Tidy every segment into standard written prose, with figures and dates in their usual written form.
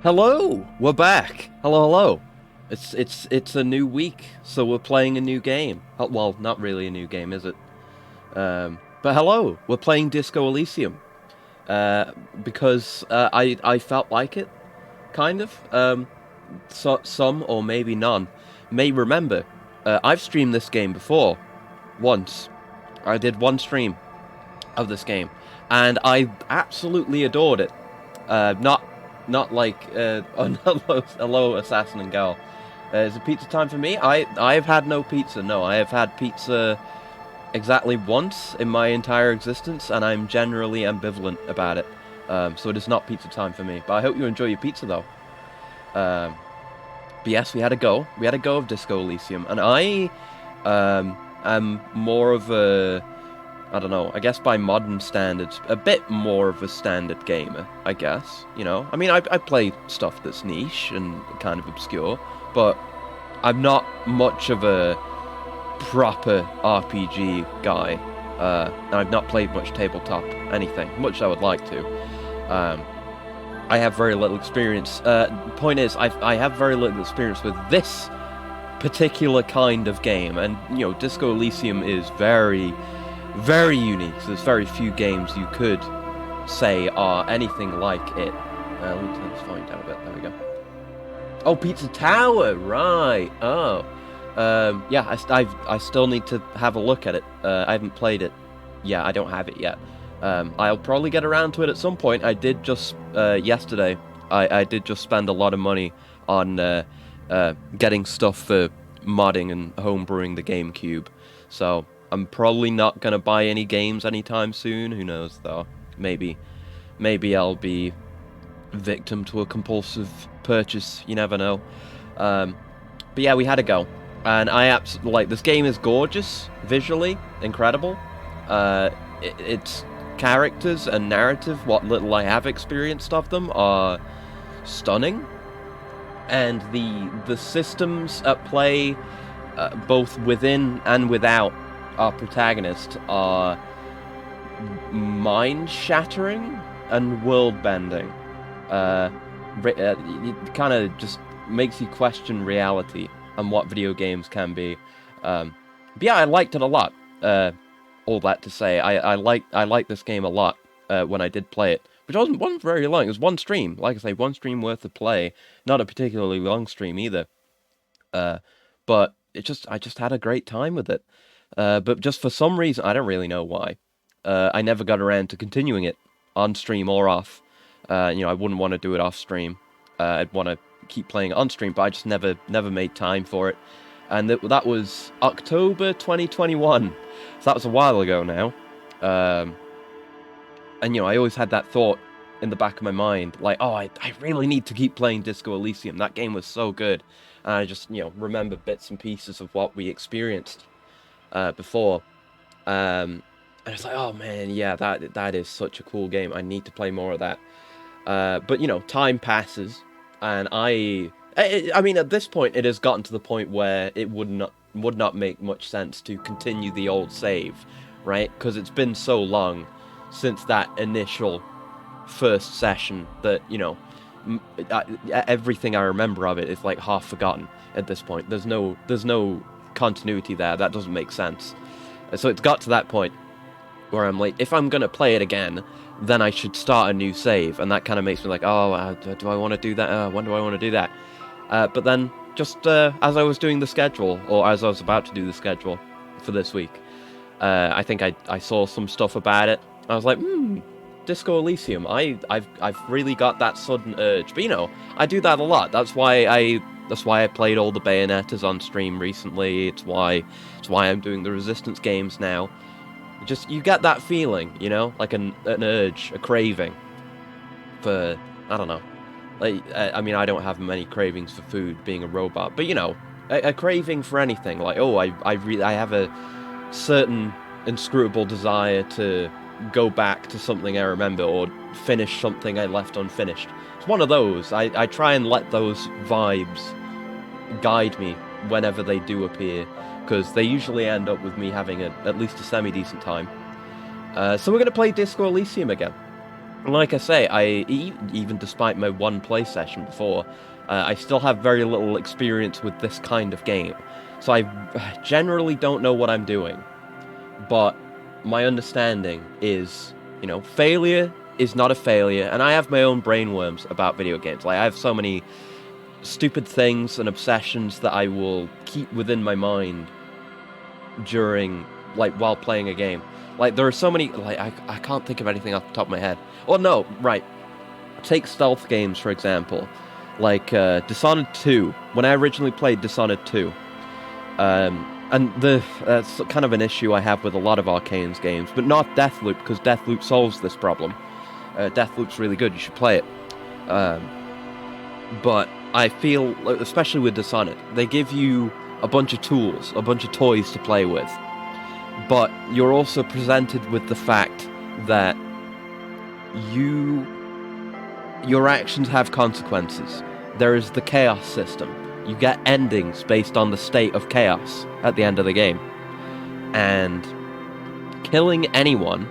Hello, we're back. Hello, hello. It's a new week, so we're playing a new game. Well, not really a new game, is it? But hello, we're playing Disco Elysium. Because I felt like it, kind of. So some or maybe none may remember. I've streamed this game before, once. I did one stream of this game, and I absolutely adored it. Not like hello assassin and gal. Is it pizza time for me? I have had no pizza. No, I have had pizza exactly once in my entire existence, and I'm generally ambivalent about it. So it is not pizza time for me. But I hope you enjoy your pizza though. But yes, we had a go. We had a go of Disco Elysium, and I am more of a, I don't know, I guess by modern standards, a bit more of a standard gamer, I guess, you know? I mean, I play stuff that's niche and kind of obscure, but I'm not much of a proper RPG guy, and I've not played much tabletop anything, much I would like to. I have very little experience. Point is, I have very little experience with this particular kind of game, and, you know, Disco Elysium is very unique. So there's very few games you could say are anything like it. Let me turn this volume down a bit. There we go. Oh, Pizza Tower, right? Oh, yeah. I still need to have a look at it. I haven't played it. Yeah, I don't have it yet. I'll probably get around to it at some point. I did just yesterday. I did just spend a lot of money on getting stuff for modding and homebrewing the GameCube. So I'm probably not gonna buy any games anytime soon. Who knows, though? Maybe I'll be victim to a compulsive purchase. You never know. But yeah, we had a go, and I absolutely like this game. Is gorgeous, visually incredible. Its characters and narrative, what little I have experienced of them, are stunning, and the systems at play, both within and without our protagonist, are mind-shattering and world-bending. It kind of just makes you question reality and what video games can be. But yeah, I liked it a lot. All that to say, I liked this game a lot when I did play it, which wasn't very long. It was one stream, like I say, one stream worth of play. Not a particularly long stream either. But I just had a great time with it. But just for some reason, I don't really know why, I never got around to continuing it on stream or off. You know, I wouldn't want to do it off stream. I'd want to keep playing it on stream, but I just never made time for it. And that was October 2021, so that was a while ago now. And you know, I always had that thought in the back of my mind, like, oh, I really need to keep playing Disco Elysium. That game was so good. And I just, you know, remember bits and pieces of what we experienced before. And it's like, oh man, yeah, that is such a cool game. I need to play more of that. But you know, time passes, and I mean, at this point, it has gotten to the point where it would not make much sense to continue the old save, right? Because it's been so long since that initial first session that, you know, everything I remember of it is like half forgotten at this point. There's no continuity there. That doesn't make sense. So it's got to that point where I'm like, if I'm gonna play it again, then I should start a new save, and that kind of makes me like, oh, do I want to do that? When do I want to do that? But then, just as I was doing the schedule, or as I was about to do the schedule for this week, I think I saw some stuff about it. I was like, Disco Elysium. I've really got that sudden urge. But you know, I do that a lot. That's why I played all the Bayonettas on stream recently. It's why I'm doing the Resistance games now. Just, you get that feeling, you know, like an urge, a craving for, I don't know. Like, I mean, I don't have many cravings for food, being a robot, but you know, a craving for anything. Like, oh, I have a certain inscrutable desire to go back to something I remember, or finish something I left unfinished. It's one of those. I try and let those vibes guide me whenever they do appear, because they usually end up with me having at least a semi-decent time. So we're going to play Disco Elysium again. Like I say, even despite my one play session before, I still have very little experience with this kind of game. So I generally don't know what I'm doing. But my understanding is, failure is not a failure, and I have my own brainworms about video games. Like, I have so many stupid things and obsessions that I will keep within my mind while playing a game. Like, there are so many, like, I can't think of anything off the top of my head. Oh, no, right. Take stealth games, for example. Like, Dishonored 2. When I originally played Dishonored 2, and that's kind of an issue I have with a lot of Arcane's games, but not Deathloop, because Deathloop solves this problem. Deathloop's really good, you should play it. But I feel, especially with Dishonored, they give you a bunch of tools, a bunch of toys to play with. But you're also presented with the fact that your actions have consequences. There is the chaos system. You get endings based on the state of chaos at the end of the game. And killing anyone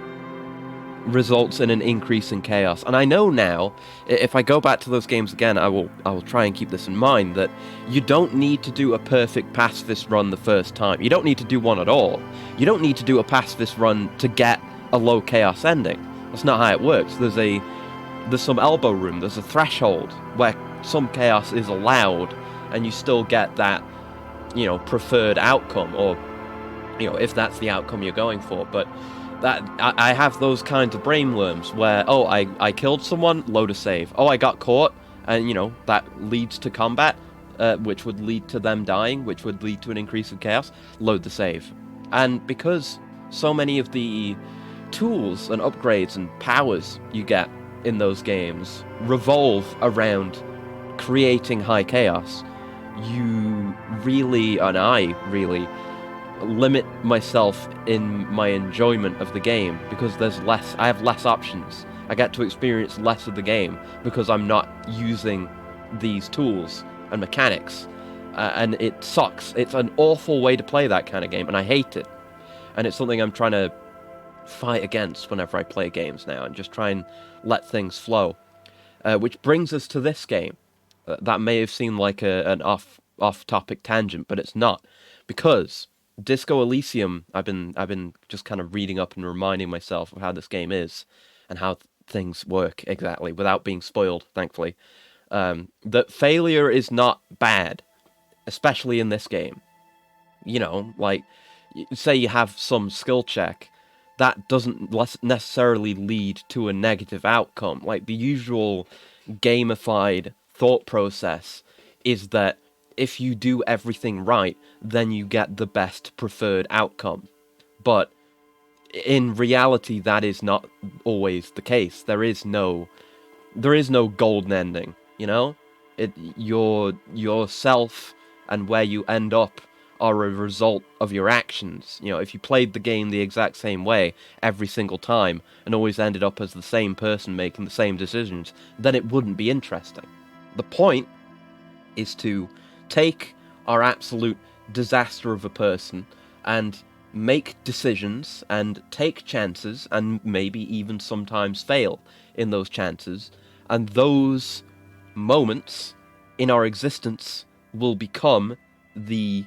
results in an increase in chaos. And I know now, if I go back to those games again, I will try and keep this in mind, that you don't need to do a perfect pacifist run the first time. You don't need to do one at all. You don't need to do a pacifist run to get a low chaos ending. That's not how it works. There's some elbow room, there's a threshold where some chaos is allowed, and you still get that, preferred outcome, or, if that's the outcome you're going for. But that I have those kinds of brainworms where, oh, I killed someone, load a save. Oh, I got caught, and, that leads to combat, which would lead to them dying, which would lead to an increase of chaos, load the save. And because so many of the tools and upgrades and powers you get in those games revolve around creating high chaos, you really, and I really, limit myself in my enjoyment of the game, because I have less options. I get to experience less of the game because I'm not using these tools and mechanics, and it sucks. It's an awful way to play that kind of game, and I hate it. And it's something I'm trying to fight against whenever I play games now, and just try and let things flow. Which brings us to this game. That may have seemed like an off-topic tangent, but it's not, because Disco Elysium, I've been just kind of reading up and reminding myself of how this game is and how things work exactly, without being spoiled, thankfully. That failure is not bad, especially in this game. Like, say you have some skill check, that doesn't necessarily lead to a negative outcome. Like, the usual gamified thought process is that if you do everything right, then you get the best preferred outcome. But in reality, that is not always the case. There is no golden ending, yourself and where you end up are a result of your actions. If you played the game the exact same way every single time and always ended up as the same person making the same decisions, then it wouldn't be interesting. The point is to take our absolute disaster of a person and make decisions and take chances, and maybe even sometimes fail in those chances, and those moments in our existence will become the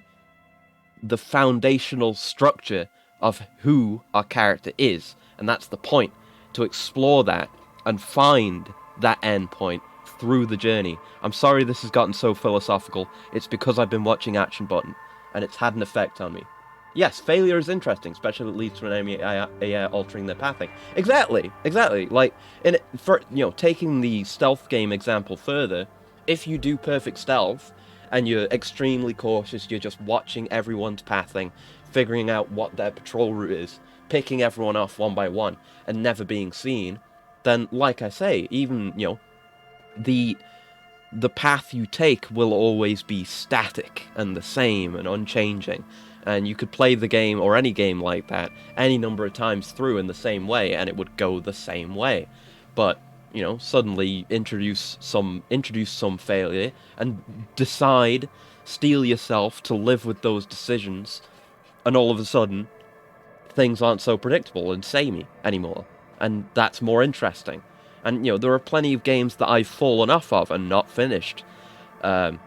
foundational structure of who our character is. And that's the point, to explore that and find that end point through the journey. I'm sorry this has gotten so philosophical. It's because I've been watching Action Button, and it's had an effect on me. Yes, failure is interesting, especially if it leads to an enemy altering their pathing. Exactly. Like, taking the stealth game example further, if you do perfect stealth, and you're extremely cautious, you're just watching everyone's pathing, figuring out what their patrol route is, picking everyone off one by one, and never being seen, then, like I say, even, the path you take will always be static and the same and unchanging. And you could play the game, or any game like that, any number of times through in the same way, and it would go the same way. But, suddenly introduce some failure, and steel yourself to live with those decisions, and all of a sudden, things aren't so predictable and samey anymore. And that's more interesting. And, there are plenty of games that I've fallen off of and not finished. I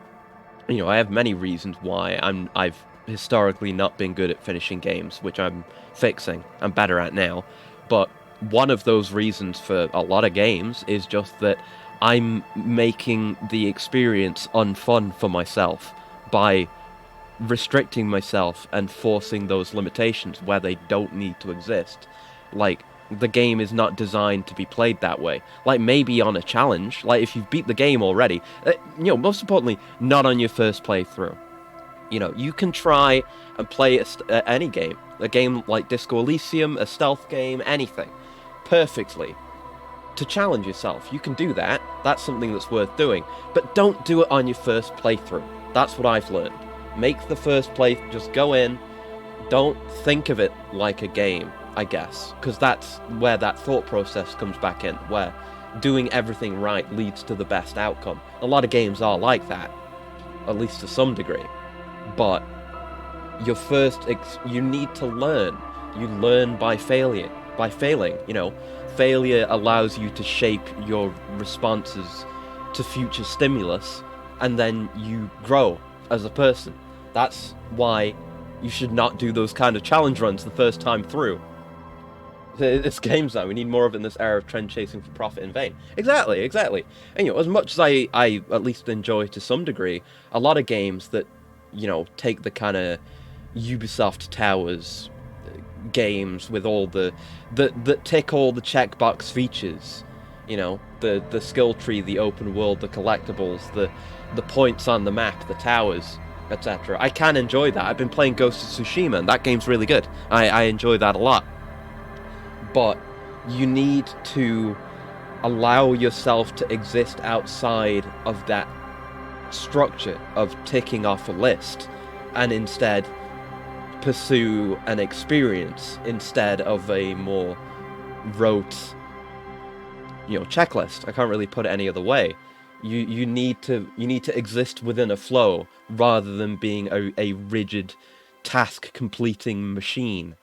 have many reasons why I've historically not been good at finishing games, which I'm fixing. I'm better at now. But one of those reasons for a lot of games is just that I'm making the experience unfun for myself by restricting myself and forcing those limitations where they don't need to exist. Like, the game is not designed to be played that way. Like, maybe on a challenge, like if you've beat the game already, most importantly, not on your first playthrough. You can try and play any game. A game like Disco Elysium, a stealth game, anything, perfectly. To challenge yourself, you can do that. That's something that's worth doing. But don't do it on your first playthrough. That's what I've learned. Make the first playthrough, just go in. Don't think of it like a game, I guess. Because that's where that thought process comes back in, where doing everything right leads to the best outcome. A lot of games are like that, at least to some degree. But you need to learn. You learn by failing. Failure allows you to shape your responses to future stimulus, and then you grow as a person. That's why you should not do those kind of challenge runs the first time through. It's games now. We need more of it in this era of trend chasing for profit in vain. Exactly. And as much as I at least enjoy to some degree a lot of games that take the kind of Ubisoft Towers games with all that tick all the checkbox features, the skill tree, the open world, the collectibles, the points on the map, the towers, etc. I can enjoy that. I've been playing Ghost of Tsushima, and that game's really good. I enjoy that a lot. But you need to allow yourself to exist outside of that structure of ticking off a list, and instead pursue an experience instead of a more rote checklist. I can't really put it any other way. You need to exist within a flow rather than being a rigid task completing machine.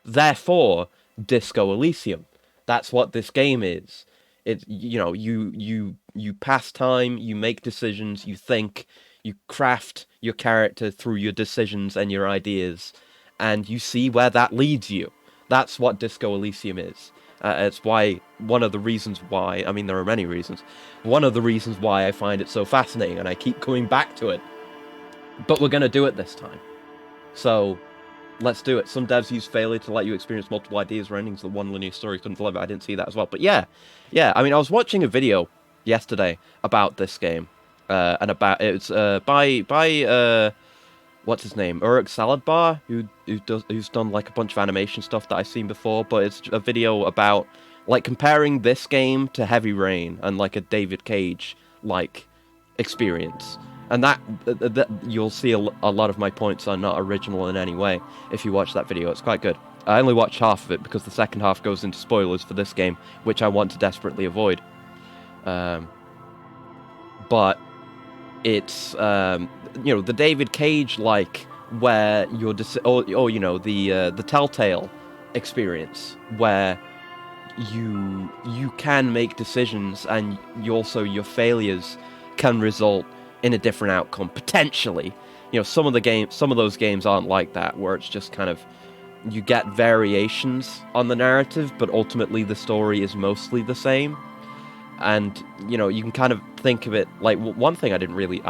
Therefore, Disco Elysium, that's what this game is. You pass time, you make decisions, you think, you craft your character through your decisions and your ideas, and you see where that leads you. That's what Disco Elysium is. It's one of the reasons why, I mean, there are many reasons, one of the reasons why I find it so fascinating, and I keep coming back to it. But we're going to do it this time. So, let's do it. Some devs use failure to let you experience multiple ideas or endings that one linear story couldn't deliver. I didn't see that as well. But yeah, I mean, I was watching a video yesterday about this game, and about it's by what's his name, Uruk Saladbar, who's done like a bunch of animation stuff that I've seen before. But it's a video about like comparing this game to Heavy Rain and like a David Cage like experience. And that you'll see a lot of my points are not original in any way if you watch that video. It's quite good. I only watched half of it because the second half goes into spoilers for this game, which I want to desperately avoid. But it's the David Cage like where you're the Telltale experience where you can make decisions and your failures can result in a different outcome, potentially. Some of those games aren't like that, where it's just kind of, you get variations on the narrative, but ultimately the story is mostly the same. And, you can kind of think of it, like, one thing I'd never really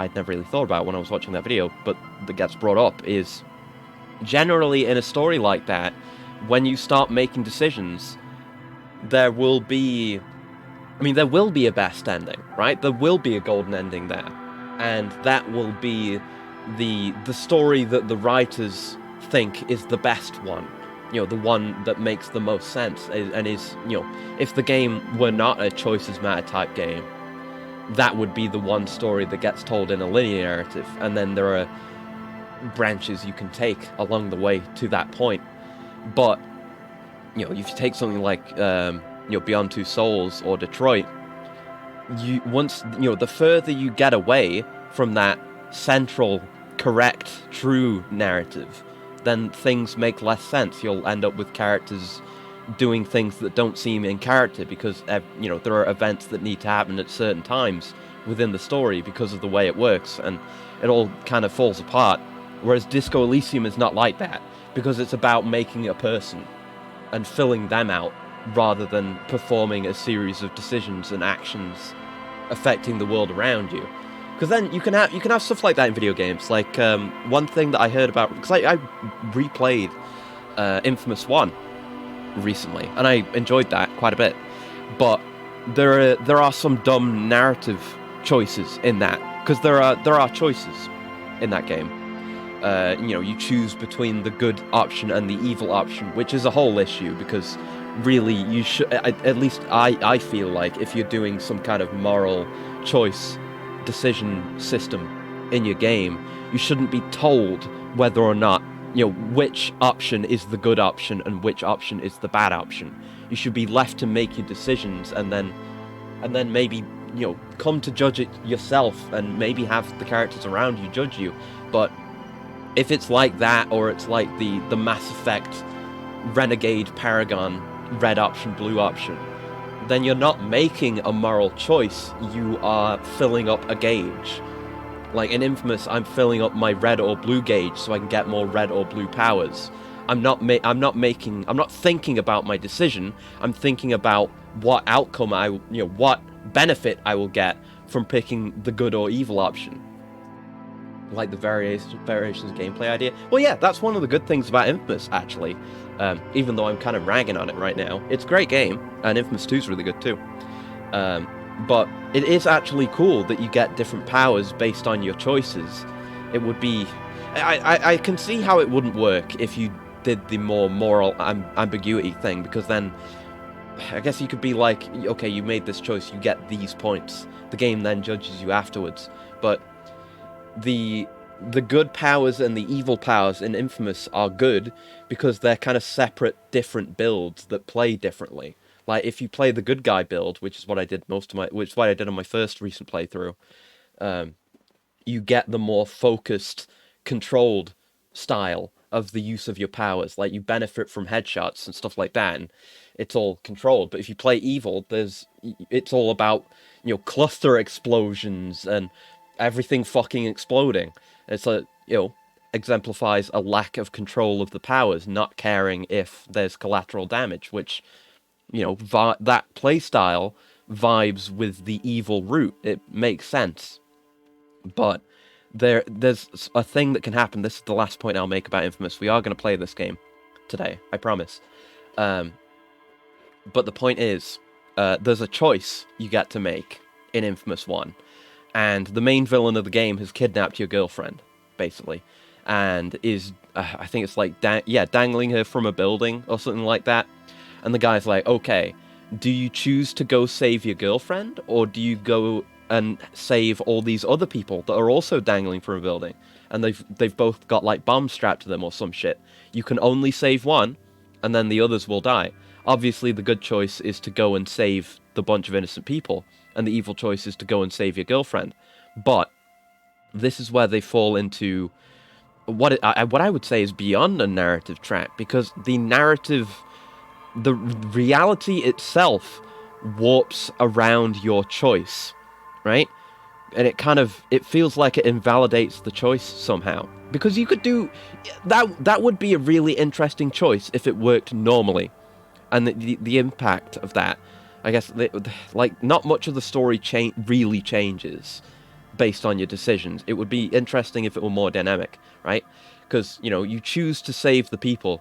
thought about when I was watching that video, but that gets brought up, is generally in a story like that, when you start making decisions, there will be a best ending, right? There will be a golden ending there. And that will be the story that the writers think is the best one. The one that makes the most sense. And is, if the game were not a choices matter type game, that would be the one story that gets told in a linear narrative. And then there are branches you can take along the way to that point. But, if you take something like, Beyond Two Souls or Detroit, the further you get away from that central, correct, true narrative, then things make less sense. You'll end up with characters doing things that don't seem in character because, you know, there are events that need to happen at certain times within the story because of the way it works, and it all kind of falls apart. Whereas Disco Elysium is not like that, because it's about making a person and filling them out rather than performing a series of decisions and actions affecting the world around you. Because then you can have stuff like that in video games. Like one thing that I heard about, because I replayed Infamous 1 recently, and I enjoyed that quite a bit. But there are some dumb narrative choices in that, because there are choices in that game. You know, you choose between the good option and the evil option, which is a whole issue, because really you should, at least I feel like, if you're doing some kind of moral choice decision system in your game, you shouldn't be told whether or not, you know, which option is the good option and which option is the bad option. You should be left to make your decisions, and then maybe, you know, come to judge it yourself, and maybe have the characters around you judge you. But if it's like that, or it's like the Mass Effect Renegade Paragon red option, blue option, then you're not making a moral choice, you are filling up a gauge. Like in Infamous, I'm filling up my red or blue gauge so I can get more red or blue powers. I'm not thinking about my decision, I'm thinking about what outcome what benefit I will get from picking the good or evil option. Like the variations of gameplay idea. Well, yeah, that's one of the good things about Infamous, actually. Even though I'm kind of ragging on it right now. It's a great game, and Infamous 2 is really good too. But it is actually cool that you get different powers based on your choices. It would be... I can see how it wouldn't work if you did the more moral ambiguity thing, because then I guess you could be like, okay, you made this choice, you get these points. The game then judges you afterwards. But the good powers and the evil powers in Infamous are good because they're kind of separate, different builds that play differently. Like if you play the good guy build, which is what I did which is what I did on my first recent playthrough, you get the more focused, controlled style of the use of your powers. Like you benefit from headshots and stuff like that, and it's all controlled. But if you play evil, it's all about, you know, cluster explosions and everything fucking exploding. It's exemplifies a lack of control of the powers, not caring if there's collateral damage, which, you know, that playstyle vibes with the evil route. It makes sense. But there's a thing that can happen. This is the last point I'll make about Infamous. We are going to play this game today, I promise. But the point is, there's a choice you get to make in Infamous 1. And the main villain of the game has kidnapped your girlfriend, basically, and is, I think it's like, dangling her from a building or something like that. And the guy's like, okay, do you choose to go save your girlfriend, or do you go and save all these other people that are also dangling from a building? And they've both got like bombs strapped to them or some shit. You can only save one, and then the others will die. Obviously, the good choice is to go and save the bunch of innocent people, and the evil choice is to go and save your girlfriend. But this is where they fall into what I would say is beyond a narrative track, because the reality itself warps around your choice, right? And it feels like it invalidates the choice somehow. Because you could do... That would be a really interesting choice if it worked normally. And the impact of that, I guess, like, not much of the story really changes based on your decisions. It would be interesting if it were more dynamic, right? Because, you know, you choose to save the people.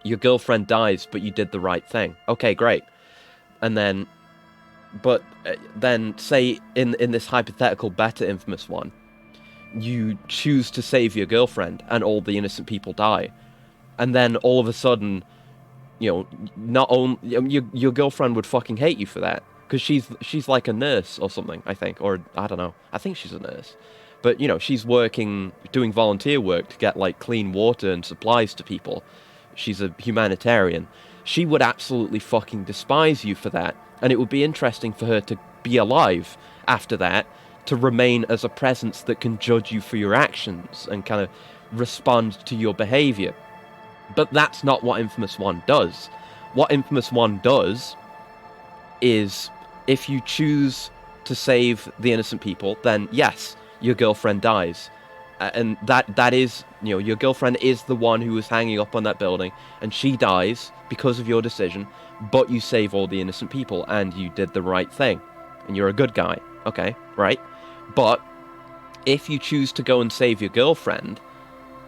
Your girlfriend dies, but you did the right thing. Okay, great. And then... But then, say, in this hypothetical better Infamous one, you choose to save your girlfriend, and all the innocent people die. And then, all of a sudden, you know, not only... Your girlfriend would fucking hate you for that. Because she's like a nurse or something, I think. Or, I don't know. I think she's a nurse. But, you know, she's doing volunteer work to get, like, clean water and supplies to people. She's a humanitarian. She would absolutely fucking despise you for that. And it would be interesting for her to be alive after that, to remain as a presence that can judge you for your actions and kind of respond to your behavior. But that's not what Infamous 1 does. what Infamous 1 does is, if you choose to save the innocent people, then yes, your girlfriend dies. And that is, your girlfriend is the one who was hanging up on that building, and she dies because of your decision, but you save all the innocent people, and you did the right thing, and you're a good guy. Okay, right? But if you choose to go and save your girlfriend,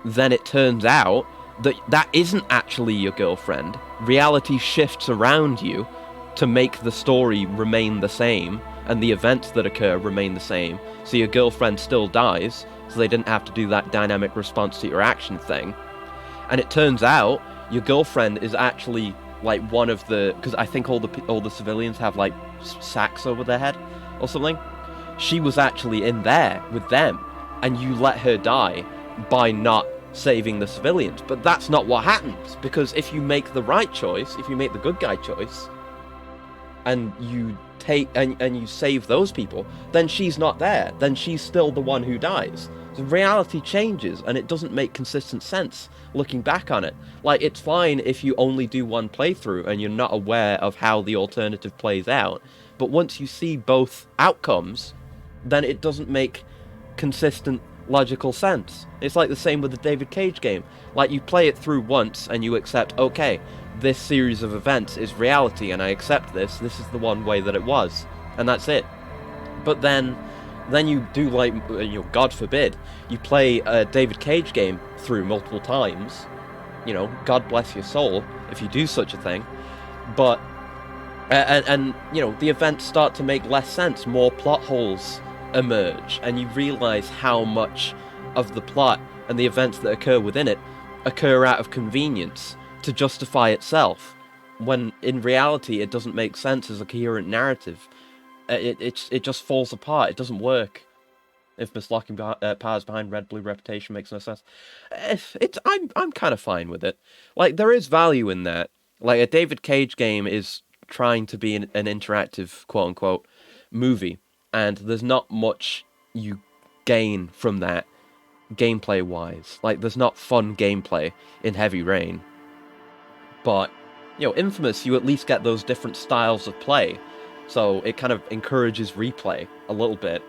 then it turns out that that isn't actually your girlfriend. Reality shifts around you to make the story remain the same, and the events that occur remain the same. So your girlfriend still dies, so they didn't have to do that dynamic response to your action thing. And it turns out your girlfriend is actually like one of the, because I think all the civilians have like sacks over their head or something. She was actually in there with them, and you let her die by not saving the civilians. But that's not what happens, because if you make the right choice, if you make the good guy choice, and you take and you save those people, then she's not there. Then she's still the one who dies. So reality changes, and it doesn't make consistent sense looking back on it. Like, it's fine if you only do one playthrough and you're not aware of how the alternative plays out. But once you see both outcomes, then it doesn't make consistent logical sense. It's like the same with the David Cage game. Like, you play it through once and you accept, okay, this series of events is reality, and I accept this is the one way that it was, and that's it. But then you do, like, God forbid, you play a David Cage game through multiple times, God bless your soul if you do such a thing, but and the events start to make less sense, more plot holes emerge, and you realize how much of the plot and the events that occur within it occur out of convenience to justify itself, when in reality it doesn't make sense as a coherent narrative. It just falls apart. It doesn't work. Infamous locking powers behind red blue reputation makes no sense. I'm kind of fine with it. Like, there is value in that. Like, a David Cage game is trying to be an interactive quote unquote movie, and there's not much you gain from that gameplay wise. Like, there's not fun gameplay in Heavy Rain, but Infamous, you at least get those different styles of play, so it kind of encourages replay a little bit.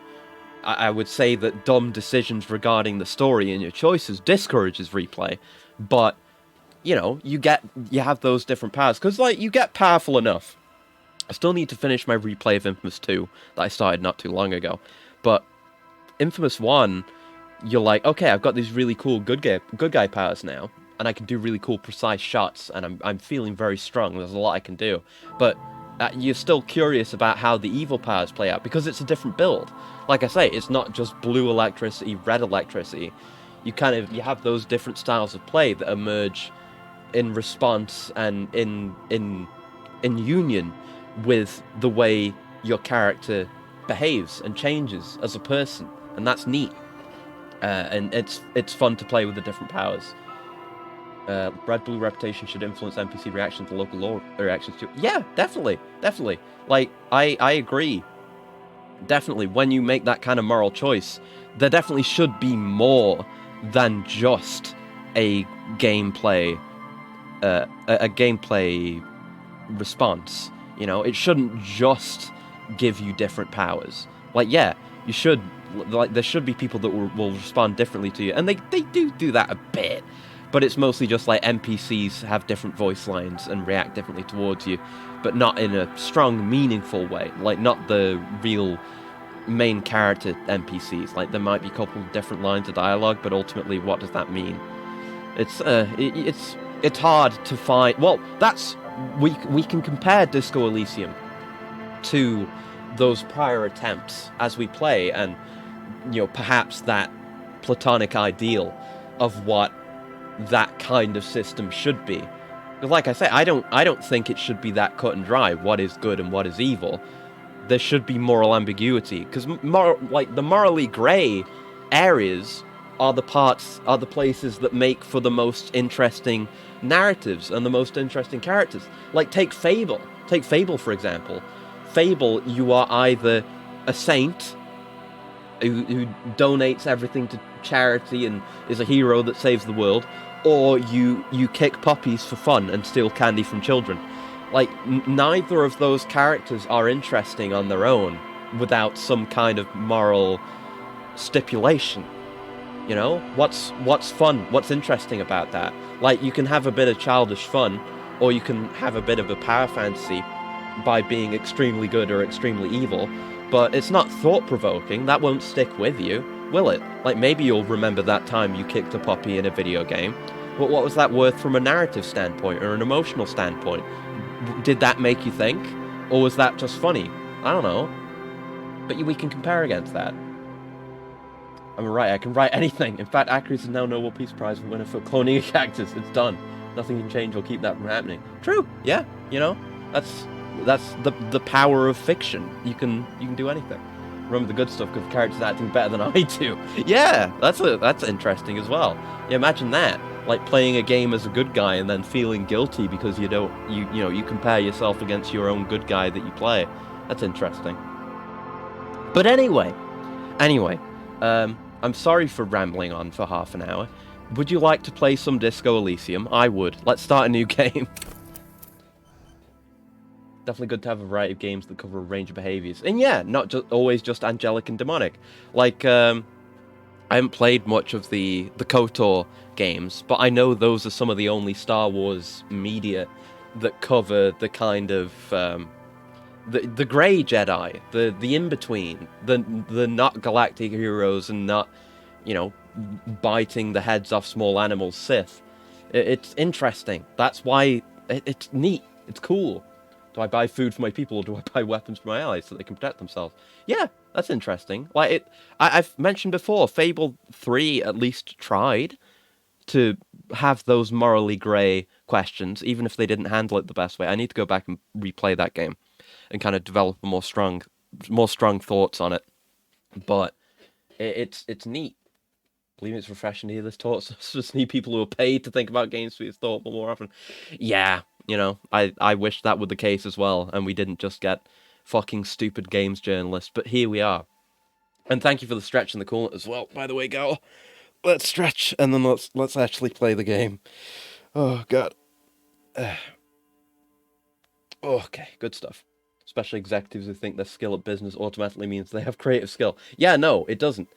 I would say that dumb decisions regarding the story and your choices discourages replay, but you have those different powers, because like, you get powerful enough. I still need to finish my replay of Infamous 2 that I started not too long ago, but Infamous 1, you're like, okay, I've got these really cool good guy powers now, and I can do really cool precise shots, and I'm feeling very strong. There's a lot I can do, but you're still curious about how the evil powers play out, because it's a different build. Like I say, it's not just blue electricity, red electricity. You have those different styles of play that emerge in response and in union with the way your character behaves and changes as a person, and that's neat. And it's fun to play with the different powers. Red blue reputation should influence NPC reactions to local law reactions too. Yeah, definitely. Like, I agree. Definitely, when you make that kind of moral choice, there definitely should be more than just a gameplay response. It shouldn't just give you different powers. Like, yeah, you should, like, there should be people that will respond differently to you, and they do that a bit, but it's mostly just like NPCs have different voice lines and react differently towards you, but not in a strong, meaningful way. Like, not the real main character NPCs. Like, there might be a couple of different lines of dialogue, but ultimately, what does that mean? It's hard to find. Well, we can compare Disco Elysium to those prior attempts as we play, and perhaps that platonic ideal of what that kind of system should be. Because, like I say, I don't think it should be that cut and dry. What is good and what is evil? There should be moral ambiguity, because the morally grey areas are the places that make for the most interesting narratives and the most interesting characters. Like, take Fable, for example. Fable, you are either a saint who donates everything to charity and is a hero that saves the world, or you kick puppies for fun and steal candy from children. Like, neither of those characters are interesting on their own without some kind of moral stipulation. You know? What's fun? What's interesting about that? Like, you can have a bit of childish fun, or you can have a bit of a power fantasy by being extremely good or extremely evil, but it's not thought-provoking. That won't stick with you, will it? Like, maybe you'll remember that time you kicked a puppy in a video game, but what was that worth from a narrative standpoint or an emotional standpoint? Did that make you think? Or was that just funny? I don't know. But we can compare against that. I'm right, I can write anything. In fact, Acris is now Nobel Peace Prize winner for cloning a cactus. It's done. Nothing can change or keep that from happening. True, yeah, you know? That's the power of fiction. You can do anything. Remember the good stuff because the character's acting better than I do. Yeah, that's interesting as well. Yeah, imagine that. Like playing a game as a good guy and then feeling guilty because you compare yourself against your own good guy that you play. That's interesting. But anyway, I'm sorry for rambling on for half an hour. Would you like to play some Disco Elysium? I would. Let's start a new game. Definitely good to have a variety of games that cover a range of behaviors. And yeah, not always just angelic and demonic. Like, I haven't played much of the KOTOR games, but I know those are some of the only Star Wars media that cover the kind of the grey Jedi, the in-between, the not galactic heroes and not, biting the heads off small animals Sith. It's interesting. That's why it's neat. It's cool. Do I buy food for my people or do I buy weapons for my allies so they can protect themselves? Yeah, that's interesting. Like I've mentioned before, Fable 3 at least tried to have those morally grey questions, even if they didn't handle it the best way. I need to go back and replay that game and kind of develop more strong thoughts on it. But it's neat. I believe it's refreshing to hear this talk. So I just need people who are paid to think about games to be thoughtful more often. Yeah, I wish that were the case as well, and we didn't just get fucking stupid games journalists. But here we are. And thank you for the stretch in the corner as well, by the way, Gal. Let's stretch, and then let's actually play the game. Oh, God. Okay, good stuff. Especially executives who think their skill at business automatically means they have creative skill. Yeah, no, it doesn't.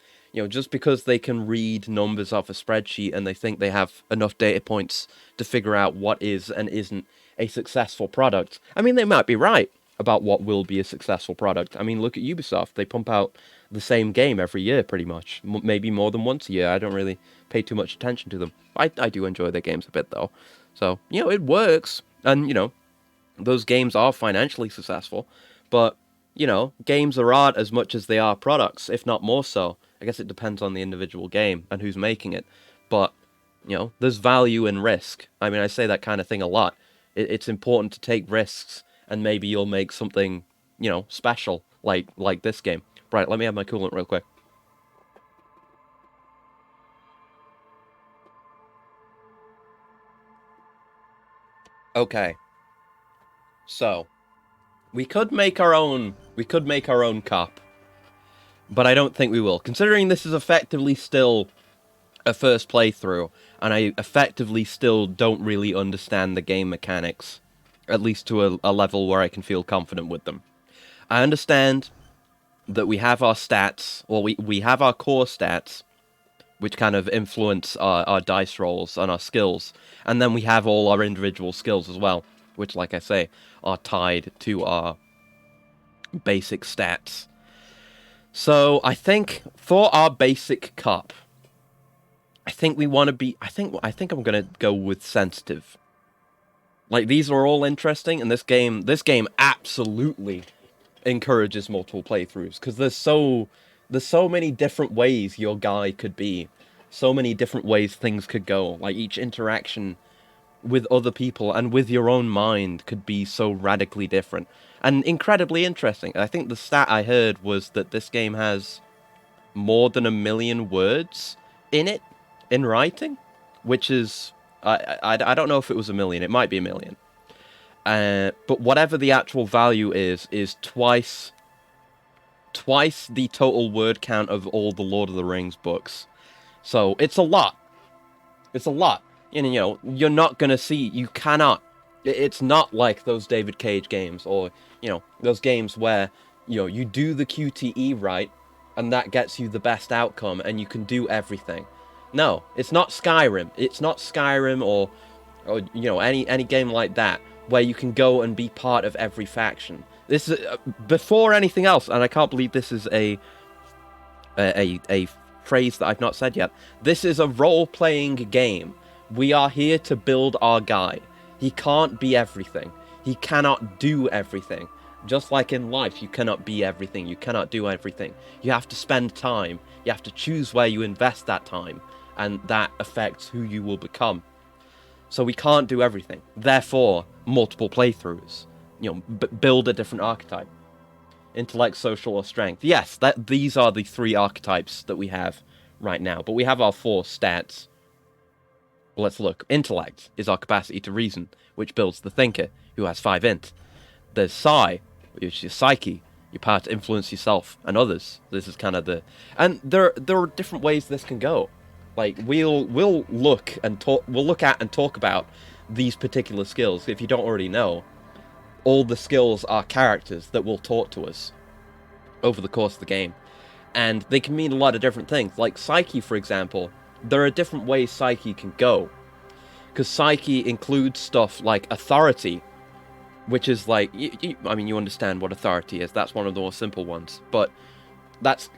Just because they can read numbers off a spreadsheet and they think they have enough data points to figure out what is and isn't a successful product. I mean, they might be right about what will be a successful product. I mean, look at Ubisoft. They pump out the same game every year, pretty much. Maybe more than once a year. I don't really pay too much attention to them. I do enjoy their games a bit, though. So, it works. And, those games are financially successful. But, games are art as much as they are products, if not more so. I guess it depends on the individual game and who's making it. But, there's value in risk. I mean, I say that kind of thing a lot. It's important to take risks, and maybe you'll make something, special, like this game. Right, let me have my coolant real quick. Okay. So, we could make our own cup. But I don't think we will. Considering this is effectively still a first playthrough, and I effectively still don't really understand the game mechanics, at least to a level where I can feel confident with them. I understand that we have our stats, or we have our core stats, which kind of influence our dice rolls and our skills, and then we have all our individual skills as well, which, like I say, are tied to our basic stats. So, I think, for our basic cup, I think we want to be... I think I'm going to go with sensitive. Like, these are all interesting, and this game absolutely encourages multiple playthroughs, because there's so many different ways your guy could be. So many different ways things could go. Like, each interaction with other people and with your own mind could be so radically different. And incredibly interesting. I think the stat I heard was that this game has more than 1 million words in it, in writing, which is... I don't know if it was 1 million. It might be 1 million. But whatever the actual value is twice the total word count of all the Lord of the Rings books. So it's a lot. It's a lot. You're not going to see... You cannot It's not like those David Cage games, or, you know, those games where, you know, you do the QTE right, and that gets you the best outcome, and you can do everything. No, it's not Skyrim. It's not Skyrim or you know, any game like that, where you can go and be part of every faction. This is, before anything else, and I can't believe this is a phrase that I've not said yet. This is a role-playing game. We are here to build our guy. He can't be everything. He cannot do everything. Just like in life, you cannot be everything. You cannot do everything. You have to spend time. You have to choose where you invest that time, and that affects who you will become. So we can't do everything. Therefore, multiple playthroughs. You know, build a different archetype. Intellect, social, or strength. Yes, these are the 3 archetypes that we have right now. But we have our 4 stats. Well, let's look. Intellect is our capacity to reason, which builds the thinker, who has 5 int. There's psi, which is psyche, your power to influence yourself and others. This is kind of the... And there are different ways this can go. Like, we'll look at and talk about these particular skills. If you don't already know, all the skills are characters that will talk to us over the course of the game. And they can mean a lot of different things. Like Psyche, for example, there are different ways Psyche can go. Because Psyche includes stuff like authority, which is like, I mean, you understand what authority is. That's one of the more simple ones. But that's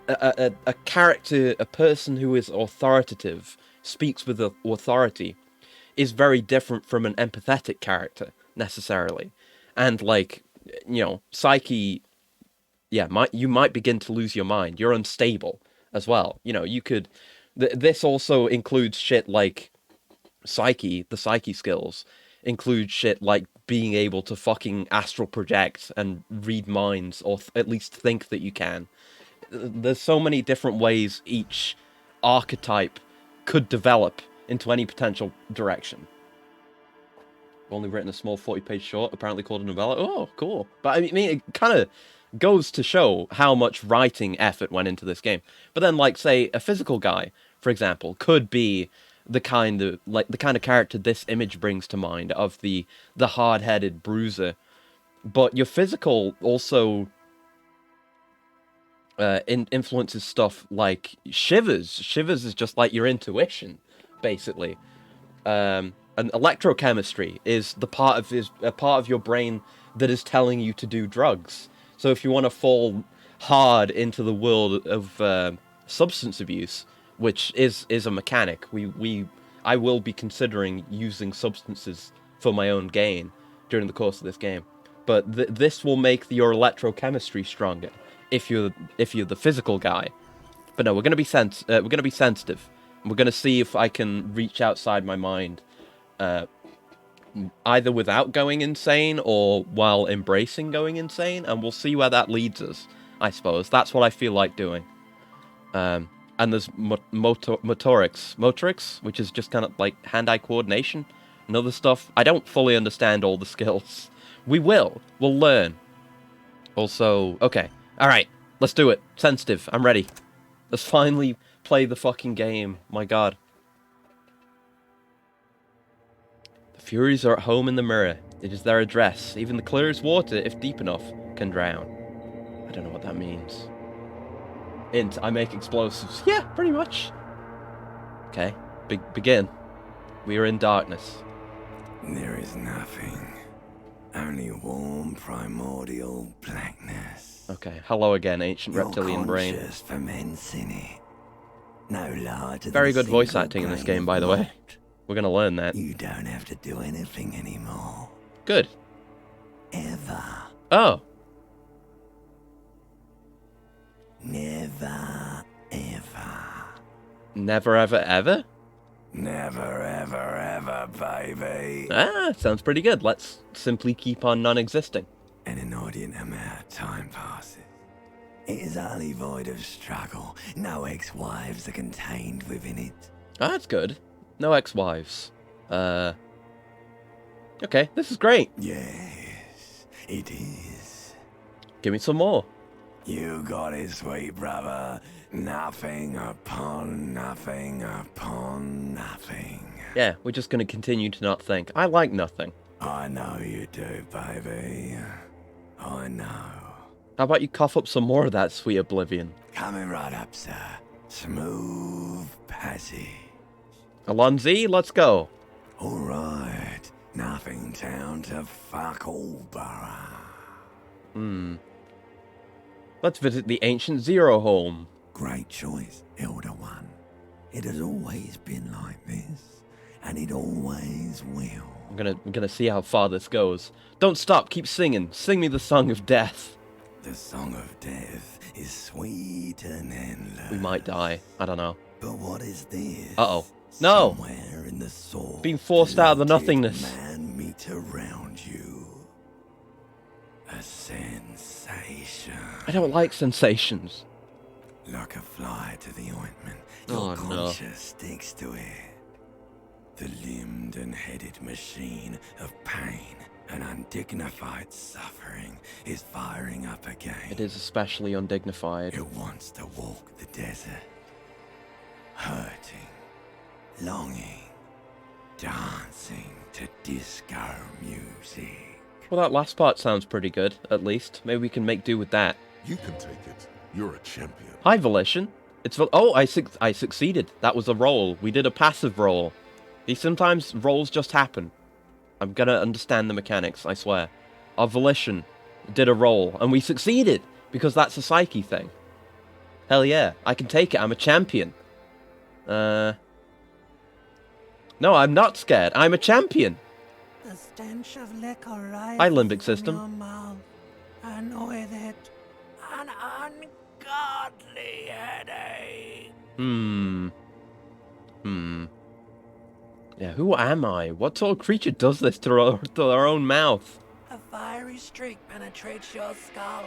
a character, a person who is authoritative, speaks with authority, is very different from an empathetic character, necessarily. And, like, you know, Psyche, yeah, you might begin to lose your mind. You're unstable as well. You know, you could... This also includes shit like Psyche, the Psyche skills, include shit like being able to fucking astral project and read minds, or at least think that you can. There's so many different ways each archetype could develop into any potential direction. Only written a small 40-page short, apparently called a novella. Oh, cool. But I mean, it kind of goes to show how much writing effort went into this game. But then, like, say, a physical guy, for example, could be the kind of character this image brings to mind, of the hard-headed bruiser. But your physical also influences stuff like shivers. Shivers is just like your intuition, basically. And electrochemistry is a part of your brain that is telling you to do drugs. So if you want to fall hard into the world of substance abuse, which is a mechanic, I will be considering using substances for my own gain during the course of this game. But this will make your electrochemistry stronger if you're the physical guy. But no, we're gonna be sensitive. We're gonna see if I can reach outside my mind. Either without going insane or while embracing going insane, and we'll see where that leads us, I suppose. That's what I feel like doing. And there's motorics, which is just kind of like hand-eye coordination and other stuff. I don't fully understand all the skills. We'll learn. Also, okay, alright, let's do it. Sensitive, I'm ready. Let's finally play the fucking game, my god. Furies are at home in the mirror. It is their address. Even the clearest water, if deep enough, can drown. I don't know what that means. Int, I make explosives. Yeah, pretty much. Okay, begin. We are in darkness. There is nothing. Only warm, primordial blackness. Okay, hello again, ancient reptilian brain. Ferments in it. No larger than very good voice acting in this game, by the way. We're gonna learn that. You don't have to do anything anymore. Good. Ever. Oh. Never, ever. Never, ever, ever? Never, ever, ever, baby. Ah, sounds pretty good. Let's simply keep on non-existing. An inordinate amount of time passes. It is utterly void of struggle. No ex-wives are contained within it. Ah, that's good. No ex-wives. Okay, this is great. Yes, it is. Give me some more. You got it, sweet brother. Nothing upon nothing upon nothing. Yeah, we're just gonna continue to not think. I like nothing. I know you do, baby. I know. How about you cough up some more of that sweet oblivion? Coming right up, sir. Smooth passage. Alonzi, let's go. All right. Nothing down to fuck all, borough. Let's visit the ancient Zero home. Great choice, Elder One. It has always been like this, and it always will. I'm gonna see how far this goes. Don't stop, keep singing. Sing me the song of death. The song of death is sweet and endless. We might die. I don't know. But what is this? Uh-oh. No! Somewhere in the soul, Being forced out of the nothingness. Man meets around you. A sensation. I don't like sensations. Like a fly to the ointment, Oh, your no. conscience sticks to it. The limbed and headed machine of pain and undignified suffering is firing up again. It is especially undignified. It wants to walk the desert, hurting, longing, dancing to disco music. Well, that last part sounds pretty good, at least. Maybe we can make do with that. You can take it. You're a champion. Hi, Volition. Oh, I succeeded. That was a roll. We did a passive roll. Sometimes rolls just happen. I'm gonna understand the mechanics, I swear. Our Volition did a roll, and we succeeded, because that's a psyche thing. Hell yeah, I can take it, I'm a champion. No, I'm not scared, I'm a champion. The stench of liquor rises Hi, limbic from system. your mouth, and with it, an ungodly headache. Yeah, who am I? What sort of creature does this to their own mouth? A fiery streak penetrates your skull.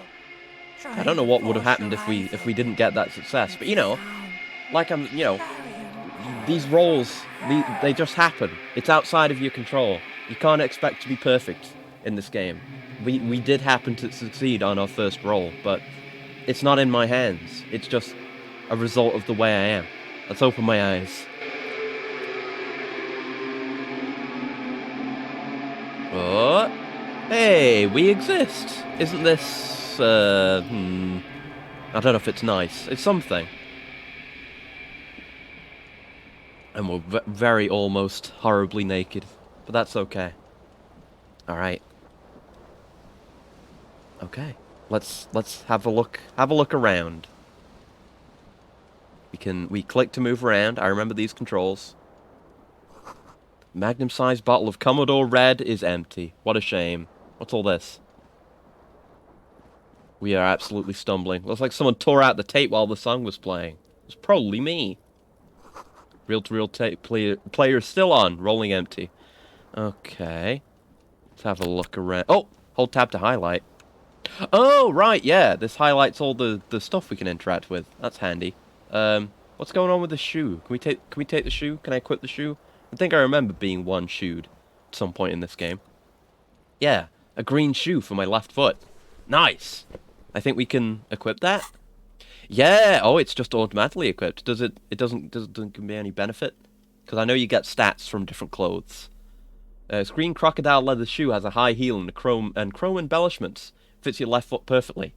I don't know what would have happened if we didn't get that success, but you know, like these rolls, they just happen. It's outside of your control. You can't expect to be perfect in this game. We did happen to succeed on our first roll, but it's not in my hands. It's just a result of the way I am. Let's open my eyes. Oh, hey, we exist. Isn't this, I don't know if it's nice. It's something. And we're very almost horribly naked, but that's okay. All right. Okay. Let's have a look around. We click to move around. I remember these controls. Magnum-sized bottle of Commodore Red is empty. What a shame. What's all this? We are absolutely stumbling. Looks like someone tore out the tape while the song was playing. It was probably me. Reel-to-reel tape player is still on. Rolling empty. Okay. Let's have a look around. Oh! Hold tab to highlight. Oh, right, yeah. This highlights all the stuff we can interact with. That's handy. What's going on with the shoe? Can we take the shoe? Can I equip the shoe? I think I remember being one shoed at some point in this game. Yeah, a green shoe for my left foot. Nice. I think we can equip that. Yeah. Oh, it's just automatically equipped. Does it? It doesn't give me any benefit? Because I know you get stats from different clothes. Green crocodile leather shoe has a high heel and chrome embellishments. Fits your left foot perfectly.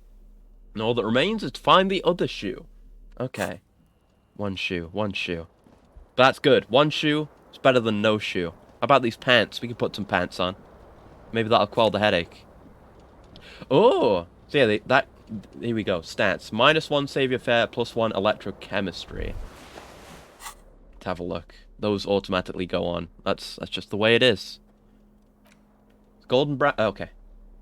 And all that remains is to find the other shoe. Okay. One shoe. But that's good. One shoe. It's better than no shoe. How about these pants? We can put some pants on. Maybe that'll quell the headache. Oh! So yeah, here we go. Stats. -1 savior fare, +1 electrochemistry. Let's have a look. Those automatically go on. That's just the way it is. Golden brown. Okay.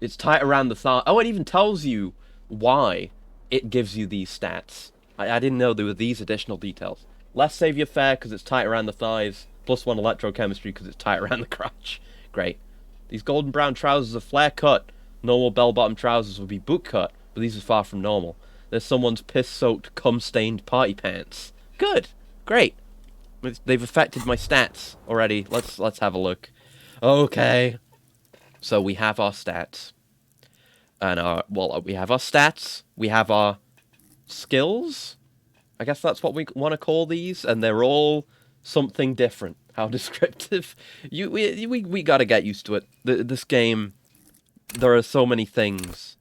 It's tight around the thigh. Oh, it even tells you why it gives you these stats. I didn't know there were these additional details. Less savior fare because it's tight around the thighs. +1 electrochemistry because it's tight around the crotch. Great. These golden brown trousers are flare cut. Normal bell-bottom trousers would be boot cut, but these are far from normal. There's someone's piss-soaked, cum-stained party pants. Good. Great. They've affected my stats already. Let's have a look. Okay. So we have our stats. And we have our stats. We have our skills. I guess that's what we want to call these, and they're all something different. How descriptive. We gotta get used to it. This game, there are so many things.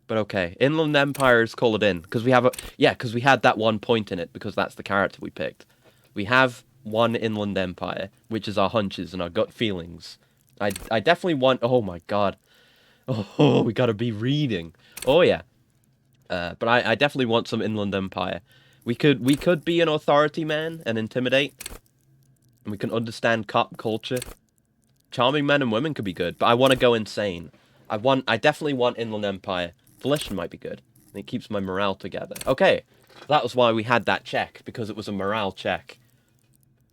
But okay, Inland Empire's call it in. Because we have a... Yeah, because we had that one point in it, because that's the character we picked. We have one Inland Empire, which is our hunches and our gut feelings. I definitely want... Oh my god. Oh, we gotta be reading. Oh yeah. But I definitely want some Inland Empire. We could be an authority man and intimidate. And we can understand cop culture. Charming men and women could be good, but I want to go insane. I definitely want Inland Empire. Volition might be good. It keeps my morale together. Okay, that was why we had that check, because it was a morale check.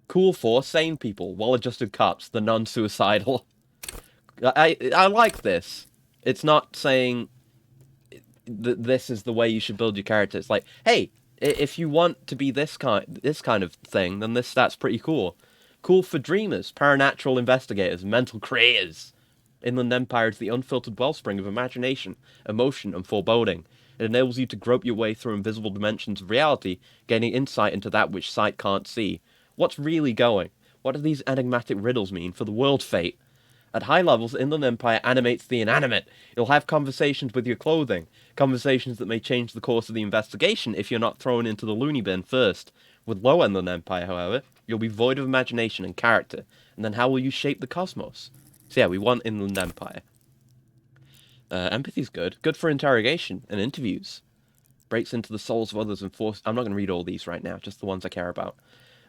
Cool for sane people, well-adjusted cops, the non-suicidal. I like this. It's not saying that this is the way you should build your character. It's like, hey, if you want to be this kind of thing, then that's pretty cool. Cool for dreamers, paranatural investigators, mental creators. Inland Empire is the unfiltered wellspring of imagination, emotion, and foreboding. It enables you to grope your way through invisible dimensions of reality, gaining insight into that which sight can't see. What's really going? What do these enigmatic riddles mean for the world fate? At high levels, Inland Empire animates the inanimate. You'll have conversations with your clothing, conversations that may change the course of the investigation if you're not thrown into the loony bin first. With low Inland Empire, however, you'll be void of imagination and character, and then how will you shape the cosmos? So yeah, we want Inland Empire. Empathy's good. Good for interrogation and interviews. Breaks into the souls of others and forces... I'm not going to read all these right now, just the ones I care about.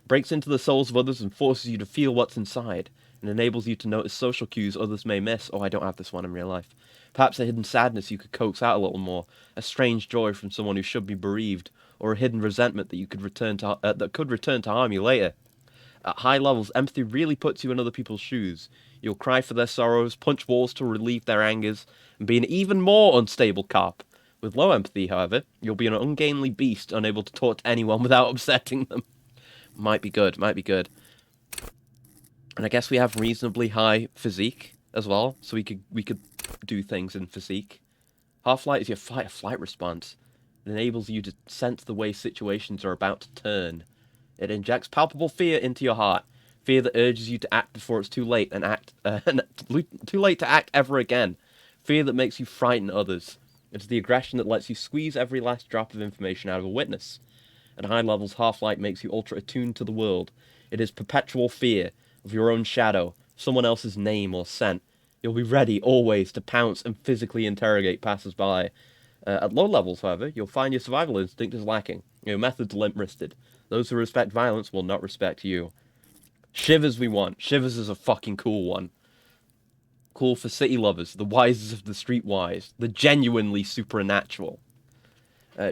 Breaks into the souls of others and forces you to feel what's inside, and enables you to notice social cues others may miss. Oh, I don't have this one in real life. Perhaps a hidden sadness you could coax out a little more, a strange joy from someone who should be bereaved, or a hidden resentment that you could return to that could return to harm you later. At high levels, empathy really puts you in other people's shoes. You'll cry for their sorrows, punch walls to relieve their angers, and be an even more unstable cop. With low empathy, however, you'll be an ungainly beast, unable to talk to anyone without upsetting them. Might be good, might be good. And I guess we have reasonably high physique as well, so we could do things in physique. Half-Light is your fight-or-flight response. It enables you to sense the way situations are about to turn. It injects palpable fear into your heart. Fear that urges you to act before it's too late too late to act ever again. Fear that makes you frighten others. It's the aggression that lets you squeeze every last drop of information out of a witness. At high levels, Half-Light makes you ultra-attuned to the world. It is perpetual fear of your own shadow, someone else's name or scent. You'll be ready, always, to pounce and physically interrogate passers-by. At low levels, however, you'll find your survival instinct is lacking. Your methods limp-wristed. Those who respect violence will not respect you. Shivers we want. Shivers is a fucking cool one. Cool for city lovers, the wisest of the streetwise, the genuinely supernatural.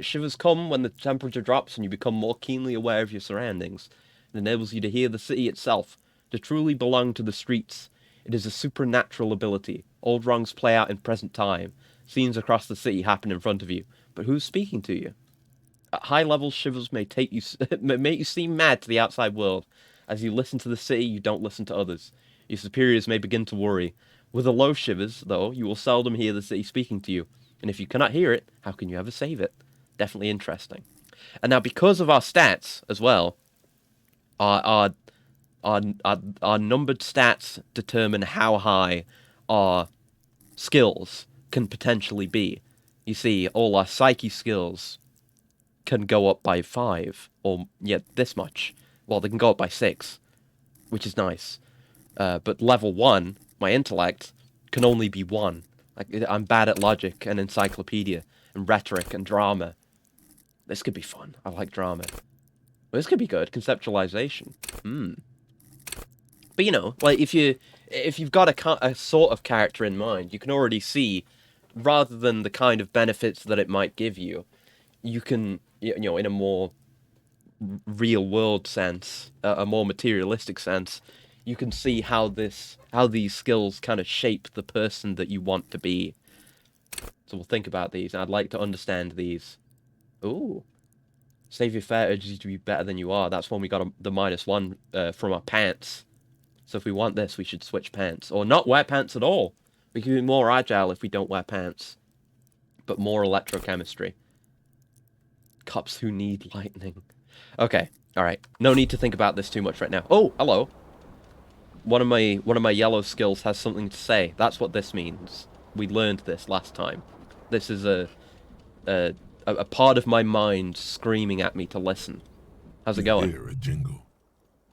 Shivers come when the temperature drops and you become more keenly aware of your surroundings. It enables you to hear the city itself, to truly belong to the streets. It is a supernatural ability. Old wrongs play out in present time. Scenes across the city happen in front of you. But who's speaking to you? At high levels, shivers may make you seem mad to the outside world. As you listen to the city, you don't listen to others. Your superiors may begin to worry. With the low shivers, though, you will seldom hear the city speaking to you. And if you cannot hear it, how can you ever save it? Definitely interesting. And now, because of our stats as well, our numbered stats determine how high our skills can potentially be. You see, all our psyche skills can go up by 5, or, yeah, this much. Well, they can go up by 6, which is nice. But level 1, my intellect, can only be 1. Like, I'm bad at logic and encyclopedia and rhetoric and drama. This could be fun. I like drama. This could be good. Conceptualization. But, you know, like, if you've got a sort of character in mind, you can already see, rather than the kind of benefits that it might give you, you can, you know, in a more real-world sense, a more materialistic sense, you can see how these skills kind of shape the person that you want to be. So we'll think about these, and I'd like to understand these. Ooh. Save your fare urges you to be better than you are. That's when we got the -1 from our pants. So if we want this, we should switch pants. Or not wear pants at all. We can be more agile if we don't wear pants. But more electrochemistry. Cops who need lightning. Okay, alright. No need to think about this too much right now. Oh, hello. one of my yellow skills has something to say. That's what this means. We learned this last time. This is a part of my mind screaming at me to listen. How's it You going? hear a jingle.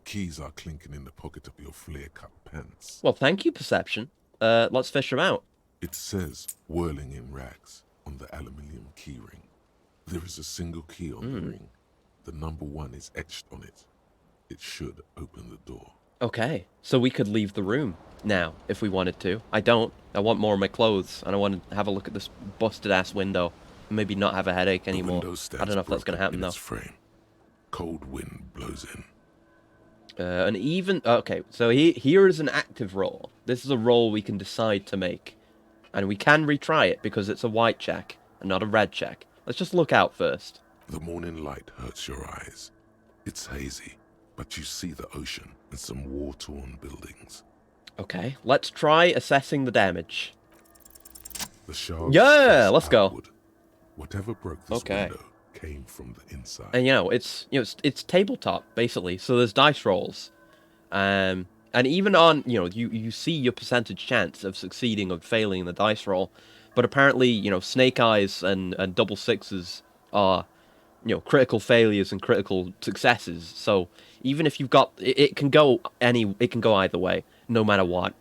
Keys are clinking in the pocket of your flare-cut pants. Well, thank you, Perception. Let's fish them out. It says, whirling in rags, on the aluminium keyring. There is a single key on the ring. The number 1 is etched on it. It should open the door. Okay, so we could leave the room now, if we wanted to. I don't. I want more of my clothes, and I want to have a look at this busted-ass window. Maybe not have a headache anymore. The window stands I don't know if that's going to happen, in though. its frame. Cold wind blows in. Okay, so here is an active roll. This is a roll we can decide to make. And we can retry it, because it's a white check, and not a red check. Let's just look out first. The morning light hurts your eyes. It's hazy, but you see the ocean and some war-torn buildings. Okay, let's try assessing the damage. The shards Yeah, face let's go. outward. Whatever broke this window came from the inside. And it's tabletop basically. So there's dice rolls, and even on you see your percentage chance of succeeding or failing in the dice roll, but apparently snake eyes and double sixes are critical failures and critical successes. So even if you've got it can go either way, no matter what.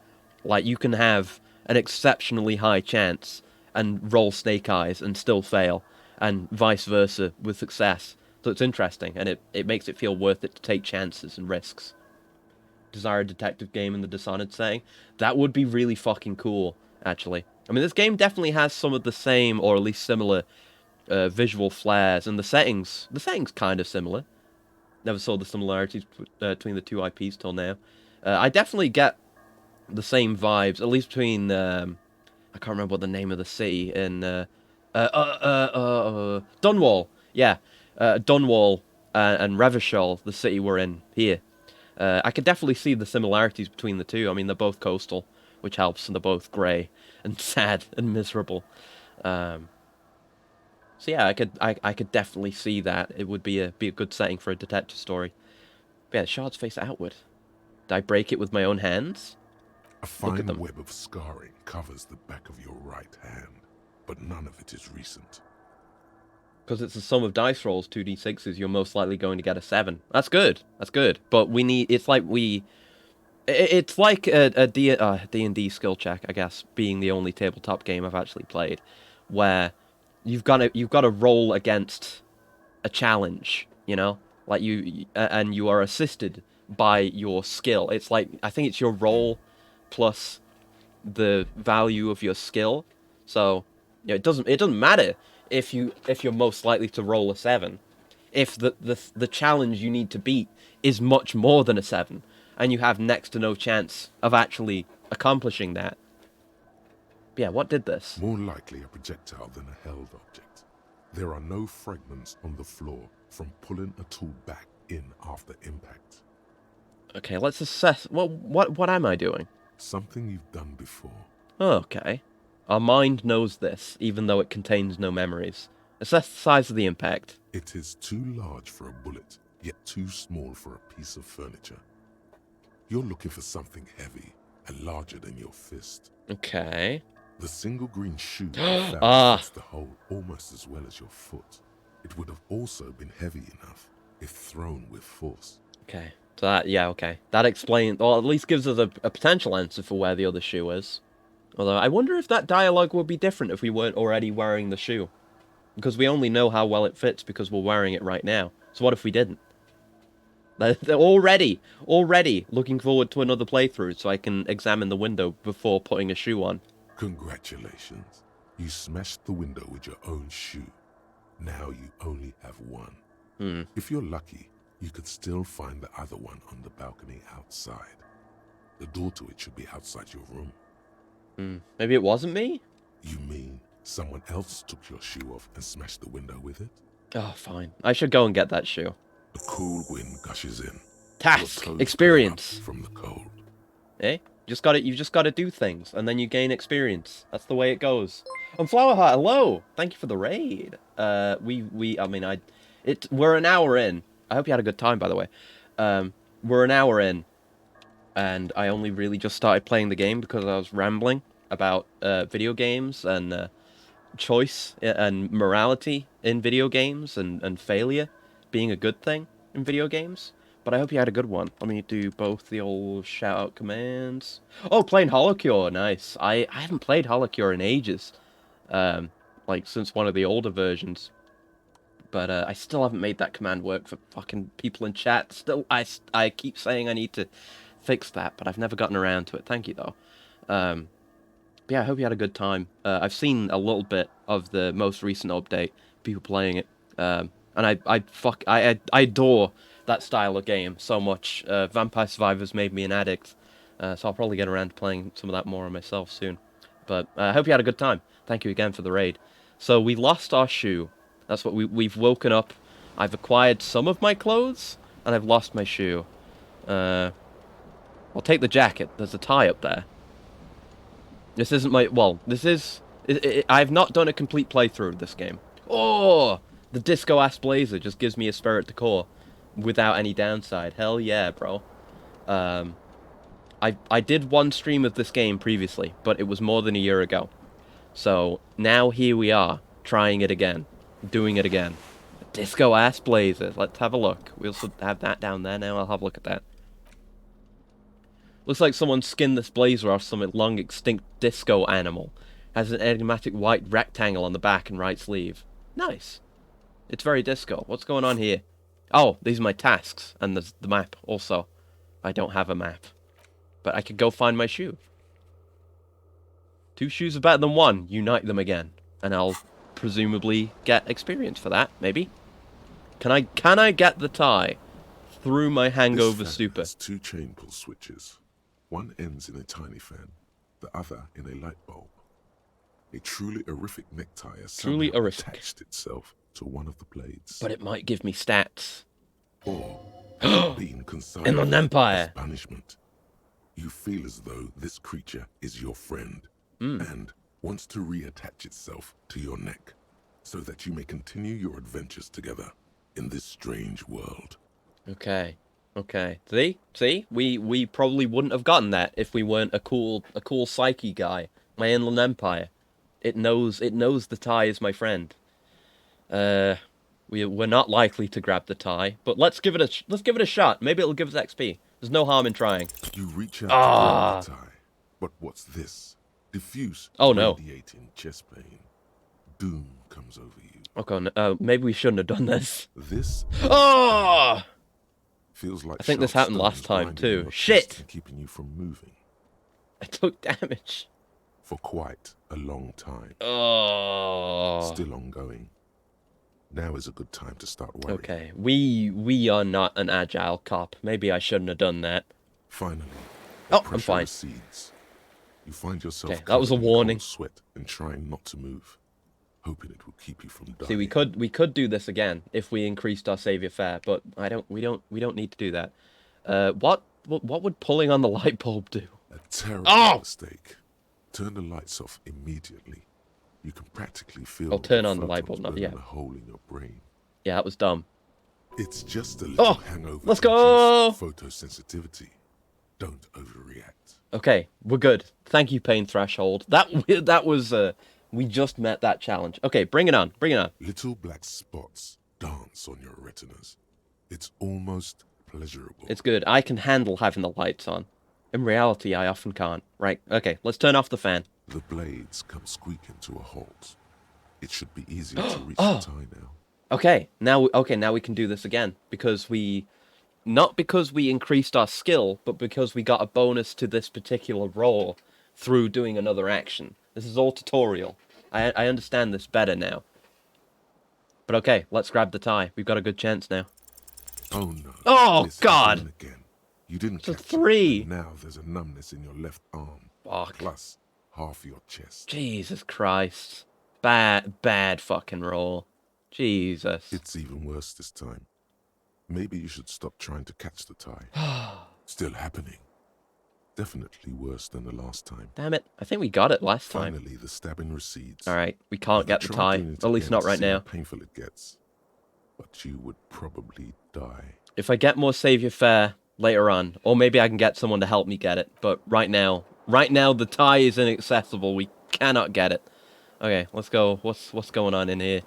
Like you can have an exceptionally high chance and roll snake eyes and still fail, and vice versa with success. So it's interesting, and it makes it feel worth it to take chances and risks. Desire a detective game in the Dishonored saying? That would be really fucking cool, actually. I mean, this game definitely has some of the same, or at least similar, visual flares, and the settings kind of similar. Never saw the similarities between the two IPs till now. I definitely get the same vibes, at least between, I can't remember what the name of the city in, Dunwall. Yeah, Dunwall and Revachol, the city we're in here. I could definitely see the similarities between the two. I mean, they're both coastal, which helps, and they're both grey and sad and miserable. So yeah, I could definitely see that. It would be a good setting for a detective story. But yeah, shards face outward. Did I break it with my own hands? A fine web of scarring covers the back of your right hand, but none of it is recent. Because it's a sum of dice rolls, 2d6s, you're most likely going to get a 7. That's good. That's good. But we need... It's like a D&D skill check, I guess, being the only tabletop game I've actually played, where you've got to roll against a challenge, like and you are assisted by your skill. It's like, I think it's your roll plus the value of your skill. So it doesn't matter if you're most likely to roll a 7, if the challenge you need to beat is much more than a 7, and you have next to no chance of actually accomplishing that. But yeah, what did this? More likely a projectile than a held object. There are no fragments on the floor from pulling a tool back in after impact. Okay, let's assess. What am I doing? Something you've done before. Okay. Our mind knows this, even though it contains no memories. Assess the size of the impact. It is too large for a bullet, yet too small for a piece of furniture. You're looking for something heavy and larger than your fist. Okay. The single green shoe fits the hole almost as well as your foot. It would have also been heavy enough if thrown with force. Okay. So okay. That explains, or at least gives us a potential answer for where the other shoe is. Although, I wonder if that dialogue would be different if we weren't already wearing the shoe. Because we only know how well it fits because we're wearing it right now. So what if we didn't? They're already looking forward to another playthrough so I can examine the window before putting a shoe on. Congratulations. You smashed the window with your own shoe. Now you only have one. If you're lucky, you could still find the other one on the balcony outside. The door to it should be outside your room. Maybe it wasn't me? You mean someone else took your shoe off and smashed the window with it? Oh, fine. I should go and get that shoe. The cool wind gushes in. Task! Your toes Experience! curl up from the cold. Eh? You just gotta do things, and then you gain experience. That's the way it goes. And Flowerheart, hello! Thank you for the raid. We're an hour in. I hope you had a good time, by the way. We're an hour in. and I only really just started playing the game because I was rambling about video games and choice and morality in video games and failure being a good thing in video games. But I hope you had a good one. Let me do both the old shout-out commands. Oh, playing Holocure, nice. I haven't played Holocure in ages. Like, since one of the older versions. But I still haven't made that command work for fucking people in chat. Still, I keep saying I need to fix that, but I've never gotten around to it. Thank you, though. But yeah, I hope you had a good time. I've seen a little bit of the most recent update, people playing it. And I adore that style of game so much. Vampire Survivors made me an addict, so I'll probably get around to playing some of that more on myself soon. But I hope you had a good time. Thank you again for the raid. So we lost our shoe. That's what we've woken up. I've acquired some of my clothes, and I've lost my shoe. I'll take the jacket. There's a tie up there. This isn't my... Well, this is... I've not done a complete playthrough of this game. Oh! The disco-ass blazer just gives me a spirit to core without any downside. Hell yeah, bro. I did one stream of this game previously, but it was more than a year ago. So, now here we are, trying it again. Doing it again. Disco-ass blazer. Let's have a look. We also have that down there now. I'll have a look at that. Looks like someone skinned this blazer off some long extinct disco animal. Has an enigmatic white rectangle on the back and right sleeve. Nice. It's very disco. What's going on here? Oh, these are my tasks. And there's the map also. I don't have a map. But I could go find my shoe. 2 shoes are better than 1. Unite them again. And I'll presumably get experience for that, maybe. Can I get the tie through my hangover This fan stupor? has 2 chain pull switches. One ends in a tiny fan, the other in a light bulb. A truly horrific necktie has Truly somehow horrific. attached itself to one of the blades. But it might give me stats. Or being consigned Inland Empire. as punishment. You feel as though this creature is your friend and wants to reattach itself to your neck so that you may continue your adventures together in this strange world. Okay. Okay. See? We probably wouldn't have gotten that if we weren't a cool psyche guy. My Inland Empire. It knows the tie is my friend. We're not likely to grab the tie, but let's give it a shot. Maybe it'll give us XP. There's no harm in trying. You reach out to grab the tie, but what's this? Diffuse, radiating chest pain. Doom comes over you. Okay, no, maybe we shouldn't have done this. This Oh! feels like I think this sharp happened last stones time grinding too. your chest Shit! and keeping you from moving I took damage. for quite a long time. Oh. Still ongoing. Now is a good time to start worrying. Okay, we are not an agile cop. Maybe I shouldn't have done that. Finally, Oh, pressure I'm fine. recedes. You find yourself Okay, that was a covered in warning. cold sweat and trying not to move, hoping it will keep you from dying. See, we could do this again if we increased our savior fare, but we don't need to do that. What would pulling on the light bulb do? A terrible Oh! mistake. Turn the lights off immediately. You can practically feel I'll turn the on the light photons bulb now, burning yeah. a hole in your brain. Yeah, that was dumb. It's just a little Oh, hangover. let's go! Photosensitivity. Don't overreact. Okay, we're good. Thank you, Pain Threshold. That was we just met that challenge. Okay, bring it on. Bring it on. Little black spots dance on your retinas. It's almost pleasurable. It's good. I can handle having the lights on. In reality, I often can't. Right. Okay, let's turn off the fan. The blades come squeaking to a halt. It should be easier to reach Oh. the tie now. Okay, now we can do this again because not because we increased our skill, but because we got a bonus to this particular role through doing another action. This is all tutorial. I understand this better now. But okay, let's grab the tie. We've got a good chance now. Oh no. Oh, It's God. happening again. You didn't It's a catch it, 3. and now there's a numbness in your left arm. Fuck. Plus half your chest. Jesus Christ. Bad fucking roll. Jesus. It's even worse this time. Maybe you should stop trying to catch the tie. Still happening. Definitely worse than the last time. Damn it. I think we got it last time. Finally, the stabbing recedes. Alright, we can't get the Try tie. doing it At least again not to right see how now. painful it gets. But you would probably die. If I get more savior fare, later on. Or maybe I can get someone to help me get it. But right now the tie is inaccessible. We cannot get it. Okay, let's go. What's going on in here?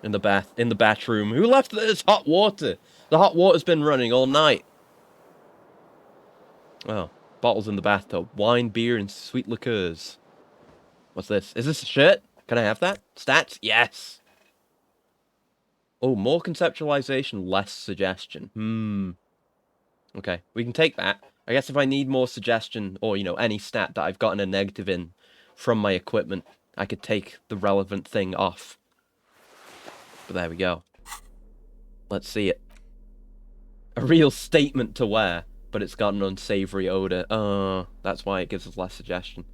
In the bathroom. Who left this hot water? The hot water's been running all night. Oh, bottles in the bathtub. Wine, beer, and sweet liqueurs. What's this? Is this a shirt? Can I have that? Stats? Yes. Oh, more conceptualization, less suggestion. Okay, we can take that. I guess if I need more suggestion, or, you know, any stat that I've gotten a negative in from my equipment, I could take the relevant thing off. But there we go. Let's see it. A real statement to wear, but it's got an unsavory odor. That's why it gives us less suggestion.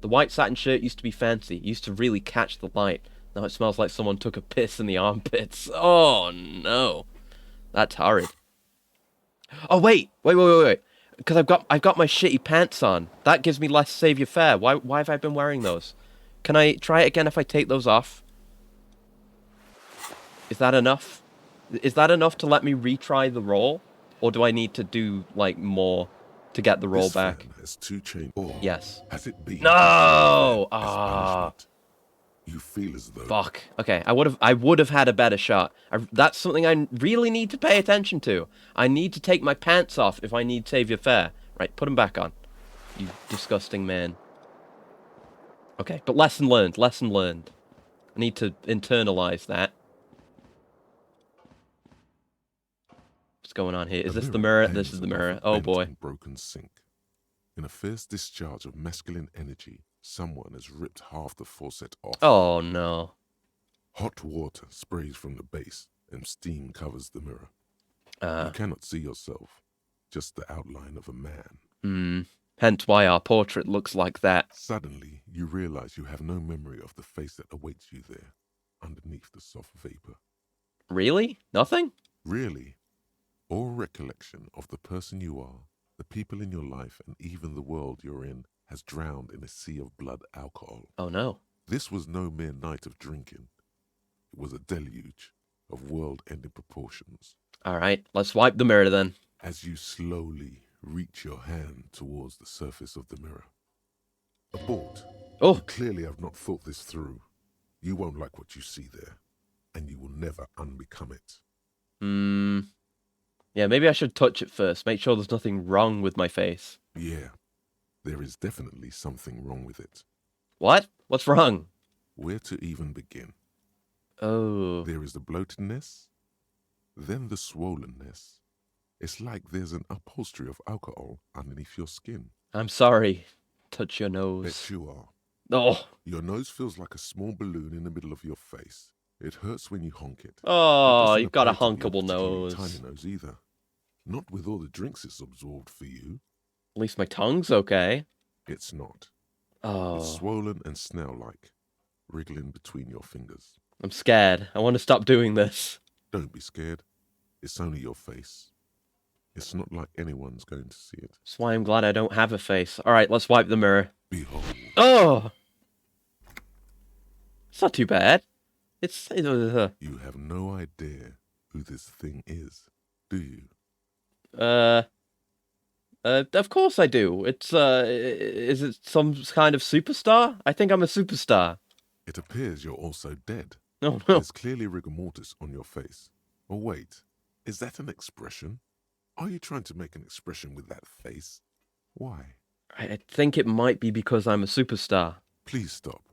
The white satin shirt used to be fancy. It used to really catch the light. Now it smells like someone took a piss in the armpits. Oh, no. That's horrid. Oh, wait. Because I've got my shitty pants on. That gives me less savior fare. Why have I been wearing those? Can I try it again if I take those off? Is that enough? Is that enough to let me retry the roll? Or do I need to do, like, more to get the roll back? Fan has 2 chains. Yes. Has it been? No! You feel as though... Fuck. Okay, I would have had a better shot. That's something I really need to pay attention to. I need to take my pants off if I need savior fare. Right, put them back on. You disgusting man. Okay, but lesson learned. Lesson learned. I need to internalize that. What's going on here? Is this the mirror? This is the mirror. Oh boy. Broken sink. In a fierce discharge of masculine energy, someone has ripped half the faucet off. Oh no. Hot water sprays from the base, and steam covers the mirror. You cannot see yourself, just the outline of a man. Hence why our portrait looks like that. Suddenly, you realize you have no memory of the face that awaits you there, underneath the soft vapor. Really? Nothing? Really? All recollection of the person you are, the people in your life, and even the world you're in has drowned in a sea of blood alcohol. Oh no. This was no mere night of drinking. It was a deluge of world-ending proportions. Alright, let's wipe the mirror then. As you slowly reach your hand towards the surface of the mirror. Abort. Oh. You clearly have not thought this through. You won't like what you see there, and you will never unbecome it. Yeah, maybe I should touch it first. Make sure there's nothing wrong with my face. Yeah, there is definitely something wrong with it. What? What's wrong? Where to even begin? Oh. There is the bloatedness, then the swollenness. It's like there's an upholstery of alcohol underneath your skin. I'm sorry. Touch your nose. Bet you are. Oh. Your nose feels like a small balloon in the middle of your face. It hurts when you honk it. Oh, you've got a appear to be honkable particularly nose. Tiny nose either. Not with all the drinks it's absorbed for you. At least my tongue's okay. It's not. Oh. It's swollen and snail-like, wriggling between your fingers. I'm scared. I want to stop doing this. Don't be scared. It's only your face. It's not like anyone's going to see it. That's why I'm glad I don't have a face. Alright, let's wipe the mirror. Behold. Oh! It's not too bad. It's... You have no idea who this thing is, do you? Of course I do. It's, is it some kind of superstar? I think I'm a superstar. It appears you're also dead. Oh, no. There's clearly rigor mortis on your face. Oh, wait. Is that an expression? Are you trying to make an expression with that face? Why? I think it might be because I'm a superstar. Please stop.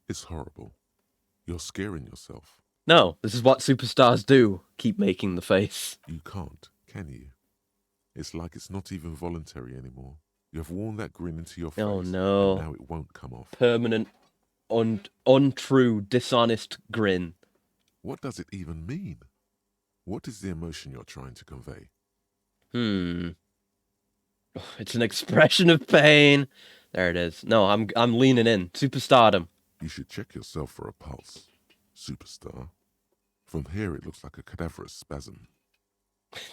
It's horrible. You're scaring yourself. No, this is what superstars do. Keep making the face. You can't, can you? It's like it's not even voluntary anymore. You have worn that grin into your face. Oh, no. And now it won't come off. Permanent, untrue, dishonest grin. What does it even mean? What is the emotion you're trying to convey? It's an expression of pain. There it is. No, I'm leaning in. Superstardom. You should check yourself for a pulse, superstar. From here it looks like a cadaverous spasm.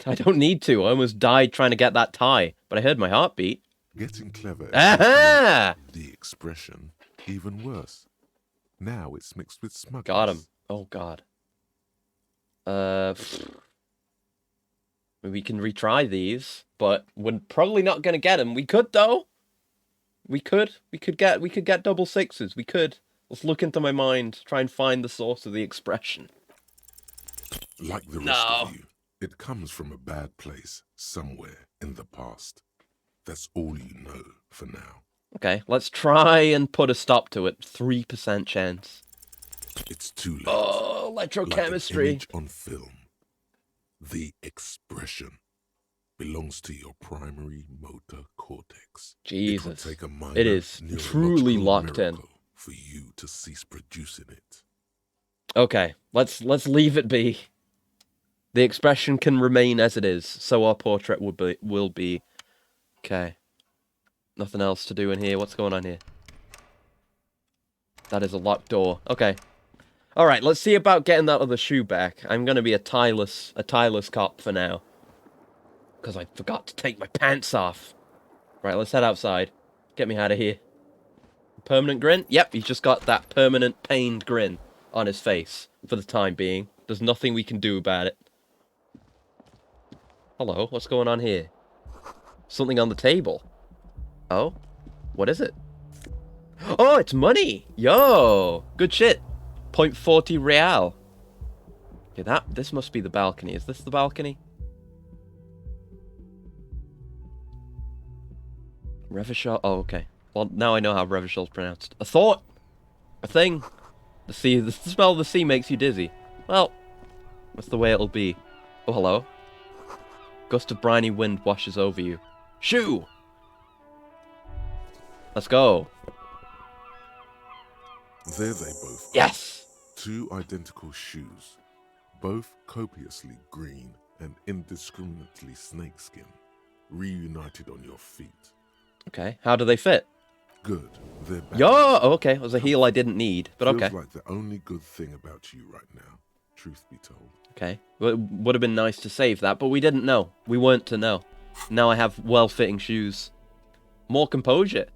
I don't need to. I almost died trying to get that tie, but I heard my heartbeat. Getting clever. Aha! The expression even worse. Now it's mixed with smugness. Got him. Oh god. We can retry these. but we're probably not gonna get them. We could though. We could get double sixes. We could. Let's look into my mind, try and find the source of the expression. Like the rest of you, it comes from a bad place somewhere in the past. That's all you know for now. Okay, let's try and put a stop to it. 3% chance. It's too late. Oh, electrochemistry. Like an image on film. The expression belongs to your primary motor cortex. Jesus. It, take a minor it is truly locked in. For you to cease producing it. Okay, let's leave it be. The expression can remain as it is, so our portrait will be. Okay. Nothing else to do in here. What's going on here? That is a locked door. Okay. Alright, let's see about getting that other shoe back. I'm gonna be a tieless cop for now. Because I forgot to take my pants off. Right, let's head outside. Get me out of here. Permanent grin? Yep, he's just got that permanent pained grin on his face for the time being. There's nothing we can do about it. Hello, what's going on here? Something on the table. Oh? What is it? Oh, it's money! Yo! Good shit. 0.40 real. Okay, this must be the balcony. Is this the balcony? Revachol. Oh, okay. Well, now I know how Revachol's pronounced. A thought! A thing! The smell of the sea makes you dizzy. Well, that's the way it'll be. Oh, hello. Gust of briny wind washes over you. Shoo! Let's go. There they both are. Yes! 2 identical shoes, both copiously green and indiscriminately snakeskin, reunited on your feet. Okay, how do they fit? Good. They're back. Yo! Oh, okay, it was a heel I didn't need, but okay. Feels like the only good thing about you right now, truth be told. Okay, well, it would have been nice to save that, but we didn't know. We weren't to know. Now I have well-fitting shoes. More composure.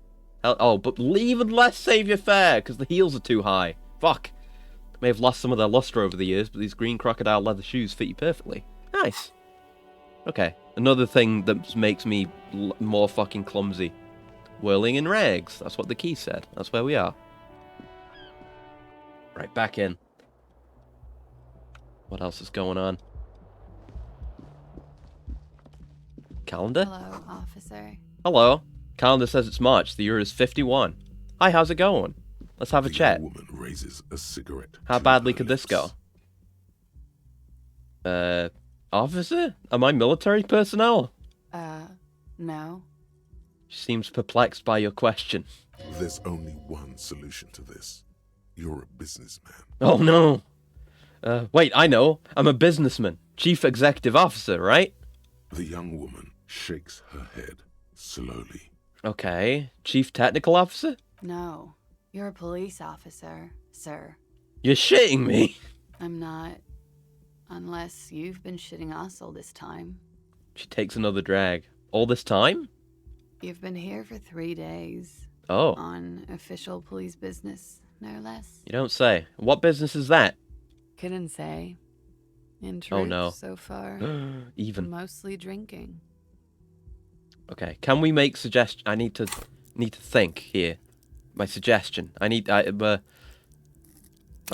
Oh, but even less savior fare, because the heels are too high. Fuck. May have lost some of their luster over the years, but these green crocodile leather shoes fit you perfectly. Nice. Okay, another thing that makes me more fucking clumsy. Whirling in rags. That's what the key said. That's where we are. Right, back in. What else is going on? Calendar? Hello, officer. Hello. Calendar says it's March. The year is 51. Hi, how's it going? Let's have a The chat. young woman raises a cigarette. How to badly her could this lips. go? Officer? Am I military personnel? No. She seems perplexed by your question. There's only one solution to this. You're a businessman. Oh, no. Wait, I know. I'm a businessman. Chief Executive Officer, right? The young woman shakes her head slowly. Okay. Chief Technical Officer? No. You're a police officer, sir. You're shitting me. I'm not. Unless you've been shitting us all this time. She takes another drag. All this time? You've been here for 3 days. Oh. On official police business, no less. You don't say. What business is that? Couldn't say. In truth, Oh, no. so far, Even. mostly drinking. Okay. Can we make suggestion? I need to think here. My suggestion. My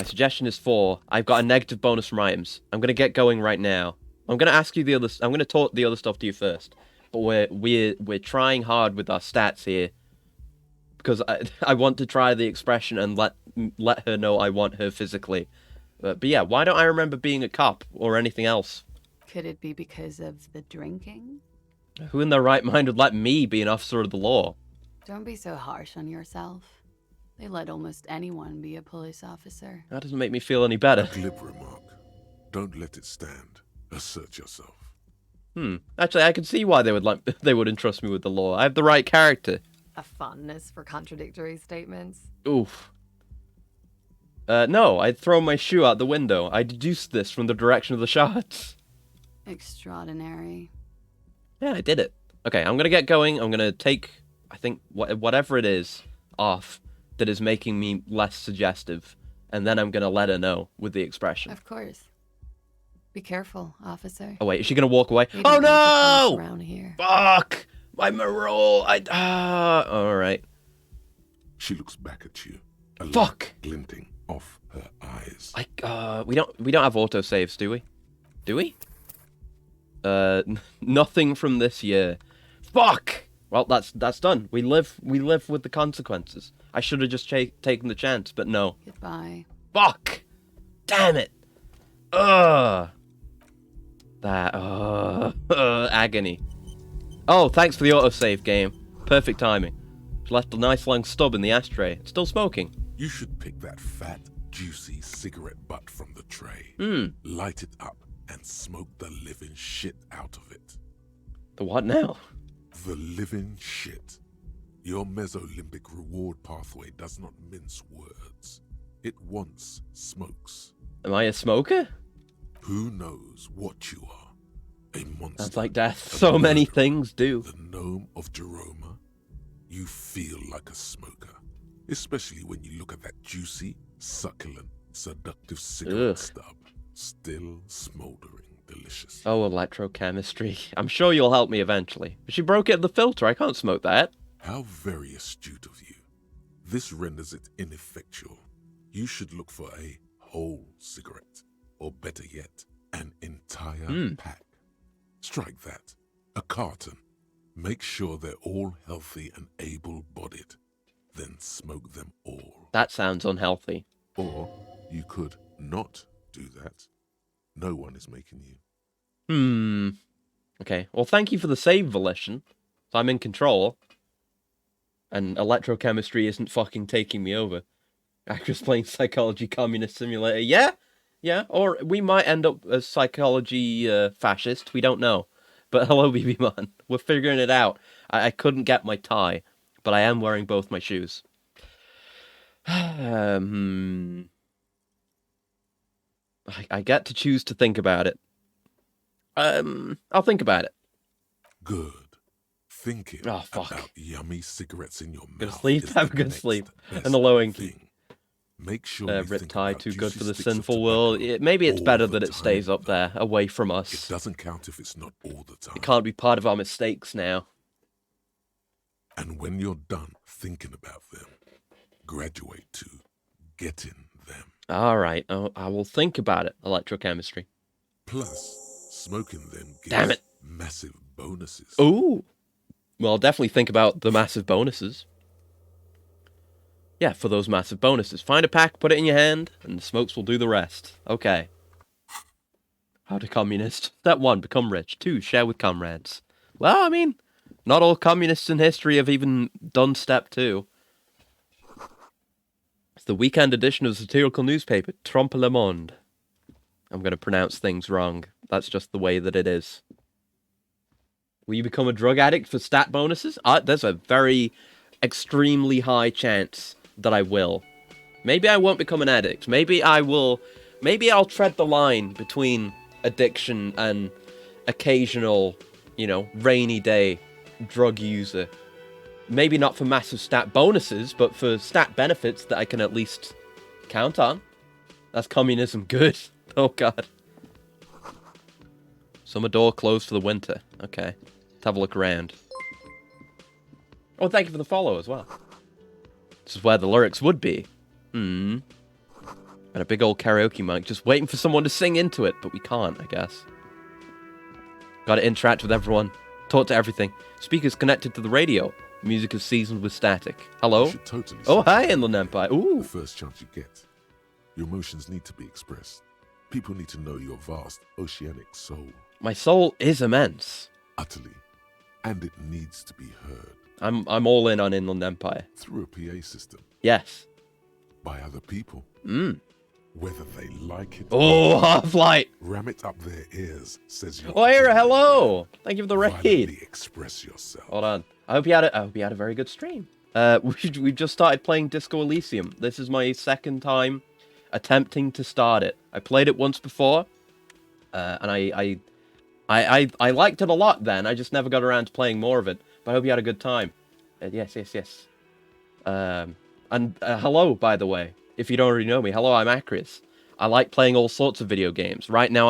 suggestion is 4. I've got a negative bonus from items. I'm gonna get going right now. I'm gonna ask you the other. I'm gonna talk the other stuff to you first. But we're trying hard with our stats here because I want to try the expression and let her know I want her physically. But yeah, why don't I remember being a cop or anything else? Could it be because of the drinking? Who in their right mind would let me be an officer of the law? Don't be so harsh on yourself. They let almost anyone be a police officer. That doesn't make me feel any better. Glib remark. Don't let it stand. Assert yourself. Actually, I can see why they would entrust me with the law. I have the right character. A fondness for contradictory statements. Oof. No, I'd throw my shoe out the window. I deduced this from the direction of the shots. Extraordinary. Yeah, I did it. Okay, I'm gonna get going. I'm gonna take, I think, whatever it is off that is making me less suggestive, and then I'm gonna let her know with the expression. Of course. Be careful, officer. Oh wait, is she gonna walk away? We Oh don't want the police no! around here. Fuck! My marole! Alright. She looks back at you. A light Fuck! glinting off her eyes. We don't have autosaves, do we? Do we? Nothing from this year. Fuck! Well, that's done. We live with the consequences. I should have just taken the chance, but no. Goodbye. Fuck! Damn it! Ugh! Agony. Oh, thanks for the autosave game. Perfect timing. She left a nice long stub in the ashtray. It's still smoking. You should pick that fat, juicy cigarette butt from the tray. Light it up and smoke the living shit out of it. The what now? The living shit. Your Mesolimbic reward pathway does not mince words. It wants smokes. Am I a smoker? Who knows what you are? A monster. Sounds like death. So many things do. The gnome of Jeroma. You feel like a smoker. Especially when you look at that juicy, succulent, seductive cigarette Ugh. stub. Still smoldering delicious. Oh, electrochemistry. I'm sure you'll help me eventually. But she broke it at the filter. I can't smoke that. How very astute of you. This renders it ineffectual. You should look for a whole cigarette. Or better yet, an entire pack. Strike that. A carton. Make sure they're all healthy and able-bodied. Then smoke them all. That sounds unhealthy. Or you could not do that. No one is making you. Okay. Well, thank you for the save, Volition. So I'm in control. And electrochemistry isn't fucking taking me over. Actors playing psychology communist simulator. Yeah? Yeah. Or we might end up as psychology fascist. We don't know. But hello, BB Man. We're figuring it out. I couldn't get my tie. But I am wearing both my shoes. I get to choose to think about it. I'll think about it. Good. Thinking Oh, fuck. about yummy cigarettes in your mouth. Good sleep. is Have a the good next sleep. best And the low inky. thing. Make sure you Rip think tie, about too good juicy for the sticks of sinful world. tobacco Maybe it's all better the that it stays time, up though. there, away from It us. doesn't count if it's not all the time. It can't be part of our mistakes now. And when you're done thinking about them, graduate to getting them. Alright, I will think about it, electrochemistry. Plus, smoking them gives Damn it. massive bonuses. Ooh! Well, I'll definitely think about the massive bonuses. Yeah, for those massive bonuses. Find a pack, put it in your hand, and the smokes will do the rest. Okay. How to communist. Step 1, become rich. 2, share with comrades. Well, I mean, not all communists in history have even done step 2. It's the weekend edition of the satirical newspaper, Trompe le Monde. I'm going to pronounce things wrong. That's just the way that it is. Will you become a drug addict for stat bonuses? There's a very extremely high chance that I will. Maybe I won't become an addict. Maybe I will. Maybe I'll tread the line between addiction and occasional, rainy day drug user. Maybe not for massive stat bonuses, but for stat benefits that I can at least count on. That's communism good. Oh, God. Summer door closed for the winter. Okay. Let's have a look around. Oh, thank you for the follow as well. This is where the lyrics would be. And a big old karaoke mic just waiting for someone to sing into it, but we can't, I guess. Gotta interact with everyone. Talk to everything. Speakers connected to the radio. Music is seasoned with static. Hello? You should totally Oh, say hi, Inland Empire. Ooh. the first chance you get. Your emotions need to be expressed. People need to know your vast oceanic soul. My soul is immense. Utterly. And it needs to be heard. I'm all in on Inland Empire. Through a PA system. Yes. By other people. Whether they like it Oh, Half-Light. ram it up their ears, says you. Oh, Ira, hello. Thank you for the raid. Violently express yourself. Hold on. I hope you had a very good stream. We've just started playing Disco Elysium. This is my second time attempting to start it. I played it once before, and I liked it a lot then. I just never got around to playing more of it. But I hope you had a good time. Yes. And hello, by the way. If you don't already know me, hello, I'm Acrius. I like playing all sorts of video games. Right now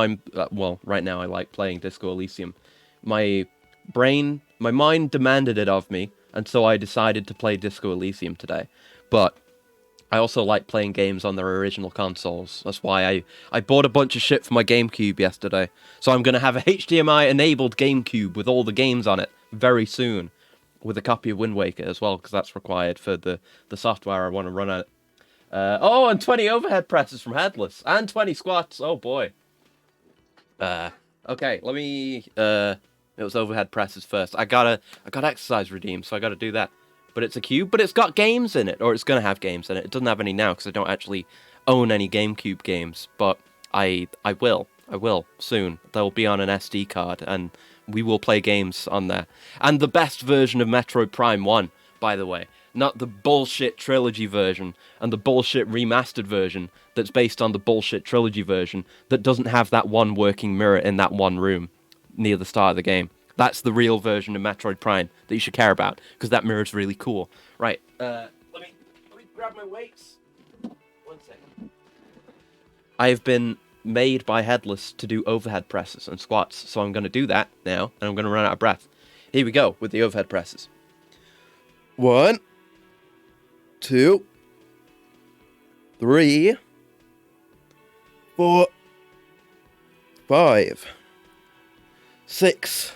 right now I like playing Disco Elysium. My mind demanded it of me, and so I decided to play Disco Elysium today. But I also like playing games on their original consoles. That's why I bought a bunch of shit for my GameCube yesterday. So I'm going to have a HDMI-enabled GameCube with all the games on it very soon. With a copy of Wind Waker as well, because that's required for the software I want to run on it. And 20 overhead presses from Headless. And 20 squats. Oh, boy. Okay, let me... It was overhead presses first. I got exercise redeemed, so I gotta do that. But it's a cube, but it's got games in it. Or it's gonna have games in it. It doesn't have any now, because I don't actually own any GameCube games. But I will. I will, soon. They'll be on an SD card, and we will play games on there. And the best version of Metroid Prime 1, by the way. Not the bullshit trilogy version and the bullshit remastered version that's based on the bullshit trilogy version that doesn't have that one working mirror in that one room near the start of the game. That's the real version of Metroid Prime that you should care about, because that mirror's really cool. Right, let me grab my weights. 1 second. I have been made by Headless to do overhead presses and squats, so I'm going to do that now, and I'm going to run out of breath. Here we go with the overhead presses. 1, 2, 3, 4, 5, 6,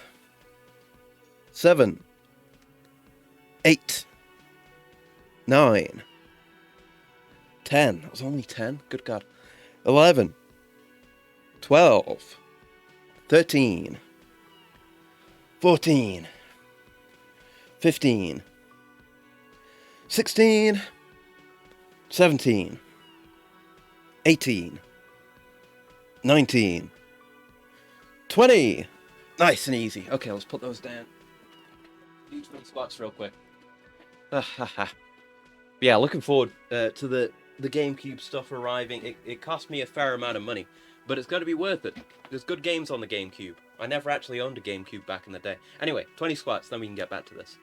7, 8, 9, 10. That was only 10? Good God. 11, 12, 13, 14, 15, 16, 17, 18, 19, 20. Nice and easy. Okay, let's put those down. Do 20 squats real quick. Yeah, looking forward to the GameCube stuff arriving. It cost me a fair amount of money, but it's got to be worth it. There's good games on the GameCube. I never actually owned a GameCube back in the day. Anyway, 20 squats, then we can get back to this.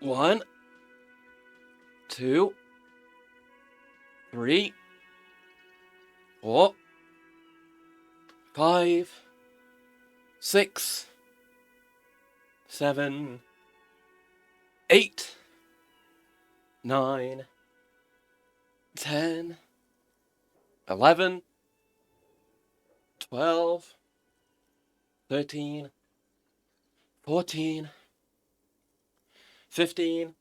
1, 2, 3, 4, 5, 6, 7, 8, 9, 10, 11, 12, 13, 14, 15,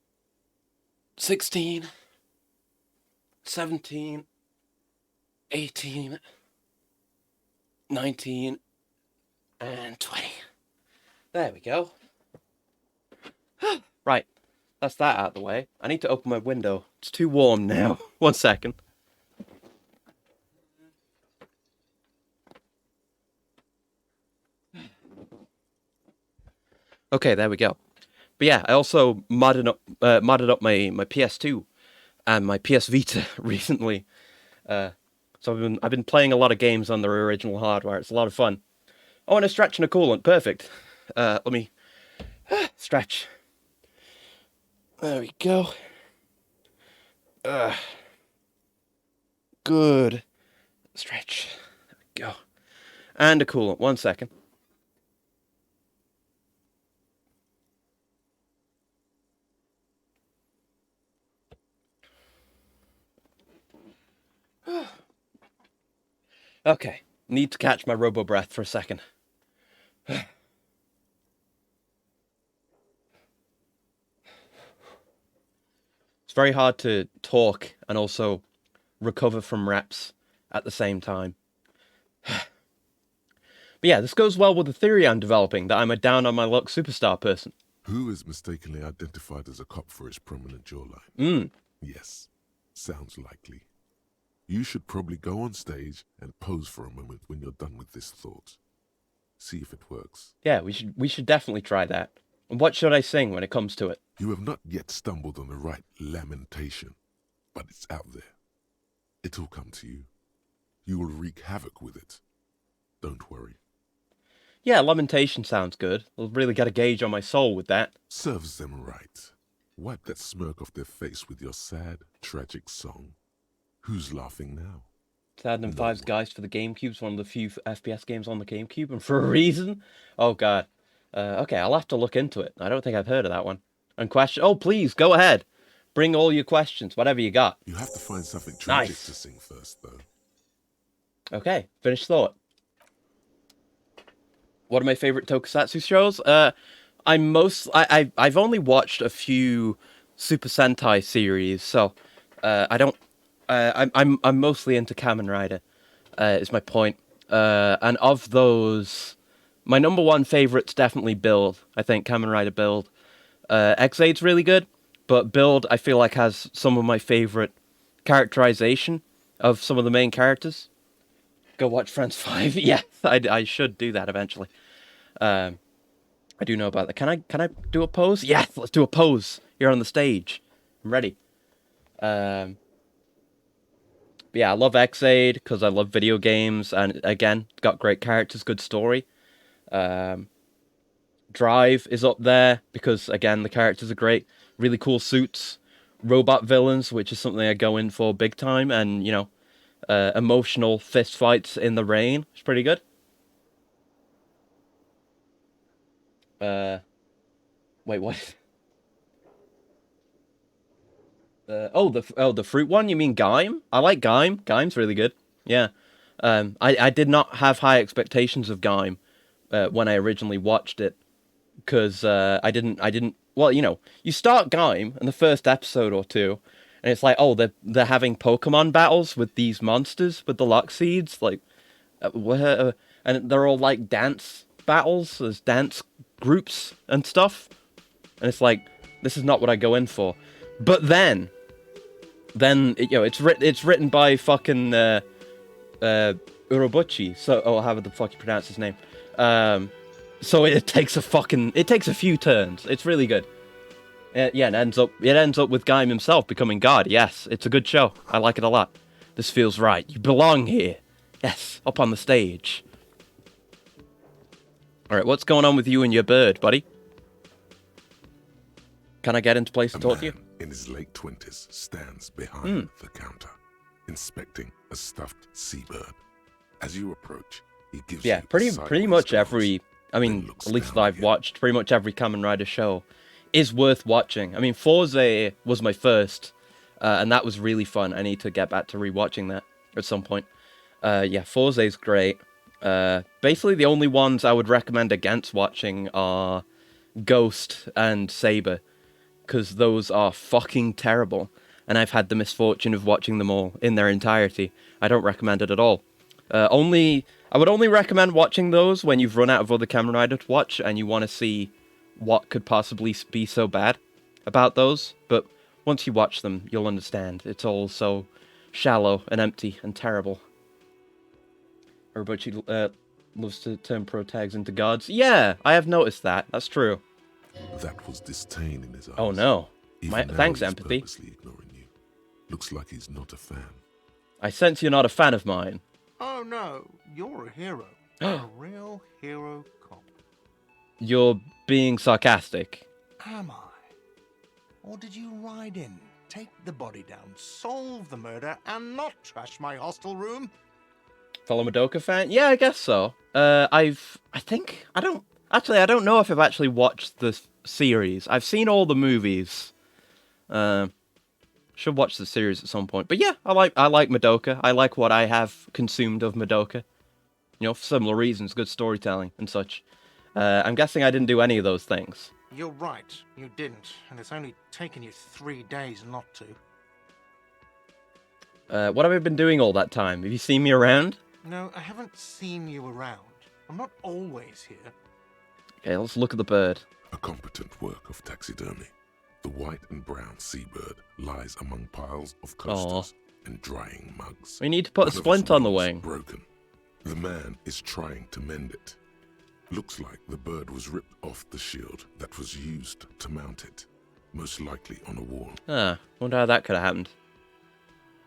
16, 17, 18, 19, and 20. There we go. Right, that's that out of the way. I need to open my window. It's too warm now. 1 second. Okay, there we go. But yeah, I also modded up my PS2 and my PS Vita recently. So I've been playing a lot of games on their original hardware. It's a lot of fun. Oh, and a stretch and a coolant. Perfect. Let me stretch. There we go. Good. Stretch. There we go. And a coolant. 1 second. Okay, need to catch my robo breath for a second. It's very hard to talk and also recover from reps at the same time. But yeah, this goes well with the theory I'm developing that I'm a down on my luck superstar person. Who is mistakenly identified as a cop for his prominent jawline? Yes, sounds likely. You should probably go on stage and pose for a moment when you're done with this thought. See if it works. Yeah, we should definitely try that. And what should I sing when it comes to it? You have not yet stumbled on the right lamentation, but it's out there. It'll come to you. You will wreak havoc with it. Don't worry. Yeah, lamentation sounds good. I'll really get a gauge on my soul with that. Serves them right. Wipe that smirk off their face with your sad, tragic song. Who's laughing now? 2005's Guys for the GameCube's one of the few FPS games on the GameCube, and for a reason. Oh god. Okay, I'll have to look into it. I don't think I've heard of that one. And question. Oh, please go ahead. Bring all your questions, whatever you got. You have to find something tragic Nice. to sing first, though. Okay, finished thought. One of my favorite tokusatsu shows. I've only watched a few Super Sentai series, so I don't. I'm mostly into Kamen Rider. Is my point. And of those, my number one favorite's definitely Build. I think Kamen Rider Build. X-Aid's really good, but Build I feel like has some of my favorite characterization of some of the main characters. Go watch Friends 5. Yes, I should do that eventually. I do know about that. Can I do a pose? Yes, let's do a pose here on the stage. I'm ready. But yeah, I love X-Aid because I love video games, and again, got great characters, good story. Drive is up there because again, the characters are great, really cool suits, robot villains, which is something I go in for big time, and you know, emotional fist fights in the rain. It's pretty good. Wait, what? The fruit one? You mean Gaim? I like Gaim. Gaim's really good. Yeah. I did not have high expectations of Gaim when I originally watched it, because I didn't. Well, you know, you start Gaim in the first episode or two, and it's like, oh, they're having Pokemon battles with these monsters with the Lock Seeds, like, and they're all like dance battles. There's dance groups and stuff, and it's like, this is not what I go in for. But then you know, it's written by fucking Urobuchi. So, oh, how the fuck you pronounce his name? So it takes a few turns. It's really good. Yeah, it ends up with Gaim himself becoming God. Yes, it's a good show. I like it a lot. This feels right. You belong here. Yes, up on the stage. All right, what's going on with you and your bird, buddy? Can I get into place to talk to you? In his late 20s stands behind the counter, inspecting a stuffed seabird. As you approach, he gives you pretty much every. I mean, at least that I've watched, pretty much every Kamen Rider show is worth watching. I mean, Forze was my first, and that was really fun. I need to get back to rewatching that at some point. Yeah, Forze's great. Basically, the only ones I would recommend against watching are Ghost and Saber, because those are fucking terrible, and I've had the misfortune of watching them all in their entirety. I don't recommend it at all. I would only recommend watching those when you've run out of other Kamen Rider to watch and you want to see what could possibly be so bad about those. But once you watch them, you'll understand. It's all so shallow and empty and terrible. Everybody loves to turn pro-tags into gods. Yeah, I have noticed that. That's true. That was disdain in his eyes. Oh no. Thanks, he's empathy. Purposely ignoring you. Looks like he's not a fan. I sense you're not a fan of mine. Oh no, you're a hero. A real hero cop. You're being sarcastic. Am I? Or did you ride in, take the body down, solve the murder, and not trash my hostel room? Fellow Madoka fan? Yeah, I guess so. I don't know if I've actually watched the series. I've seen all the movies. Should watch the series at some point. But yeah, I like Madoka. I like what I have consumed of Madoka. You know, for similar reasons, good storytelling and such. I'm guessing I didn't do any of those things. You're right, you didn't, and it's only taken you 3 days not to. What have I been doing all that time? Have you seen me around? No, I haven't seen you around. I'm not always here. Okay, let's look at the bird. A competent work of taxidermy. The white and brown seabird lies among piles of coasters and drying mugs. We need to put a splint on the wing. Broken. The man is trying to mend it. Looks like the bird was ripped off the shield that was used to mount it, most likely on a wall. Wonder how that could have happened.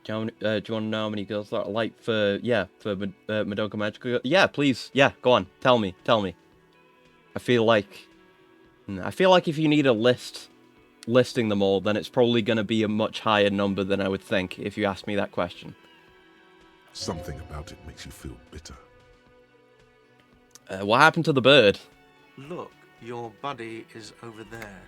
Do you want to know how many girls that are like for Madoka Magica? Yeah, please. Yeah, go on. Tell me. I feel like if you need a list listing them all, then it's probably going to be a much higher number than I would think if you asked me that question. Something about it makes you feel bitter. What happened to the bird? Look, your buddy is over there.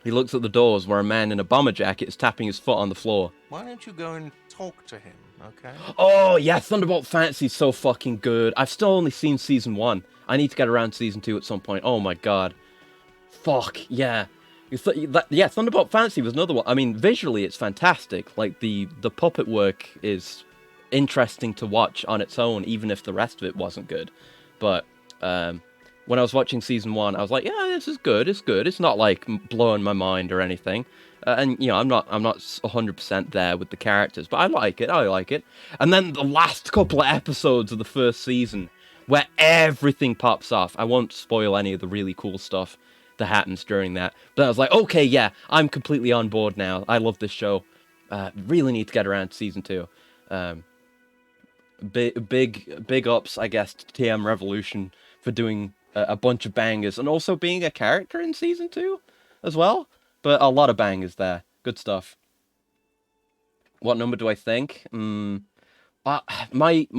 He looks at the doors where a man in a bomber jacket is tapping his foot on the floor. Why don't you go and talk to him, okay? Oh, yeah, Thunderbolt Fantasy's so fucking good. I've still only seen Season 1. I need to get around to Season 2 at some point. Oh my god. Fuck, yeah. Yeah, Thunderbolt Fantasy was another one. I mean, visually it's fantastic. Like, the puppet work is interesting to watch on its own, even if the rest of it wasn't good. But, when I was watching Season 1, I was like, yeah, this is good, it's good. It's not, like, blowing my mind or anything. And, you know, I'm not 100% there with the characters, but I like it. And then the last couple of episodes of the first season, where everything pops off. I won't spoil any of the really cool stuff that happens during that. But I was like, okay, yeah, I'm completely on board now. I love this show. Really need to get around to Season 2. Big ups, I guess, to TM Revolution for doing a bunch of bangers and also being a character in Season 2 as well. But a lot of bangers there. Good stuff. What number do I think? My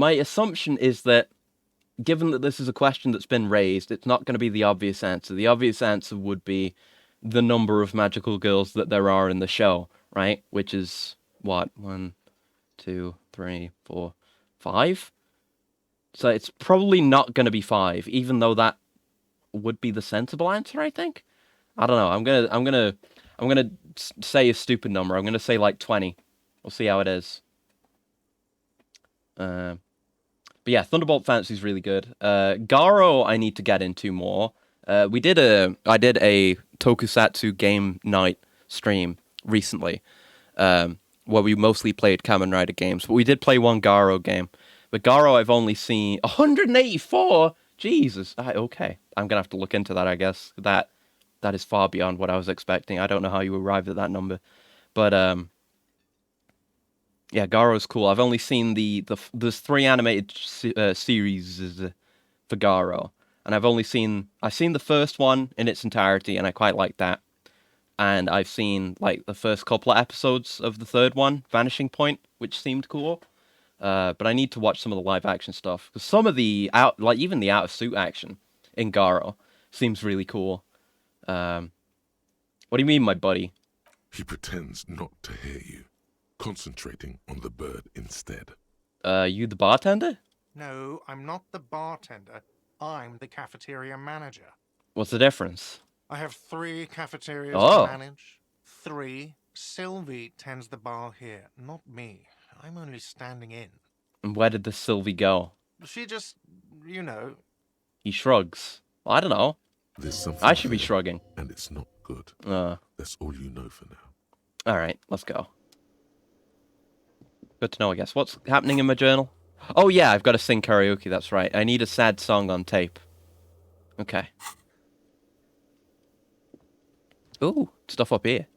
assumption is that, given that this is a question that's been raised, it's not going to be the obvious answer. The obvious answer would be the number of magical girls that there are in the show, right? Which is, what? 1, 2, 3, 4, 5? So it's probably not going to be 5, even though that would be the sensible answer, I think. I don't know. I'm gonna say a stupid number. I'm gonna say like 20. We'll see how it is. But yeah, Thunderbolt Fantasy is really good. Garo, I need to get into more. I did a Tokusatsu game night stream recently, where we mostly played Kamen Rider games, but we did play one Garo game. But Garo, I've only seen 184. Jesus. Okay, I'm gonna have to look into that. I guess that is far beyond what I was expecting. I don't know how you arrived at that number, but yeah, Garo's cool. I've only seen there's 3 animated series for Garo, and I've seen the first one in its entirety, and I quite like that. And I've seen like the first couple of episodes of the third one, Vanishing Point, which seemed cool. But I need to watch some of the live action stuff, because some of the even the out of suit action in Garo seems really cool. What do you mean, my buddy? He pretends not to hear you, concentrating on the bird instead. You the bartender? No, I'm not the bartender. I'm the cafeteria manager. What's the difference? I have 3 cafeterias Oh. to manage. 3. Sylvie tends the bar here, not me. I'm only standing in. And where did the Sylvie go? She just, you know. He shrugs. Well, I don't know. There's something I should be there, shrugging. and it's not good. That's all you know for now. Alright, let's go. Good to know, I guess. What's happening in my journal? Oh yeah, I've got to sing karaoke, that's right. I need a sad song on tape. Okay. Ooh, stuff up here.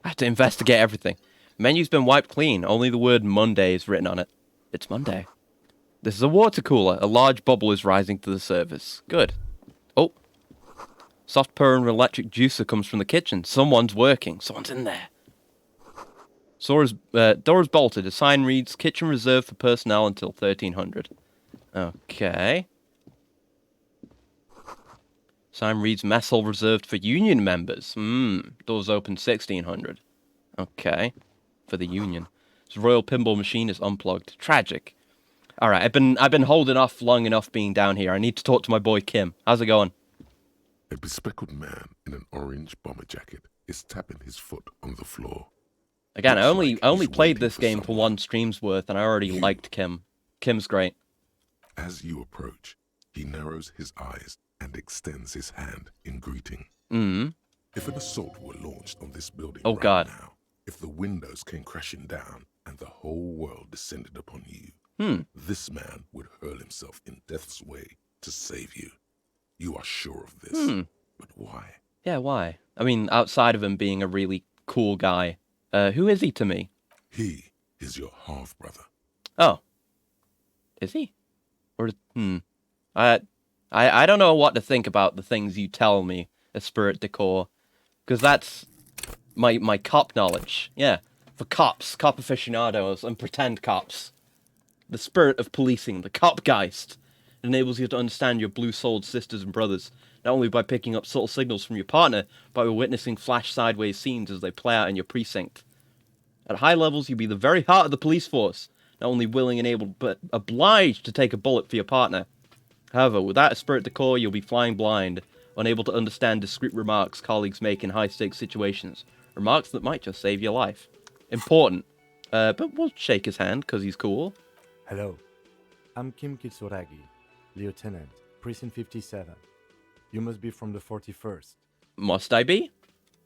I have to investigate everything. Menu's been wiped clean. Only the word Monday is written on it. It's Monday. This is a water cooler. A large bubble is rising to the surface. Good. Oh. Soft purr and electric juicer comes from the kitchen. Someone's working. Someone's in there. Door's bolted. A sign reads, kitchen reserved for personnel until 1300. Okay. Sign reads, mess hall reserved for union members. Doors open 1600. Okay. For the union. This royal pinball machine is unplugged. Tragic. Alright, I've been holding off long enough being down here. I need to talk to my boy Kim. How's it going? A bespectacled man in an orange bomber jacket is tapping his foot on the floor. Again, I only he's played waiting this for game for someone. 1 stream's worth, and I already liked Kim. Kim's great. As you approach, he narrows his eyes and extends his hand in greeting. If an assault were launched on this building Oh, right God. now, if the windows came crashing down and the whole world descended upon you, this man would hurl himself in death's way to save you. You are sure of this. But why? Yeah, why? I mean, outside of him being a really cool guy, who is he to me? He is your half-brother. Oh. Is he? Or, I don't know what to think about the things you tell me, Spirit Decor. Because that's my cop knowledge. Yeah, for cops, cop aficionados, and pretend cops. The spirit of policing, the copgeist, enables you to understand your blue-souled sisters and brothers, not only by picking up subtle signals from your partner, but by witnessing flash sideways scenes as they play out in your precinct. At high levels, you'll be the very heart of the police force, not only willing and able, but obliged to take a bullet for your partner. However, without a spirit to core, you'll be flying blind, unable to understand discreet remarks colleagues make in high-stakes situations. Remarks that might just save your life. Important. But we'll shake his hand, because he's cool. Hello. I'm Kim Kitsuragi, Lieutenant, Precinct 57. You must be from the 41st. Must I be?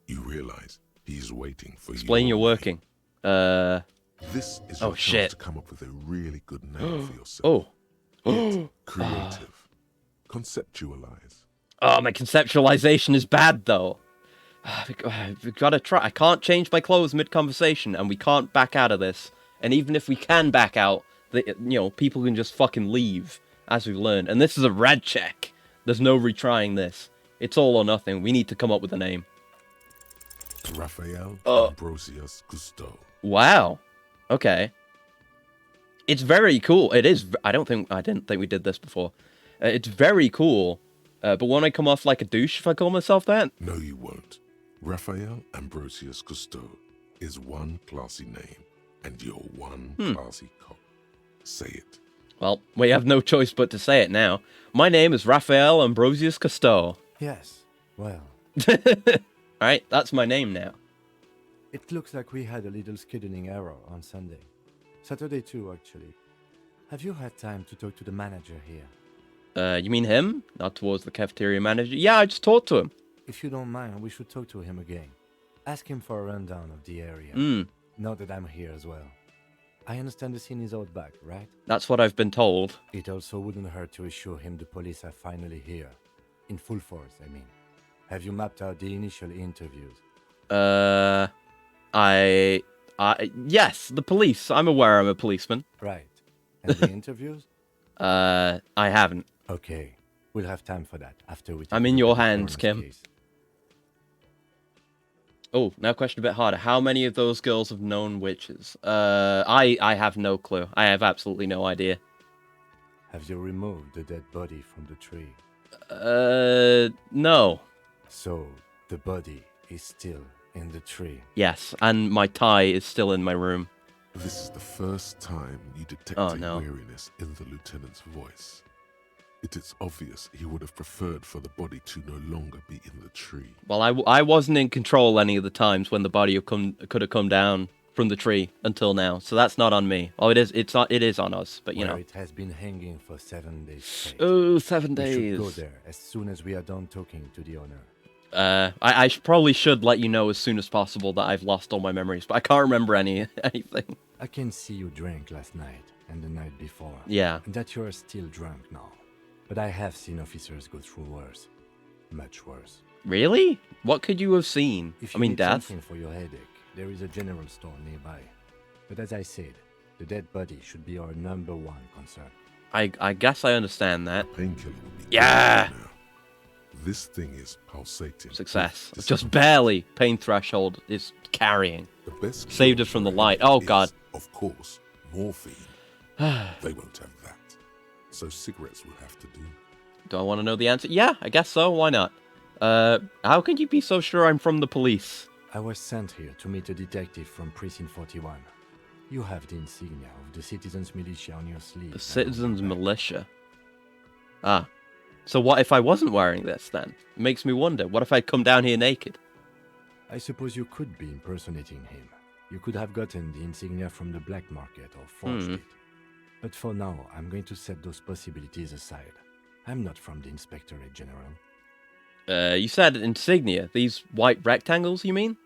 You realize he's waiting for you. Explain you're working. This is your chance to come up with a really good name for yourself. Get creative. Conceptualize. Oh, my conceptualization is bad, though. We've got to try. I can't change my clothes mid-conversation, and we can't back out of this. And even if we can back out, people can just fucking leave, as we've learned. And this is a rad check. There's no retrying this. It's all or nothing. We need to come up with a name. Raphael Ambrosius Cousteau. Wow. Okay. It's very cool. It is. I didn't think we did this before. It's very cool. But won't I come off like a douche if I call myself that? No, you won't. Raphael Ambrosius Cousteau is one classy name, and you're one classy cop. Say it. Well, we have no choice but to say it now. My name is Raphael Ambrosius Cousteau. Yes, well. Alright, that's my name now. It looks like we had a little scheduling error on Sunday. Saturday too, actually. Have you had time to talk to the manager here? You mean him? Not towards the cafeteria manager? Yeah, I just talked to him. If you don't mind, we should talk to him again. Ask him for a rundown of the area. Now that I'm here as well. I understand the scene is out back, right? That's what I've been told. It also wouldn't hurt to assure him the police are finally here. In full force, I mean. Have you mapped out the initial interviews? Yes, the police. I'm aware I'm a policeman. Right. And the interviews? I haven't. Okay. We'll have time for that after we... I'm in your hands, Kim. Case. Oh, now question a bit harder. How many of those girls have known witches? I have no clue. I have absolutely no idea. Have you removed the dead body from the tree? No. So, the body is still in the tree? Yes, and my tie is still in my room. This is the first time you detected weariness in the lieutenant's voice. It is obvious he would have preferred for the body to no longer be in the tree. Well, I wasn't in control any of the times when the body could have come down from the tree until now, so that's not on me. Oh, it is on us, but you know. It has been hanging for 7 days straight. Oh, 7 days. We should go there as soon as we are done talking to the owner. I probably should let you know as soon as possible that I've lost all my memories, but I can't remember anything. I can see you drank last night and the night before. Yeah. And that you're still drunk now. But I have seen officers go through worse. Much worse. Really? What could you have seen? If you need something for your headache, there is a general store nearby. But as I said, the dead body should be our #1 concern. I guess I understand that. Painkiller would be yeah! This thing is pulsating. Success. Just barely. Pain threshold is carrying. The best saved us from the light. Oh, God. Of course, morphine. They won't have that. So cigarettes will have to do. Do I want to know the answer? Yeah, I guess so. Why not? How can you be so sure I'm from the police? I was sent here to meet a detective from Precinct 41. You have the insignia of the Citizens Militia on your sleeve. The Citizens Militia? Ah. So what if I wasn't wearing this, then? It makes me wonder. What if I'd come down here naked? I suppose you could be impersonating him. You could have gotten the insignia from the black market or forged it. But for now, I'm going to set those possibilities aside. I'm not from the Inspectorate General. You said insignia. These white rectangles, you mean?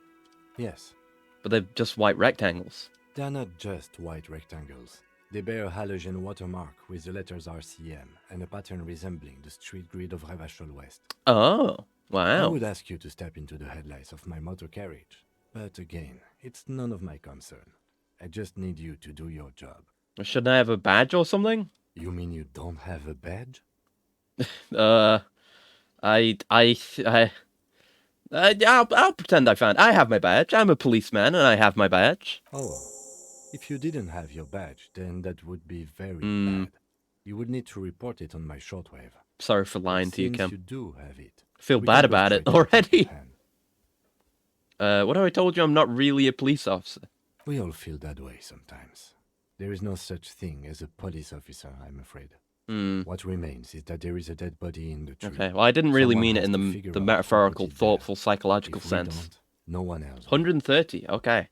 Yes. But they're just white rectangles. They're not just white rectangles. They bear a halogen watermark with the letters RCM and a pattern resembling the street grid of Revachol West. Oh, wow. I would ask you to step into the headlights of my motor carriage. But again, it's none of my concern. I just need you to do your job. Shouldn't I have a badge or something? You mean you don't have a badge? I'll pretend I found. I have my badge. I'm a policeman, and I have my badge. Oh, if you didn't have your badge, then that would be very bad. You would need to report it on my shortwave. Sorry for lying to you, Kim. Since you do have it, I feel we bad can go about it straight to the already. hand. What have I told you? I'm not really a police officer. We all feel that way sometimes. There is no such thing as a police officer, I'm afraid. What remains is that there is a dead body in the tree. Okay, well, I didn't really Someone mean it has in to the figure the out who metaphorical, put it there. thoughtful, psychological If we sense. don't, no one else will. 130. Okay.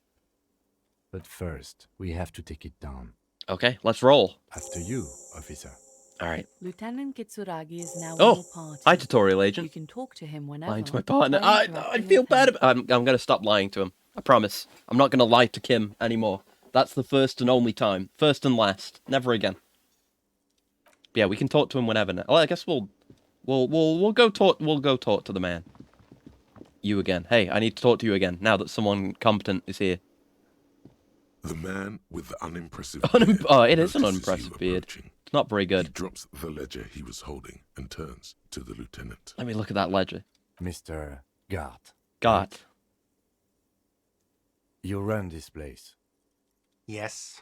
But first, we have to take it down. Okay, let's roll. After you, officer. All right. Lieutenant Kitsuragi is now Oh, in your party. hi, tutorial You agent. can talk to him whenever. Lying to my partner. by I interrupting feel with bad him. about. I'm gonna stop lying to him. I promise. I'm not gonna lie to Kim anymore. That's the first and only time. First and last. Never again. Yeah, we can talk to him whenever now. Well, I guess we'll go talk. We'll go talk to the man. You again. Hey, I need to talk to you again now that someone competent is here. The man with the unimpressive Oh, it is an notices you unimpressive beard. approaching. It's not very He good. drops the ledger he was holding and turns to the lieutenant. Let me look at that ledger. Mr. Gart, God. you run this place. Yes.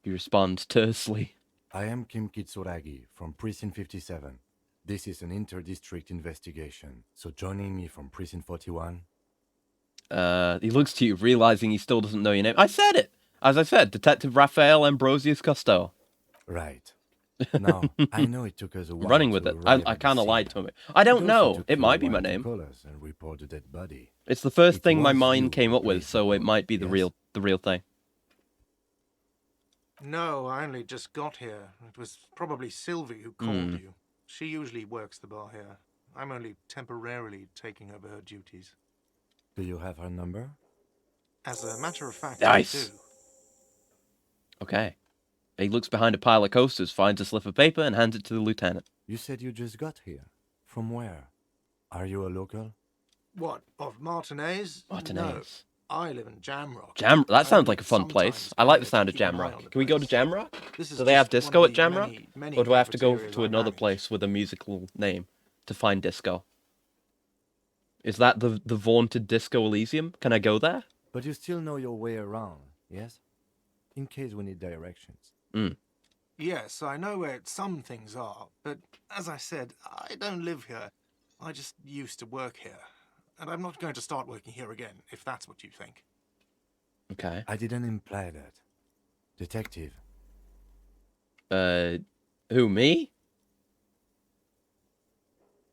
He responds tersely. I am Kim Kitsuragi from Precinct 57. This is an inter-district investigation, so joining me from Precinct 41. He looks to you, realizing he still doesn't know your name. I said it! As I said, Detective Raphael Ambrosius Cousteau. Right. Now, I know it took us a while Running with to it. arrive I at the kind of scene. lied to him. I don't It also know. took It you might a be my while to name. call us and report the dead body. It's the first It thing my was mind you came who up with, raised the so it body, might be the yes? real thing. No, I only just got here. It was probably Sylvie who called you. She usually works the bar here. I'm only temporarily taking over her duties. Do you have her number? As a matter of fact, Nice. I do. Okay. He looks behind a pile of coasters, finds a slip of paper, and hands it to the lieutenant. You said you just got here. From where? Are you a local? What, of Martinez? No, Martinez. I live in Jamrock. That sounds like a fun Sometimes place. I like the to sound of keep an eye Jamrock. on the Can we go to place. Jamrock? This is Do they have just one disco of at the Jamrock? many Or do I have to go cafeterias to I another manage. place with a musical name to find disco? Is that the vaunted Disco Elysium? Can I go there? But you still know your way around, yes? In case we need directions. Yes, I know where some things are, but as I said, I don't live here. I just used to work here. And I'm not going to start working here again, if that's what you think. Okay. I didn't imply that. Detective, Who, me?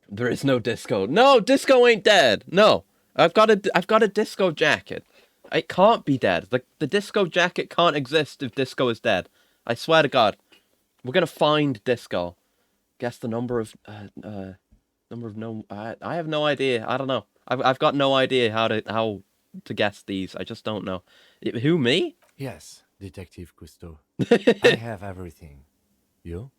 There is no disco. No, disco ain't dead. No. I've got a disco jacket. It can't be dead. The disco jacket can't exist if disco is dead. I swear to God. We're gonna find disco. Guess the number of no. I have no idea. I don't know. I've got no idea how to guess these. I just don't know. Who, me? yes, Detective Cousteau. I have everything. You?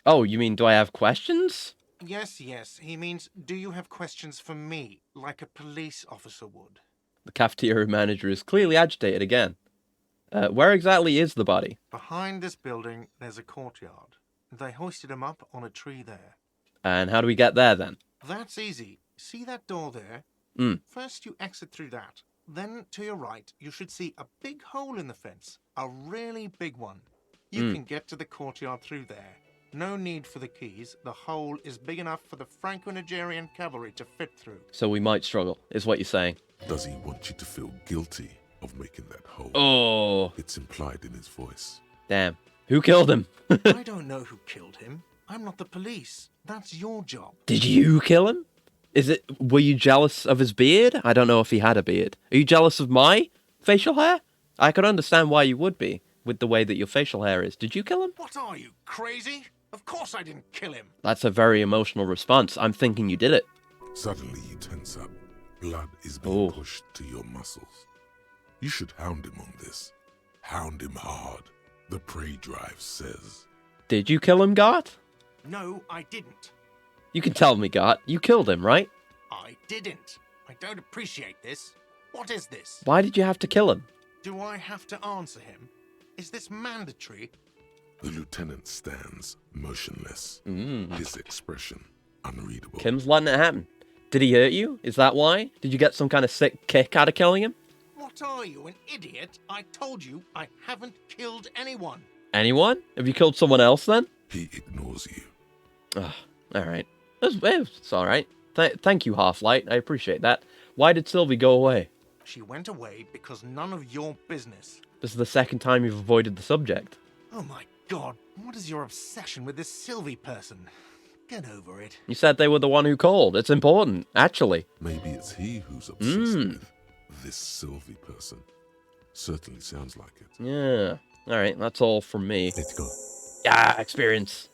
Oh, you mean do I have questions? Yes, he means, do you have questions for me, like a police officer would? The cafeteria manager is clearly agitated again. Where exactly is the body? Behind this building, there's a courtyard. They hoisted him up on a tree there. And how do we get there then? That's easy. See that door there? First you exit through that. Then to your right, you should see a big hole in the fence. A really big one. You can get to the courtyard through there. No need for the keys. The hole is big enough for the Franco-Nigerian cavalry to fit through. So we might struggle, is what you're saying. Does he want you to feel guilty of making that hole? Oh, It's implied in his voice. damn. Who killed him? I don't know who killed him. I'm not the police. That's your job. Did you kill him? Were you jealous of his beard? I don't know if he had a beard. Are you jealous of my facial hair? I could understand why you would be, with the way that your facial hair is. Did you kill him? What are you, crazy? Of course I didn't kill him. That's a very emotional response. I'm thinking you did it. Suddenly you tense up. Blood is being Oh. pushed to your muscles. You should hound him on this. Hound him hard. The prey drive says. Did you kill him, Gart? No, I didn't. You can tell me, Gart. You killed him, right? I didn't. I don't appreciate this. What is this? Why did you have to kill him? Do I have to answer him? Is this mandatory? The lieutenant stands motionless. His expression unreadable. Kim's letting it happen. Did he hurt you? Is that why? Did you get some kind of sick kick out of killing him? What are you, an idiot? I told you I haven't killed anyone. Anyone? Have you killed someone else then? He ignores you. Oh, alright. It's alright. Thank you, Half-Light. I appreciate that. Why did Sylvie go away? She went away because none of your business. This is the second time you've avoided the subject. Oh my god, what is your obsession with this Sylvie person? Get over it. You said they were the one who called. It's important, actually. Maybe it's he who's obsessed with this Sylvie person. Certainly sounds like it. Yeah. Alright, that's all from me. Let's go. Yeah, experience.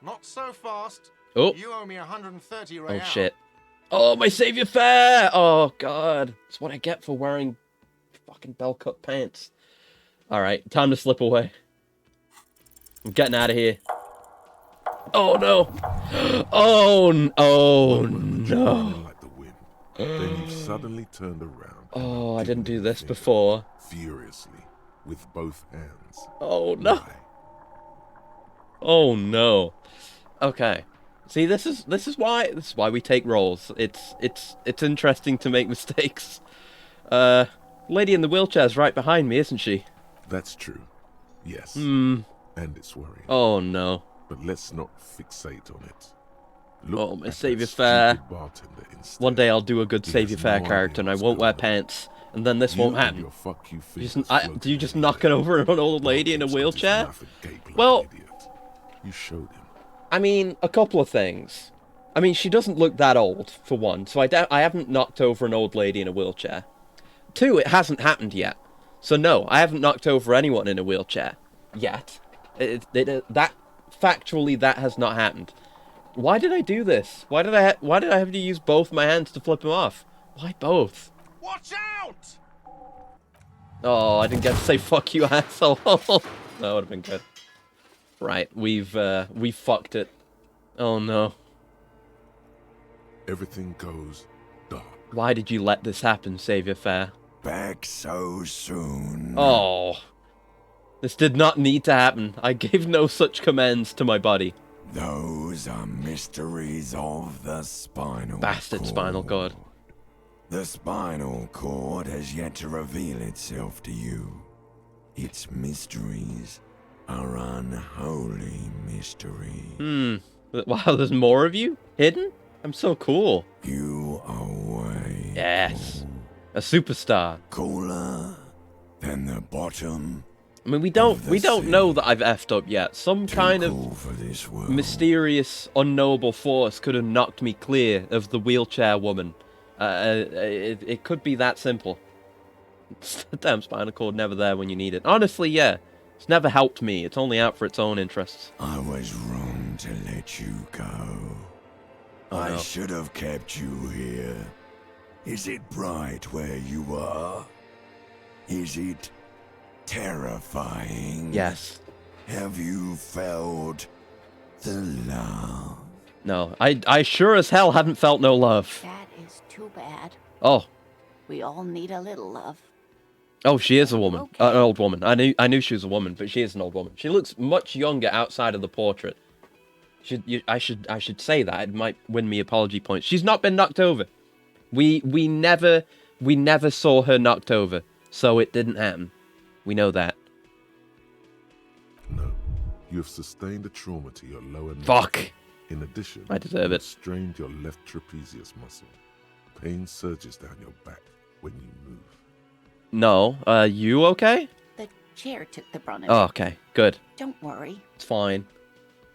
Not so fast. Oh. You owe me 130 real. Oh, shit. Oh, my savior fare! Oh, God. That's what I get for wearing fucking bell-cut pants. Alright, time to slip away. I'm getting out of here. Oh, no. Oh, no. Like the wind. Then you suddenly turned around. Oh, I didn't do this before. Furiously, with both hands. Oh, no. Why? Oh, no. Okay. See, this is why we take rolls. It's interesting to make mistakes. Lady in the wheelchair's right behind me, isn't she? That's true. Yes. Hmm. And it's worrying. Oh, no. But let's not fixate on it. Oh, my at Saviour that Fair. stupid bartender instead. One day I'll do a good He Saviour has Fair no character and I idea won't what's wear going on. pants. And then this You won't and happen. your fuck you Do you fingers just floating knock it over an old lady in a Bartend's got his wheelchair? mouth agape like Well- an idiot. You showed him. I mean, a couple of things. I mean, she doesn't look that old, for one, so I haven't knocked over an old lady in a wheelchair. Two, it hasn't happened yet. So no, I haven't knocked over anyone in a wheelchair. Yet. Factually, that has not happened. Why did I do this? Why did I have to use both my hands to flip him off? Why both? Watch out! Oh, I didn't get to say fuck you, asshole. That would have been good. Right, we fucked it. Oh no. Everything goes dark. Why did you let this happen, Saviour Fair? Back so soon. Oh. This did not need to happen. I gave no such commands to my body. Those are mysteries of the spinal Bastard cord. spinal cord. The spinal cord has yet to reveal itself to you. Its mysteries are unholy mysteries. Wow, there's more of you? Hidden? I'm so cool. You are way Yes. A superstar. cooler than the bottom. I mean, we don't know sea. that I've effed up yet. Some Too kind cool of for this world. mysterious, unknowable force could have knocked me clear of the wheelchair woman. It could be that simple. Damn spinal cord never there when you need it. Honestly, yeah. It's never helped me. It's only out for its own interests. I was wrong to let you go. Oh, I no. should have kept you here. Is it bright where you are? Is it terrifying? Yes. Have you felt the love? No. I sure as hell haven't felt no love. That is too bad. Oh. We all need a little love. Oh, she is a woman. Okay. An old woman. I knew she was a woman, but she is an old woman. She looks much younger outside of the portrait. I should say that. It might win me apology points. She's not been knocked over. We never saw her knocked over, so it didn't happen. We know that. No. You have sustained a trauma to your lower neck. Fuck. In addition, I deserve you it. have strained your left trapezius muscle. Pain surges down your back when you move. No. You okay? The chair took the brunt of Oh, it. okay. Good. Don't worry. It's fine.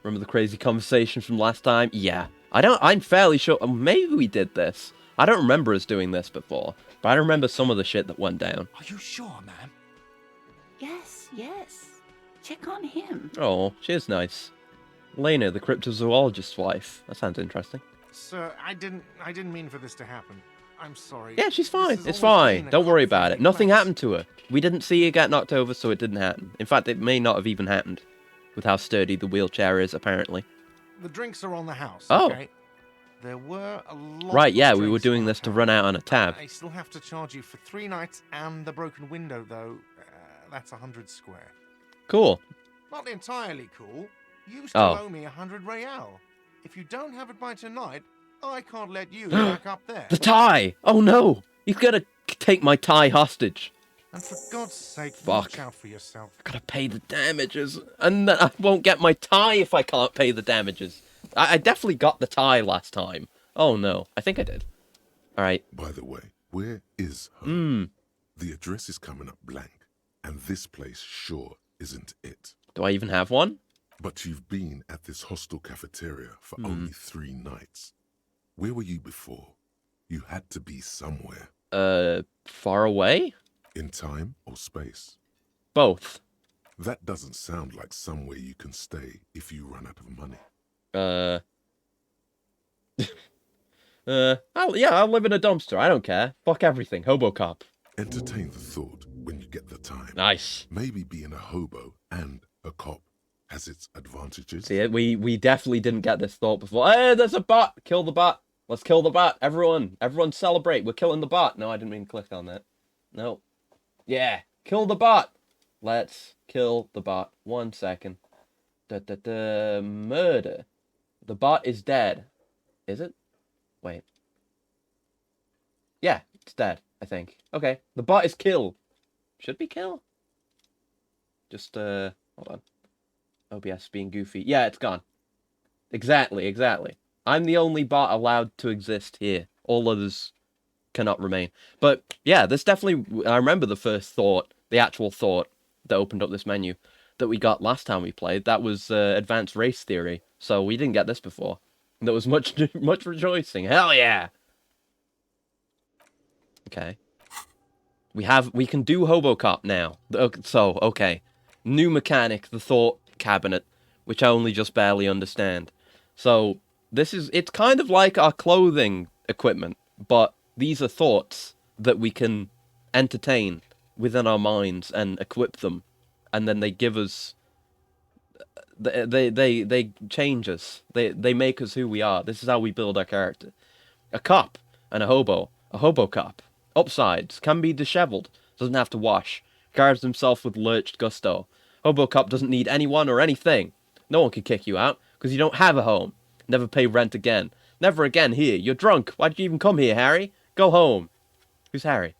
Remember the crazy conversation from last time? Yeah. I'm fairly sure. Maybe we did this. I don't remember us doing this before, but I remember some of the shit that went down. Are you sure, ma'am? Yes, yes. Check on him. Oh, she is nice. Lena, the cryptozoologist's wife. That sounds interesting. Sir, I didn't mean for this to happen. I'm sorry. Yeah, she's fine. This has It's always fine. been a Don't worry about it. confusing Nothing place. happened to her. We didn't see her get knocked over, so it didn't happen. In fact, it may not have even happened, with how sturdy the wheelchair is, apparently. The drinks are on the house. Oh. Okay? There were a lot. Right, of yeah, we were drinks doing on this to tap. run out on a tab. I still have to charge you for 3 nights and the broken window, though. That's 100 square. Cool. Not entirely cool. You still Oh. owe me 100 real. If you don't have it by tonight, I can't let you back up there. The tie! Oh no! He's gonna take my tie hostage. And for God's sake, Fuck. watch out for yourself. I gotta pay the damages. And then I won't get my tie if I can't pay the damages. I definitely got the tie last time. Oh no. I think I did. Alright. By the way, where is home? The address is coming up blank, and this place sure isn't it. Do I even have one? But you've been at this hostel cafeteria for only 3 nights. Where were you before? You had to be somewhere. Far away? In time or space? Both. That doesn't sound like somewhere you can stay if you run out of money. I'll live in a dumpster. I don't care. Fuck everything. Hobo cop. Entertain the thought when you get the time. Nice. Maybe being a hobo and a cop has its advantages. See, we definitely didn't get this thought before. Hey, there's a bot. Kill the bot. Let's kill the bot. Everyone celebrate. We're killing the bot. No, I didn't mean to click on that. No. Yeah. Kill the bot. Let's kill the bot. 1 second. Murder. The bot is dead. Is it? Wait. Yeah, it's dead, I think. Okay. The bot is kill. Should be kill? Just, hold on. OBS being goofy. Yeah, it's gone. Exactly. I'm the only bot allowed to exist here. All others cannot remain. But, yeah, this definitely... I remember the first thought, the actual thought that opened up this menu that we got last time we played. That was advanced race theory. So we didn't get this before. And there was much rejoicing. Hell yeah! Okay. We can do Hobocop now. So, okay. New mechanic, the thought cabinet, which I only just barely understand. So, it's kind of like our clothing equipment, but these are thoughts that we can entertain within our minds and equip them, and then they give us... They change us. They make us who we are. This is how we build our character. A cop and a Hobocop. Upsides, can be disheveled, doesn't have to wash, guards himself with lurched gusto. Hobocop doesn't need anyone or anything. No one can kick you out, because you don't have a home. Never pay rent again. Never again here. You're drunk. Why'd you even come here, Harry? Go home. Who's Harry?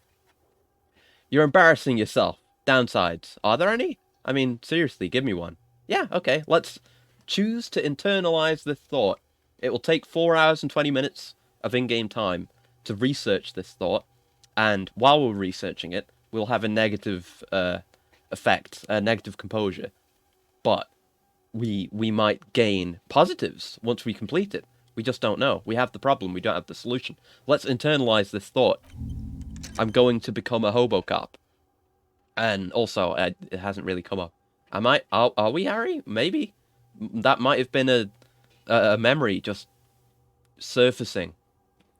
You're embarrassing yourself. Downsides. Are there any? I mean, seriously, give me one. Yeah, okay. Let's choose to internalize this thought. It will take 4 hours and 20 minutes of in-game time to research this thought. And while we're researching it, we'll have a negative effect, a negative composure. But we might gain positives once we complete it. We just don't know. We have the problem. We don't have the solution. Let's internalize this thought. I'm going to become a Hobocop. And also, it hasn't really come up. Are we, Harry? Maybe. That might have been a memory just surfacing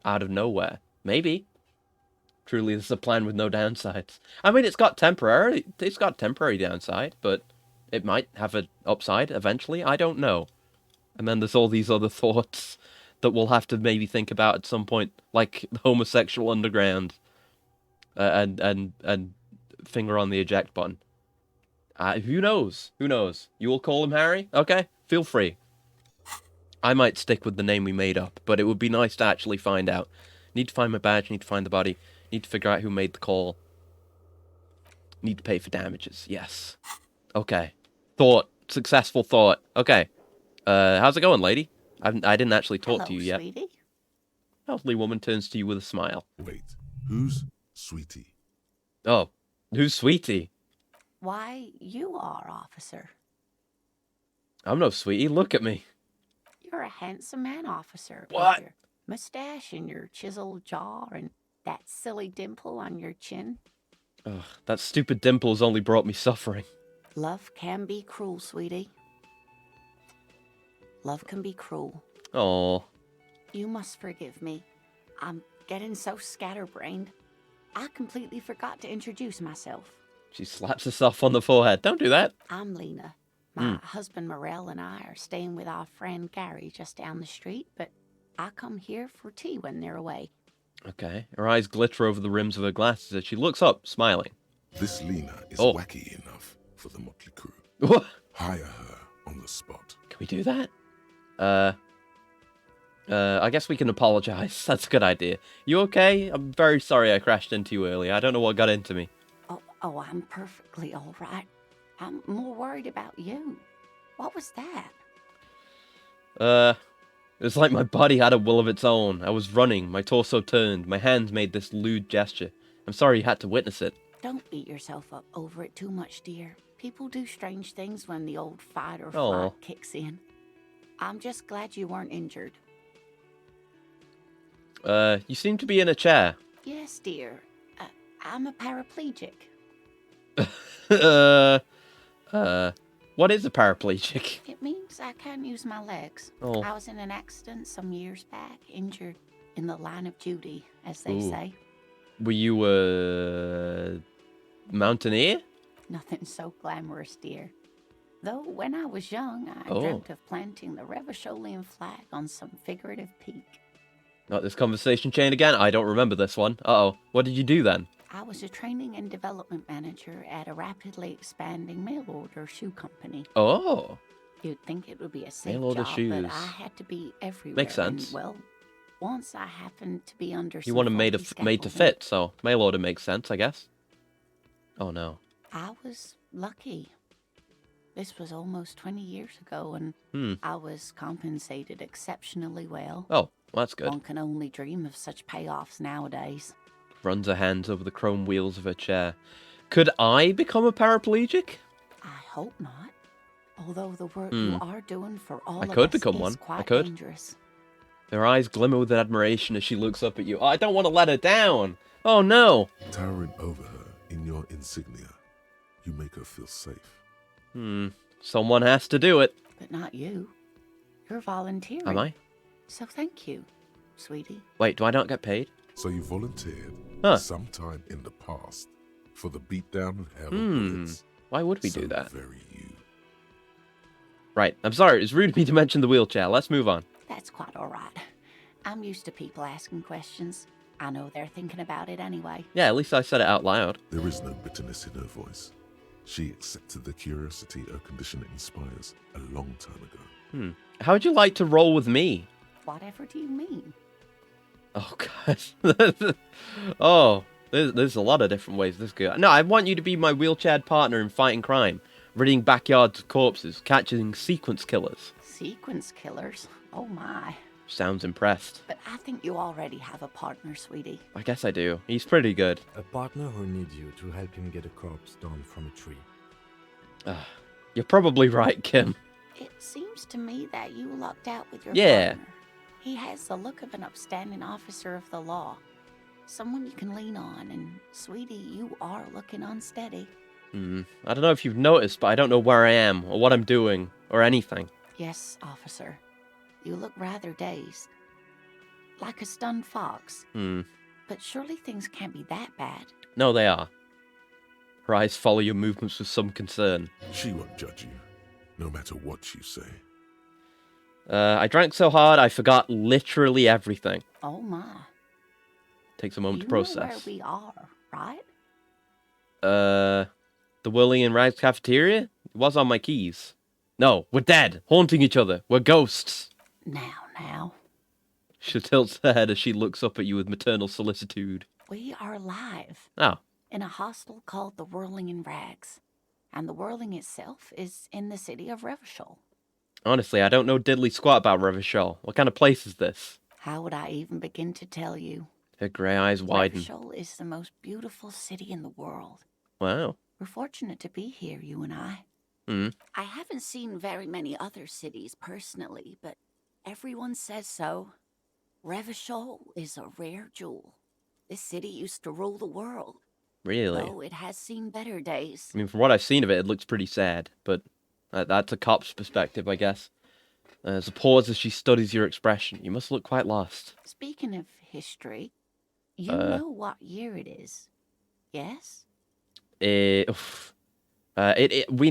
out of nowhere. Maybe. Truly, this is a plan with no downsides. I mean, it's got temporary downside, but it might have an upside eventually. I don't know. And then there's all these other thoughts that we'll have to maybe think about at some point, like the homosexual underground, and finger on the eject button. Who knows? Who knows? You will call him Harry? Okay, feel free. I might stick with the name we made up, but it would be nice to actually find out. Need to find my badge, need to find the body, need to figure out who made the call. Need to pay for damages, yes. Okay. Thought. Successful thought. Okay. How's it going, lady? I didn't actually talk to you yet. Sweetie. Elderly woman turns to you with a smile. Wait, who's Sweetie? Oh, who's Sweetie? Why, you are, officer. I'm no Sweetie, look at me. You're a handsome man, officer. What? With your mustache and your chiseled jaw and that silly dimple on your chin. Ugh, that stupid dimple has only brought me suffering. Love can be cruel, sweetie. Love can be cruel. Oh. You must forgive me. I'm getting so scatterbrained. I completely forgot to introduce myself. She slaps herself on the forehead. Don't do that. I'm Lena. My husband Morel and I are staying with our friend Gary just down the street, but I come here for tea when they're away. Okay. Her eyes glitter over the rims of her glasses as she looks up, smiling. This Lena is wacky enough for the motley crew. What? Hire her on the spot. Can we do that? I guess we can apologize. That's a good idea. You okay? I'm very sorry I crashed into you earlier. I don't know what got into me. Oh, I'm perfectly all right. I'm more worried about you. What was that? It was like my body had a will of its own. I was running, my torso turned, my hands made this lewd gesture. I'm sorry you had to witness it. Don't beat yourself up over it too much, dear. People do strange things when the old fight or flight kicks in. I'm just glad you weren't injured. You seem to be in a chair. Yes, dear. I'm a paraplegic. What is a paraplegic? It means I can't use my legs. Oh. I was in an accident some years back, injured in the line of duty, as they say. Were you a mountaineer? Nothing so glamorous, dear. Though when I was young, I dreamt of planting the Revacholian flag on some figurative peak. Not this conversation chain again? I don't remember this one. Uh-oh. What did you do then? I was a training and development manager at a rapidly expanding mail-order shoe company. Oh. You'd think it would be a safe Mail-order job, shoes. but I had to be everywhere. Makes sense. And, well, once I happened to be under You want them made to fit, so mail order makes sense, I guess. Oh no. I was lucky. This was almost 20 years ago, and I was compensated exceptionally well. Oh, well, that's good. One can only dream of such payoffs nowadays. Runs her hands over the chrome wheels of her chair. Could I become a paraplegic? I hope not. Although the work you are doing for all I of could us become is one. quite I could. dangerous. Her eyes glimmer with admiration as she looks up at you. Oh, I don't want to let her down. Oh no. Towering over her in your insignia, you make her feel safe. Someone has to do it. But not you. You're volunteering. Am I? So thank you, sweetie. Wait, do I not get paid? So you volunteered sometime in the past for the beatdown and hell of bullets. Why would we do that? Very you. Right, I'm sorry. It's rude of me to mention the wheelchair. Let's move on. That's quite all right. I'm used to people asking questions. I know they're thinking about it anyway. Yeah, at least I said it out loud. There is no bitterness in her voice. She accepted the curiosity her condition inspires a long time ago. How would you like to roll with me? Whatever do you mean? Oh, God. Oh, there's a lot of different ways this could go. No, I want you to be my wheelchaired partner in fighting crime, ridding backyards of corpses, catching sequence killers. Sequence killers? Oh my. Sounds impressed. But I think you already have a partner, sweetie. I guess I do. He's pretty good. A partner who needs you to help him get a corpse down from a tree. You're probably right, Kim. It seems to me that you lucked out with your Yeah. partner. He has the look of an upstanding officer of the law. Someone you can lean on, and sweetie, you are looking unsteady. I don't know if you've noticed, but I don't know where I am, or what I'm doing, or anything. Yes, officer. You look rather dazed. Like a stunned fox. But surely things can't be that bad. No, they are. Her eyes follow your movements with some concern. She won't judge you, no matter what you say. I drank so hard I forgot literally everything. Oh my. Takes a moment You to process. know where we are, right? The Whirling in Rags cafeteria? It was on my keys. No, we're dead, haunting each other. We're ghosts. Now. She tilts her head as she looks up at you with maternal solicitude. We are live. Oh. In a hostel called the Whirling in Rags. And the Whirling itself is in the city of Revachol. Honestly, I don't know diddly squat about Revachol. What kind of place is this? How would I even begin to tell you? Her grey eyes widen. Revachol is the most beautiful city in the world. Wow. We're fortunate to be here, you and I. I haven't seen very many other cities personally, but everyone says so. Revachol is a rare jewel. This city used to rule the world. Really? Though it has seen better days. I mean, from what I've seen of it, it looks pretty sad, but that's a cop's perspective, I guess. There's a pause as she studies your expression. You must look quite lost. Speaking of history, you know what year it is, yes? We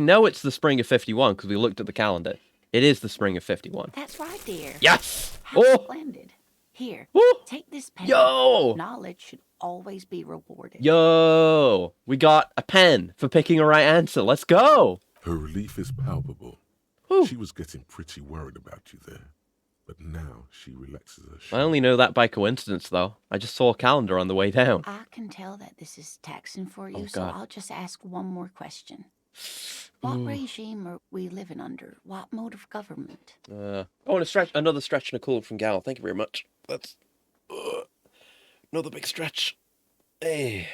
know it's the spring of 51 because we looked at the calendar. It is the spring of 51. That's right, dear. Yes! How splendid. Here, take this pen. Yo! Knowledge should always be rewarded. Yo! We got a pen for picking a right answer. Let's go! Her relief is palpable. Whew. She was getting pretty worried about you there. But now she relaxes her I shoe. only know that by coincidence, though. I just saw a calendar on the way down. I can tell that this is taxing for you, Oh, so God. I'll just ask one more question. What regime are we living under? What mode of government? I want to stretch another stretch and a cool from Gal. Thank you very much. That's another big stretch. Hey,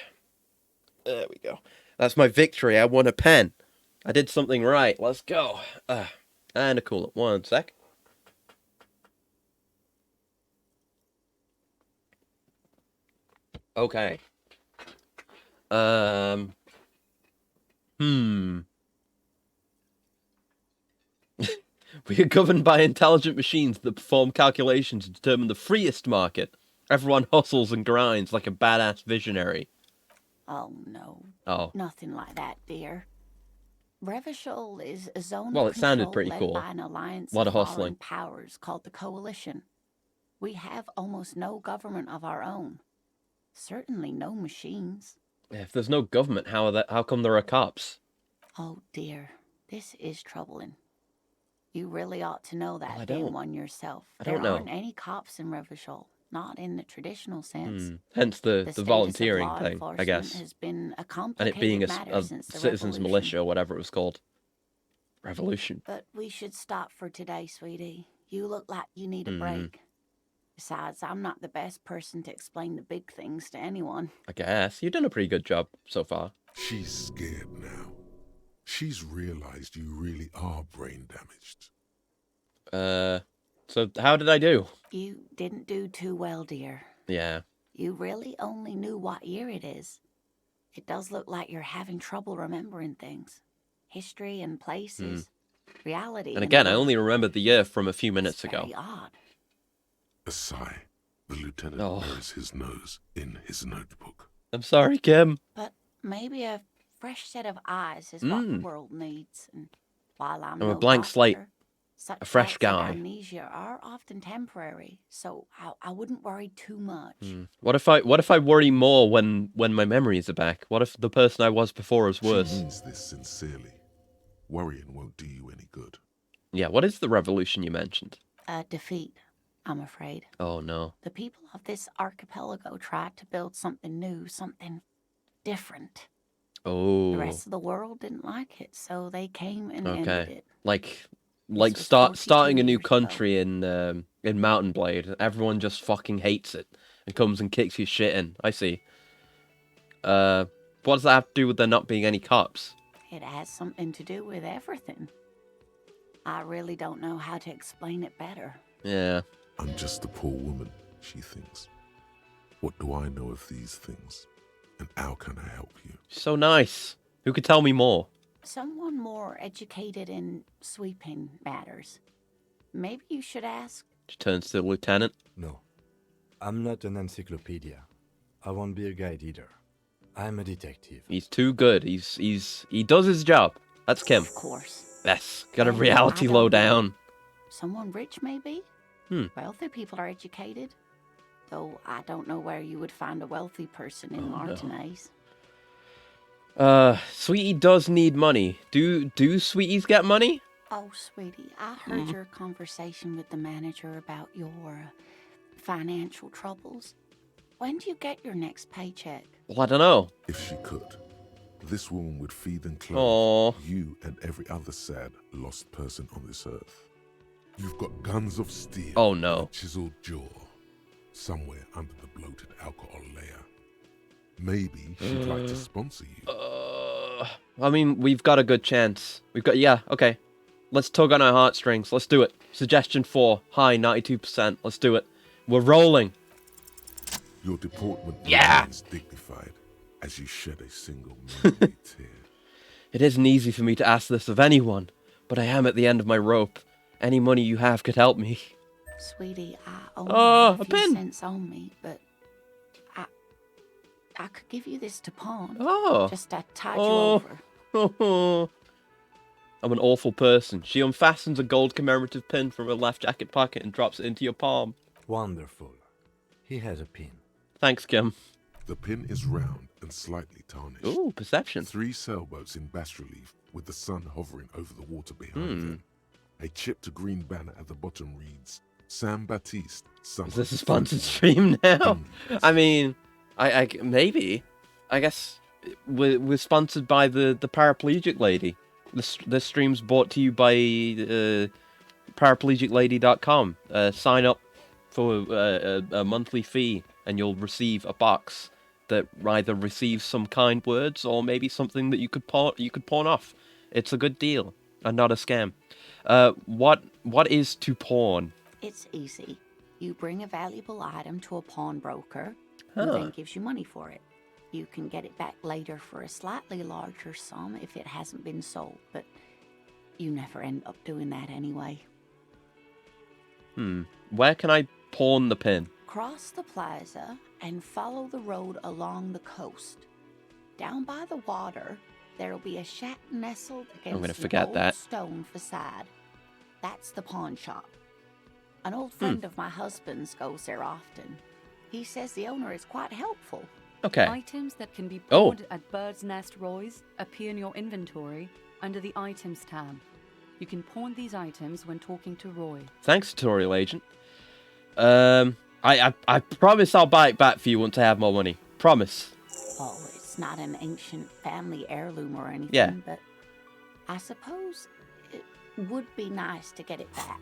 there we go. That's my victory. I won a pen. I did something right. Let's go. And a coolant. 1 sec. Okay. We are governed by intelligent machines that perform calculations to determine the freest market. Everyone hustles and grinds like a badass visionary. Oh, no. Oh. Nothing like that, dear. Revachol is a zone Well, of it sounded control pretty led cool. by an alliance Lot of of hustling. foreign powers called the Coalition. We have almost no government of our own. Certainly no machines. If there's no government, how come there are cops? Oh, dear. This is troubling. You really ought to know that, I being don't. one yourself. I don't There know. aren't any cops in Revachol, not in the traditional sense. Hence the status of volunteering law thing, I enforcement guess. has been a And complicated it being matter a since the citizens revolution. militia, or whatever it was called. Revolution. But we should stop for today, sweetie. You look like you need a break. Besides, I'm not the best person to explain the big things to anyone. I guess. You've done a pretty good job so far. She's scared now. She's realized you really are brain damaged. So how did I do? You didn't do too well, dear. Yeah. You really only knew what year it is. It does look like you're having trouble remembering things. History and places. Reality. And again, I only remembered the year from a few minutes ago. Very odd. A sigh. The lieutenant buries his nose in his notebook. I'm sorry, Kim. But maybe a fresh set of eyes is what the world needs. And while I'm a no blank doctor, slate. such A fresh bouts of guy. amnesia are often temporary, so I wouldn't worry too much. What if I worry more when my memories are back? What if the person I was before is worse? She means this sincerely. Worrying won't do you any good. Yeah, what is the revolution you mentioned? A defeat, I'm afraid. Oh, no. The people of this archipelago tried to build something new, something different. Oh. The rest of the world didn't like it, so they came and ended it. Like was 42 starting a new years ago. country in Mountain Blade. Everyone just fucking hates it and comes and kicks your shit in. I see. What does that have to do with there not being any cops? It has something to do with everything. I really don't know how to explain it better. Yeah. I'm just a poor woman, she thinks. What do I know of these things? And how can I help you? So nice. Who could tell me more? Someone more educated in sweeping matters. Maybe you should ask. She turns to the lieutenant. No, I'm not an encyclopedia. I won't be a guide either. I'm a detective. He's too good. He does his job. That's Kim. Of course. Yes. Got a And reality I don't low know. down. Someone rich, maybe? Wealthy people are educated. Though I don't know where you would find a wealthy person in Martinez. Sweetie does need money. Do sweeties get money? Oh, sweetie, I heard your conversation with the manager about your financial troubles. When do you get your next paycheck? Well, I don't know. If she could, this woman would feed and clothe Aww. you and every other sad, lost person on this earth. You've got guns of steel. Oh, no. And a chiseled jaw. Somewhere under the bloated alcohol layer. Maybe she'd like to sponsor you. I mean, we've got a good chance. Yeah, okay. Let's tug on our heartstrings. Let's do it. Suggestion 4. High, 92%. Let's do it. We're rolling. Your deportment Yeah. remains dignified as you shed a single motherly tear. It isn't easy for me to ask this of anyone, but I am at the end of my rope. Any money you have could help me. Sweetie, I only a have a few pin. cents on me, but I could give you this to pawn. Oh. Just to tide you over. I'm an awful person. She unfastens a gold commemorative pin from her left jacket pocket and drops it into your palm. Wonderful. He has a pin. Thanks, Kim. The pin is round and slightly tarnished. Ooh, perception. 3 sailboats in bas relief with the sun hovering over the water behind them. A chipped green banner at the bottom reads, Sam Baptiste. Is this a sponsored stream now? I mean, I maybe. I guess we're sponsored by the paraplegic lady. This stream's brought to you by paraplegiclady.com. Sign up for a monthly fee, and you'll receive a box that either receives some kind words or maybe something that you could pawn off. It's a good deal and not a scam. What is to pawn? It's easy. You bring a valuable item to a pawnbroker, who then gives you money for it. You can get it back later for a slightly larger sum if it hasn't been sold, but you never end up doing that anyway. Where can I pawn the pin? Cross the plaza and follow the road along the coast. Down by the water, there'll be a shack nestled against an old stone facade. That's the pawn shop. An old friend of my husband's goes there often. He says the owner is quite helpful. Okay. Items that can be pawned at Bird's Nest Roy's appear in your inventory under the Items tab. You can pawn these items when talking to Roy. Thanks, tutorial agent. I promise I'll buy it back for you once I have more money. Promise. Oh, it's not an ancient family heirloom or anything, Yeah. but I suppose it would be nice to get it back.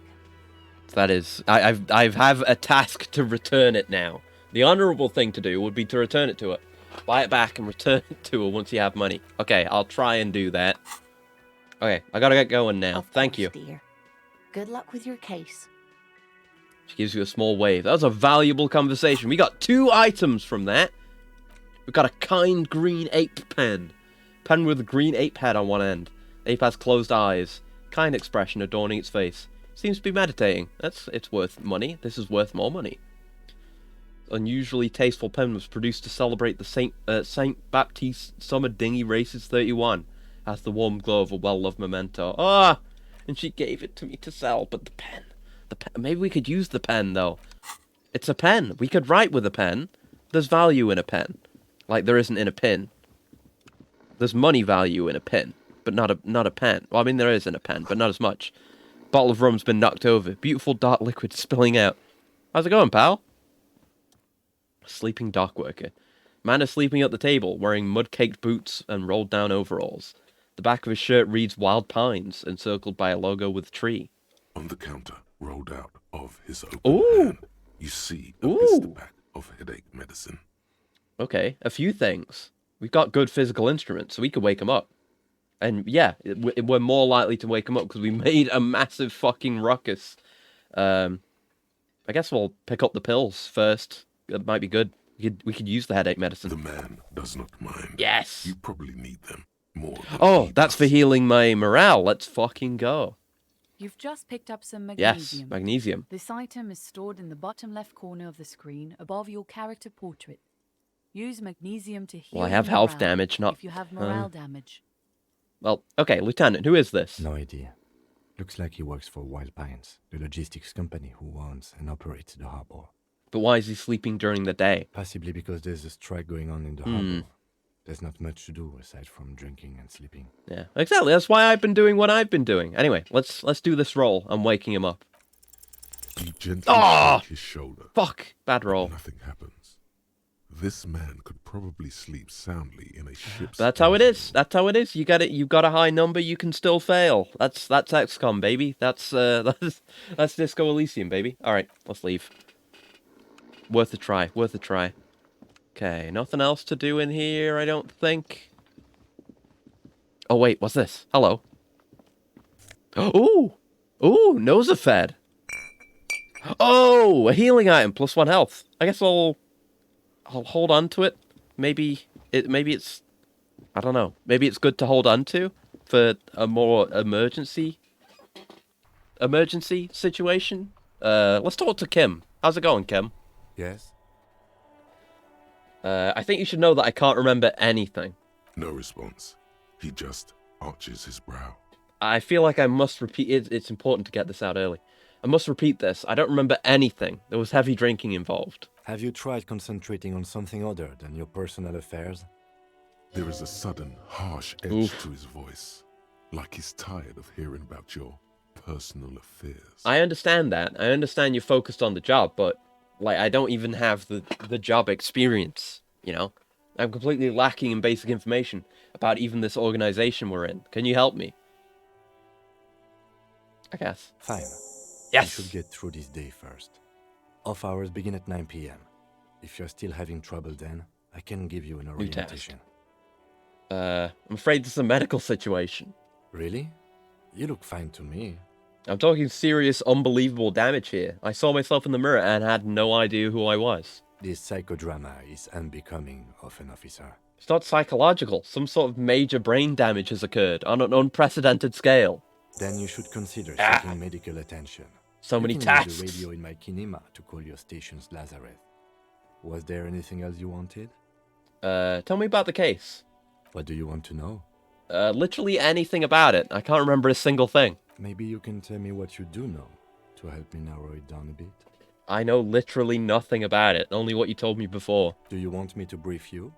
That is, I have a task to return it now. The honourable thing to do would be to return it to her. Buy it back and return it to her once you have money. Okay, I'll try and do that. Okay, I gotta get going now. Thank you. Dear. Good luck with your case. She gives you a small wave. That was a valuable conversation. We got 2 items from that. We've got a kind green ape pen. Pen with a green ape head on one end. Ape has closed eyes. Kind expression adorning its face. Seems to be meditating. It's worth money. This is worth more money. Unusually tasteful pen was produced to celebrate the Saint Baptiste Summer Dinghy Races 31. Has the warm glow of a well-loved memento. Ah! And she gave it to me to sell, but the pen. Maybe we could use the pen, though. It's a pen. We could write with a pen. There's value in a pen. Like there isn't in a pin. There's money value in a pin, but not a pen. Well, I mean, there is in a pen, but not as much. Bottle of rum's been knocked over. Beautiful dark liquid spilling out. How's it going, pal? Sleeping dock worker. Man is sleeping at the table, wearing mud-caked boots and rolled-down overalls. The back of his shirt reads Wild Pines, encircled by a logo with tree. On the counter, rolled out of his open hand, you see a blister pack of headache medicine. Okay, a few things. We've got good physical instruments, so we could wake him up. And yeah, we're more likely to wake him up because we made a massive fucking ruckus. I guess we'll pick up the pills first. It might be good. We could use the headache medicine. The man does not mind. Yes! You probably need them more than Oh, that's for healing my morale. Let's fucking go. You've just picked up some magnesium. Yes, magnesium. This item is stored in the bottom left corner of the screen above your character portrait. Use magnesium to heal. Well, I have morale health damage, not... if you have morale damage. Well, okay, Lieutenant, who is this? No idea. Looks like he works for Wild Pines, the logistics company who owns and operates the harbor. But why is he sleeping during the day? Possibly because there's a strike going on in the harbor. There's not much to do aside from drinking and sleeping. Yeah, exactly. That's why I've been doing what I've been doing. Anyway, let's do this roll. I'm waking him up. You gently shake his shoulder. Fuck! Bad roll. Nothing happens. This man could probably sleep soundly in a ship's... That's how it is. That's how it is. You got it. You've got a high number. You can still fail. That's XCOM, baby. That's Disco Elysium, baby. All right, let's leave. Worth a try. Worth a try. Okay, nothing else to do in here, I don't think. Oh wait, what's this? Hello. Ooh, ooh, Nosafed. Oh, a healing item, +1 health. I guess I'll hold on to it. Maybe it's, I don't know. Maybe it's good to hold on to for a more emergency situation. Let's talk to Kim. How's it going, Kim? Yes? I think you should know that I can't remember anything. No response. He just arches his brow. I feel like I must repeat it. It's important to get this out early. I must repeat this. I don't remember anything. There was heavy drinking involved. Have you tried concentrating on something other than your personal affairs? There is a sudden, harsh edge to his voice, like he's tired of hearing about your personal affairs. I understand that. I understand you're focused on the job, but like I don't even have the job experience, you know? I'm completely lacking in basic information about even this organization we're in. Can you help me? I guess. Fine. Yes! We should get through this day first. Off hours begin at 9 p.m. If you're still having trouble then, I can give you an orientation. I'm afraid this is a medical situation. Really? You look fine to me. I'm talking serious, unbelievable damage here. I saw myself in the mirror and had no idea who I was. This psychodrama is unbecoming of an officer. It's not psychological. Some sort of major brain damage has occurred on an unprecedented scale. Then you should consider seeking medical attention. So many tasks. You can use the radio in my kinema to call your station's Lazareth. Was there anything else you wanted? Tell me about the case. What do you want to know? Literally anything about it. I can't remember a single thing. Maybe you can tell me what you do know to help me narrow it down a bit. I know literally nothing about it, only what you told me before. Do you want me to brief you?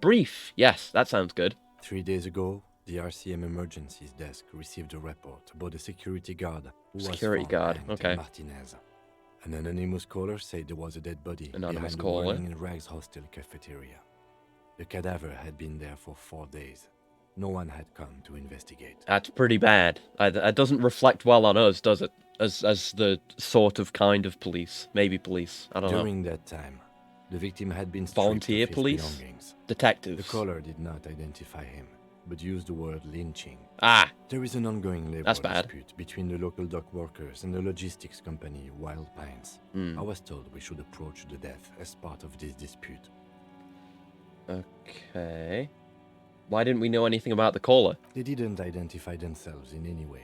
Brief. Yes, that sounds good. 3 days ago, the RCM Emergencies Desk received a report about a security guard who was found hanged in Martinez. An anonymous caller said there was a dead body behind the Whirling in Rags hostel cafeteria. The cadaver had been there for 4 days. No one had come to investigate. That's pretty bad. That doesn't reflect well on us, does it? As the sort of kind of police. Maybe police. I don't know. During that time, the victim had been volunteer stripped of his police? belongings. Detectives. The caller did not identify him, but used the word lynching. Ah! There is an ongoing labor dispute between the local dock workers and the logistics company Wild Pines. I was told we should approach the death as part of this dispute. Okay. Why didn't we know anything about the caller? They didn't identify themselves in any way.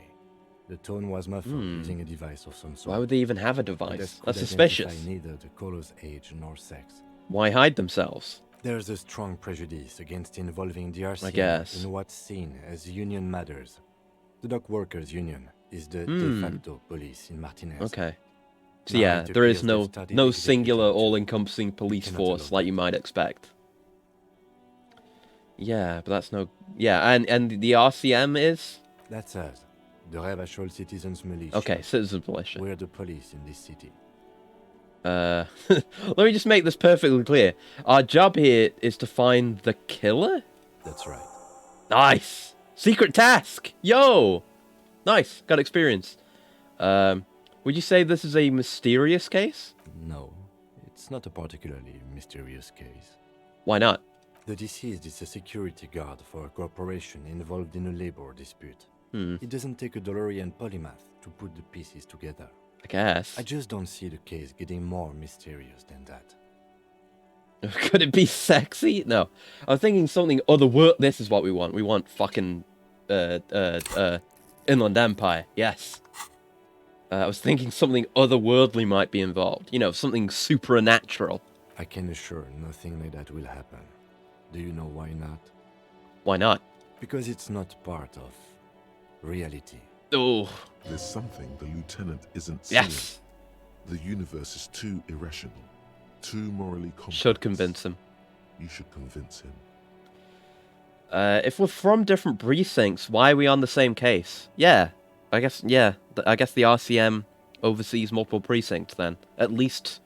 The tone was muffled using a device of some sort. Why would they even have a device? That's suspicious. Neither the caller's age nor sex. Why hide themselves? There's a strong prejudice against involving the RCM in what's seen as union matters. The dock workers' union is the de facto police in Martinez. Okay. So yeah, there is no singular, all-encompassing police force like you might expect. Yeah, but that's no... Yeah, and the RCM is? That's us. The Revachol Citizens Militia. Okay, Citizens Militia. We're the police in this city. Let me just make this perfectly clear. Our job here is to find the killer? That's right. Nice! Secret task! Yo! Nice, got experience. Would you say this is a mysterious case? No, it's not a particularly mysterious case. Why not? The deceased is a security guard for a corporation involved in a labor dispute. It doesn't take a DeLorean polymath to put the pieces together. I guess. I just don't see the case getting more mysterious than that. Could it be sexy? No. I was thinking something otherworldly. This is what we want. We want fucking, Inland Empire. Yes. I was thinking something otherworldly might be involved. You know, something supernatural. I can assure nothing like that will happen. Do you know why not? Why not? Because it's not part of reality. Oh. There's something the lieutenant isn't seeing. Yes. The universe is too irrational, too morally complex. Should convince him. You should convince him. If we're from different precincts, why are we on the same case? Yeah. I guess the RCM oversees multiple precincts then. At least,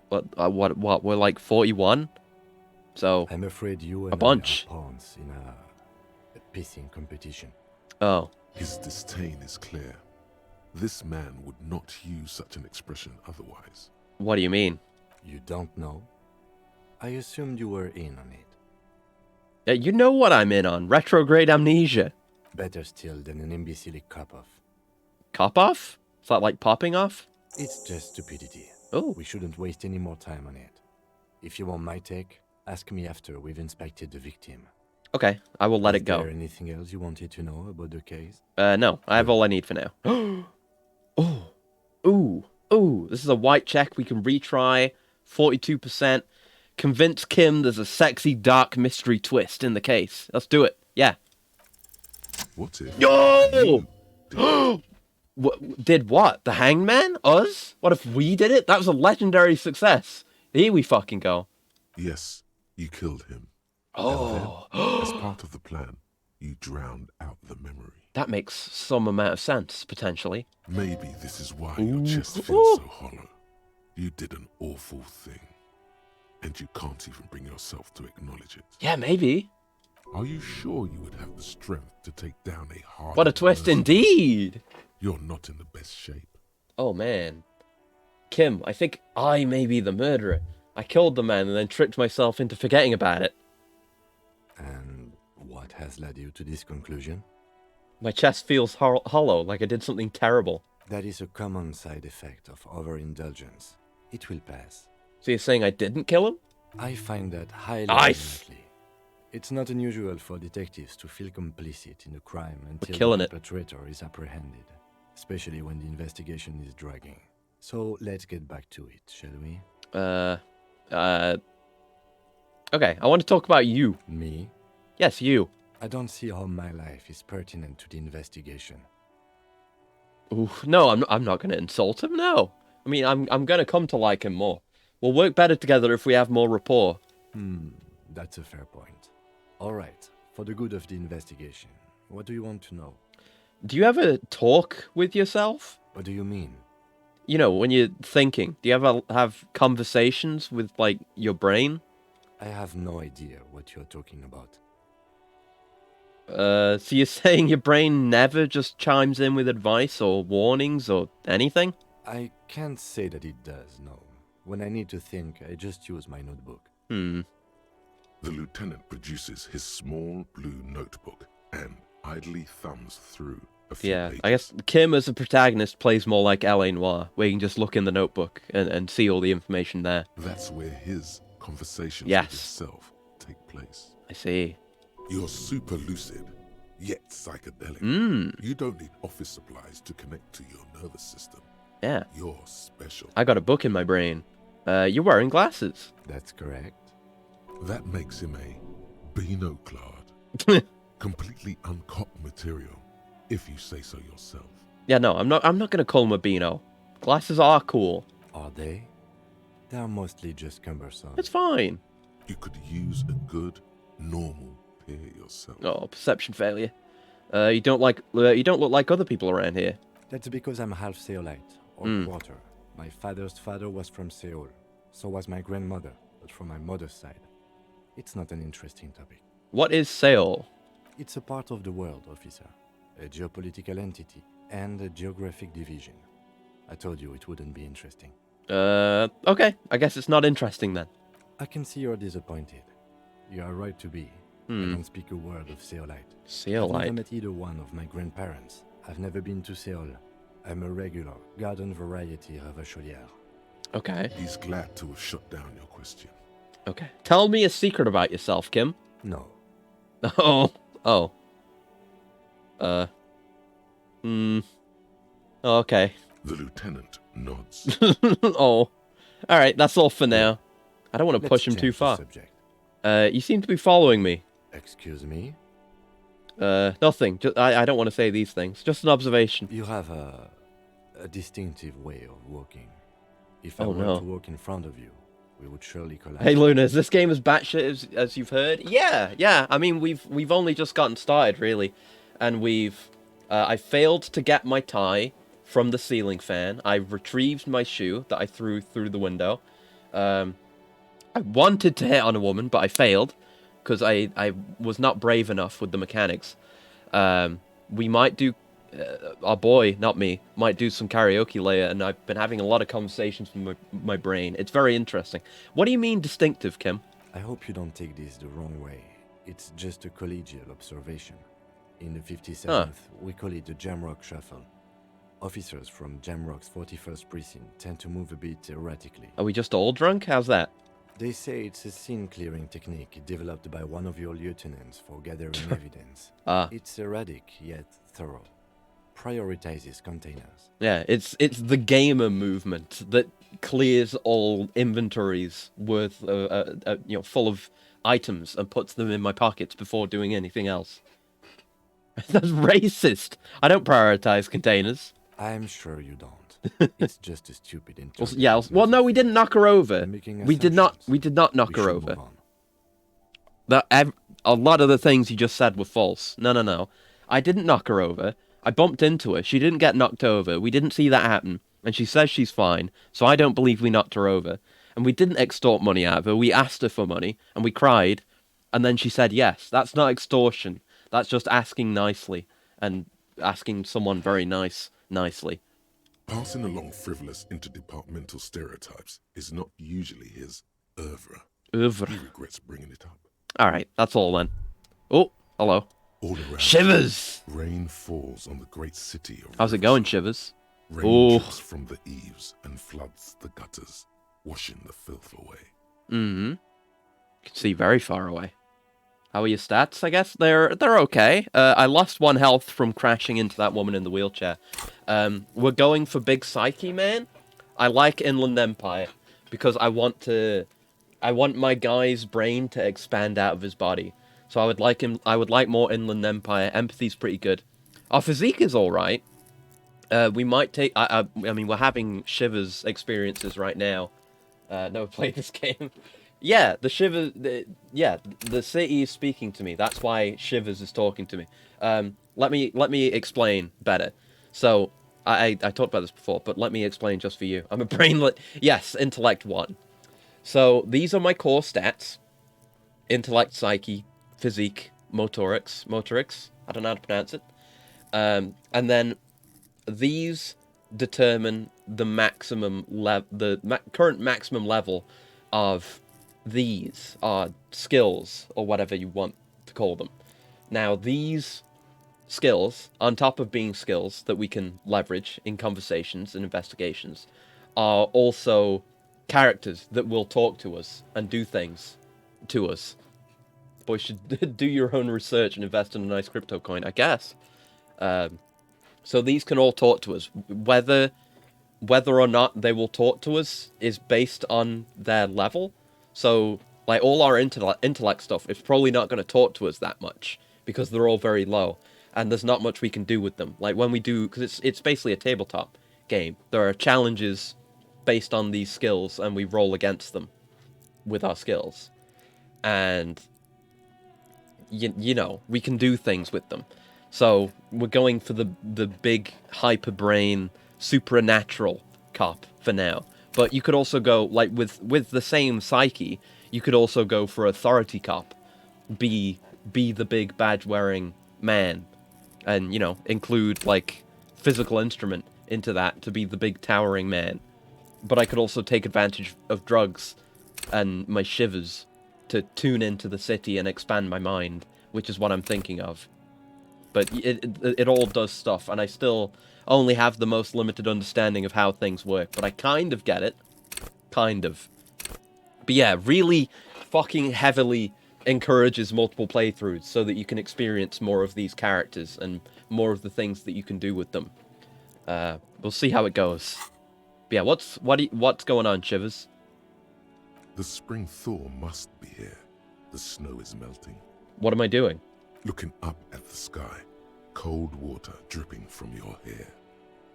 what, we're like 41? So, I'm afraid you and a bunch. I are pawns in a pissing competition. Oh. His disdain is clear. This man would not use such an expression otherwise. What do you mean? You don't know? I assumed you were in on it. Yeah, you know what I'm in on. Retrograde amnesia. Better still than an imbecilic cop-off. Cop-off? Is that like popping off? It's just stupidity. Oh. We shouldn't waste any more time on it. If you want my take, ask me after we've inspected the victim. Okay, I will let it go. Is there anything else you wanted to know about the case? No, I have all I need for now. Ooh, this is a white check. We can retry. 42%. Convince Kim there's a sexy, dark mystery twist in the case. Let's do it. Yeah. What if... Yo! Did what? The hangman? Us? What if we did it? That was a legendary success. Here we fucking go. Yes, you killed him. Oh. And then, as part of the plan, you drowned out the memory. That makes some amount of sense, potentially. Maybe this is why your chest feels so hollow. You did an awful thing, and you can't even bring yourself to acknowledge it. Yeah, maybe. Are you sure you would have the strength to take down a hard... What a twist indeed! You're not in the best shape. Oh, man. Kim, I think I may be the murderer. I killed the man and then tricked myself into forgetting about it. And what has led you to this conclusion? My chest feels hollow, like I did something terrible. That is a common side effect of overindulgence. It will pass. So you're saying I didn't kill him? I find that highly Nice. unlikely. It's not unusual for detectives to feel complicit in a crime until killing the it. perpetrator is apprehended, especially when the investigation is dragging. So let's get back to it, shall we? Okay, I want to talk about you. Me? Yes, you. I don't see how my life is pertinent to the investigation. Ooh, no, I'm not going to insult him, no. I mean, I'm going to come to like him more. We'll work better together if we have more rapport. That's a fair point. All right, for the good of the investigation, what do you want to know? Do you ever talk with yourself? What do you mean? You know, when you're thinking, do you ever have conversations with, like, your brain? I have no idea what you're talking about. So you're saying your brain never just chimes in with advice or warnings or anything? I can't say that it does, no. When I need to think, I just use my notebook. The lieutenant produces his small blue notebook and idly thumbs through a few pages. I guess Kim as a protagonist plays more like L.A. Noire, where you can just look in the notebook and see all the information there. That's where his conversations with himself take place. I see. You're super lucid, yet psychedelic. You don't need office supplies to connect to your nervous system. Yeah. You're special. I got a book in my brain. You're wearing glasses. That's correct. That makes him a binoclard. Completely uncopped material, if you say so yourself. Yeah, no, I'm not gonna call him a beano. Glasses are cool. Are they? They're mostly just cumbersome. It's fine. You could use a good, normal pair yourself. Oh, perception failure. You don't look like other people around here. That's because I'm half Seolite, or quarter. My father's father was from Seoul. So was my grandmother, but from my mother's side. It's not an interesting topic. What is Seoul? It's a part of the world, officer. A geopolitical entity and a geographic division. I told you it wouldn't be interesting. Okay. I guess it's not interesting then. I can see you're disappointed. You are right to be. I don't speak a word of Seolite. Seolite? I've never met either one of my grandparents. I've never been to Seoul. I'm a regular garden variety Ravacholière. Okay. He's glad to have shut down your question. Okay. Tell me a secret about yourself, Kim. No. Oh. Okay. The lieutenant nods. Oh. Alright, that's all for now. I don't want to push him too far. You seem to be following me. Excuse me? Nothing. I don't want to say these things. Just an observation. You have a distinctive way of walking. If I were to walk in front of you, we would surely collide. Hey, Luna, is this game as batshit as you've heard? Yeah. I mean, we've only just gotten started, really. And I failed to get my tie from the ceiling fan. I retrieved my shoe that I threw through the window. I wanted to hit on a woman, but I failed. Because I was not brave enough with the mechanics. We might do... our boy, not me, might do some karaoke later, and I've been having a lot of conversations with my brain. It's very interesting. What do you mean distinctive, Kim? I hope you don't take this the wrong way. It's just a collegial observation. In the 57th, we call it the Jamrock Shuffle. Officers from Jamrock's 41st Precinct tend to move a bit erratically. Are we just all drunk? How's that? They say it's a scene-clearing technique developed by one of your lieutenants for gathering evidence. It's erratic, yet thorough. Prioritizes containers. Yeah, it's the gamer movement that clears all inventories worth, full of items and puts them in my pockets before doing anything else. That's racist. I don't prioritize containers. I'm sure you don't. It's just a stupid Well, no, we didn't knock her over. We did not knock her over. A lot of the things you just said were false. No. I didn't knock her over. I bumped into her. She didn't get knocked over. We didn't see that happen. And she says she's fine, so I don't believe we knocked her over. And we didn't extort money out of her. We asked her for money, and we cried, and then she said yes. That's not extortion. That's just asking nicely, and asking someone very nicely. Passing along frivolous interdepartmental stereotypes is not usually his oeuvre. He regrets bringing it up. Alright, that's all then. Oh, hello. All around Shivers! Rain falls on the great city of How's it going, Shivers? Rain drips from the eaves and floods the gutters, washing the filth away. Mm-hmm. You can see very far away. How are your stats? I guess they're okay. I lost 1 health from crashing into that woman in the wheelchair. We're going for Big Psyche, man. I like Inland Empire because I want my guy's brain to expand out of his body. So I would like more Inland Empire. Empathy's pretty good. Our physique is all right. We might take. I mean, we're having Shivers experiences right now. Never played this game. Yeah, the city is speaking to me. That's why Shivers is talking to me. Let me explain better. So I talked about this before, but let me explain just for you. I'm a brainlet. Yes, intellect 1. So these are my core stats: intellect, psyche, physique, motorics. I don't know how to pronounce it. And then these determine the maximum current maximum level of these skills, or whatever you want to call them. Now, these skills, on top of being skills that we can leverage in conversations and investigations, are also characters that will talk to us and do things to us. Boys should do your own research and invest in a nice crypto coin, I guess. So these can all talk to us. Whether or not they will talk to us is based on their level. So, like, all our intellect stuff is probably not going to talk to us that much, because they're all very low, and there's not much we can do with them. Like, when we do, because it's basically a tabletop game, there are challenges based on these skills, and we roll against them with our skills. And, you know, we can do things with them. So, we're going for the big hyper-brain supernatural cop for now. But you could also go, like, with the same psyche, you could also go for authority cop. Be the big badge-wearing man. And, you know, include, like, physical instrument into that to be the big towering man. But I could also take advantage of drugs and my shivers to tune into the city and expand my mind, which is what I'm thinking of. But it all does stuff, and I still only have the most limited understanding of how things work, but I kind of get it. Kind of. But yeah, really fucking heavily encourages multiple playthroughs so that you can experience more of these characters and more of the things that you can do with them. We'll see how it goes. But yeah, what's going on, Shivers? The spring thaw must be here. The snow is melting. What am I doing? Looking up at the sky, cold water dripping from your hair.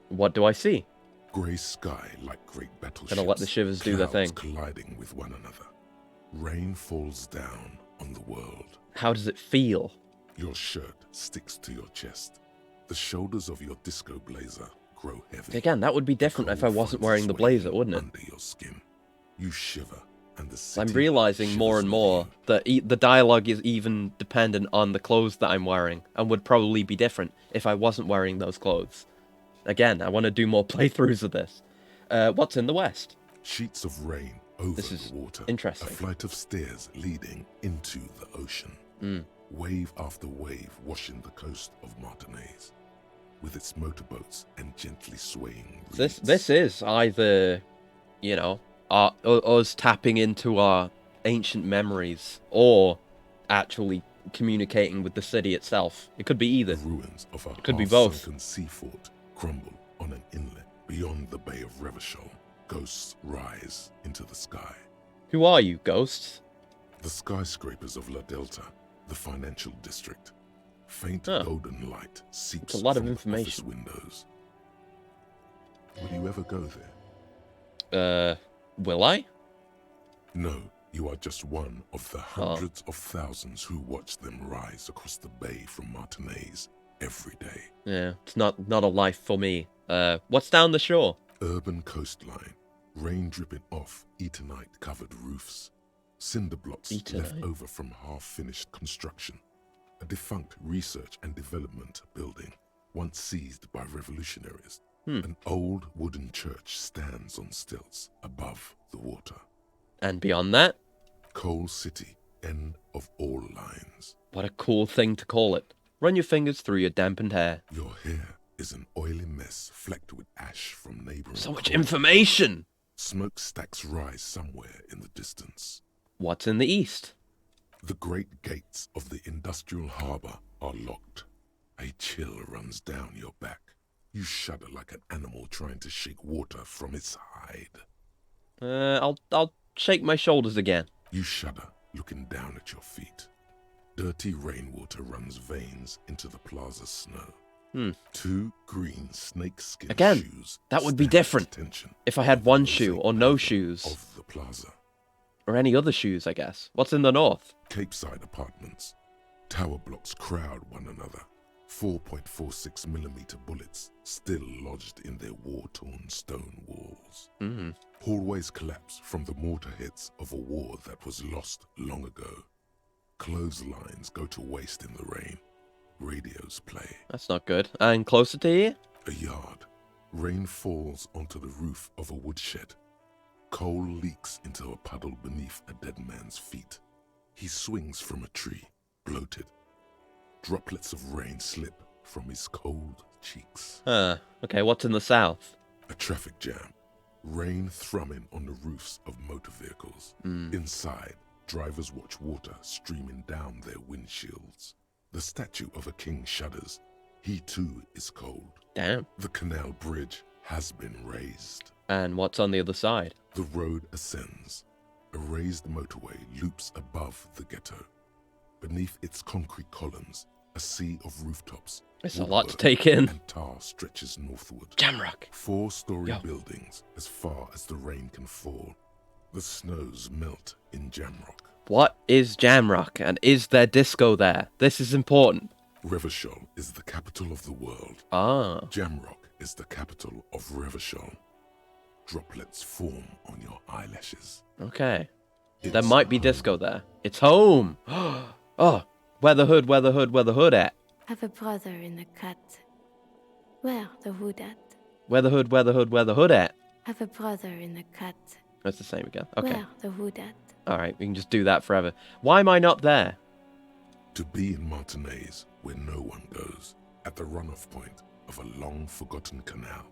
What do I see? Grey sky like great battleships. Gonna let the Shivers do their thing. Colliding with one another. Rain falls down on the world. How does it feel? Your shirt sticks to your chest. The shoulders of your disco blazer grow heavy. Again, that would be different if I wasn't wearing the blazer, wouldn't it? Under your skin, you shiver. I'm realizing more and more that the dialogue is even dependent on the clothes that I'm wearing, and would probably be different if I wasn't wearing those clothes. Again, I want to do more playthroughs of this. What's in the west? Sheets of rain over the water. Interesting. A flight of stairs leading into the ocean. Wave after wave washing the coast of Martinez, with its motorboats and gently swaying reeds. This is either, you know, us tapping into our ancient memories, or actually communicating with the city itself. It could be either. The ruins of a could be both. Half-sunken sea fort crumble on an inlet beyond the Bay of Revachol. Ghosts rise into the sky. Who are you, ghosts? The skyscrapers of La Delta, the financial district. Faint golden light seeps a lot from of information. Office windows. Will you ever go there? Will I? No, You are just one of the hundreds of thousands who watch them rise across the bay from Martinez every day. Yeah, it's not a life for me. What's down the shore? Urban coastline, rain dripping off Eternite-covered roofs, cinder blocks left over from half-finished construction, a defunct research and development building once seized by revolutionaries. An old wooden church stands on stilts above the water. And beyond that? Coal City, end of all lines. What a cool thing to call it. Run your fingers through your dampened hair. Your hair is an oily mess flecked with ash from neighboring So much coal. information! Smokestacks rise somewhere in the distance. What's in the east? The great gates of the industrial harbour are locked. A chill runs down your back. You shudder like an animal trying to shake water from its hide. I'll shake my shoulders again. You shudder, looking down at your feet. Dirty rainwater runs veins into the plaza's snow. 2 green snakeskin shoes. That would be stand different at attention if I had one shoe or no shoes. Of the plaza. Or any other shoes, I guess. What's in the north? Capeside apartments. Tower blocks crowd one another. 4.46mm bullets still lodged in their war-torn stone walls. Hallways collapse from the mortar hits of a war that was lost long ago. Clotheslines go to waste in the rain. Radios play. That's not good. And closer to here? A yard. Rain falls onto the roof of a woodshed. Coal leaks into a puddle beneath a dead man's feet. He swings from a tree, bloated. Droplets of rain slip from his cold cheeks. Okay, what's in the south? A traffic jam. Rain thrumming on the roofs of motor vehicles. Inside, drivers watch water streaming down their windshields. The statue of a king shudders. He too is cold. Damn. The canal bridge has been raised. And what's on the other side? The road ascends. A raised motorway loops above the ghetto. Beneath its concrete columns, a sea of rooftops. It's a lot to take in. And tar stretches northward. Jamrock. 4-story buildings as far as the rain can fall. The snows melt in Jamrock. What is Jamrock, and is there disco there? This is important. Revachol is the capital of the world. Jamrock is the capital of Revachol. Droplets form on your eyelashes. Okay. There might be disco there. It's home! Oh, where the hood at? Have a brother in the cut. Where the hood at? Where the hood at? Have a brother in the cut. That's the same again. Okay. Where the hood at? Alright, we can just do that forever. Why am I not there? To be in Martinez, where no one goes, at the runoff point of a long-forgotten canal,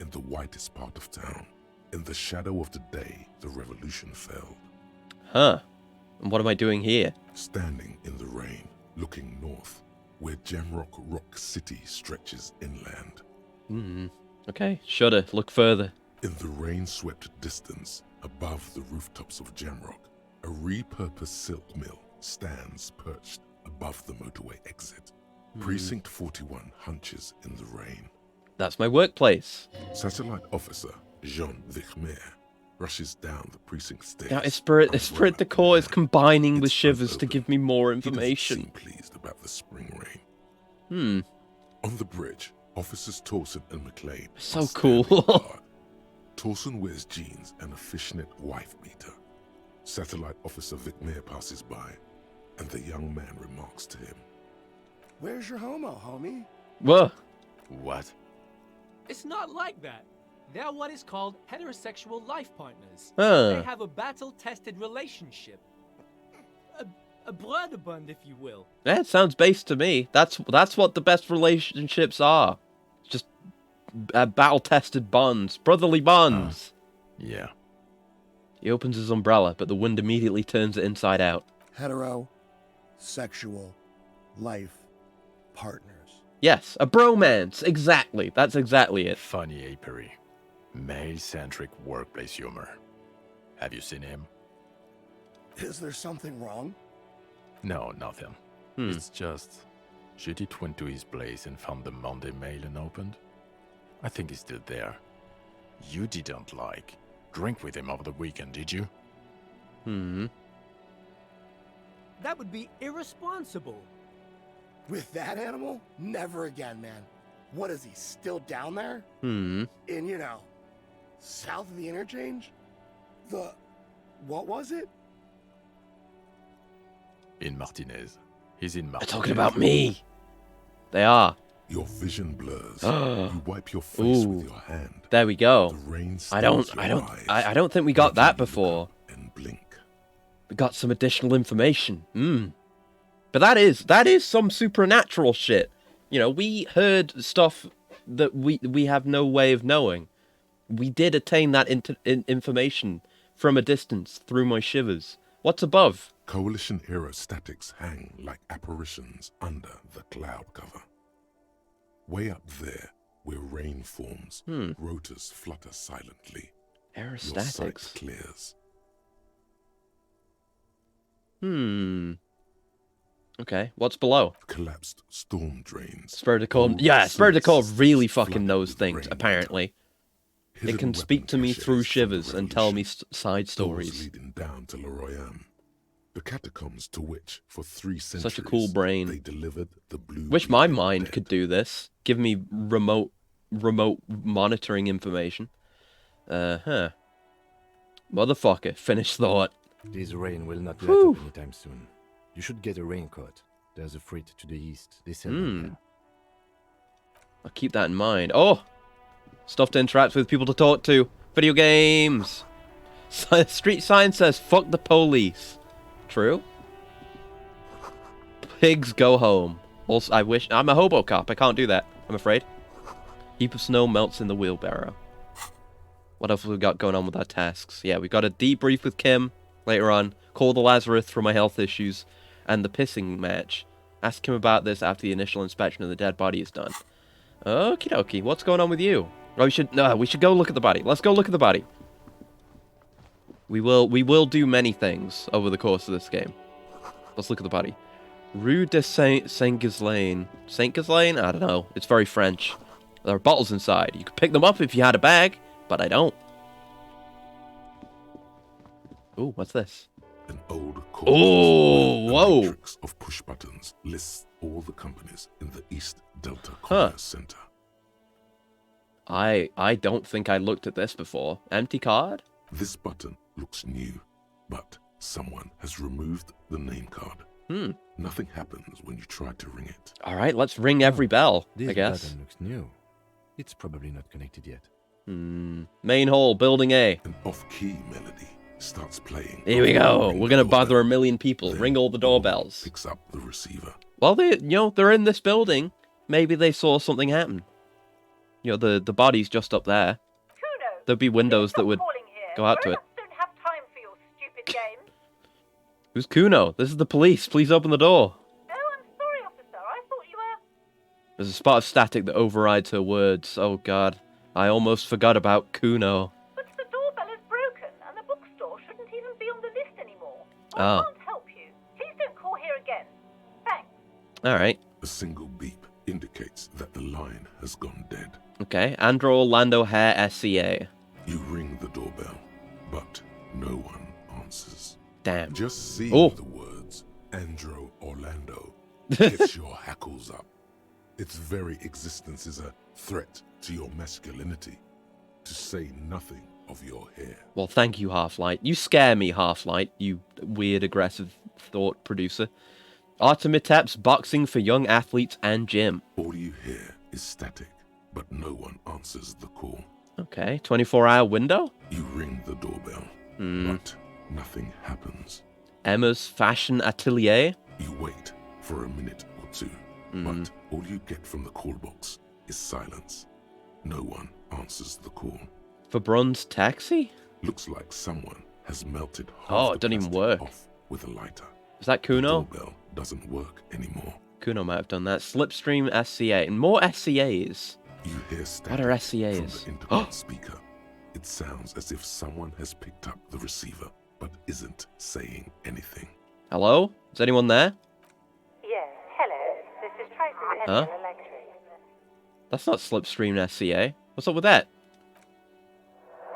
in the whitest part of town, in the shadow of the day the revolution fell. Huh. And what am I doing here? Standing in the rain, looking north, where Jamrock Rock City stretches inland. Okay, shudder, look further. In the rain-swept distance, above the rooftops of Jamrock, a repurposed silk mill stands perched above the motorway exit. Precinct 41 hunches in the rain. That's my workplace. Satellite officer Jean Vichmer rushes down the precinct stairs. Now, Spirit Decor is combining with shivers to give me more information. He doesn't seem pleased about the spring rain. On the bridge, officers Torson and McLean. So cool. Torson wears jeans and a fishnet wife beater. Satellite officer Vichmer passes by, and the young man remarks to him, "Where's your homo, homie?" Whoa. What? It's not like that. They're what is called heterosexual life partners. Huh. They have a battle-tested relationship. A brother-bond, if you will. Yeah, it sounds base to me. That's what the best relationships are. Just battle-tested bonds. Brotherly bonds. Yeah. He opens his umbrella, but the wind immediately turns it inside out. Sexual life partners. Yes, a bromance. Exactly. That's exactly it. Funny apery. Male-centric workplace humor. Have you seen him? Is there something wrong? No, nothing. It's just... Judith went to his place and found the Monday mail unopened. I think he's still there. You didn't drink with him over the weekend, did you? That would be irresponsible. With that animal? Never again, man. What is he, still down there? Hmm. In, you know, south of the interchange? What was it? In Martinez. He's in They're Martinez. talking about me. They are. Your vision blurs. You wipe your face with your hand. There we go. The rain I don't think we got that before. And blink. We got some additional information. But that is some supernatural shit. You know, we heard stuff that we have no way of knowing. We did attain that information from a distance through my shivers. What's above? Coalition-era statics hang like apparitions under the cloud cover. Way up there, where rain forms, rotors flutter silently. Era Your sight statics. clears. Okay, what's below? Collapsed storm drains. Spurdicore. Yeah, Spurdicore really fucking knows things, apparently. It can speak to me through shivers and tell me side stories. Those leading down to Leroyam. The catacombs to which, for 3 centuries, Such a cool brain. they delivered the blue. Wish my mind could do this. Give me remote monitoring information. Motherfucker, finish thought. This rain will not let up anytime soon. You should get a raincoat. There's a freight to the east. They sell them there. I'll keep that in mind. Oh! Stuff to interact with, people to talk to. Video games! Street sign says, fuck the police. True? Pigs go home. Also, I wish... I'm a hobo cop. I can't do that, I'm afraid. Heap of snow melts in the wheelbarrow. What else have we got going on with our tasks? Yeah, we got a debrief with Kim later on. Call the Lazarus for my health issues. And the pissing match. Ask him about this after the initial inspection of the dead body is done. Okie dokie. What's going on with you? Oh, we should go look at the body. Let's go look at the body. We will do many things over the course of this game. Let's look at the body. Rue de Saint-Ghislain. Saint-Ghislain? I don't know. It's very French. There are bottles inside. You could pick them up if you had a bag, but I don't. Ooh, what's this? An old whoa! Matrix of push buttons lists all the companies in the East Delta Commerce Center. I don't think I looked at this before. Empty card? This button looks new, but someone has removed the name card. Nothing happens when you try to ring it. All right, let's ring every bell, This I guess. button looks new. It's probably not connected yet. Main hall, building A. An off-key melody starts playing. Here we go. We're gonna bother a million people. Ring all the doorbells. Picks up the receiver. Well, they're in this building. Maybe they saw something happen. You know, the body's just up there. There'd be windows that would go out to it. Don't have time for your stupid games. Who's Kuno? This is the police. Please open the door. Oh, I'm sorry, officer. I thought you were... There's a spot of static that overrides her words. Oh, God. I almost forgot about Kuno. But the doorbell is broken, and the bookstore shouldn't even be on the list anymore. Oh. I can't help you. Please don't call here again. Thanks. All right. A single beep indicates that the line has gone dead. Okay. Andro Orlando Hair SCA. You ring the doorbell, but no one answers. Damn. Just seeing the words Andro Orlando gets your hackles up. Its very existence is a threat to your masculinity, to say nothing of your hair. Well, thank you, Half-Light. You scare me, Half-Light, you weird, aggressive thought producer. Artemitep's boxing for young athletes and gym. All you hear is static, but no one answers the call. Okay, 24-hour window? You ring the doorbell, but nothing happens. Emma's Fashion Atelier? You wait for a minute or two, but all you get from the call box is silence. No one answers the call. Verbrun's Taxi? Looks like someone has melted half Oh, the it doesn't even plastic work. off with a lighter. Is that Kuno? The doorbell doesn't work anymore. Kuno might have done that. Slipstream SCA. And more SCAs. You hear static What are SCAs? from the intercom speaker. It sounds as if someone has picked up the receiver, but isn't saying anything. Hello? Is anyone there? Yes, hello. This is Tracy Huh? Electric. That's not Slipstream SCA. What's up with that?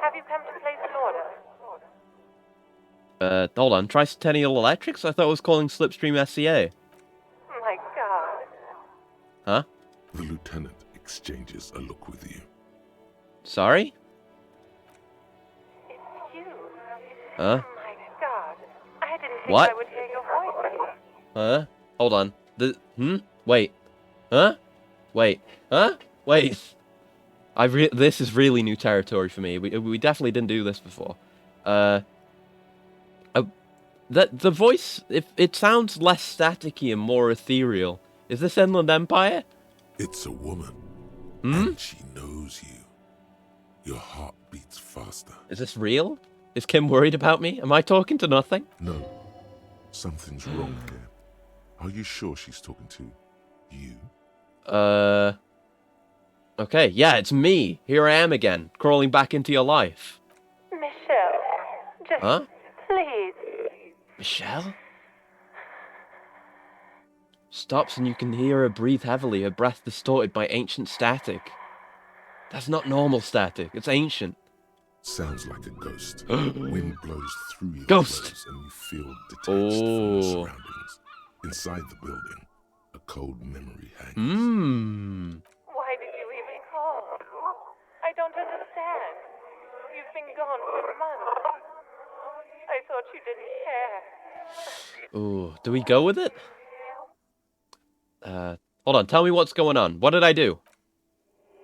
Have you come to place an Hold on. Tricentennial Electrics? I thought it was calling Slipstream SCA. My God. Huh? The lieutenant exchanges a look with you. Sorry? It's you. Huh? My God. I didn't think What? I would hear your voice. Huh? Hold on. Wait. Huh? Wait. Huh? Wait. This is really new territory for me. We definitely didn't do this before. The voice, it sounds less staticky and more ethereal. Is this Inland Empire? It's a woman. And she knows you. Your heart beats faster. Is this real? Is Kim worried about me? Am I talking to nothing? No. Something's wrong here. Are you sure she's talking to you? Okay, yeah, it's me. Here I am again, crawling back into your life. Michelle. Just Huh? please. Michelle? Stops and you can hear her breathe heavily, her breath distorted by ancient static. That's not normal static, it's ancient. Sounds like a ghost. Wind blows through your Ghost! clothes and you feel detached from your surroundings. Inside the building, a cold memory hangs. Why did you even call? I don't understand. You've been gone for months. I thought you didn't care. Ooh, do we go with it? Hold on, tell me what's going on. What did I do?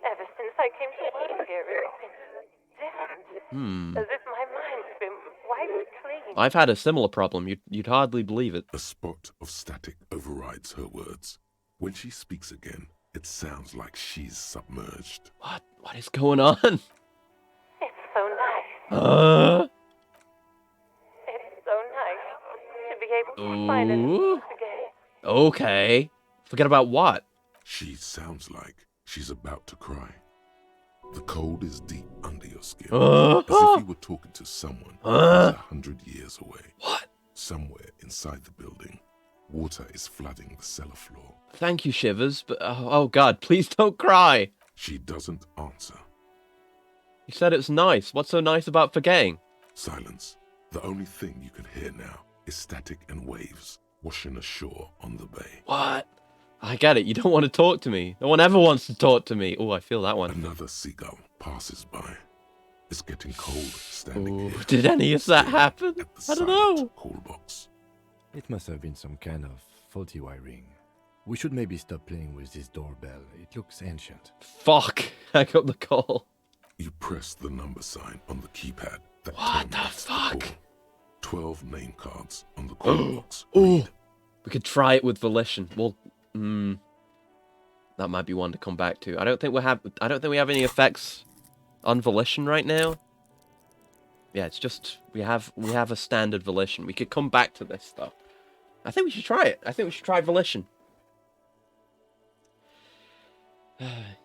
Ever since I came to work here, it's different. As if my mind's been wiped clean. I've had a similar problem. You'd hardly believe it. A spot of static overrides her words. When she speaks again, it sounds like she's submerged. What is going on? It's so nice. It's so nice to be able to find it again. Okay. Forget about what? She sounds like she's about to cry. The cold is deep under your skin. As if you were talking to someone who's 100 years away. What? Somewhere inside the building, water is flooding the cellar floor. Thank you, Shivers, but oh god, please don't cry. She doesn't answer. You said it's nice. What's so nice about forgetting? Silence. The only thing you can hear now is static and waves washing ashore on the bay. What? I get it. You don't want to talk to me. No one ever wants to talk to me. Oh, I feel that one. Another seagull passes by. It's getting cold standing here. Did any of that happen? I don't know. Call box. It must have been some kind of faulty wiring. We should maybe stop playing with this doorbell. It looks ancient. Fuck. I got the call. You press the number sign on the keypad. What the fuck? 12 name cards on the call box. Oh, we could try it with Volition. Well, that might be one to come back to. I don't think we have any effects on Volition right now. Yeah, it's just we have a standard Volition. We could come back to this though. I think we should try it. I think we should try Volition.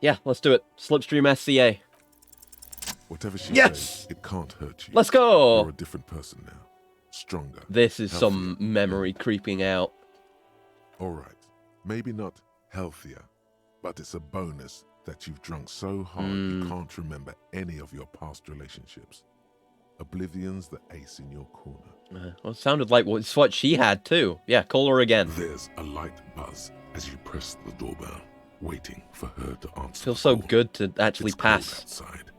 Yeah, let's do it. Slipstream SCA. Whatever she yes! says, it can't hurt you. Let's go! You're a different person now. Stronger. This is healthier. some memory creeping out. Alright. Maybe not healthier, but it's a bonus that you've drunk so hard you can't remember any of your past relationships. Oblivion's the ace in your corner. Well, it sounded like it's what she had too. Yeah, call her again. There's a light buzz as you press the doorbell, waiting for her to answer. Feels so good to actually pass outside,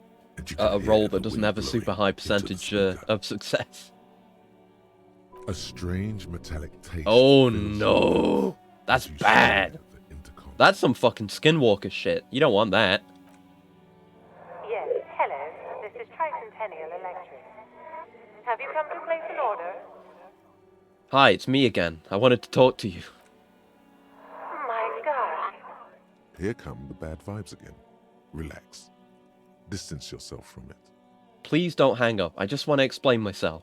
a role that doesn't have a super high percentage of success. A strange metallic taste. Oh no, that's bad. That's some fucking Skinwalker shit. You don't want that. Yes, hello. This is Tricentennial Electric. Have you come to place an order? Hi, it's me again. I wanted to talk to you. My God. Here come the bad vibes again. Relax. Distance yourself from it. Please don't hang up. I just want to explain myself.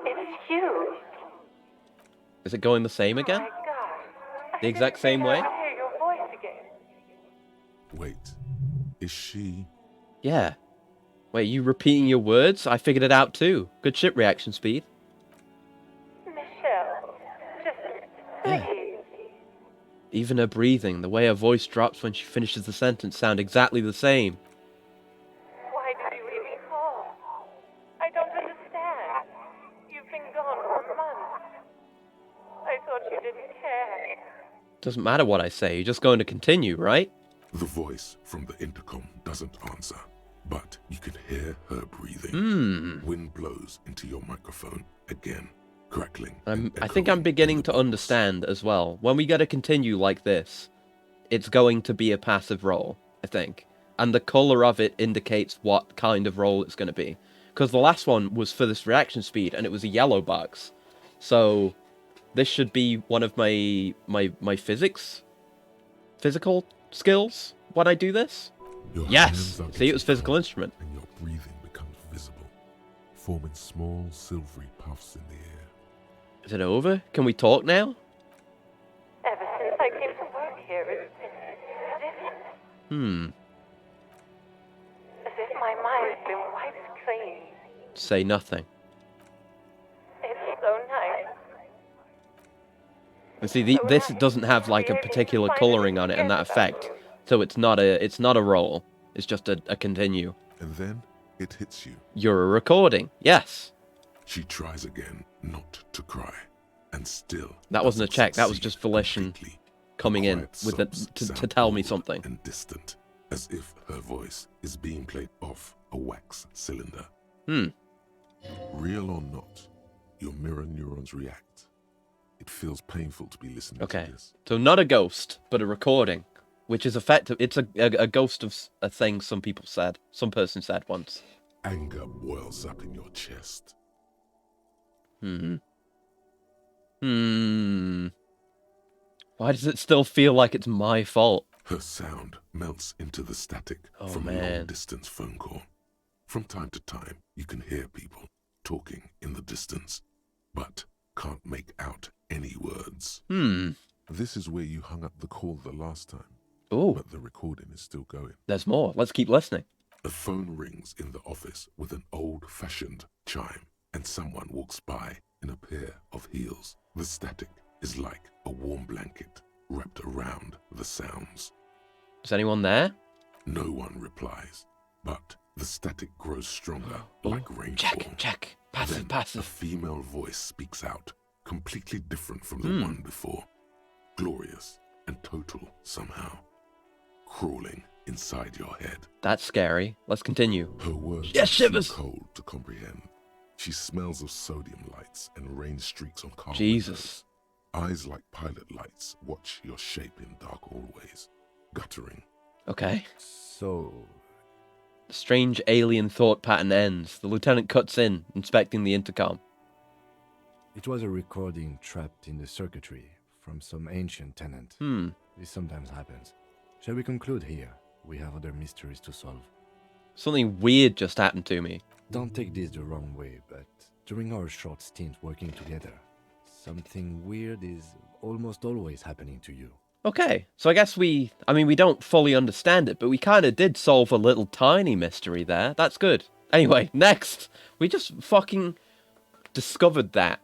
It's you. Is it going the same again? My God. The exact same way? I hear your voice again. Wait. Is she... Yeah. Wait, you repeating your words? I figured it out too. Good shit reaction speed. Michelle, just please. Even her breathing, the way her voice drops when she finishes the sentence sound exactly the same. Why did you even call? I don't understand. You've thought you didn't care. Doesn't matter what I say, you're just going to continue, right? The voice from the intercom doesn't answer, but you can hear her breathing. Wind blows into your microphone again, crackling. I think I'm beginning to understand as well. When we get a continue like this, it's going to be a passive roll, I think. And the colour of it indicates what kind of roll it's going to be. Because the last one was for this reaction speed, and it was a yellow box. So this should be one of my physical skills when I do this. Yes! See, it was physical instrument. And your breathing becomes visible, forming small silvery puffs in the air. Is it over? Can we talk now? Ever since I came to work here, it's been different. As if my mind's been wiped clean. Say nothing. It's so nice. And see, this doesn't have like a particular colouring on it and that effect, so it's not a roll. It's just a continue. And then it hits you. You're a recording. Yes. She tries again not to cry, and still. That wasn't a check. That was just volition coming in with to tell me something. And distant, as if her voice is being played off a wax cylinder. Real or not, your mirror neurons react. It feels painful to be listening to this. So not a ghost, but a recording, which is effective. It's a ghost of a thing some person said once. Anger boils up in your chest. Why does it still feel like it's my fault? Her sound melts into the static from a long-distance phone call. From time to time, you can hear people talking in the distance, but can't make out any words. This is where you hung up the call the last time. Oh. But the recording is still going. There's more. Let's keep listening. A phone rings in the office with an old-fashioned chime, and someone walks by in a pair of heels. The static is like a warm blanket wrapped around the sounds. Is anyone there? No one replies, but the static grows stronger, like rainfall. Check. Then Passive. a female voice speaks out, completely different from the one before. Glorious and total somehow. Crawling inside your head. That's scary. Let's continue. Her words are shivers. Too cold to comprehend. She smells of sodium lights and rain streaks on car Jesus. windows. Eyes like pilot lights watch your shape in dark hallways, guttering. Okay. So... The strange alien thought pattern ends. The lieutenant cuts in, inspecting the intercom. It was a recording trapped in the circuitry from some ancient tenant. This sometimes happens. Shall we conclude here? We have other mysteries to solve. Something weird just happened to me. Don't take this the wrong way, but during our short stint working together, something weird is almost always happening to you. Okay, so I guess we don't fully understand it, but we kind of did solve a little tiny mystery there. That's good. Anyway, next. We just fucking discovered that.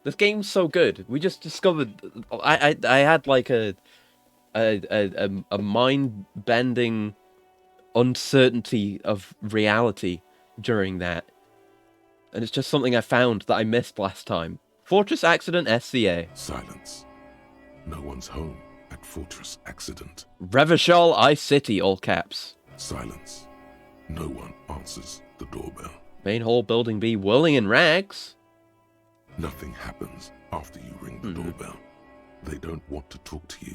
This game's so good. We just discovered... I had like a mind-bending uncertainty of reality during that. And it's just something I found that I missed last time. Fortress Accident SCA. Silence. No one's home at Fortress Accident. Revachol I-City, all caps. Silence. No one answers the doorbell. Main hall, building B, whirling in rags. Nothing happens after you ring the doorbell. They don't want to talk to you.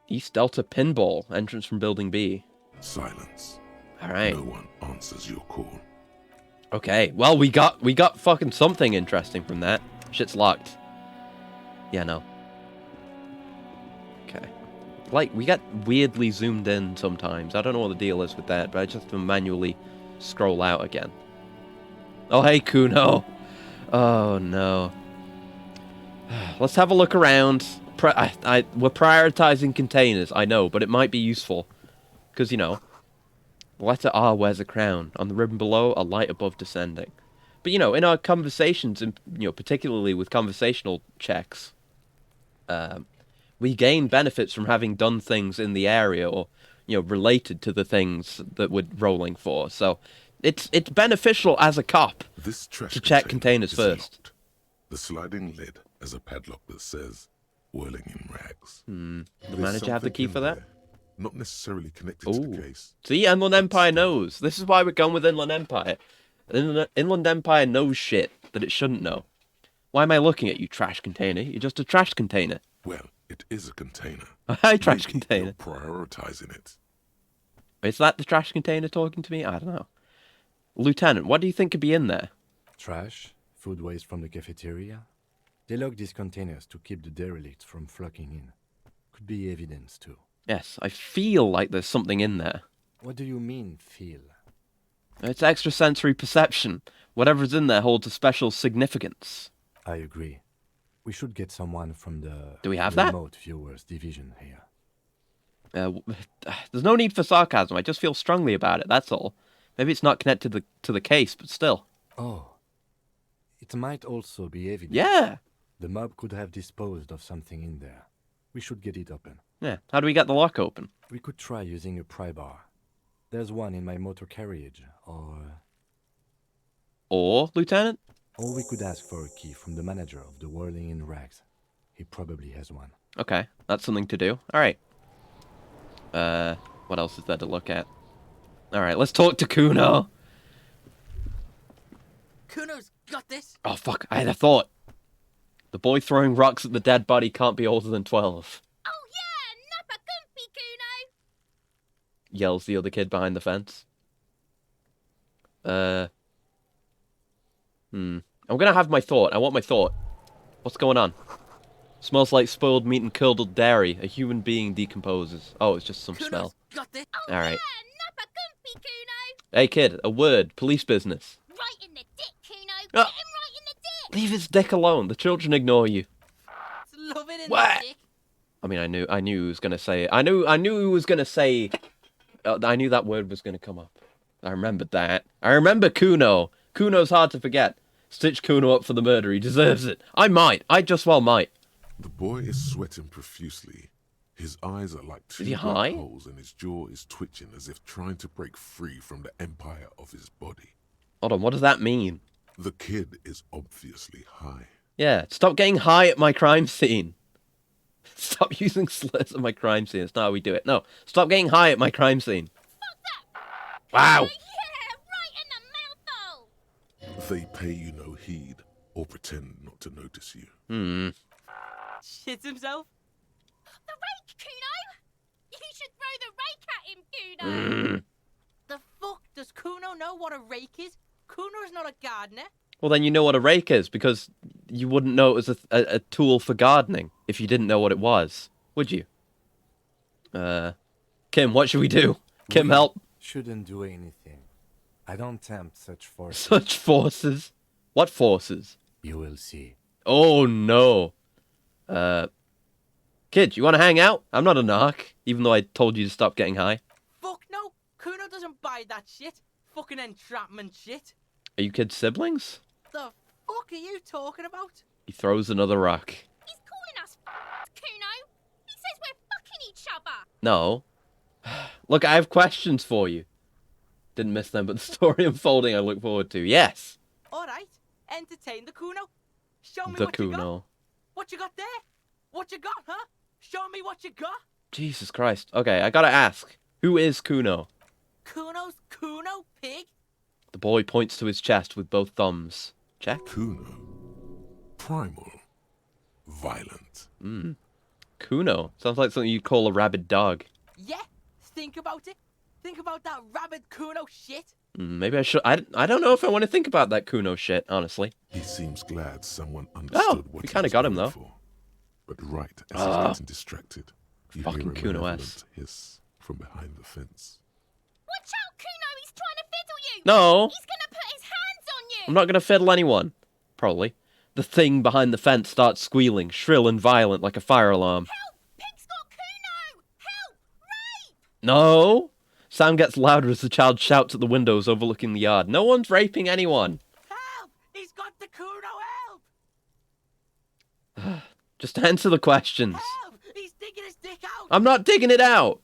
East Delta Pinball, entrance from building B. Silence. All right. No one answers your call. Okay, well, we got fucking something interesting from that. Shit's locked. Yeah, no. Okay. Like, we get weirdly zoomed in sometimes. I don't know what the deal is with that, but I just have to manually scroll out again. Oh, hey, Kuno. Oh, no. Let's have a look around. We're prioritizing containers, I know, but it might be useful. Because, you know, letter R wears a crown. On the ribbon below, a light above descending. But, you know, in our conversations, and particularly with conversational checks, we gain benefits from having done things in the area or, related to the things that we're rolling for. So it's beneficial as a cop This trash to check containers first. Locked. The sliding lid as a padlock that says whirling in rags. The There's manager have the something key in for that? there, not necessarily connected to the case. See, Inland Empire knows. This is why we're going with Inland Empire. Inland Empire knows shit that it shouldn't know. Why am I looking at you, trash container? You're just a trash container. Well, it is a container. Hi, trash Maybe container. you're prioritizing it. Is that the trash container talking to me? I don't know. Lieutenant, what do you think could be in there? Trash, food waste from the cafeteria. They lock these containers to keep the derelicts from flocking in. Could be evidence too. Yes, I feel like there's something in there. What do you mean, feel? It's extrasensory perception. Whatever's in there holds a special significance. I agree. We should get someone from the Do we have that? remote viewers division here. There's no need for sarcasm. I just feel strongly about it, that's all. Maybe it's not connected to the case, but still. Oh. It might also be evidence. Yeah. The mob could have disposed of something in there. We should get it open. Yeah. How do we get the lock open? We could try using a pry bar. There's one in my motor carriage, Or, Lieutenant? Or we could ask for a key from the manager of the Whirling in Rags. He probably has one. Okay, that's something to do. Alright. What else is there to look at? Alright, let's talk to Kuno. Kuno's got this. Oh, fuck, I had a thought. The boy throwing rocks at the dead body can't be older than 12. Oh yeah, nappa comfy, Kuno! Yells the other kid behind the fence. I'm gonna have my thought. I want my thought. What's going on? Smells like spoiled meat and curdled dairy. A human being decomposes. Oh, it's just some smell. Got this. Oh All right. yeah, nappa comfy, Kuno! Hey, kid, a word. Police business. Right in the dick, Kuno! Ah. Get him right in the dick! Leave his dick alone. The children ignore you. Love it in What? the dick. I mean, I knew he was gonna say it. I knew he was gonna say. I knew that word was gonna come up. I remembered that. I remember Kuno. Kuno's hard to forget. Stitch Kuno up for the murder. He deserves it. I might. I just well might. The boy is sweating profusely. His eyes are like two he black high? holes and his jaw is twitching as if trying to break free from the empire of his body. Hold on, what does that mean? The kid is obviously high. Yeah, stop getting high at my crime scene. Stop using slurs at my crime scene. It's not how we do it. No, stop getting high at my crime scene. Wow. Yeah, right in the mouthhole! They pay you no heed or pretend not to notice you. Shits himself. The rake, Kuno! You should throw the rake at him, Kuno! The fuck? Does Kuno know what a rake is? Kuno's not a gardener. Well, then you know what a rake is, because you wouldn't know it was a tool for gardening if you didn't know what it was, would you? Kim, what should we do? Kim, help. Shouldn't do anything. I don't tempt such forces. Such forces? What forces? You will see. Oh, no. Kid, you want to hang out? I'm not a narc, even though I told you to stop getting high. Fuck no. Kuno doesn't buy that shit. Fucking entrapment shit. Are you kids siblings? The fuck are you talking about? He throws another rock. He's calling us Kuno! He says we're fucking each other! No. Look, I have questions for you. Didn't miss them, but the story unfolding I look forward to. Yes. Alright. Entertain the Kuno. Show me The what you got. Kuno. What you got there? What you got, huh? Show me what you got. Jesus Christ. Okay, I gotta ask. Who is Kuno? Kuno's Kuno, pig? The boy points to his chest with both thumbs. Check. Kuno. Primal. Violent. Kuno. Sounds like something you'd call a rabid dog. Yeah, think about it. Think about that rabid Kuno shit. Maybe I should. I don't know if I want to think about that Kuno shit, honestly. He seems glad someone understood what we he kind of was got him, going though. for. But right as he's getting distracted, you Fucking hear a Kuno malevolent ass. hiss from behind the fence. Watch out, Kuno! He's trying to fiddle you! No. He's gonna put his hands on you! I'm not gonna fiddle anyone. Probably. The thing behind the fence starts squealing, shrill and violent like a fire alarm. Help! Pig's got Kuno! Help! Rape! No! Sound gets louder as the child shouts at the windows overlooking the yard. No one's raping anyone. Help! He's got the Kuno, help! Just answer the questions. Help! He's digging his dick out! I'm not digging it out.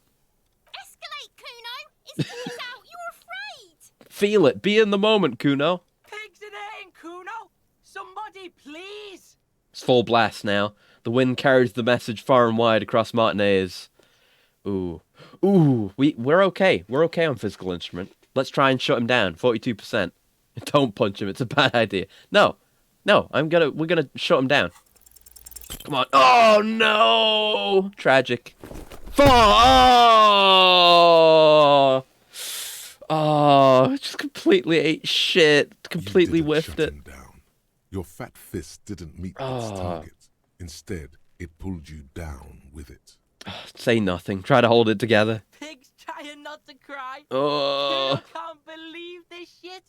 Escalate, Kuno! His dick is out! You're afraid! Feel it. Be in the moment, Kuno. Pigs in here, Kuno! Somebody, please! It's full blast now. The wind carries the message far and wide across Martinez. Ooh. Ooh, we're okay. We're okay on physical instrument. Let's try and shut him down. 42%. Don't punch him. It's a bad idea. No. No, we're gonna shut him down. Come on. Oh, no! Tragic. Oh! Oh, just completely ate shit. Completely whiffed it. Your fat fist didn't meet its target. Instead, it pulled you down with it. Say nothing. Try to hold it together. Pig's trying not to cry. Oh. Kuno can't believe this shit.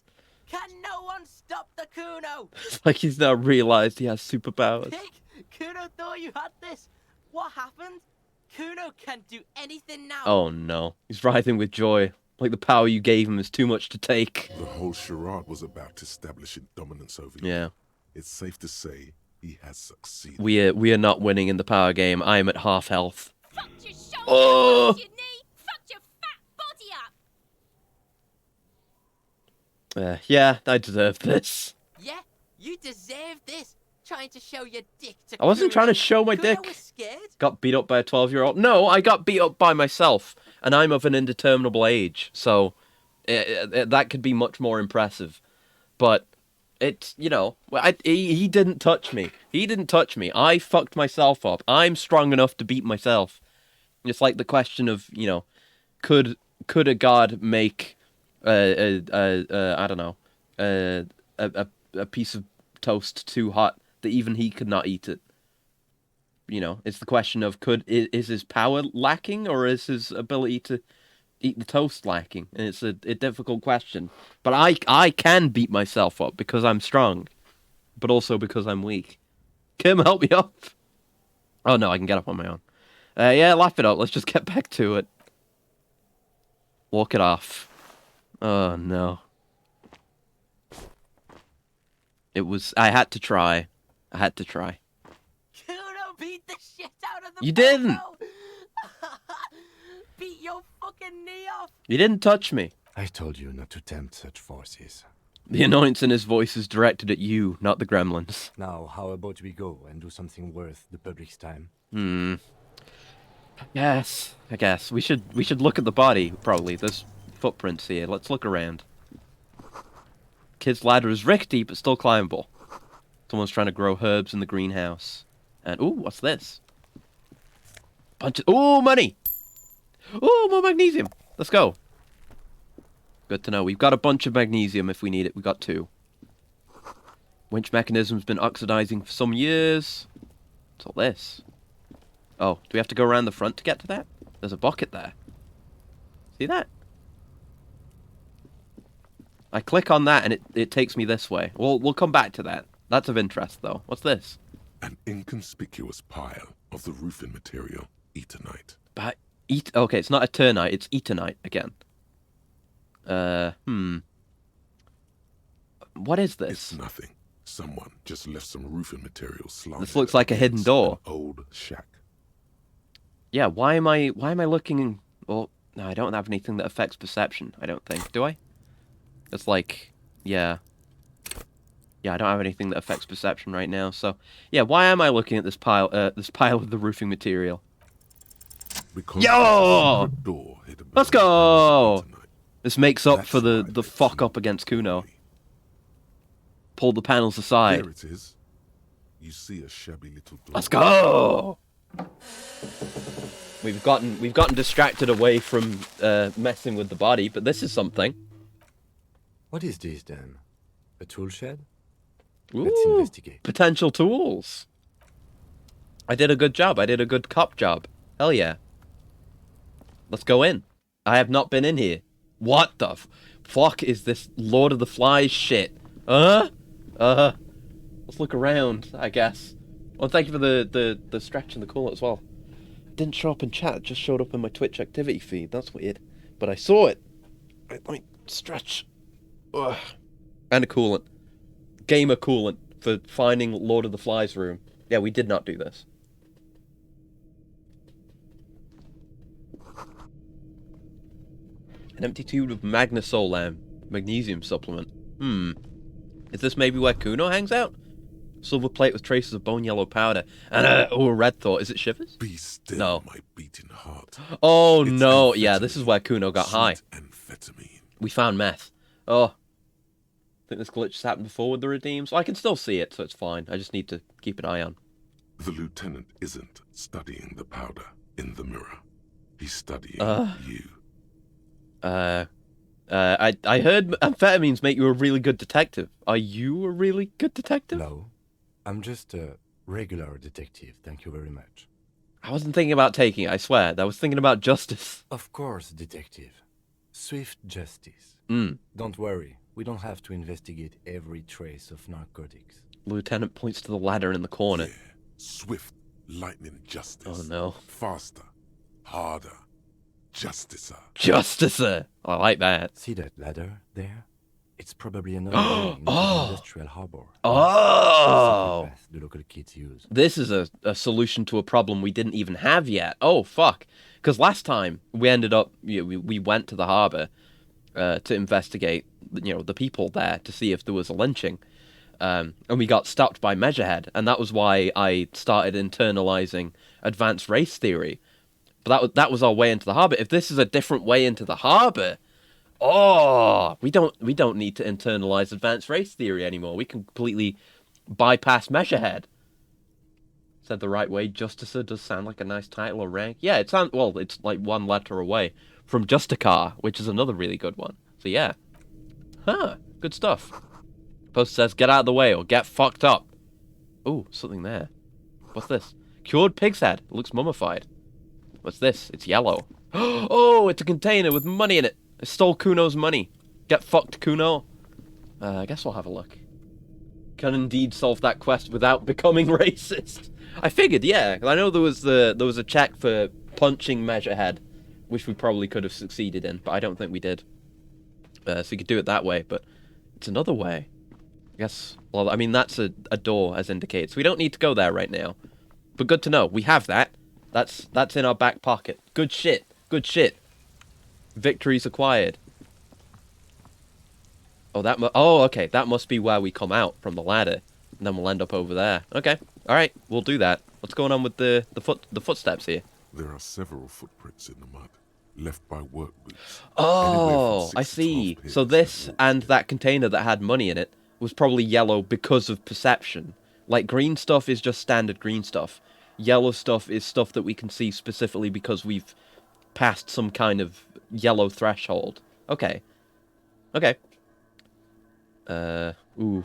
Can no one stop the Kuno? It's like he's now realized he has superpowers. Pig, Kuno thought you had this. What happened? Kuno can't do anything now. Oh no. He's writhing with joy. Like the power you gave him is too much to take. The whole charade was about establishing dominance over you. Yeah. It's safe to say he has succeeded. We are not winning in the power game. I am at half health. Fucked your shoulder, Oh! fucked your knee, fucked your fat body up. Yeah, I deserve this. Yeah, you deserve this. Trying to show your dick to I wasn't trying to show my Kuno dick. was scared. Got beat up by a 12-year-old. No, I got beat up by myself, and I'm of an indeterminable age, so that could be much more impressive. But it's, you know, he didn't touch me. He didn't touch me. I fucked myself up. I'm strong enough to beat myself. It's like the question of, you know, could a god make I don't know, a piece of toast too hot that even he could not eat it? You know, it's the question of is his power lacking, or is his ability to eat the toast lacking? And it's a difficult question. But I can beat myself up because I'm strong, but also because I'm weak. Kim, help me up. Oh no, I can get up on my own. Yeah, laugh it up. Let's just get back to it. Walk it off. Oh no. I had to try. I had to try. Kuno beat the shit out of the You didn't! Beat your fucking knee off! You didn't touch me. I told you not to tempt such forces. The annoyance in his voice is directed at you, not the gremlins. Now, how about we go and do something worth the public's time? Yes, I guess. We should look at the body, probably. There's footprints here. Let's look around. Kid's ladder is rickety, but still climbable. Someone's trying to grow herbs in the greenhouse. And, ooh, what's this? Ooh, money! Ooh, more magnesium! Let's go. Good to know. We've got a bunch of magnesium if we need it. We got 2. Winch mechanism's been oxidizing for some years. What's all this? Oh, do we have to go around the front to get to that? There's a bucket there. See that? I click on that and it takes me this way. We'll come back to that. That's of interest, though. What's this? An inconspicuous pile of the roofing material, Eternite. But okay, it's not Eternite, it's Eternite again. What is this? It's nothing. Someone just left some roofing material slung. This looks like a hidden door. An old shack. Yeah, why am I looking? Well, no, I don't have anything that affects perception. I don't think. Do I? It's like, yeah. Yeah, I don't have anything that affects perception right now. So, yeah, why am I looking at this pile of the roofing material? Because Yo! Door Let's go! This makes up for the fuck up against Kuno. Pull the panels aside. There it is. You see a shabby little door. Let's go! We've gotten distracted away from messing with the body, but this is something. What is this then? A tool shed? Ooh, Let's investigate. Potential tools. I did a good job. I did a good cop job. Hell yeah. Let's go in. I have not been in here. What the fuck is this Lord of the Flies shit? Let's look around, I guess. Well, thank you for the stretch and the call as well. Didn't show up in chat, it just showed up in my Twitch activity feed. That's weird. But I saw it. Let me stretch. Ugh. And a coolant. Gamer coolant for finding Lord of the Flies room. Yeah, we did not do this. An empty tube of magnesolam. Magnesium supplement. Is this maybe where Kuno hangs out? Silver plate with traces of bone yellow powder. And a red thought. Is it shivers? Be still, no. my beating heart. Oh, no. Yeah, this is where Kuno got high. Amphetamine. We found meth. Oh. I think this glitch has happened before with the redeems. Well, I can still see it, so it's fine. I just need to keep an eye on. The lieutenant isn't studying the powder in the mirror. He's studying you. I heard amphetamines make you a really good detective. Are you a really good detective? No. I'm just a regular detective, thank you very much. I wasn't thinking about taking it, I swear. I was thinking about justice. Of course, detective. Swift justice. Mm. Don't worry, we don't have to investigate every trace of narcotics. Lieutenant points to the ladder in the corner. Yeah. Swift, lightning justice. Oh no. Faster, harder, justicer. Justicer! I like that. See that ladder there? It's probably another way into the industrial harbor. Oh! The local kids use. This is a solution to a problem we didn't even have yet. Oh, fuck. Because last time, we ended up, we went to the harbor to investigate, the people there to see if there was a lynching. And we got stopped by Measurehead, and that was why I started internalizing advanced race theory. But that was our way into the harbor. If this is a different way into the harbor... Oh, we don't need to internalize advanced race theory anymore. We can completely bypass Measurehead. Said the right way. Justicer does sound like a nice title or rank. Yeah, it sounds it's like one letter away from Justicar, which is another really good one. So yeah, good stuff. Post says, "Get out of the way or get fucked up." Ooh, something there. What's this? Cured pig's head. It looks mummified. What's this? It's yellow. Oh, it's a container with money in it. I stole Kuno's money. Get fucked, Kuno. I guess we'll have a look. Can indeed solve that quest without becoming racist. I figured, yeah. I know there was a check for punching Measurehead, which we probably could have succeeded in, but I don't think we did. So you could do it that way, but it's another way. I guess, well, I mean, that's a door, as indicated. So we don't need to go there right now. But good to know. We have that. That's in our back pocket. Good shit. Good shit. Victories acquired. Oh, okay. That must be where we come out from the ladder, and then we'll end up over there. Okay. All right. We'll do that. What's going on with the footsteps here? There are several footprints in the mud, left by work boots. Oh, I see. So this and that container that had money in it was probably yellow because of perception. Like green stuff is just standard green stuff. Yellow stuff is stuff that we can see specifically because we've passed some kind of yellow threshold. Okay. Okay. Ooh.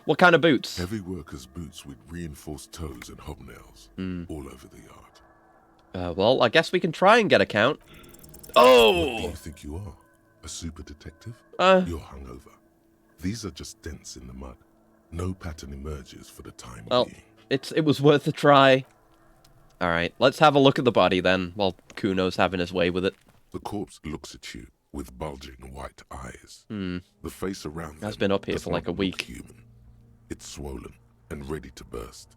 What kind of boots? Heavy workers' boots with reinforced toes and hobnails all over the yard. Well, I guess we can try and get a count. Oh! What do you think you are? A super detective? You're hungover. These are just dents in the mud. No pattern emerges for the time being. It was worth a try. Alright, let's have a look at the body then, while Kuno's having his way with it. The corpse looks at you with bulging white eyes. The face around them has been up here for like a week. Human. It's swollen and ready to burst.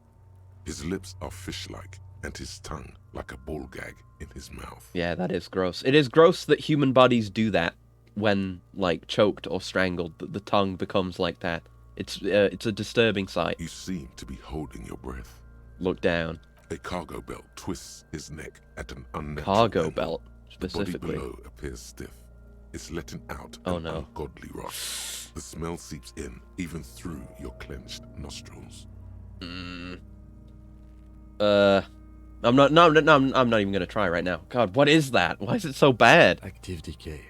His lips are fish-like, and his tongue like a ball gag in his mouth. Yeah, that is gross. It is gross that human bodies do that when, like, choked or strangled. The tongue becomes like that. It's a disturbing sight. You seem to be holding your breath. Look down. A cargo belt twists his neck at an unnatural cargo angle. Belt, specifically. The body below appears stiff. It's letting out an ungodly rot. The smell seeps in, even through your clenched nostrils. I'm not even gonna try right now. God, what is that? Why is it so bad? Active decay.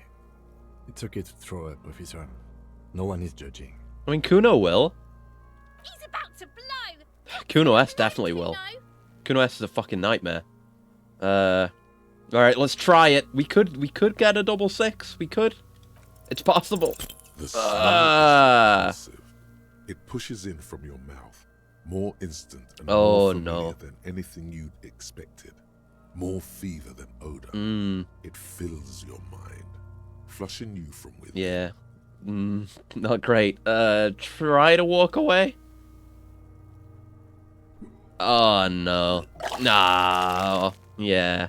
It's okay to throw up, officer. No one is judging. I mean, Kuno will. He's about to blow. Kuno S definitely will. Kuno S is a fucking nightmare. Alright, let's try it. We could get a double 6. We could. It's possible. The smell is massive. It pushes in from your mouth. More instant and more familiar than anything you'd expected. More fever than odor. It fills your mind, flushing you from within. Yeah. Not great. Try to walk away. Oh, no. No. Yeah.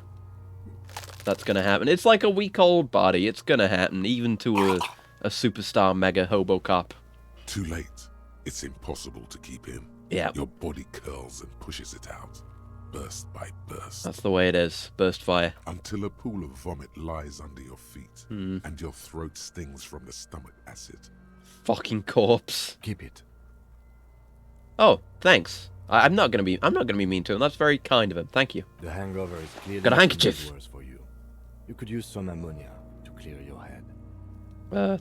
That's gonna happen. It's like a week-old body. It's gonna happen, even to a superstar mega hobo cop. Too late. It's impossible to keep in. Yeah. Your body curls and pushes it out, burst by burst. That's the way it is. Burst fire. Until a pool of vomit lies under your feet, and your throat stings from the stomach acid. Fucking corpse. Keep it. Oh, thanks. I'm not gonna be mean to him. That's very kind of him. Thank you. The hangover is clearly Got a handkerchief. worse for you. You could use some ammonia to clear your head.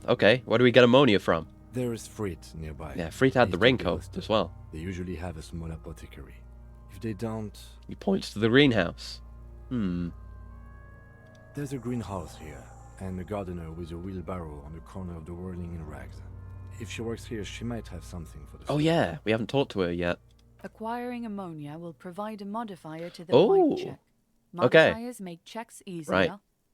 Okay. Where do we get ammonia from? There is Frit nearby. Yeah, Frit had the raincoat as well. They usually have a small apothecary. If they don't... He points to the greenhouse. There's a greenhouse here, and a gardener with a wheelbarrow on the corner of the whirling in rags. If she works here, she might have something for the... Oh yeah, we haven't talked to her yet. Acquiring ammonia will provide a modifier to the Oh, fight check. okay. Modifiers make checks easier. Right.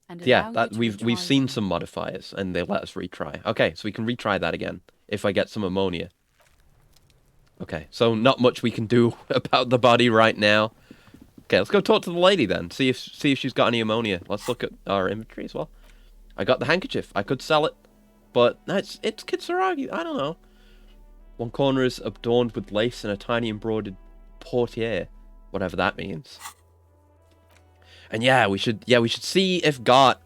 And Yeah, allow that you to we've retry seen them. some modifiers, and they let us retry. Okay, so we can retry that again if I get some ammonia. Okay, so not much we can do about the body right now. Okay, let's go talk to the lady then. See if she's got any ammonia. Let's look at our inventory as well. I got the handkerchief. I could sell it, but it's Kitsuragi. I don't know. One corner is adorned with lace and a tiny embroidered portiere, whatever that means. And yeah, we should see if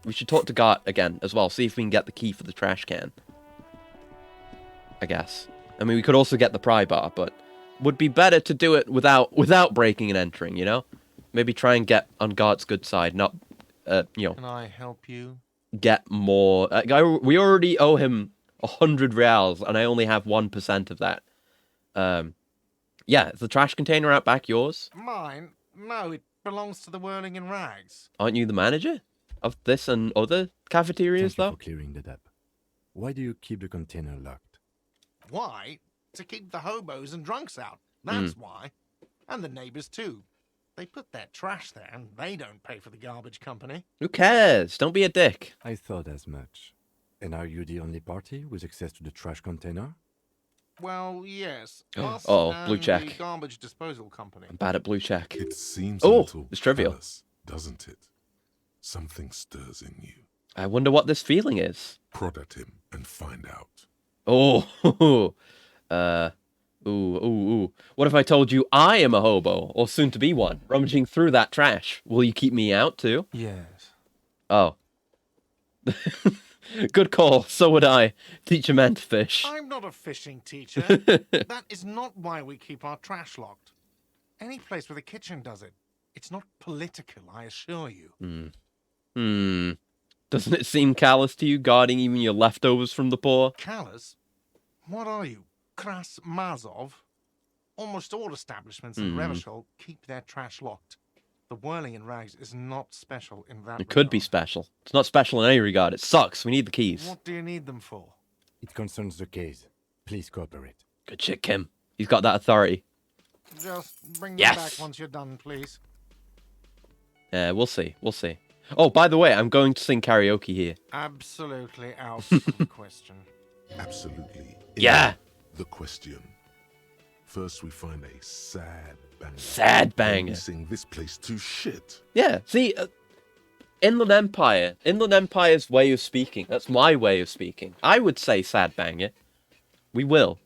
we should talk to Gart again as well. See if we can get the key for the trash can. I guess. I mean, we could also get the pry bar, but would be better to do it without breaking and entering. You know, maybe try and get on Gart's good side, not you know. Can I help you? Get more. We already owe him 100 reals, and I only have 1% of that. Yeah, is the trash container out back yours? Mine? No, it belongs to the Whirling in Rags. Aren't you the manager of this and other cafeterias, Thank you though? for clearing that up. Why do you keep the container locked? Why? To keep the hobos and drunks out. That's why. And the neighbors, too. They put their trash there, and they don't pay for the garbage company. Who cares? Don't be a dick. I thought as much. And are you the only party with access to the trash container? Well, yes. Us Oh, and blue check. the garbage disposal company. I'm bad at blue check. It seems a little it's trivial. callous, doesn't it? Something stirs in you. I wonder what this feeling is. Prod at him and find out. Oh, ooh. What if I told you I am a hobo, or soon to be one, rummaging through that trash? Will you keep me out too? Yes. Oh. Good call. So would I. Teach a man to fish. I'm not a fishing teacher. That is not why we keep our trash locked. Any place with a kitchen does it. It's not political, I assure you. Doesn't it seem callous to you, guarding even your leftovers from the poor? Callous? What are you, Kras Mazov? Almost all establishments in Revachol keep their trash locked. The Whirling in Rags is not special in that It could be special. It's not special in any regard. It sucks. We need the keys. What do you need them for? It concerns the case. Please cooperate. Good shit, Kim. He's got that authority. Just bring them Yes! back once you're done, please. We'll see. We'll see. Oh, by the way, I'm going to sing karaoke here. Absolutely out of the question. Absolutely. Yeah! The question. First, we find a sad banger. Sad banger. And we sing this place to shit. Yeah, see, Inland Empire's way of speaking. That's my way of speaking. I would say sad banger. We will.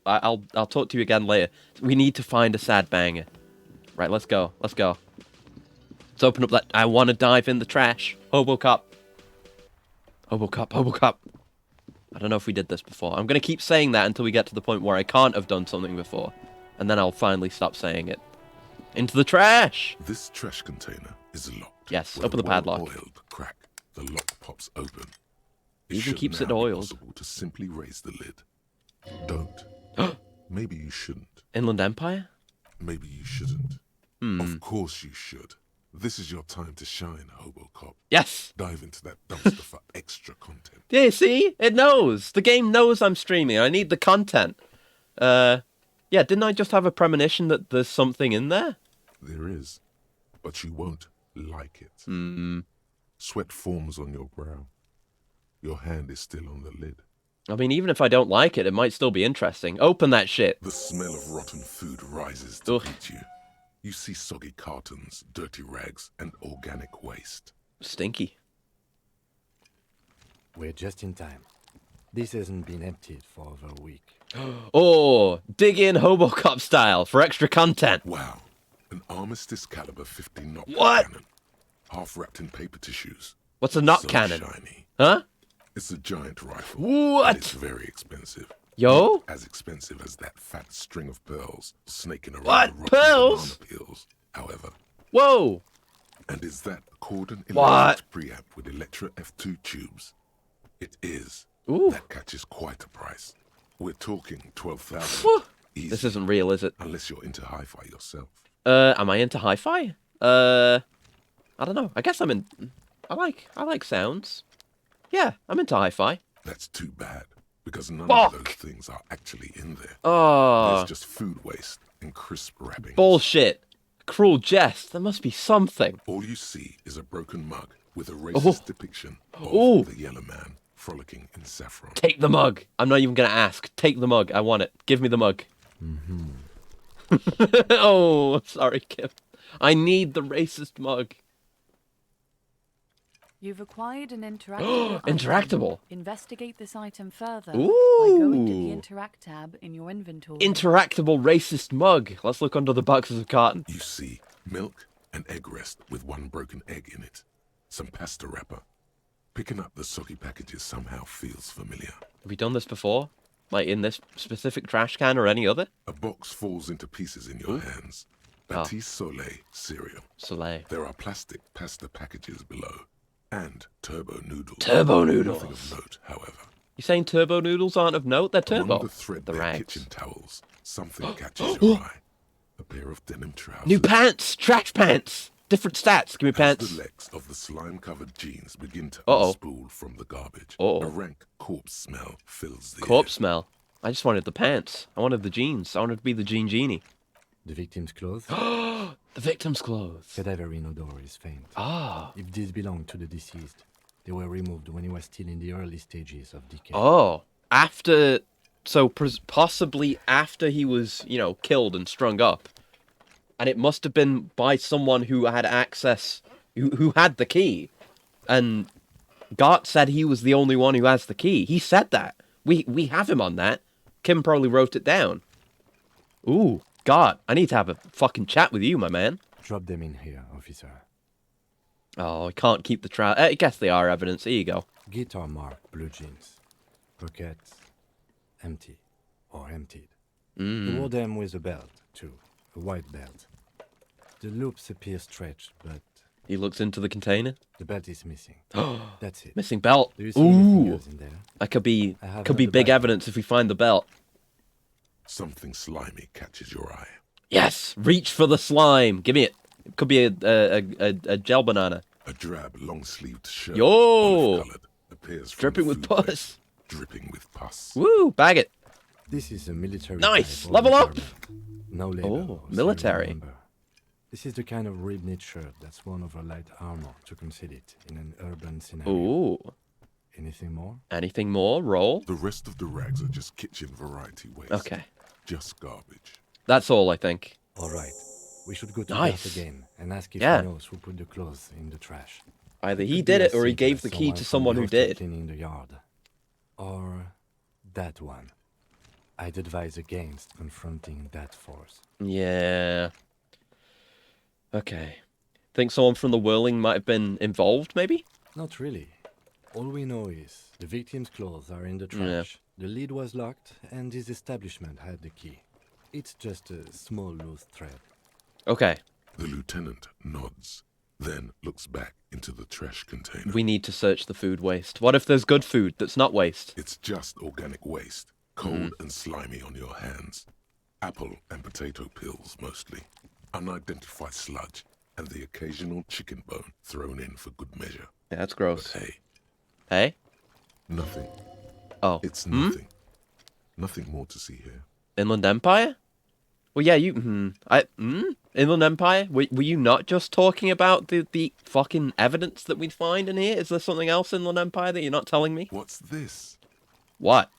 I'll talk to you again later. We need to find a sad banger. Right, let's go. Let's open up that. I want to dive in the trash. Hobo Cup. I don't know if we did this before. I'm going to keep saying that until we get to the point where I can't have done something before. And then I'll finally stop saying it. Into the trash! This trash container is locked. Yes, With open the a padlock. well-oiled crack, the lock pops open. Even should keeps it now be oiled. possible to simply raise the lid. Don't. Maybe you shouldn't. Inland Empire? Maybe you shouldn't. Of course you should. This is your time to shine, Hobo Cop. Yes! Dive into that dumpster for extra content. Yeah, see? It knows. The game knows I'm streaming. I need the content. Yeah, didn't I just have a premonition that there's something in there? There is. But you won't like it. Sweat forms on your brow. Your hand is still on the lid. I mean, even if I don't like it, it might still be interesting. Open that shit. The smell of rotten food rises to meet you. You see soggy cartons, dirty rags, and organic waste. Stinky. We're just in time. This hasn't been emptied for over a week. Oh, dig in Hobocop style for extra content. Wow. An Armistice caliber 50 knot What? cannon. Half wrapped in paper tissues. What's a knot So cannon? Shiny. Huh? It's a giant rifle. What? And it's very expensive. Yo? Not as expensive as that fat string of pearls snaking around What? the rocky Pearls? banana peels, however. Whoa. And is that Cordon What? electric preamp with Electra F2 tubes? It is. Ooh. That catches quite a price. We're talking 12,000. This isn't real, is it? Unless you're into hi-fi yourself. Am I into hi-fi? I don't know. I guess I'm in. I like sounds. Yeah, I'm into hi-fi. That's too bad, because none Fuck. of those things are actually in there. Oh. There's just food waste and crisp wrapping. Bullshit. Cruel jest. There must be something. All you see is a broken mug with a racist depiction of Ooh. the yellow man frolicking in saffron. Take the mug. I'm not even gonna ask. Take the mug. I want it. Give me the mug. Oh, sorry, Kim. I need the racist mug. You've acquired an interactable item. Interactable. Investigate this item further Ooh. by going to the Interact tab in your inventory. Interactable racist mug. Let's look under the boxes of carton. You see milk and egg rest with one broken egg in it. Some pasta wrapper. Picking up the soggy packages somehow feels familiar. Have we done this before? Like in this specific trash can or any other? A box falls into pieces in your hands. Batiste Soleil cereal. Soleil. There are plastic pasta packages below. And turbo noodles. Turbo noodles. Nothing of note, however. You saying turbo noodles aren't of note? They're turbo. Among the threadbare rags. kitchen towels, something catches your eye. A pair of denim trousers. New pants! Trash pants! Different stats. Give me As pants. the legs of the slime-covered jeans begin to Uh-oh. unspool from the garbage, Uh-oh. a rank corpse smell fills the Corpse smell. I just wanted the pants. I wanted the jeans. I wanted to be the jean genie. The victim's clothes? The victim's clothes. Cadaverine odor is faint. Ah. If these belong to the deceased, they were removed when he was still in the early stages of decay. Oh. After... So, possibly after he was, you know, killed and strung up. And it must have been by someone who had access... Who had the key. And Gart said he was the only one who has the key. He said that. We have him on that. Kim probably wrote it down. Ooh, God, I need to have a fucking chat with you, my man. Drop them in here, officer. Oh, I can't keep the trial. I guess they are evidence. Here you go. Guitar mark, blue jeans. Pockets, empty. Or emptied. He wore them with a belt, too. A white belt. The loops appear stretched, but... He looks into the container. The belt is missing. That's it. Missing belt. Do you see anything Ooh. else in there? That could be I have big another bag. evidence if we find the belt. Something slimy catches your eye. Yes, reach for the slime. Give me it. It could be a gel banana. A drab, long-sleeved shirt. Yo! olive-colored, appears from Dripping the with food pus. waste, dripping with pus. Woo, bag it. This is a military Nice. type Level up. overgarment. No label. Oh, or serial military. number. This is the kind of rib knit shirt that's worn over light armor to conceal it in an urban scenario. Ooh. Anything more? Anything more? Roll. The rest of the rags are just kitchen variety waste. Okay. Just garbage. That's all, I think. All right. We should go to Nice. Bert again and ask if Yeah. he knows who put the clothes in the trash. Either It he could be did as it or he simple gave as the key to from someone who the hostel did. cleaning the yard. Or that one. I'd advise against confronting that force. Yeah. Okay. Think someone from the whirling might have been involved, maybe? Not really. All we know is the victim's clothes are in the Yeah. trash. The lid was locked, and his establishment had the key. It's just a small loose thread. Okay. The lieutenant nods, then looks back into the trash container. We need to search the food waste. What if there's good food that's not waste? It's just organic waste, cold and slimy on your hands. Apple and potato peels, mostly. Unidentified sludge, and the occasional chicken bone thrown in for good measure. Yeah, that's gross. But hey, Hey? nothing. Oh. It's nothing. Nothing more to see here. Inland Empire? Well, yeah, Inland Empire? Were you not just talking about the fucking evidence that we'd find in here? Is there something else in Inland Empire that you're not telling me? What's this? What?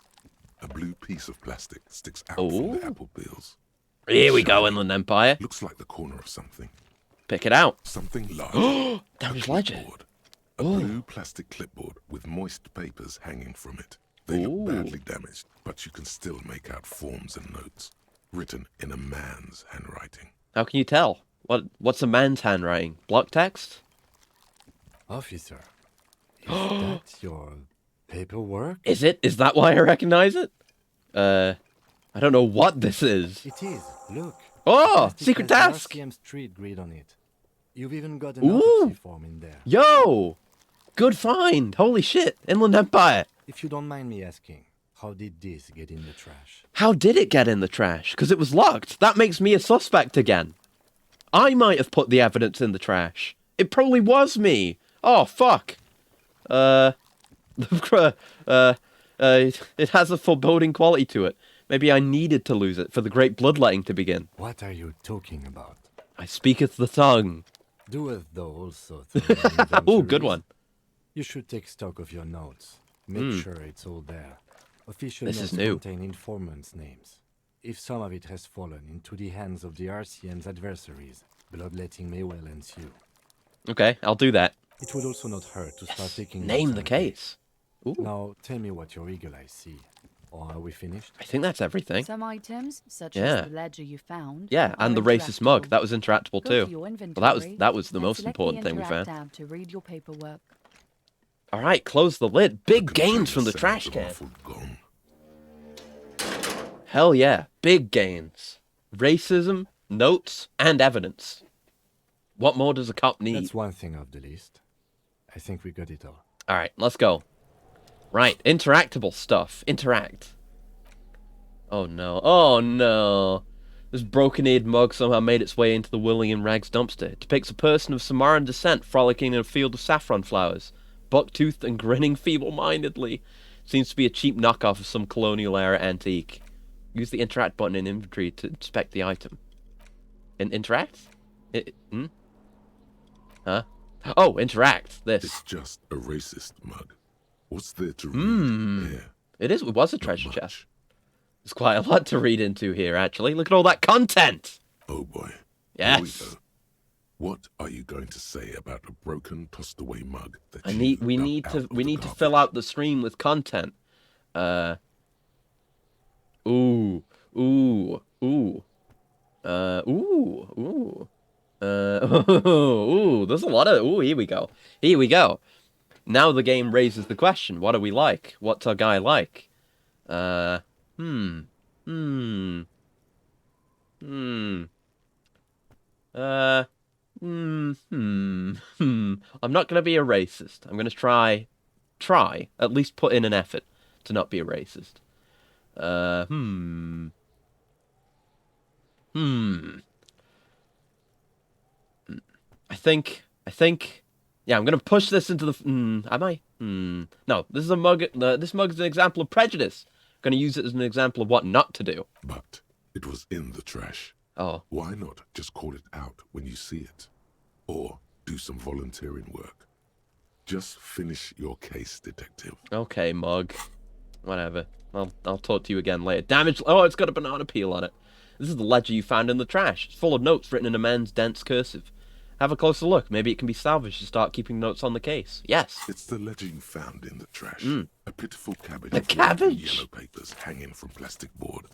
A blue piece of plastic sticks out from the apple peels. Here we go, Inland Empire. Looks like the corner of something. Pick it out. Something large. Damage Ledger. A blue plastic clipboard with moist papers hanging from it. They look badly damaged, but you can still make out forms and notes, written in a man's handwriting. How can you tell? What's a man's handwriting? Block text? Officer, is that your paperwork? Is it? Is that why I recognize it? I don't know what this is. It is. Look. Oh, secret task. RCM Street grid on it. You've even got an autopsy form in there. Yo, good find. Holy shit, Inland Empire. If you don't mind me asking, how did this get in the trash? How did it get in the trash? Because it was locked. That makes me a suspect again. I might have put the evidence in the trash. It probably was me. Oh, fuck. It has a foreboding quality to it. Maybe I needed to lose it for the great bloodletting to begin. What are you talking about? I speaketh the tongue. Doeth thou also? Oh, good one. You should take stock of your notes. Make sure it's all there. Official This notes is new. contain informants' names. If some of it has fallen into the hands of the RCM's adversaries, bloodletting may well ensue. Okay, I'll do that. It would also not hurt to start taking Name notes the on case. Ooh. Now, tell me what your eagle eyes see. Or are we finished? I think that's everything. Some items, such Yeah. as the ledger you found. Yeah, and the are racist mug. interactable. That was interactable Go too. to your Well, inventory that was the and most select important the thing we Interact found. tab to read your paperwork. All right, close the lid. Big gains from the trash can. Hell yeah, big gains. Racism, notes, and evidence. What more does a cop need? That's one thing off the list. I think we got it all. All right, let's go. Right, interactable stuff. Interact. Oh no. Oh no. This broken-eared mug somehow made its way into the William Rags dumpster. It depicts a person of Samaran descent frolicking in a field of saffron flowers, buck-toothed and grinning feeble-mindedly. Seems to be a cheap knockoff of some colonial-era antique. Use the interact button in inventory to inspect the item. Interact? Huh? Oh, interact. This. It's just a racist mug. What's there to read here? It was a treasure chest. There's quite a lot to read into here, actually. Look at all that content. Oh boy. Yes. Here we go. What are you going to say about a broken, tossed-away mug that We need to fill out the stream with content. Ooh. There's a lot of here we go. Here we go. Now the game raises the question, what do we like? What's our guy like? I'm not gonna be a racist. I'm gonna try, at least put in an effort to not be a racist. I think, yeah, I'm gonna push this into the, am I? No, this is a mug, this mug is an example of prejudice. I'm gonna use it as an example of what not to do. But it was in the trash. Oh. Why not just call it out when you see it? Or do some volunteering work. Just finish your case, detective. Okay, mug. Whatever. I'll talk to you again later. Damage. Oh, it's got a banana peel on it. This is the ledger you found in the trash. It's full of notes written in a man's dense cursive. Have a closer look. Maybe it can be salvaged to start keeping notes on the case. Yes. It's the ledger you found in the trash. A pitiful cabbage. A cabbage? Yellow papers hanging from plastic board,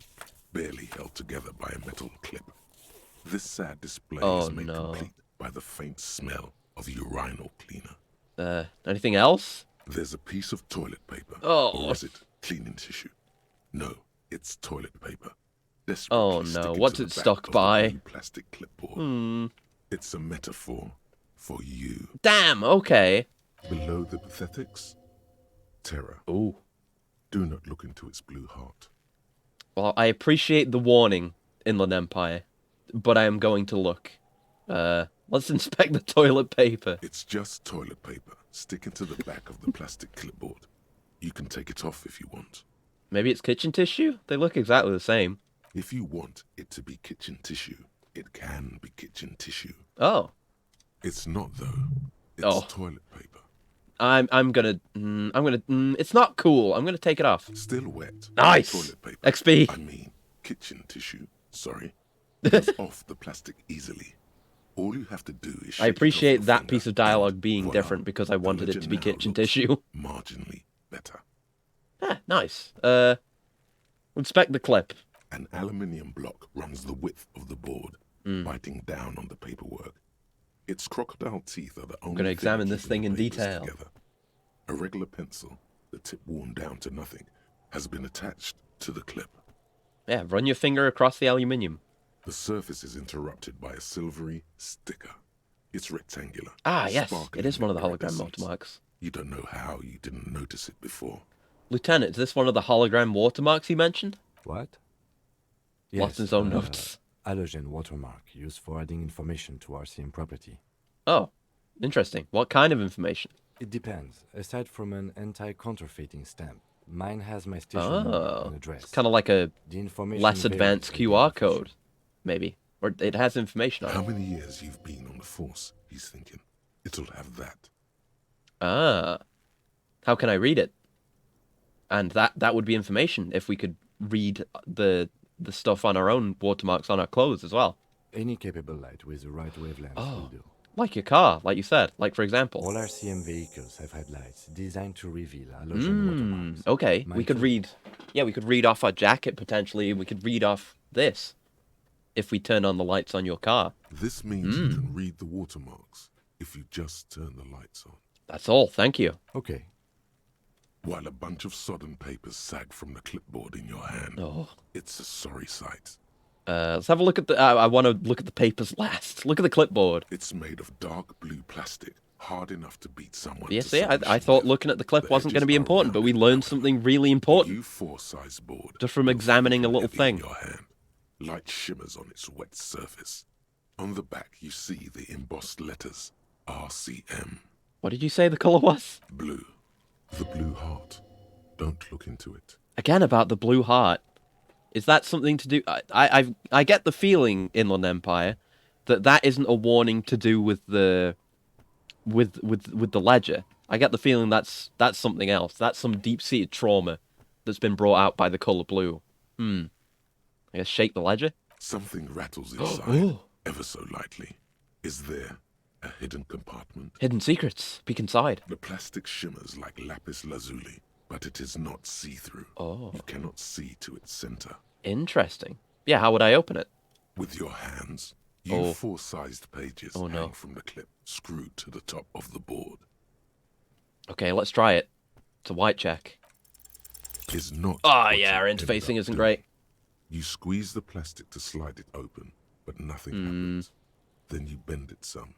barely held together by a metal clip. This sad display is made complete by the faint smell of urinal cleaner. Anything else? There's a piece of toilet paper. Oh. Or is it cleaning tissue? No, it's toilet paper. Oh no, what's it stuck by? Plastic clipboard. It's a metaphor for you. Damn, okay. Below the pathetics, terror. Ooh. Do not look into its blue heart. Well, I appreciate the warning, Inland Empire, but I am going to look. Let's inspect the toilet paper. It's just toilet paper sticking to the back of the plastic clipboard. You can take it off if you want. Maybe it's kitchen tissue? They look exactly the same. If you want it to be kitchen tissue, it can be kitchen tissue. Oh. It's not, though. It's toilet paper. I'm gonna, it's not cool. I'm gonna take it off. Still wet. Nice. Toilet paper. XP. I mean, kitchen tissue. Sorry. Comes off the plastic easily. All you have to do is I appreciate that piece of dialogue being different because I wanted it to be kitchen tissue. Marginally better. Ah, nice. Inspect the clip. An aluminium block runs the width of the board, biting down on the paperwork. Its crocodile teeth are the only I'm going to examine this keeping thing the in papers detail. together. A regular pencil, the tip worn down to nothing, has been attached to the clip. Yeah, run your finger across the aluminium. The surface is interrupted by a silvery sticker. It's rectangular. Ah, yes, sparkling it is one of the in hologram iridescence. watermarks. You don't know how you didn't notice it before. Lieutenant, is this one of the hologram watermarks you mentioned? What? Lost his own notes. Halogen watermark used for adding information to RCM property. Oh, interesting. What kind of information? It depends. Aside from an anti-counterfeiting stamp, mine has my station number and address. It's kind of like a The information less advanced varies QR code, maybe. Or it has information on How it. many years you've been on the force, he's thinking. It'll have that. Ah. How can I read it? And that would be information if we could read the stuff on our own watermarks on our clothes as well. Any capable light with the right wavelength will do. Like your car, like you said. Like, for example. All RCM vehicles have headlights designed to reveal halogen watermarks. Okay, Mine we could too. read... Yeah, we could read off our jacket, potentially. We could read off this if we turn on the lights on your car. This means you can read the watermarks if you just turn the lights on. That's all, thank you. Okay. While a bunch of sodden papers sag from the clipboard in your hand. Oh. It's a sorry sight. Let's have a look at the... I want to look at the papers last. Look at the clipboard. It's made of dark blue plastic, hard enough to beat someone. Yes, to yeah, I submission thought with. looking at the clip The wasn't going to edges be are important, but we rounded learned outward. something really important U4 size board. just from will examining a feel little heavy in thing. your hand. Light shimmers on its wet surface. On the back, you see the embossed letters RCM. What did you say the colour was? Blue. The blue heart. Don't look into it. Again, about the blue heart. Is that something to do... I get the feeling, Inland Empire, that isn't a warning to do with the... with the ledger. I get the feeling that's something else. That's some deep-seated trauma that's been brought out by the colour blue. I guess shake the ledger? Something rattles inside, ever so lightly. Is there a hidden compartment? Hidden secrets. Peek inside. The plastic shimmers like lapis lazuli, but it is not see-through. Oh. You cannot see to its center. Interesting. Yeah, how would I open it? With your hands, U4-sized pages hang from the clip, screwed to the top of the board. Okay, let's try it. It's a white check. Is not. Oh, yeah, our interfacing isn't great. You squeeze the plastic to slide it open, but nothing happens. Then you bend it some.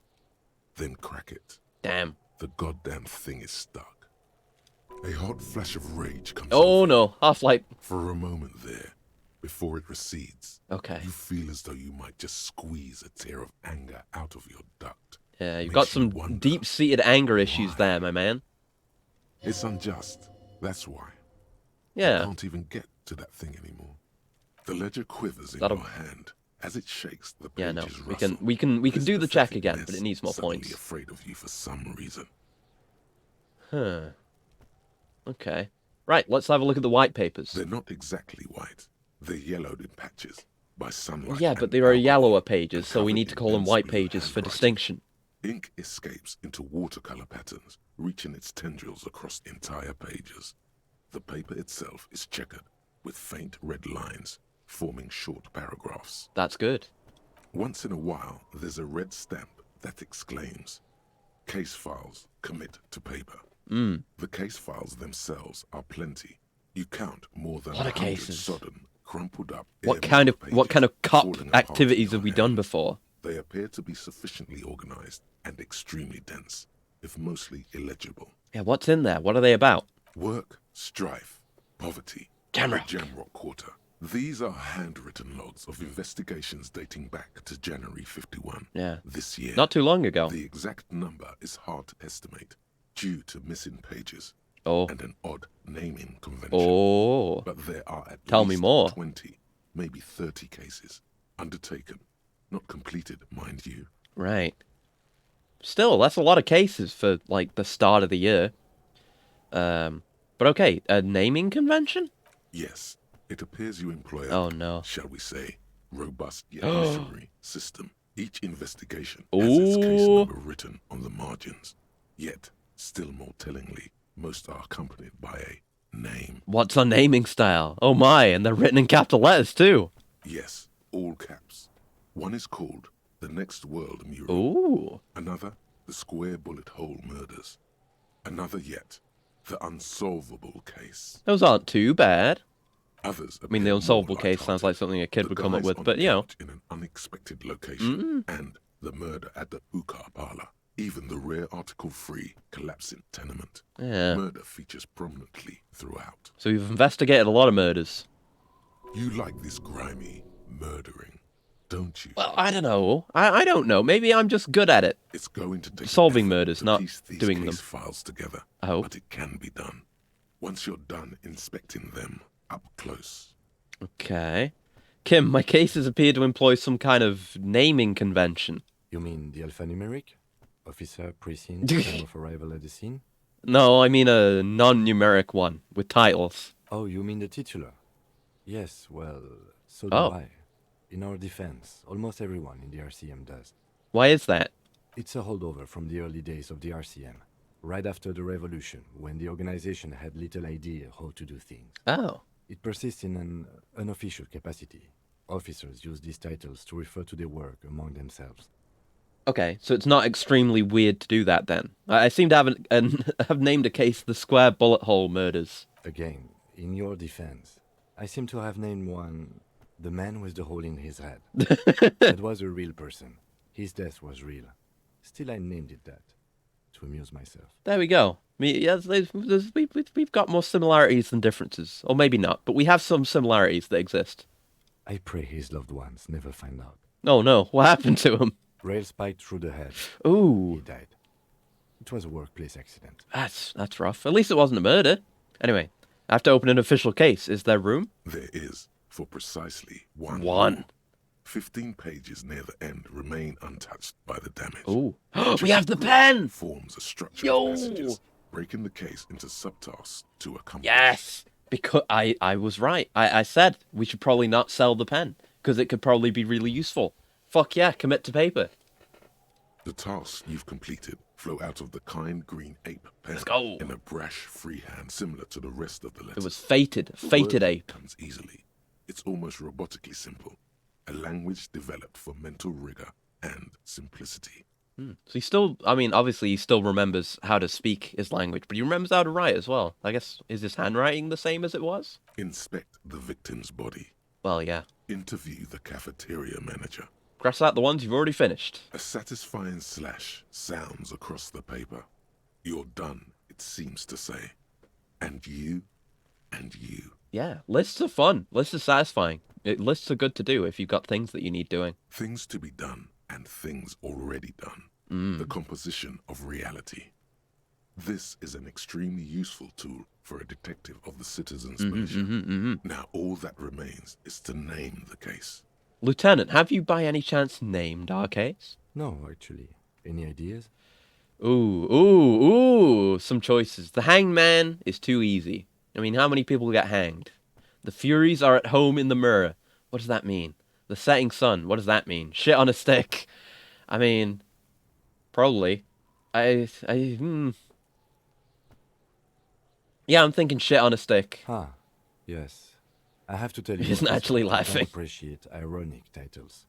Then crack it. Damn. The goddamn thing is stuck. A hot flash of rage comes Oh over no, Half-Life. For a moment there, before it recedes, Okay. you feel as though you might just squeeze a tear of anger out of your duct. Yeah, you've Makes got you some wonder deep-seated anger issues there, my man. It's unjust. That's why. Yeah. You can't even get to that thing anymore. The ledger quivers in That'll- your hand. As it shakes, the Yeah, pages no. rustle. We can This do the check pathetic again, mess but it needs more suddenly points. afraid of you for some reason. Huh. Okay. Right, let's have a look at the white papers. They're not exactly white. They're yellowed in patches by sunlight. Yeah, and but there are alcohol, yellower pages, and so we covered need to in call them dense white blue pages for handwriting. distinction. Ink escapes into watercolor patterns, reaching its tendrils across entire pages. The paper itself is checkered with faint red lines, forming short paragraphs. That's good. Once in a while, there's a red stamp that exclaims, "Case files, commit to paper." The case files themselves are plenty. You count more than What are 100 cases? sodden, crumpled up. What airmail kind of pages cop falling apart activities in have we your done hand. before? They appear to be sufficiently organized and extremely dense, if mostly illegible. Yeah, what's in there? What are they about? Work, strife, poverty, Jamrock. the Jamrock Quarter. These are handwritten logs of investigations dating back to January 51. Yeah. This year. Not too long ago. The exact number is hard to estimate due to missing pages and an odd naming convention. Oh. But there are at Tell least me more. 20, maybe 30 cases undertaken, not completed, mind you. Right. Still, that's a lot of cases for, like, the start of the year. But okay, a naming convention? Yes, it appears you employ a, shall we say, robust yet missionary system. Each investigation has its case number written on the margins. Yet, still more tellingly, most are accompanied by a name. What's our naming style? Oh my, and they're written in capital letters too. Yes, all caps. One is called The Next World Mural. Ooh. Another, The Square Bullet Hole Murders. Another yet, The Unsolvable Case. Those aren't too bad. Others, I mean, the unsolvable case sounds like something a kid would come up with, but you know. In an unexpected location, and The Murder at the Hookah Parlor. Even the rare article-free collapsing tenement. Yeah. Murder features prominently throughout. So you've investigated a lot of murders. You like this grimy murdering, don't you? Well, I don't know. I don't know. Maybe I'm just good at it. It's going to take solving murders, not piece these doing case them. Files together. I hope. But it can be done. Once you're done inspecting them up close. Okay. Kim, my cases appear to employ some kind of naming convention. You mean the alphanumeric? Officer, precinct, time of arrival at the scene? No, I mean a non-numeric one with titles. Oh, you mean the titular? Yes, well, so do I. In our defense, almost everyone in the RCM does. Why is that? It's a holdover from the early days of the RCM, right after the revolution, when the organization had little idea how to do things. Oh. It persists in an unofficial capacity. Officers use these titles to refer to their work among themselves. Okay, so it's not extremely weird to do that then. I seem to have named a case the Square Bullet Hole Murders. Again, in your defense, I seem to have named one the man with the hole in his head. That was a real person. His death was real. Still, I named it that, to amuse myself. There we go. We've got more similarities than differences. Or maybe not, but we have some similarities that exist. I pray his loved ones never find out. Oh no, what happened to him? Rail spiked through the head. Ooh. He died. It was a workplace accident. That's rough. At least it wasn't a murder. Anyway, I have to open an official case. Is there room? There is, for precisely one. One. 15 pages near the end remain untouched by the damage. Ooh. We have the pen! Forms a structure of messages, breaking the case into subtasks to accomplish. Yes! Because I was right. I said we should probably not sell the pen, because it could probably be really useful. Fuck yeah, commit to paper. The tasks you've completed flow out of the kind green ape pen. Let's go. In a brash freehand similar to the rest of the letters. It was fated ape. Comes easily. It's almost robotically simple. A language developed for mental rigor and simplicity. So he still, I mean, obviously he still remembers how to speak his language, but he remembers how to write as well. I guess, is his handwriting the same as it was? Inspect the victim's body. Well, yeah. Interview the cafeteria manager. Cross out the ones you've already finished. A satisfying slash sounds across the paper. You're done, it seems to say. And you, and you. Yeah, lists are fun. Lists are satisfying. Lists are good to do if you've got things that you need doing. Things to be done and things already done. The composition of reality. This is an extremely useful tool for a detective of the Citizens Militia. Now all that remains is to name the case. Lieutenant, have you by any chance named our case? No, actually. Any ideas? Ooh, some choices. The Hanged Man is too easy. I mean, how many people get hanged? The Furies are at home in the mirror. What does that mean? The Setting Sun, what does that mean? Shit on a stick. I mean, probably. Yeah, I'm thinking shit on a stick. Yes. I have to tell you, he isn't actually laughing. I don't appreciate ironic titles.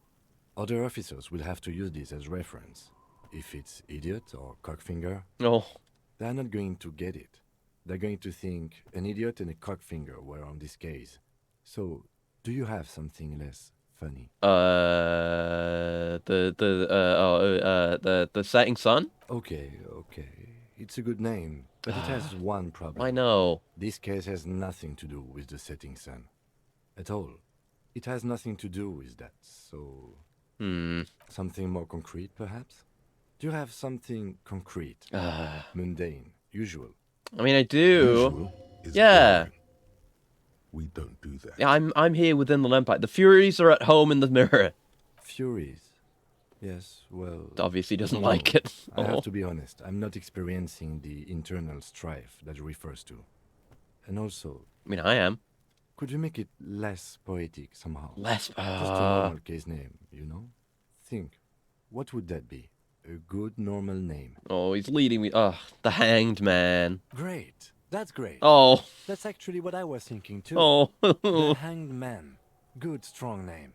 Other officers will have to use this as reference. If it's idiot or cockfinger, they're not going to get it. They're going to think an idiot and a cockfinger were on this case. So, do you have something less funny? The Setting Sun? Okay. It's a good name, but it has one problem. I know. This case has nothing to do with the Setting Sun. At all. It has nothing to do with that, so... Something more concrete, perhaps? Do you have something concrete? Mundane, usual? I mean, I do. Usual is boring. We don't do that. Yeah, I'm here within the Empire. The Furies are at home in the mirror. Furies? Yes, well... Obviously doesn't like it. I have to be honest. I'm not experiencing the internal strife that it refers to. And also... I mean, I am. Could you make it less poetic somehow? Less... Just a normal case name, you know? Think. What would that be? A good normal name. Oh, he's leading me... the Hanged Man. Great. That's great. Oh. That's actually what I was thinking too. Oh. The Hanged Man. Good, strong name.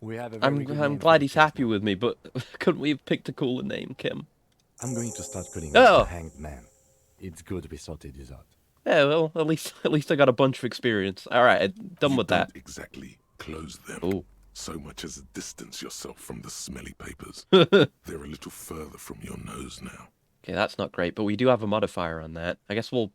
We have a very good I'm name glad for he's the case happy with me, but couldn't we have picked a cooler name, Kim? I'm going to start calling him Oh. the Hanged Man. It's good we sorted this out. Yeah, well, at least I got a bunch of experience. All right, done with that. Don't exactly close them. Ooh. So much as distance yourself from the smelly papers. They're a little further from your nose now. Okay, that's not great, but we do have a modifier on that. I guess we'll...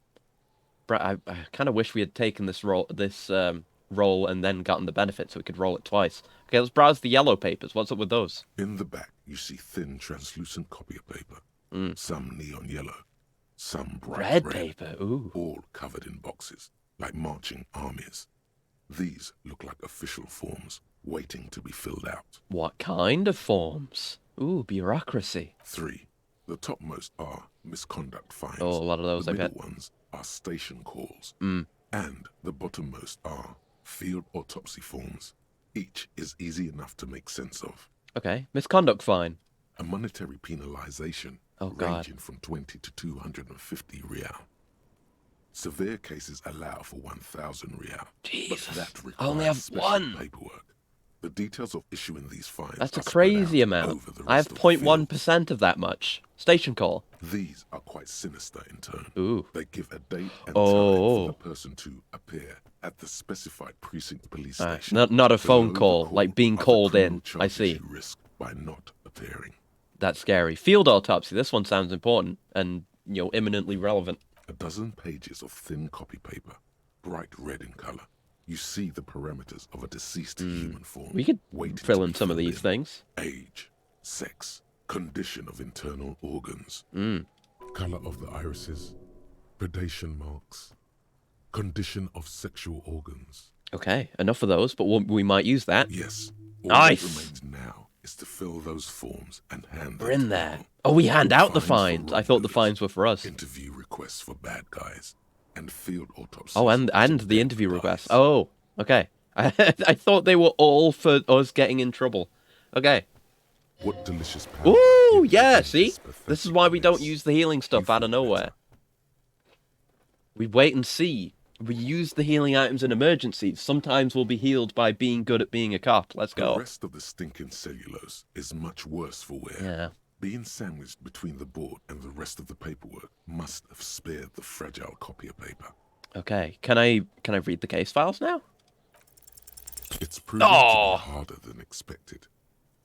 I kind of wish we had taken this roll and then gotten the benefit so we could roll it twice. Okay, let's browse the yellow papers. What's up with those? In the back, you see thin, translucent copier paper. Some neon yellow. Some bright red paper, ooh. All covered in boxes, like marching armies. These look like official forms, waiting to be filled out. What kind of forms? Ooh, bureaucracy. 3. The topmost are misconduct fines. Oh, a lot of those, the I bet. middle ones are station calls. And the bottommost are field autopsy forms. Each is easy enough to make sense of. Okay, misconduct fine. A monetary penalization ranging from 20 to 250 real. Severe cases allow for 1,000 real. Jesus, but that requires I only have special one. paperwork. The details of issuing these fines That's a are spread crazy out amount. over the I have rest of the field. 0.1% of that much. Station call. These are quite sinister in turn. Ooh. They give a date and time for the person to appear at the specified precinct police station. Not a phone Below the call, like being are the called in. criminal I charges see. you risk by not appearing. That's scary. Field autopsy. This one sounds important and, imminently relevant. A dozen pages of thin copy paper, bright red in color. You see the parameters of a deceased human form. We could waiting fill to in be some of filled these things. Age, sex, condition of internal organs. Color of the irises, predation marks, condition of sexual organs. Okay, enough of those, but we might use that. Yes. All Nice. that remains now is to fill those forms and hand them We're in to there. people. Oh, we hand out the Fines fines. for I thought the wrongdoers, fines were for us. Interview requests for bad guys, and field autopsies. Oh, and the interview requests. Oh, okay. I thought they were all for us getting in trouble. Okay. What delicious power. Ooh, yeah, see? This is why we don't use the healing stuff out of nowhere. We wait and see. We use the healing items in emergencies. Sometimes we'll be healed by being good at being a cop. Let's go. The rest of the stinking cellulose is much worse for wear. Yeah. Being sandwiched between the board and the rest of the paperwork must have spared the fragile copier paper. Okay. Can I read the case files now? It's proving to be harder than expected.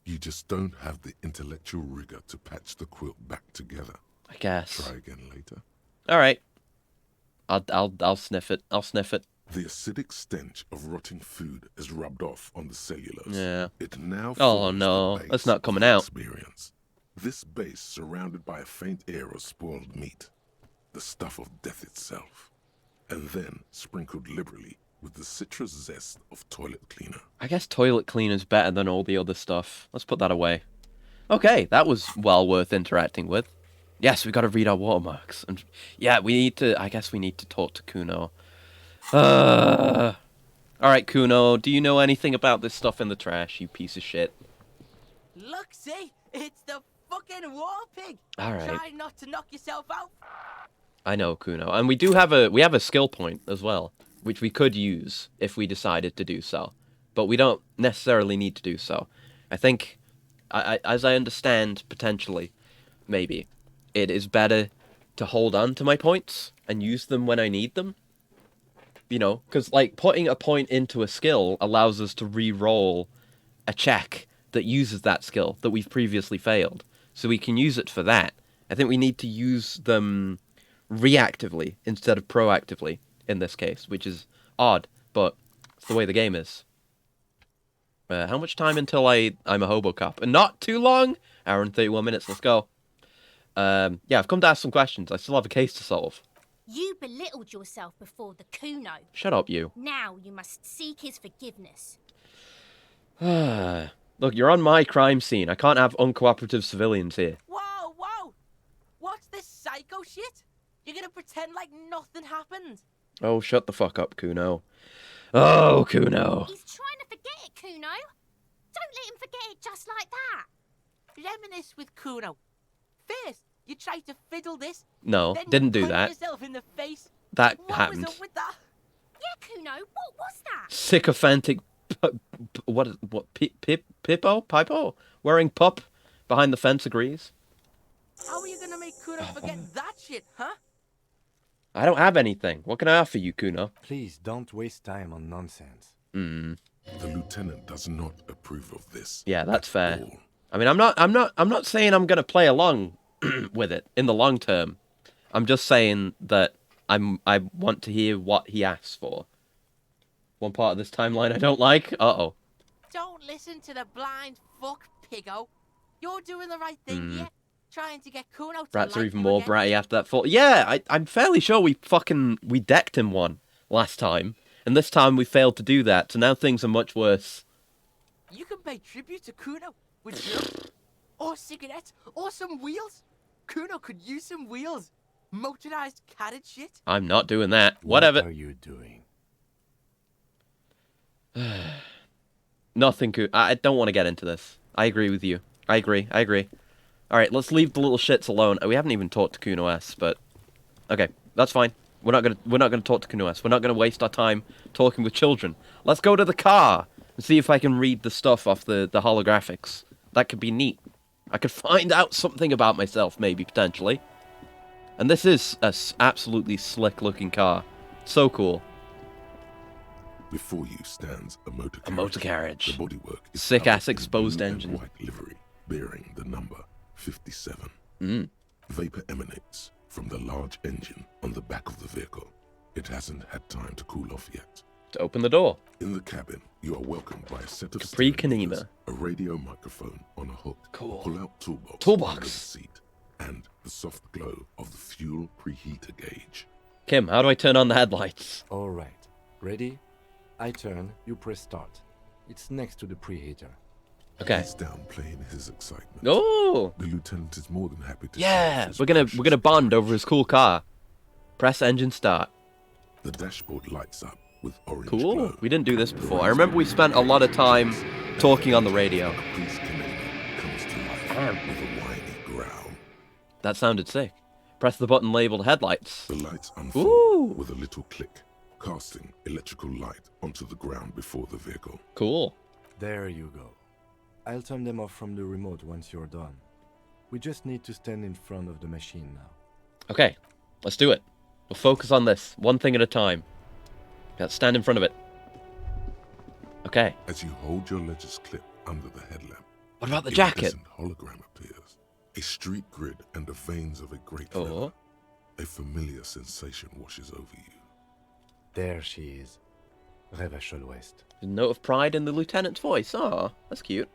You just don't have the intellectual rigor to patch the quilt back together. I guess. Try again later. All right. I'll sniff it. I'll sniff it. The acidic stench of rotting food is rubbed off on the cellulose. Yeah. It now Oh forms no, the base that's not of coming the out. Experience. This base surrounded by a faint air of spoiled meat, the stuff of death itself, and then sprinkled liberally with the citrus zest of toilet cleaner. I guess toilet cleaner's better than all the other stuff. Let's put that away. Okay, that was well worth interacting with. Yes, we got to read our watermarks. And yeah, I guess we need to talk to Kuno. Alright, Kuno, do you know anything about this stuff in the trash, you piece of shit? Look, see? It's the fucking war pig. Alright. Try not to knock yourself out. I know, Kuno. And we do have a skill point as well, which we could use if we decided to do so. But we don't necessarily need to do so. I think, as I understand, potentially, maybe, it is better to hold on to my points and use them when I need them. Because, putting a point into a skill allows us to re-roll a check that uses that skill that we've previously failed. So we can use it for that. I think we need to use them reactively instead of proactively in this case, which is odd, but it's the way the game is. How much time until I'm a hobo cop? And not too long! Hour and 31 minutes, let's go. Yeah, I've come to ask some questions. I still have a case to solve. You belittled yourself before the Kuno. Shut up, you. Now you must seek his forgiveness. Look, you're on my crime scene. I can't have uncooperative civilians here. Whoa, whoa! What's this psycho shit? You're gonna pretend like nothing happened? Oh, shut the fuck up, Kuno. Oh, Kuno. He's trying to forget it, Kuno. Don't let him forget it just like that. Reminisce with Kuno. First, you tried to fiddle this. No, then didn't you do punched that. yourself in the face. that What happened. was up with that? Yeah, Kuno, what was that? Sycophantic, Pipo? Wearing pup behind the fence agrees. How are you gonna make Kuno forget that shit, huh? I don't have anything. What can I offer you, Kuno? Please don't waste time on nonsense. The lieutenant does not approve of this. Yeah, that's fair. I mean, I'm not saying I'm gonna play along with it in the long term. I'm just saying that I want to hear what he asks for. One part of this timeline I don't like. Uh-oh. Don't listen to the blind fuck, Piggo. You're doing the right thing, yeah? Trying to get Kuno to Brats are like even you more again. bratty after that fall. Yeah, I'm fairly sure we decked him one last time. And this time we failed to do that, so now things are much worse. You can pay tribute to Kuno with beer, or cigarettes, or some wheels. Kuno could use some wheels. Motorized carriage shit. I'm not doing that. Whatever. What are you doing? Nothing. I don't want to get into this. I agree with you. I agree. All right, let's leave the little shits alone. We haven't even talked to Kuno S, but okay, that's fine. We're not gonna talk to Kuno S. We're not gonna waste our time talking with children. Let's go to the car and see if I can read the stuff off the holographics. That could be neat. I could find out something about myself, maybe potentially. And this is a absolutely slick-looking car. So cool. Before you stands a motor carriage. A motor carriage. The bodywork is Sick-ass covered in exposed blue and engine. white livery bearing the number 57. Vapor emanates from the large engine on the back of the vehicle. It hasn't had time to cool off yet. To open the door. In the cabin, you are welcomed by a set of Capri steering Kanema. wheels, a radio microphone on a hook, Cool. pull-out toolbox, Toolbox. under the seat, and the soft glow of the fuel preheater gauge. Kim, how do I turn on the headlights? All right. Ready? I turn, you press start. It's next to the preheater. Okay. He's downplaying his excitement. Oh! The lieutenant is more than happy to Yeah, share his we're gonna precious bond over his cool car. Press engine start. The dashboard lights up with orange Cool. glow. We didn't do this before. I remember we spent a lot of time talking on the radio. Caprice Kanema comes to life with a whiny growl. That sounded sick. Press the button labeled headlights. The lights unfold Ooh. with a little click, casting electrical light onto the ground before the vehicle. Cool. There you go. I'll turn them off from the remote once you're done. We just need to stand in front of the machine now. Okay, let's do it. We'll focus on this, one thing at a time. Let's stand in front of it. Okay. As you hold your ledger's clip under the headlamp, What about the an jacket? iridescent hologram appears. A street grid and the veins of a great Oh. river. A familiar sensation washes over you. There she is. Revachol West. A note of pride in the lieutenant's voice. Oh, that's cute.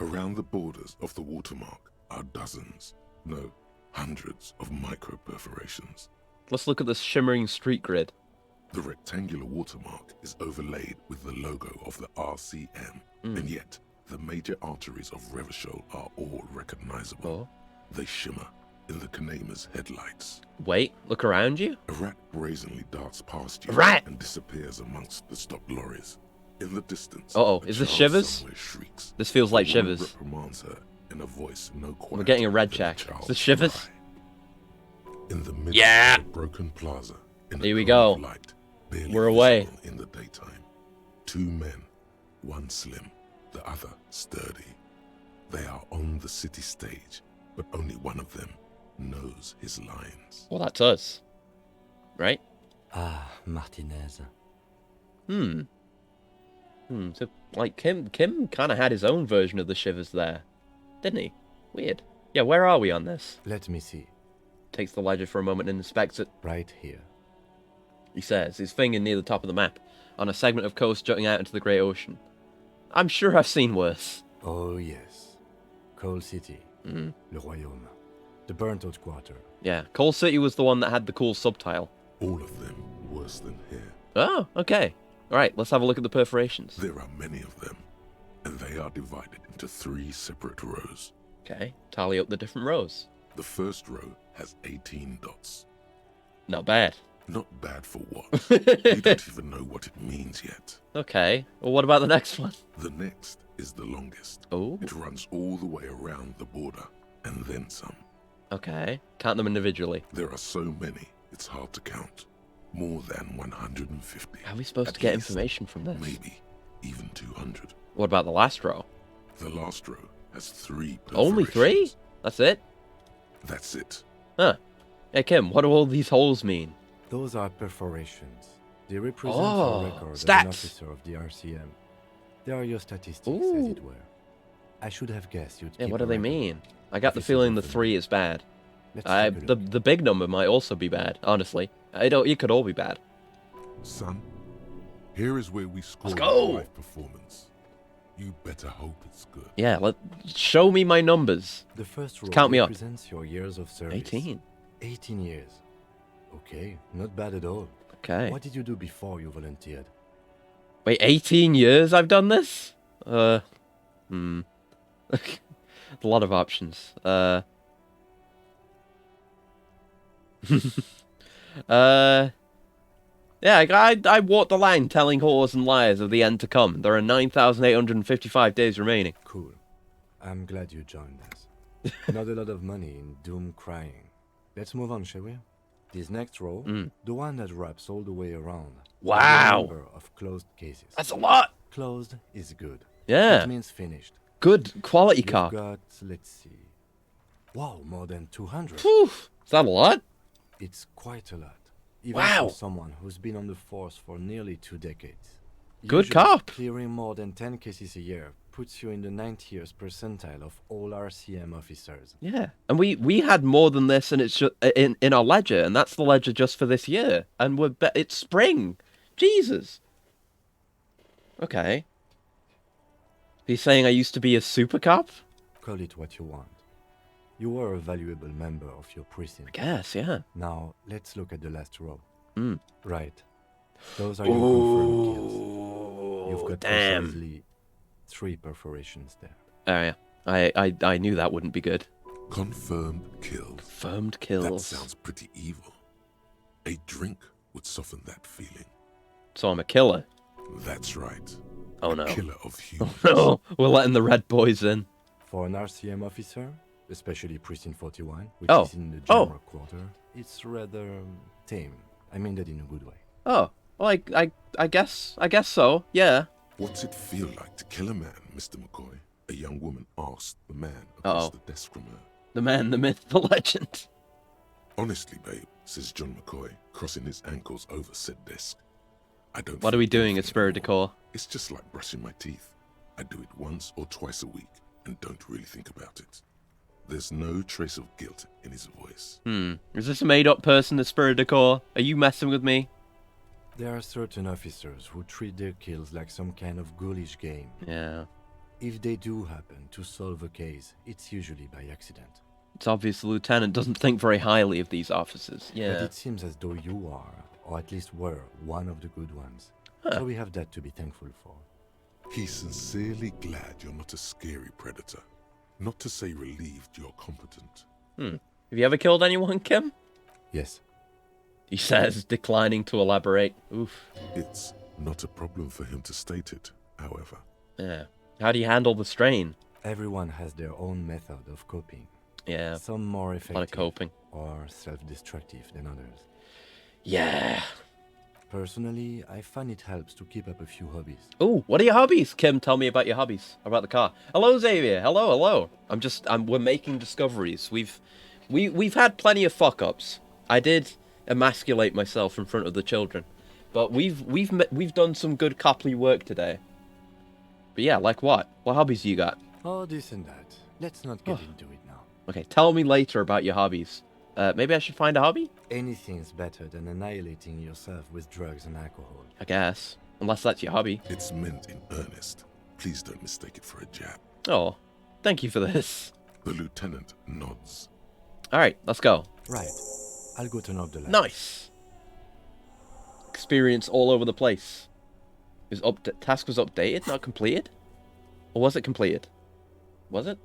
Around the borders of the watermark are dozens, no, hundreds of micro perforations. Let's look at this shimmering street grid. The rectangular watermark is overlaid with the logo of the RCM, and yet the major arteries of Revachol are all recognizable. They shimmer in the Kanema's headlights. Wait, look around you. A rat brazenly darts past you A rat! and disappears amongst the stopped lorries. In the distance, Uh-oh, a is this child Shivers? somewhere shrieks. This feels like A woman Shivers. reprimands her in a voice no We're quieter getting a red than check. child's Is this Shivers? cry. In the midst Yeah! of a broken plaza, in a Here we cone of go. light, barely We're away. visible in the daytime, two men, one slim, the other sturdy. They are on the city stage, but only one of them knows his lines. Well, that's us. Right? Ah, Martinez. So, like, Kim kind of had his own version of the Shivers there. Didn't he? Weird. Yeah, where are we on this? Let me see. Takes the ledger for a moment and inspects it. Right here. He says, his finger near the top of the map, on a segment of coast jutting out into the Great Ocean. I'm sure I've seen worse. Oh, yes. Coal City. Le Royaume. The burnt-out quarter. Yeah, Coal City was the one that had the cool subtitle. All of them worse than here. Oh, okay. Alright, let's have a look at the perforations. There are many of them, and they are divided into 3 separate rows. Okay, tally up the different rows. The first row has 18 dots. Not bad. Not bad for what? You don't even know what it means yet. Okay, well, what about the next one? The next is the longest. Oh. It runs all the way around the border, and then some. Okay, count them individually. There are so many, It's hard to count. More than 150. How are we supposed At to get least, information from this? Maybe even 200. What about the last row? The last row has 3 perforations. Only 3? That's it? That's it. Huh. Hey, Kim, what do all these holes mean? Those are perforations. They represent Oh, your record as stats. an officer of the RCM. They are your statistics, as it were. I should have guessed you'd Yeah, keep what do a they record. mean? I got the Officers feeling the often 3 is bad. Let's take a look. The big number might also be bad, honestly. It could all be bad. Son, here is where we score Let's go. your life performance. You better hope it's good. Yeah, show me my numbers. The first row Count me up. represents your years of service. 18. 18 years. Okay, not bad at all. Okay. What did you do before you volunteered? Wait, 18 years I've done this? A lot of options. Yeah, I walked the line telling whores and liars of the end to come. There are 9,855 days remaining. Cool. I'm glad you joined us. Not a lot of money in doom crying. Let's move on, shall we? This next row, the one that wraps all the way around. Wow. The number of closed cases. That's a lot. Closed is good. Yeah. It means finished. Good quality You've car. got, let's see. Wow, more than 200. Whew. Is that a lot? It's quite a lot. Even Wow. for someone who's been on the force for nearly 2 decades. Good Usually, cop. Clearing more than 10 cases a year puts you in the 90th percentile of all RCM officers. Yeah, and we had more than this, and it's just in our ledger, and that's the ledger just for this year, and it's spring. Jesus. Okay. He's saying I used to be a super cop? Call it what you want. You were a valuable member of your precinct. I guess, yeah. Now, let's look at the last row. Mm. Right. Those are your confirmed kills. You've got damn. precisely 3 perforations there. Oh, yeah. I knew that wouldn't be good. Confirmed kills. Confirmed kills. That sounds pretty evil. A drink would soften that feeling. So I'm a killer. That's right. Oh, no. Killer of humans. Oh, no. We're letting the red boys in. For an RCM officer, especially Precinct 41, which Oh. is in the Oh. general quarter, it's rather tame. I mean that in a good way. Oh, well, I guess so, yeah. What's it feel like to kill a man, Mr. McCoy? A young woman asked the man across the desk from her. The man, the myth, the legend. Honestly, babe, says John McCoy, crossing his ankles over said desk. I don't. What are we feel doing at Spirit Decor? It's just like brushing my teeth. I do it once or twice a week and don't really think about it. There's no trace of guilt in his voice. Is this a made-up person, the Spirit Decor? Are you messing with me? There are certain officers who treat their kills like some kind of ghoulish game. Yeah. If they do happen to solve a case, it's usually by accident. It's obvious the lieutenant doesn't think very highly of these officers. Yeah. But it seems as though you are, or at least were, one of the good ones. Huh. So we have that to be thankful for. He's sincerely glad you're not a scary predator. Not to say relieved you're competent. Have you ever killed anyone, Kim? Yes. He says, declining to elaborate. Oof. It's not a problem for him to state it, however. Yeah. How do you handle the strain? Everyone has their own method of coping. Yeah. Some more effective A lot of coping. or self-destructive than others. Yeah. Personally, I find it helps to keep up a few hobbies. Oh, what are your hobbies? Kim, tell me about your hobbies. About the car. Hello, Xavier. Hello. We're making discoveries. We've had plenty of fuck-ups. I did emasculate myself in front of the children. But we've done some good copley work today. But yeah, like what? What hobbies you got? Oh, this and that. Let's not get into it now. Okay, tell me later about your hobbies. Maybe I should find a hobby? Anything's better than annihilating yourself with drugs and alcohol. I guess. Unless that's your hobby. It's meant in earnest. Please don't mistake it for a jab. Oh, thank you for this. The lieutenant nods. Alright, let's go. Right. I'll go turn off the lights. Nice. Experience all over the place. Task was updated, not completed? Or was it completed? Was it?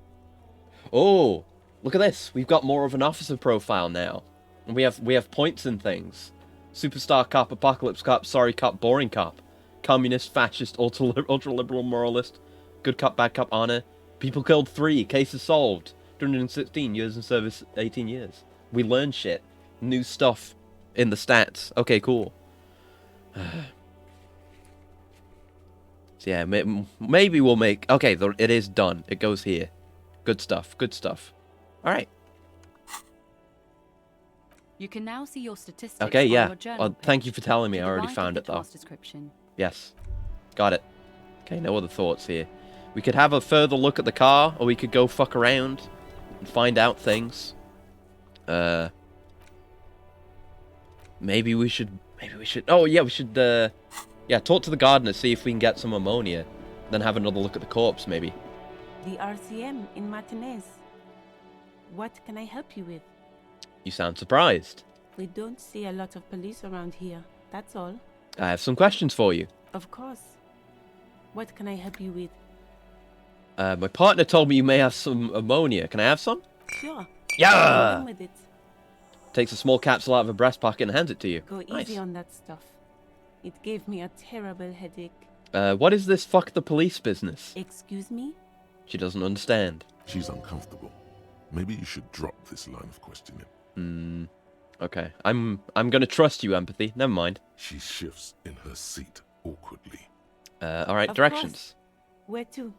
Oh, look at this. We've got more of an officer profile now. And we have points and things. Superstar cop, apocalypse cop, sorry cop, boring cop. Communist, fascist, ultra-liberal moralist. Good cop, bad cop, honor. People killed 3, cases solved. 216 years in service, 18 years. We learn shit. New stuff in the stats. Okay, cool. So yeah, maybe we'll make... Okay, it is done. It goes here. Good stuff. Good stuff. All right. You can now see your statistics Okay, on yeah. your journal page. Thank you for telling me. To I the already right found of it, the though. task description. Yes. Got it. Okay, no other thoughts here. We could have a further look at the car, or we could go fuck around and find out things. Maybe we should... Oh, yeah, we should, yeah, talk to the gardener, see if we can get some ammonia. Then have another look at the corpse, maybe. The RCM in Martinez. What can I help you with? You sound surprised. We don't see a lot of police around here, that's all. I have some questions for you. Of course. What can I help you with? My partner told me you may have some ammonia. Can I have some? Sure. Yeah! Go with it. Takes a small capsule out of her breast pocket and hands it to you. Go easy on that stuff. It gave me a terrible headache. What is this fuck the police business? Excuse me? She doesn't understand. She's uncomfortable. Maybe you should drop this line of questioning. Okay. I'm gonna trust you, Empathy. Never mind. She shifts in her seat awkwardly. Alright, Of directions. course. Where to?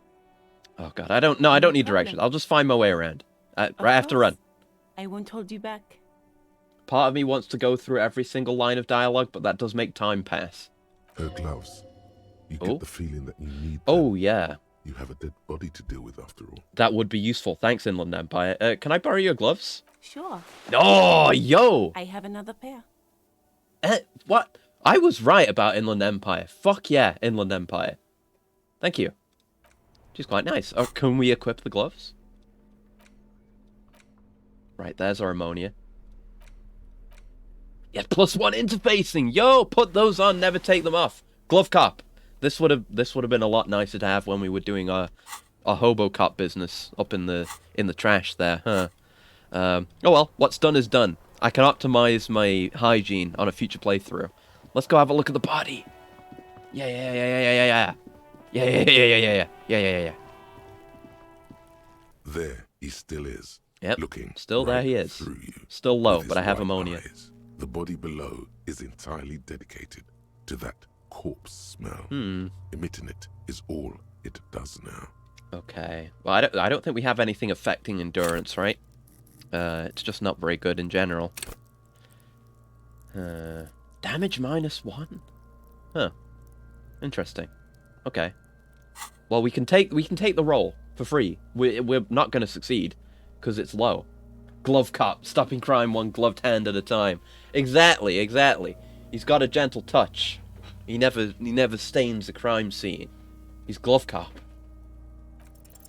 Oh god, I don't need directions. I'll just find my way around. Right, I have to run. I won't hold you back. Part of me wants to go through every single line of dialogue, but that does make time pass. Her gloves. You get the feeling that you need them. Oh, yeah. You have a dead body to deal with after all. That would be useful. Thanks, Inland Empire. Can I borrow your gloves? Sure. Oh, yo! I have another pair. What? I was right about Inland Empire. Fuck yeah, Inland Empire. Thank you. She's quite nice. Oh, can we equip the gloves? Right, there's our ammonia. Yeah, +1 interfacing. Yo, put those on, never take them off. Glove cop. This would have been a lot nicer to have when we were doing our hobo cop business up in the trash there, huh? Oh well, what's done is done. I can optimize my hygiene on a future playthrough. Let's go have a look at the body. Yeah. There he still is. Yep. Looking still right there he is. through you. Still low, With but I his have white ammonia. eyes. The body below is entirely dedicated to that corpse smell. Emitting it is all it does now. Okay. Well, I don't think we have anything affecting endurance, right? It's just not very good in general. Damage -1. Huh. Interesting. Okay. Well, we can take the roll for free. We're not going to succeed because it's low. Glove cop, stopping crime one gloved hand at a time. Exactly. He's got a gentle touch. He never stains a crime scene. He's glove cop.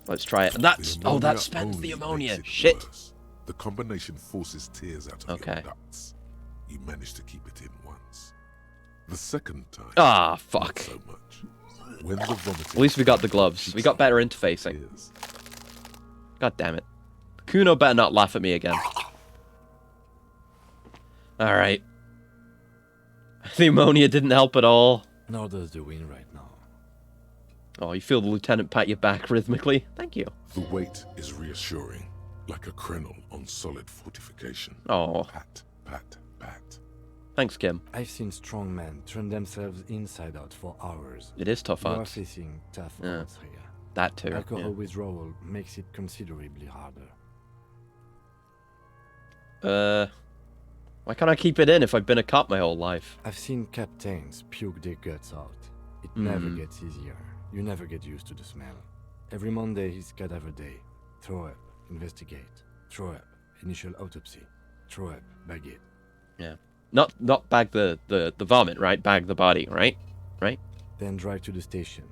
Let's try it. And that spends the ammonia. Shit. Worse. The combination forces tears out of your ducts. You managed to keep it in once. The second time. Ah, fuck. Not so much. When the vomiting At least we got the gloves. We got better interfacing. God damn it. Kuno better not laugh at me again. Alright. The ammonia didn't help at all. Nor does the wind right now. Oh, you feel the lieutenant pat your back rhythmically? Thank you. The weight is reassuring, like a krenel on solid fortification. Oh. Pat, pat, pat. Thanks, Kim. I've seen strong men turn themselves inside out for hours. It is tough You odds. are facing tough Yeah. odds here. That too. Alcohol withdrawal makes it considerably harder. Why can't I keep it in if I've been a cop my whole life? I've seen captains puke their guts out. It never gets easier. You never get used to the smell. Every Monday is cadaver day. Throw up, investigate. Throw up, initial autopsy. Throw up, bag it. Yeah. Not bag the vomit, right? Bag the body, right? Right? Then drive to the station.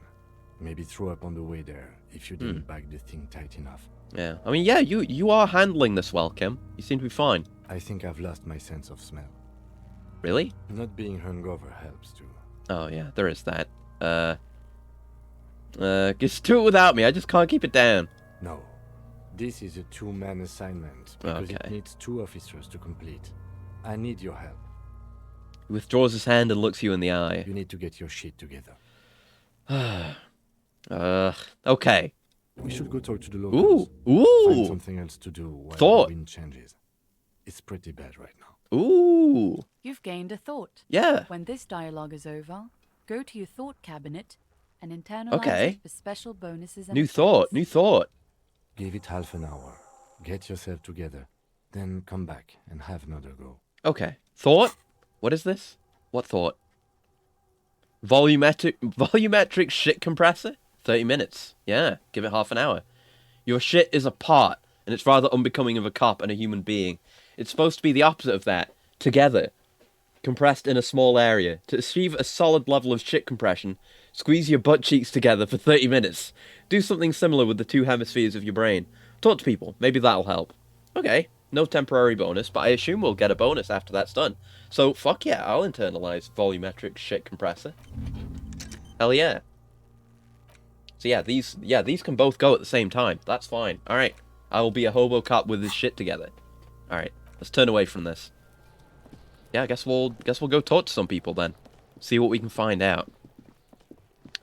Maybe throw up on the way there if you didn't bag the thing tight enough. Yeah. I mean, yeah, you are handling this well, Kim. You seem to be fine. I think I've lost my sense of smell. Really? Not being hungover helps too. Oh, yeah, there is that. Just do it without me. I just can't keep it down. No. This is a two-man assignment because it needs 2 officers to complete. I need your help. He withdraws his hand and looks you in the eye. You need to get your shit together. Okay. We should go talk to the locals. Ooh. Find something else to do while Thought. the wind changes. It's pretty bad right now. Ooh. You've gained a thought. Yeah. When this dialogue is over, go to your thought cabinet and internalize it for special bonuses and New effects. thought. New thought. Give it half an hour. Get yourself together. Then come back and have another go. Okay. Thought? What is this? What thought? Volumetric shit compressor? 30 minutes. Yeah. Give it half an hour. Your shit is apart, and it's rather unbecoming of a cop and a human being. It's supposed to be the opposite of that. Together. Compressed in a small area. To achieve a solid level of shit compression, squeeze your butt cheeks together for 30 minutes. Do something similar with the two hemispheres of your brain. Talk to people. Maybe that'll help. Okay. No temporary bonus, but I assume we'll get a bonus after that's done. So, fuck yeah, I'll internalize volumetric shit compressor. Hell yeah. So yeah, these can both go at the same time. That's fine. Alright. I will be a hobo cop with his shit together. Alright. Let's turn away from this. Yeah, I guess we'll go talk to some people then. See what we can find out.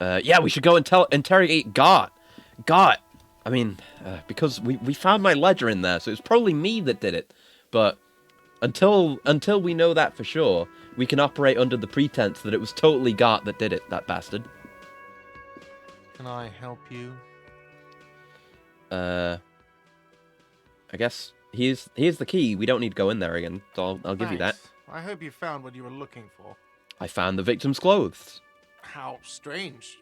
Yeah, we should go and interrogate Gart. Gart. I mean, because we found my ledger in there, so it's probably me that did it. But until we know that for sure, we can operate under the pretense that it was totally Gart that did it, that bastard. Can I help you? I guess here's the key. We don't need to go in there again, so I'll give you that. I hope you found what you were looking for. I found the victim's clothes. How strange.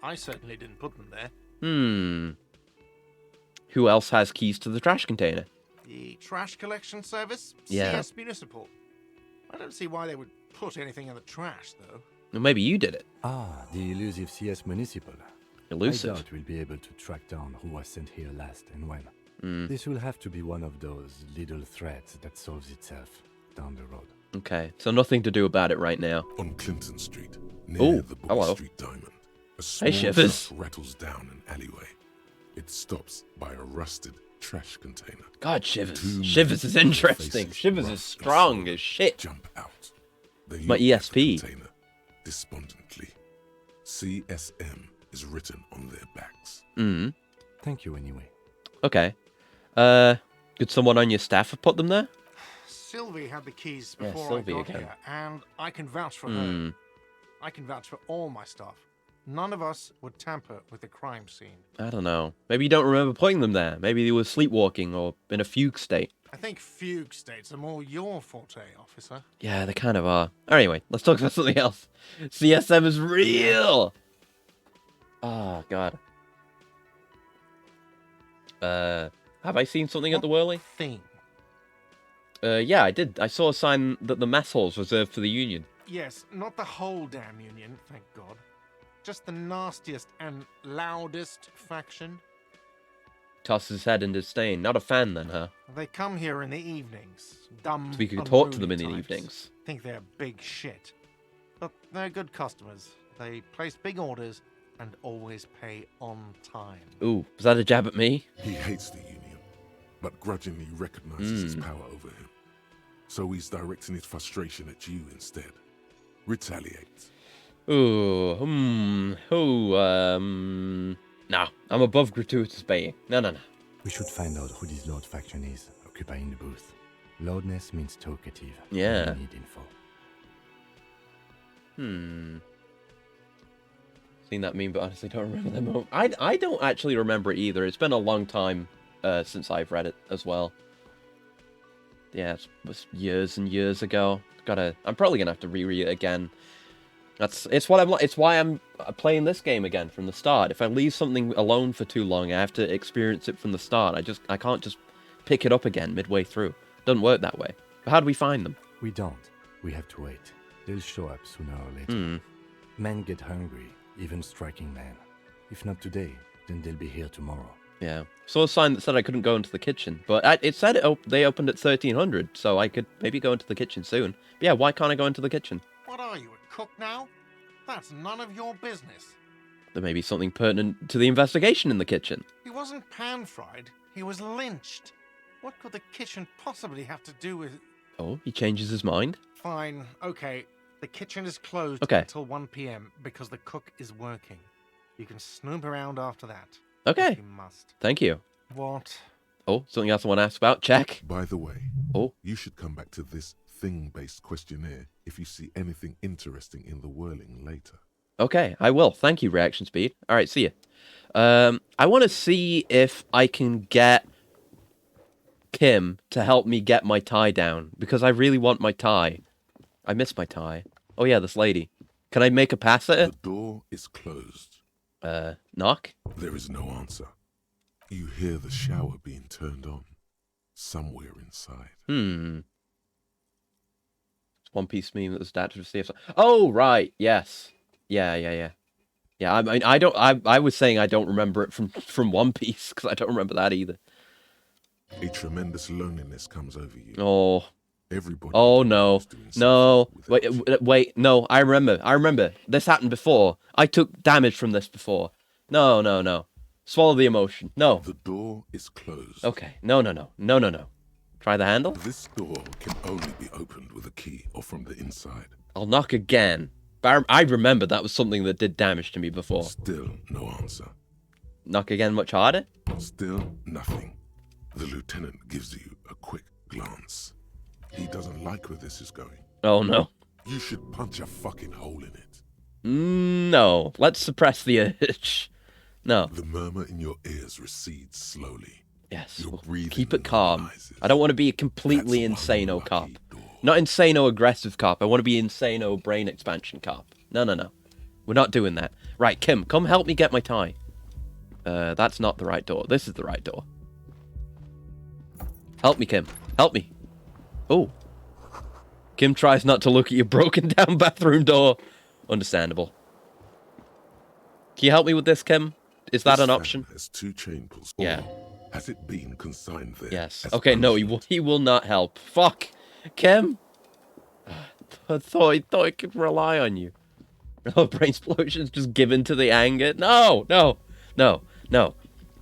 I certainly didn't put them there. Who else has keys to the trash container? The trash collection service? Yeah. CS Municipal. I don't see why they would put anything in the trash, though. Well, maybe you did it. Ah, the elusive CS Municipal. Elusive. I doubt we'll be able to track down who was sent here last and when. This will have to be one of those little threads that solves itself down the road. Okay, so nothing to do about it right now. On Clinton Street, near the Boy Street Diamond, a small Shivers. truck rattles down an alleyway. It stops by a rusted trash container. God, Shivers. Shivers is interesting. Shivers is strong as shit. Jump out. They My look at the ESP. container despondently. CSM is written on their backs. Thank you anyway. Okay. Could someone on your staff have put them there? Sylvie had the keys before Sylvie I got again. here, and I can vouch for her. I can vouch for all my staff. None of us would tamper with the crime scene. I don't know. Maybe you don't remember putting them there. Maybe they were sleepwalking or in a fugue state. I think fugue states are more your forte, officer. Yeah, they kind of are. Anyway, let's talk about something else. CSM is real! Oh, God. Have I seen something at the Whirly? Thing. Yeah, I did. I saw a sign that the mess hall's reserved for the Union. Yes, not the whole damn union, thank God. Just the nastiest and loudest faction. Tosses his head in disdain. Not a fan then, huh? They come here in the evenings. Dumb, So we could talk to them in the unruly types. evenings. Think they're big shit. But they're good customers. They place big orders and always pay on time. Ooh, was that a jab at me? He hates the Union, but grudgingly recognizes his power over him. So he's directing his frustration at you instead. Retaliate. Ooh, no, I'm above gratuitous baying. No. We should find out who this Lord faction is occupying the booth. Loudness means talkative. Yeah. We need info. Seen that meme, but honestly don't remember that moment. I don't actually remember it either. It's been a long time since I've read it as well. Yeah, it was years and years ago. I'm probably gonna have to reread it again. It's why I'm playing this game again from the start. If I leave something alone for too long, I have to experience it from the start. I can't just pick it up again midway through. Doesn't work that way. But how do we find them? We don't. We have to wait. They'll show up sooner or later. Men get hungry, even striking men. If not today, then they'll be here tomorrow. Yeah. Saw a sign that said I couldn't go into the kitchen, but it said they opened at 1300, so I could maybe go into the kitchen soon. But yeah, why can't I go into the kitchen? What are you, a cook now? That's none of your business. There may be something pertinent to the investigation in the kitchen. He wasn't pan-fried. He was lynched. What could the kitchen possibly have to do with... Oh, he changes his mind? Fine, okay. The kitchen is closed until 1 p.m. because the cook is working. You can snoop around after that. Okay. If you must. Thank you. What? Oh, something else I want to ask about. Check. By the way, you should come back to this thing-based questionnaire if you see anything interesting in the whirling later. Okay, I will. Thank you, reaction speed. All right, see ya. I want to see if I can get Kim to help me get my tie down, because I really want my tie. I miss my tie. Oh yeah, this lady. Can I make a pass at it? The door is closed. Knock? There is no answer. You hear the shower being turned on somewhere inside. It's One Piece meme that was adapted to CF. Oh, right. Yes. Yeah. Yeah, I mean, I was saying I don't remember it from One Piece, because I don't remember that either. A tremendous loneliness comes over you. Oh. Everybody. Oh, no. No. Wait. No, I remember. This happened before. I took damage from this before. No. Swallow the emotion. No. The door is closed. Okay. No. Try the handle? This door can only be opened with a key or from the inside. I'll knock again. But I remember that was something that did damage to me before. Still no answer. Knock again much harder? Still nothing. The lieutenant gives you a quick glance. He doesn't like where this is going. Oh, no. You should punch a fucking hole in it. No. Let's suppress the urge. No. The murmur in your ears recedes slowly. Yes. Your breathing keep it calm. I don't want to be a completely insano cop. Not insano aggressive cop. I want to be insano brain expansion cop. No. We're not doing that. Right, Kim, come help me get my tie. That's not the right door. This is the right door. Help me, Kim. Help me. Oh. Kim tries not to look at your broken down bathroom door. Understandable. Can you help me with this, Kim? Is that an option? Has 2 chain pulls. Yeah. Has it been consigned there? Yes. Okay, no, he will not help. Fuck. Kim? I thought I could rely on you. Oh, brain explosions just given to the anger. No.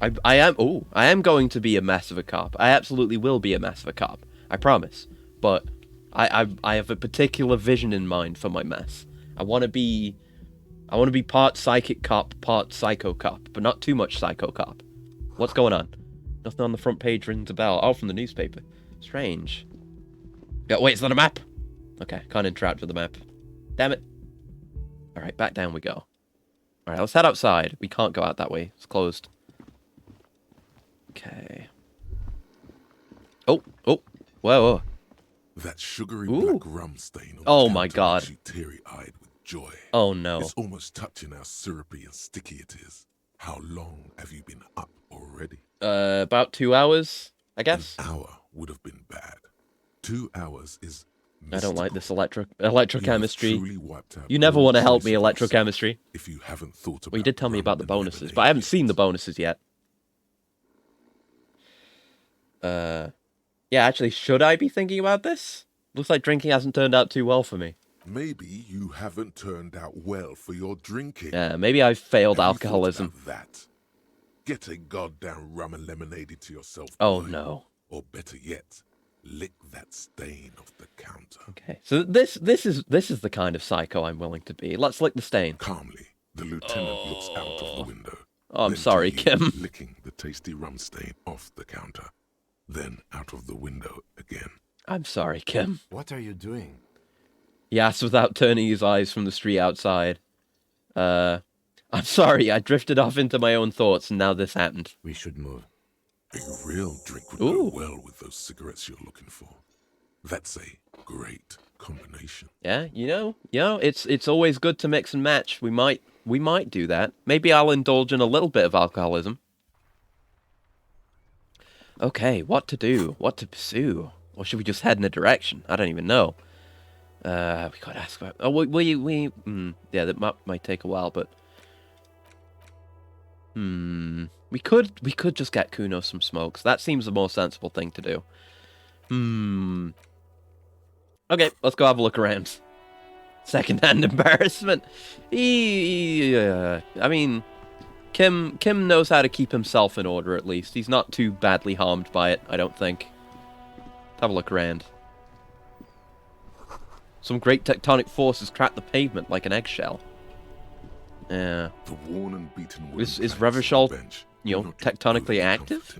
I am going to be a mess of a cop. I absolutely will be a mess of a cop. I promise. But I have a particular vision in mind for my mess. I want to be part psychic cop, part psycho cop, but not too much psycho cop. What's going on? Nothing on the front page rings a bell. Oh, from the newspaper. Strange. Yeah, wait, is that a map? Okay, can't interact with the map. Damn it. Alright, back down we go. Alright, let's head outside. We can't go out that way. It's closed. Okay. Oh. Whoa. That sugary black rum stain on oh the my counter god. makes you teary-eyed with joy. Oh no. It's almost touching how syrupy and sticky it is. How long have you been up already? About 2 hours, I guess. An hour would have been bad. 2 hours is mystical. I don't like this electrochemistry. You never want to help me, electrochemistry. If you haven't thought about well, you did tell me about the bonuses, but I haven't seen the bonuses yet. Yeah, actually, should I be thinking about this? Looks like drinking hasn't turned out too well for me. Maybe you haven't turned out well for your drinking. Yeah, maybe I've failed alcoholism. Have you thought about that? Get a goddamn rum and lemonade to yourself. Oh boy. no. Or better yet, lick that stain off the counter. Okay, so this is the kind of psycho I'm willing to be. Let's lick the stain. Calmly, the lieutenant looks out of the window. Oh, I'm then sorry, to you, Kim. Licking the tasty rum stain off the counter. Then out of the window again. I'm sorry, Kim. What are you doing? He asks without turning his eyes from the street outside. I'm sorry, I drifted off into my own thoughts and now this happened. We should move. A real drink would go well with those cigarettes you're looking for. That's a great combination. Yeah, you know, it's always good to mix and match. We might do that. Maybe I'll indulge in a little bit of alcoholism. Okay, what to do? What to pursue? Or should we just head in a direction? I don't even know. We gotta ask about... Oh, yeah, that might take a while, but... We could just get Kuno some smokes. That seems the more sensible thing to do. Okay, let's go have a look around. Second-hand embarrassment. I mean... Kim knows how to keep himself in order, at least. He's not too badly harmed by it, I don't think. Let's have a look around. Some great tectonic forces crack the pavement like an eggshell. Yeah. The worn and beaten Is Revachol, you know, tectonically active?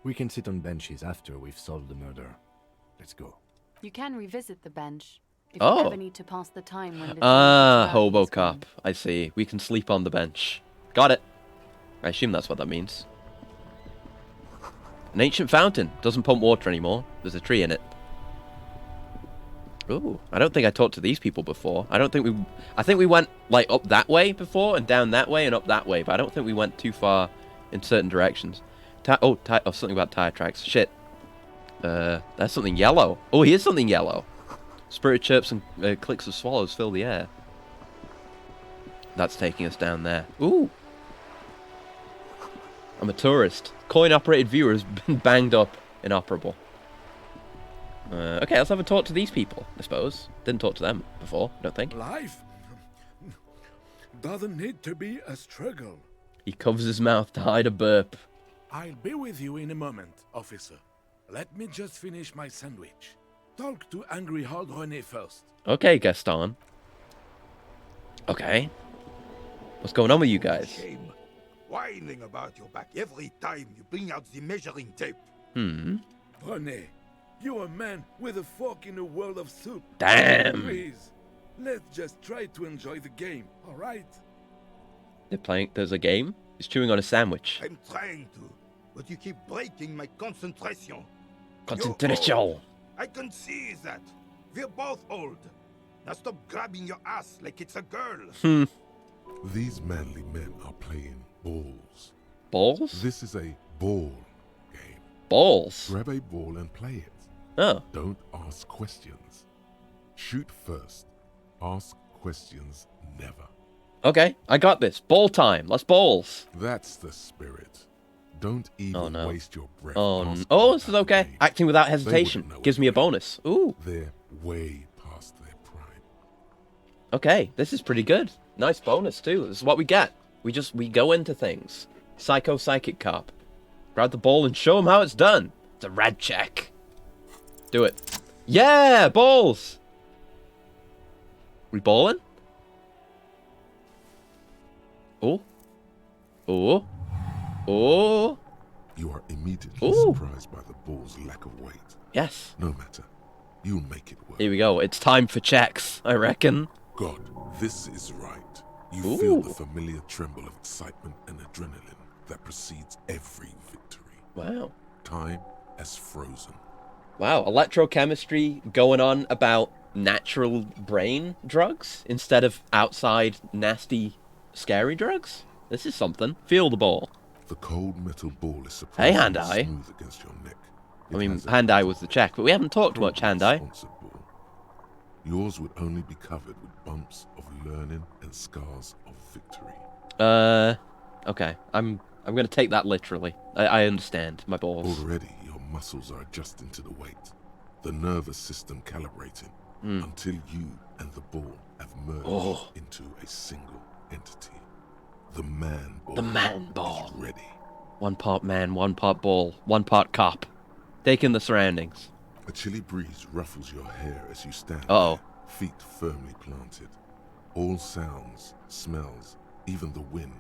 We can sit on benches after we've solved the murder. Let's go. You can revisit the bench if Oh. you ever need to pass the time when Ah, hobo cop. I see. We can sleep on the bench. Got it. I assume that's what that means. An ancient fountain. Doesn't pump water anymore. There's a tree in it. Ooh, I don't think I talked to these people before. I think we went, like, up that way before, and down that way, and up that way, but I don't think we went too far in certain directions. Something about tire tracks. Shit. There's something yellow. Oh, here's something yellow. Spirit chirps and clicks of swallows fill the air. That's taking us down there. Ooh. I'm a tourist. Coin-operated viewer has been banged up. Inoperable. Okay, let's have a talk to these people, I suppose. Didn't talk to them before, I don't think. Life doesn't need to be a struggle. He covers his mouth to hide a burp. I'll be with you in a moment, officer. Let me just finish my sandwich. Talk to Angry Hard René first. Okay, Gaston. Okay. What's going on with you guys? Shame. Whining about your back every time you bring out the measuring tape. René, you're a man with a fork in a world of soup. Damn. Please, let's just try to enjoy the game, all right? They're playing. There's a game? He's chewing on a sandwich. I'm trying to, but you keep breaking my concentration. Concentration. You're old. I can see that. We're both old. Now stop grabbing your ass like it's a girl. These manly men are playing balls. Balls? This is a ball game. Balls? Grab a ball and play it. Oh. Don't ask questions. Shoot first. Ask questions never. Okay, I got this. Ball time. Let's balls. That's the spirit. Don't even waste your breath. Oh, this is okay. Acting without hesitation. Gives me a bonus. Ooh. They're way past their prime. Okay, this is pretty good. Nice bonus, too. This is what we get. We go into things. Psychic cop. Grab the ball and show him how it's done. It's a rad check. Do it. Yeah, balls. We balling? Oh. Oh. Oh. You are immediately surprised by the ball's lack of weight. Yes. No matter. You'll make it work. Here we go. It's time for checks, I reckon. God, this is right. You feel the familiar tremble of excitement and adrenaline that precedes every victory. Wow. Time has frozen. Wow, electrochemistry going on about natural brain drugs instead of outside nasty, scary drugs? This is something. Feel the ball. The cold metal ball is surprisingly Hand-Eye. smooth against your neck. I mean, Hand-Eye was the check, but we haven't talked much Hand-Eye. Yours would only be covered with bumps of learning and scars of victory. Okay. I'm gonna take that literally. I understand. My balls. Already, your muscles are adjusting to the weight. The nervous system calibrating until you and the ball have merged into a single entity. The man ball. The man ball. Is ready. 1 part man, 1 part ball, 1 part cop. Take in the surroundings. A chilly breeze ruffles your hair as you stand Uh-oh. there, feet firmly planted. All sounds, smells, even the wind,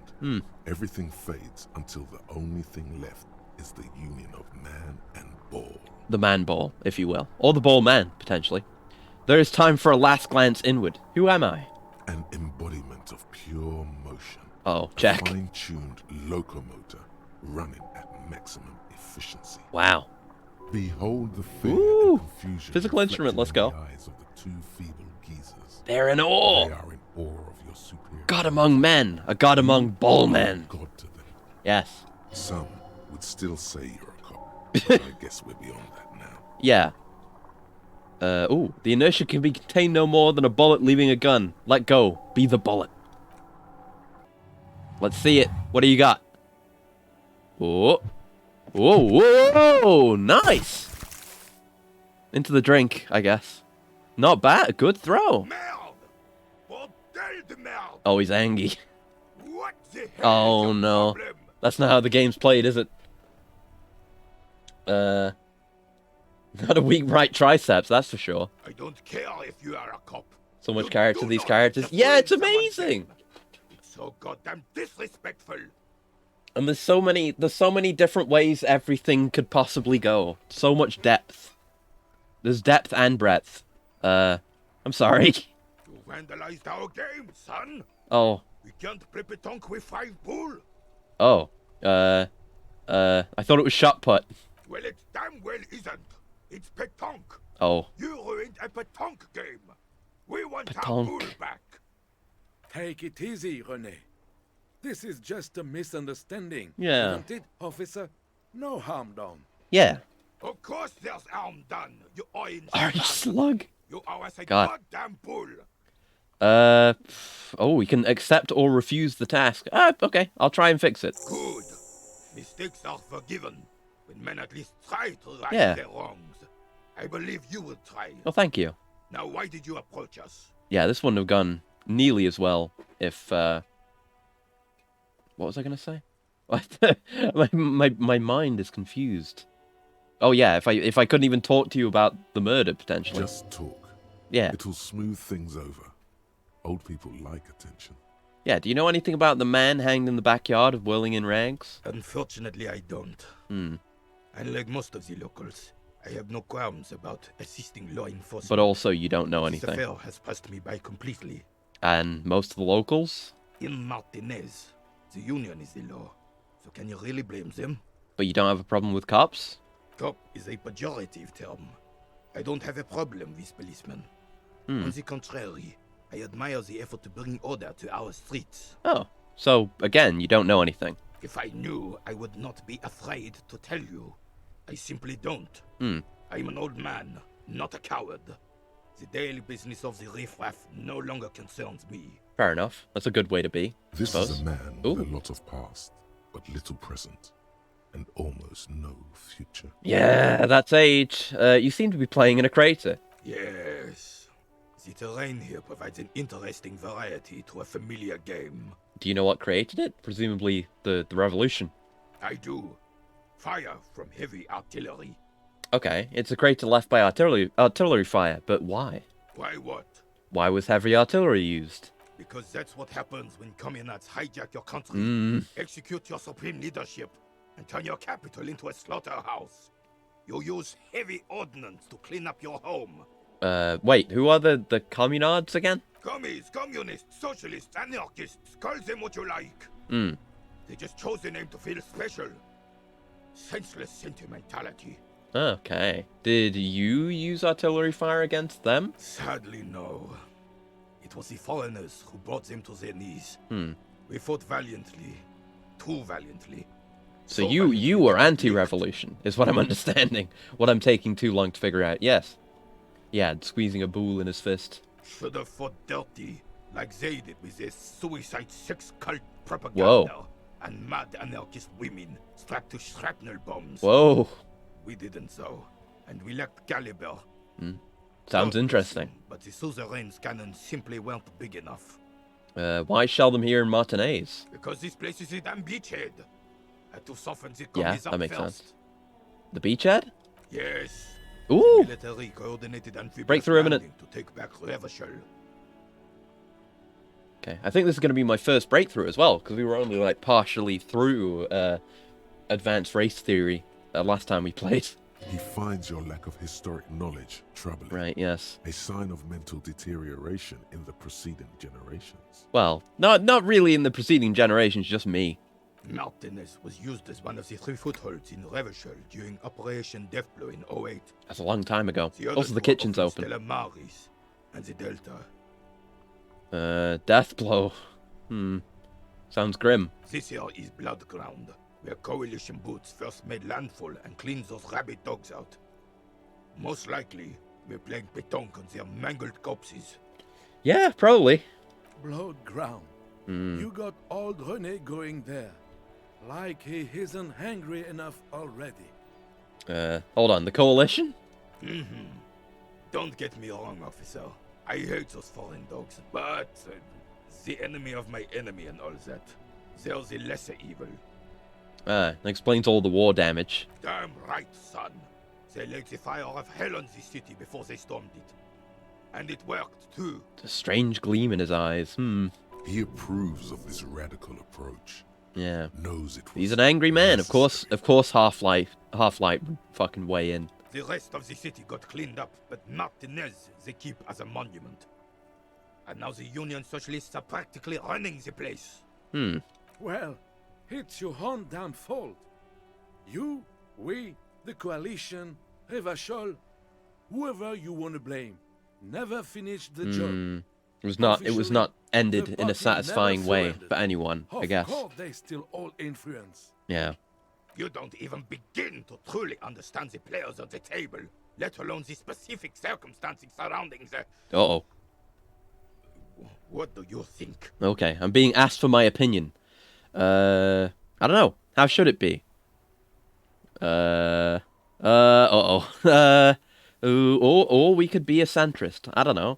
everything fades until the only thing left is the union of man and ball. The man ball, if you will. Or the ball man, potentially. There is time for a last glance inward. Who am I? An embodiment of pure motion. Oh, check. A fine-tuned locomotor running at maximum efficiency. Wow. Behold the fear and confusion. Physical instrument, let's go. in the eyes of the 2 feeble geezers. They're in awe. They are in awe of your superior. God among men, a god among ball men. God to them. Yes. Some would still say you're a cop, but I guess we're beyond that now. Yeah. The inertia can be contained no more than a bullet leaving a gun. Let go. Be the bullet. Let's see it. What do you got? Oh. Whoa, whoa, nice. Into the drink, I guess. Not bad. Good throw. Oh, he's angry. Oh, no. That's not how the game's played, is it? Not a weak right triceps, that's for sure. I don't care if you are a cop. So much character, these characters. Yeah, it's amazing. It's so goddamn disrespectful. And there's so many different ways everything could possibly go. So much depth. There's depth and breadth. I'm sorry. You vandalized our game, son. Oh. We can't play petanque with 5 bull. Oh. I thought it was shot put. Well, it damn well isn't. It's petanque. Oh. You ruined a petanque game. We want Petanque. our bull back. Take it easy, René. This is just a misunderstanding. Yeah. Isn't it, officer? No harm done. Yeah. Of course there's harm done, you orange slug. You owe us a God. goddamn bull. Oh, we can accept or refuse the task. Okay. I'll try and fix it. Good. Mistakes are forgiven when men at least try to right their wrongs. I believe you will try. Well, thank you. Now, why did you approach us? Yeah, this wouldn't have gone nearly as well if, what was I going to say? my mind is confused. Oh, yeah, if I couldn't even talk to you about the murder, potentially. Just talk. Yeah. It'll smooth things over. Old people like attention. Yeah, do you know anything about the man hanged in the backyard of Whirling in Rags? Unfortunately, I don't. Unlike most of the locals, I have no qualms about assisting law enforcement. But also, you don't know This anything. affair has passed me by completely. And most of the locals? In Martinez, the union is the law. So can you really blame them? But you don't have a problem with cops? Cop is a pejorative term. I don't have a problem with policemen. On the contrary, I admire the effort to bring order to our streets. Oh, so again, you don't know anything. If I knew, I would not be afraid to tell you. I simply don't. I'm an old man, not a coward. The daily business of the riffraff no longer concerns me. Fair enough. That's a good way to be. This is a man with a lot of past, but little present, and almost no future. Yeah, that's age. You seem to be playing in a crater. Yes. The terrain here provides an interesting variety to a familiar game. Do you know what created it? Presumably the revolution. I do. Fire from heavy artillery. Okay, it's a crater left by artillery fire, but why? Why what? Why was heavy artillery used? Because that's what happens when communists hijack your country, execute your supreme leadership, and turn your capital into a slaughterhouse. You use heavy ordnance to clean up your home. Wait, who are the communards again? Commies, communists, socialists, anarchists, call them what you like. They just chose the name to feel special. Senseless sentimentality. Okay. Did you use artillery fire against them? Sadly, no. It was the foreigners who brought them to their knees. We fought valiantly. Too valiantly. So you were anti-revolution, is what I'm understanding. What I'm taking too long to figure out. Yes. Yeah, squeezing a bull in his fist. Should have fought dirty, like they did with their suicide sex cult propaganda. Whoa. And mad anarchist women strapped to shrapnel bombs. Whoa. We didn't so, and we lacked caliber. Sounds interesting. But the suzerain's cannons simply weren't big enough. Why shell them here in Martinez? Because this place is a damn beachhead. Had to soften the Yeah, commies that up makes first. sense. The beachhead? Yes. Ooh! Military coordinated amphibious Breakthrough imminent. landing to take back Revachol. Okay, I think this is going to be my first breakthrough as well, because we were only like partially through advanced race theory last time we played. He finds your lack of historic knowledge troubling. Right, yes. A sign of mental deterioration in the preceding generations. Well, not really in the preceding generations, just me. Martinez was used as one of the 3 footholds in Revachol during Operation Deathblow in 08. That's a long time ago. The Also, the kitchen's open. Stella Maris and the Delta. Death blow. Sounds grim. This here is Blood Ground, where coalition boots first made landfall and cleaned those rabid dogs out. Most likely, we're playing petanque on their mangled corpses. Yeah, probably. Blood ground. You got old René going there. Like he isn't hungry enough already. Hold on, the coalition? Don't get me wrong, officer. I hate those foreign dogs, but the enemy of my enemy and all that. They're the lesser evil. That explains all the war damage. Damn right, son. They laid the fire of hell on the city before they stormed it. And it worked, too. A strange gleam in his eyes. He approves of this radical approach. Yeah. Knows it was He's an angry man. Of course, Half-Light would fucking weigh in. The rest of the city got cleaned up, but Martinez they keep as a monument. And now the Union Socialists are practically running the place. Well, it's your own damn fault. You, we, the coalition, Revachol, whoever you want to blame, never finished the job. It was not ended in a satisfying way for anyone, I guess. Of course, they still all influence. Yeah. You don't even begin to truly understand the players at the table, let alone the specific circumstances surrounding the... Uh-oh. What do you think? Okay, I'm being asked for my opinion. I don't know. How should it be? Uh-oh. Or we could be a centrist. I don't know.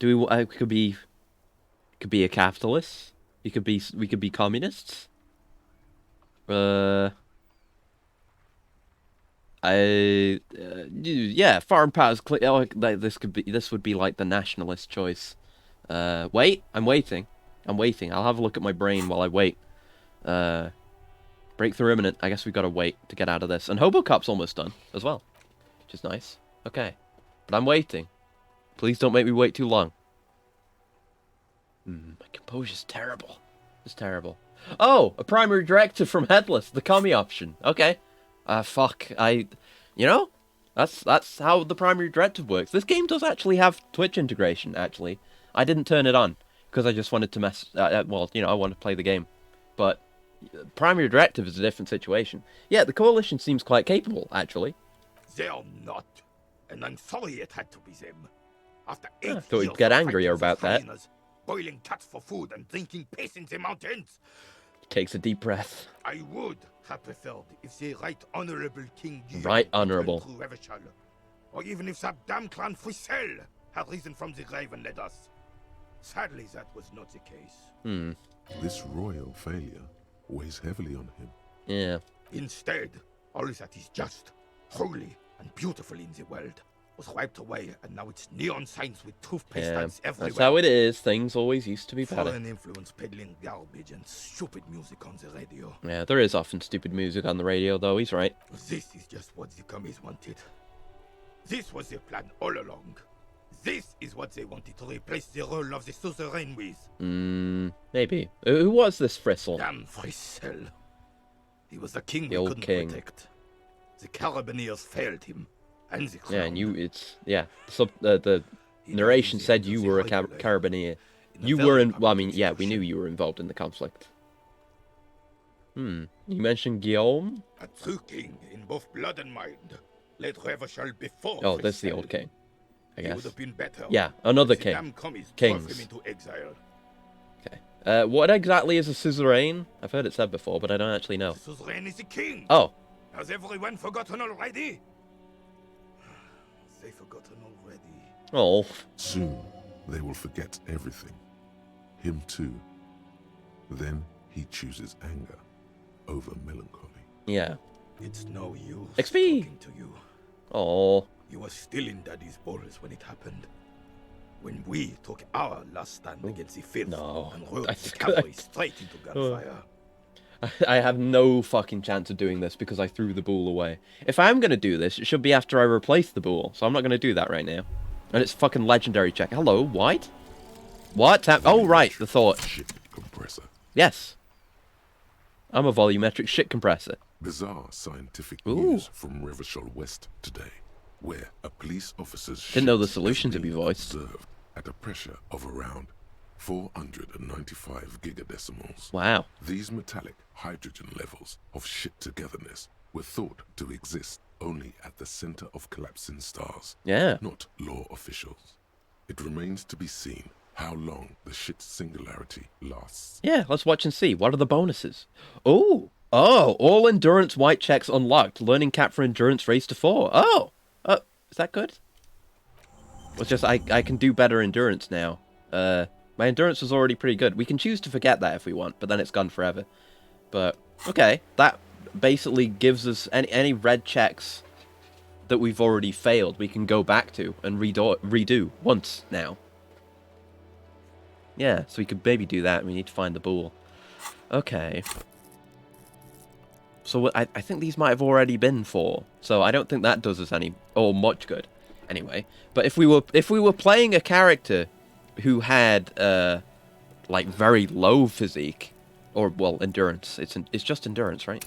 We could be a capitalist. We could be communists. Yeah, foreign powers. This would be like the nationalist choice. Wait, I'm waiting. I'll have a look at my brain while I wait. Breakthrough imminent. I guess we've got to wait to get out of this. And Hobocop's almost done as well, which is nice. Okay, but I'm waiting. Please don't make me wait too long. My composure's terrible. It's terrible. Oh, a primary directive from Headless, the commie option. Okay. Fuck. You know, that's how the primary directive works. This game does actually have Twitch integration, actually. I didn't turn it on, because I just wanted to mess... well, you know, I wanted to play the game. But primary directive is a different situation. Yeah, the Coalition seems quite capable, actually. They are not. And I'm sorry it had to be them. After 8 I thought we'd get angrier about that. Boiling cats for food and drinking piss in the mountains. Takes a deep breath. I would have preferred if the Right Honorable King Guillaume Right Honorable. or even if that damn clan Frisell had risen from the grave and led us. Sadly, that was not the case. This royal failure weighs heavily on him. Yeah. Instead, all that is just, holy, and beautiful in the world was wiped away, and now it's neon signs with toothpaste signs everywhere. That's how it is. Things always used to be better. Foreign influence peddling garbage and stupid music on the radio. Yeah, there is often stupid music on the radio, though. He's right. This is just what the commies wanted. This was their plan all along. This is what they wanted to replace the role of the suzerain with. Maybe. Who was this Frisell? Damn Frisell. He was the king the we old couldn't king. protect. The Carabineers failed him. And the crown. Yeah, and the narration said you were a Carabineer. You were well, I mean, yeah, we knew you were involved in the conflict. You mentioned Guillaume? A true king in both blood and mind. Led Revachol before. Oh, this is the old king, I He guess. would have been better. Yeah, another The king. damn commies drove Kings. him into exile. Okay. What exactly is a suzerain? I've heard it said before, but I don't actually know. The suzerain is the king. Oh. Has everyone forgotten already? They've forgotten already. Oh. Soon, they will forget everything. Him too. Then he chooses anger over melancholy. Yeah. It's no use XP. talking to you. Oh. You were still in Daddy's balls when it happened. When we took our last stand against the filth and rode the cavalry straight into gunfire. I have no fucking chance of doing this because I threw the bull away. If I'm going to do this, it should be after I replace the bull. So I'm not going to do that right now. And it's fucking legendary check. Hello, White? What? Oh, right, the thought. Shit compressor. Yes. I'm a volumetric shit compressor. Bizarre scientific news from Revachol West today, where a police officer's Didn't know the shit solution is to be being voiced. observed at a pressure of around 495 gigadecimals. Wow. These metallic hydrogen levels of shit togetherness were thought to exist only at the center of collapsing stars. Yeah. Not law officials. It remains to be seen how long the shit singularity lasts. Yeah, let's watch and see. What are the bonuses? Oh, all endurance white checks unlocked. Learning cap for endurance raised to 4. Oh, is that good? It's just I can do better endurance now. My endurance was already pretty good. We can choose to forget that if we want, but then it's gone forever. But okay, that basically gives us any red checks that we've already failed. We can go back to and redo once now. Yeah, so we could maybe do that. We need to find the bull. Okay. So I think these might have already been 4. So I don't think that does us any or much good. Anyway, but if we were playing a character who had like very low physique, or well, endurance. It's just endurance, right?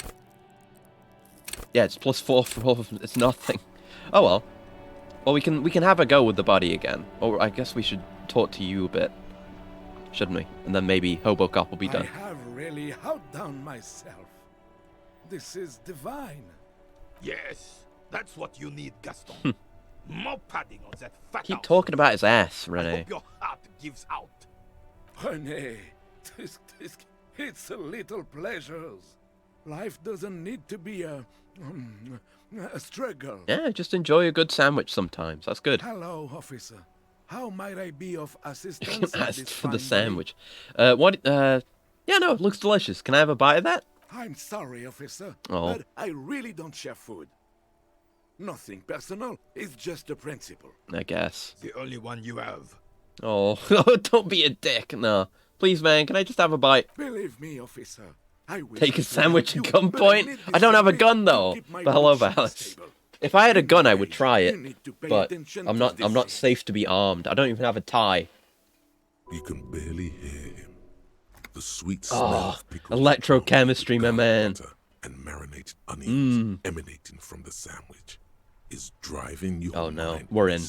Yeah, it's +4 for all of them. It's nothing. Oh well. Well, we can have a go with the body again. Or I guess we should talk to you a bit, shouldn't we? And then maybe Hobocop will be done. I have really outdone myself. This is divine. Yes, that's what you need, Gaston. More padding on that fat Keep house. talking about his ass, I Rene. hope your heart gives out. Rene, it's a little pleasures. Life doesn't need to be a struggle. Yeah, just enjoy a good sandwich sometimes. That's good. Hello, officer. How might I be of assistance? Asked for the sandwich. What? Yeah, no, it looks delicious. Can I have a bite of that? I'm sorry, officer, Oh. but I really don't share food. Nothing personal. It's just a principle. I guess. The only one you have. Oh, don't be a dick. No. Please, man, can I just have a bite? Believe me, officer. I wish Take I a could sandwich help at you, but gunpoint? need I don't have a this gun, to though. keep my But hello, emotions Alice. stable. If I had a gun, I would try You it. need to pay But attention I'm to not this. safe to be armed. I don't even have a tie. You can barely hear him. The sweet Oh, smell of pickles, electrochemistry, my man. butter, and marinated onions emanating from the sandwich is driving you. Oh no, we're in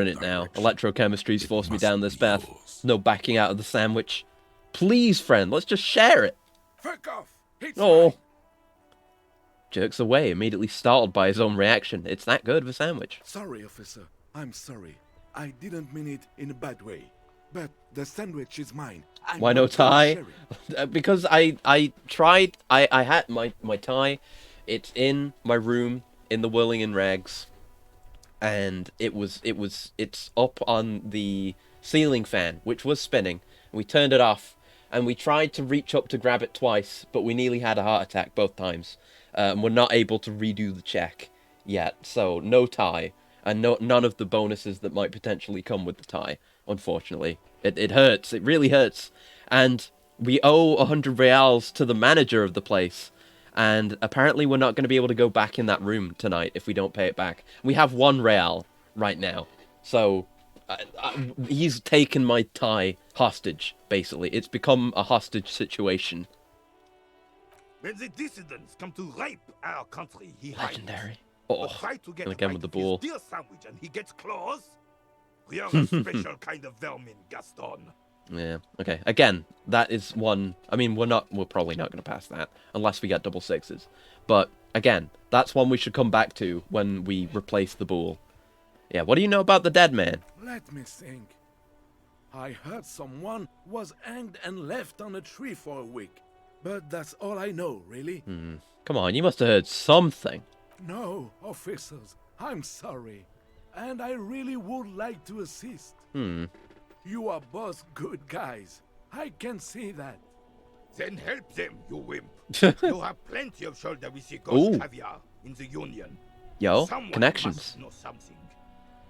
it now. Electrochemistry's forced me down this path. No backing out of the sandwich. Please, friend, let's just share it. Fuck off. It's Oh. Jerks away, immediately startled by his own reaction. It's that good of a sandwich. Sorry, officer. I'm sorry. I didn't mean it in a bad way. But the sandwich is mine. I'm Why no not gonna tie? share it. Because I tried. I had my tie. It's in my room in the whirling in rags, and it's up on the ceiling fan, which was spinning. We turned it off, and we tried to reach up to grab it twice, but we nearly had a heart attack both times. We're not able to redo the check yet, so no tie, and none of the bonuses that might potentially come with the tie. Unfortunately, it hurts. It really hurts, and we owe 100 reals to the manager of the place. And apparently we're not going to be able to go back in that room tonight if we don't pay it back. We have 1 real right now. So he's taken my tie hostage, basically. It's become a hostage situation. When the dissidents come to rape our country, he hides. Legendary. Oh, try to get and again a with the bite of ball. his dear sandwich and he gets claws. We are a special kind of vermin, Gaston. Yeah, okay. Again, that is one... I mean, we're probably not going to pass that, unless we get double sixes. But, again, that's one we should come back to when we replace the bull. Yeah, what do you know about the dead man? Let me think. I heard someone was hanged and left on a tree for a week. But that's all I know, really. Come on, you must have heard something. No, officers, I'm sorry. And I really would like to assist. You are both good guys. I can see that. Then help them, you wimp. You have plenty of shoulder with the ghost Ooh. caviar in the Union. Yo, Someone connections. must know something.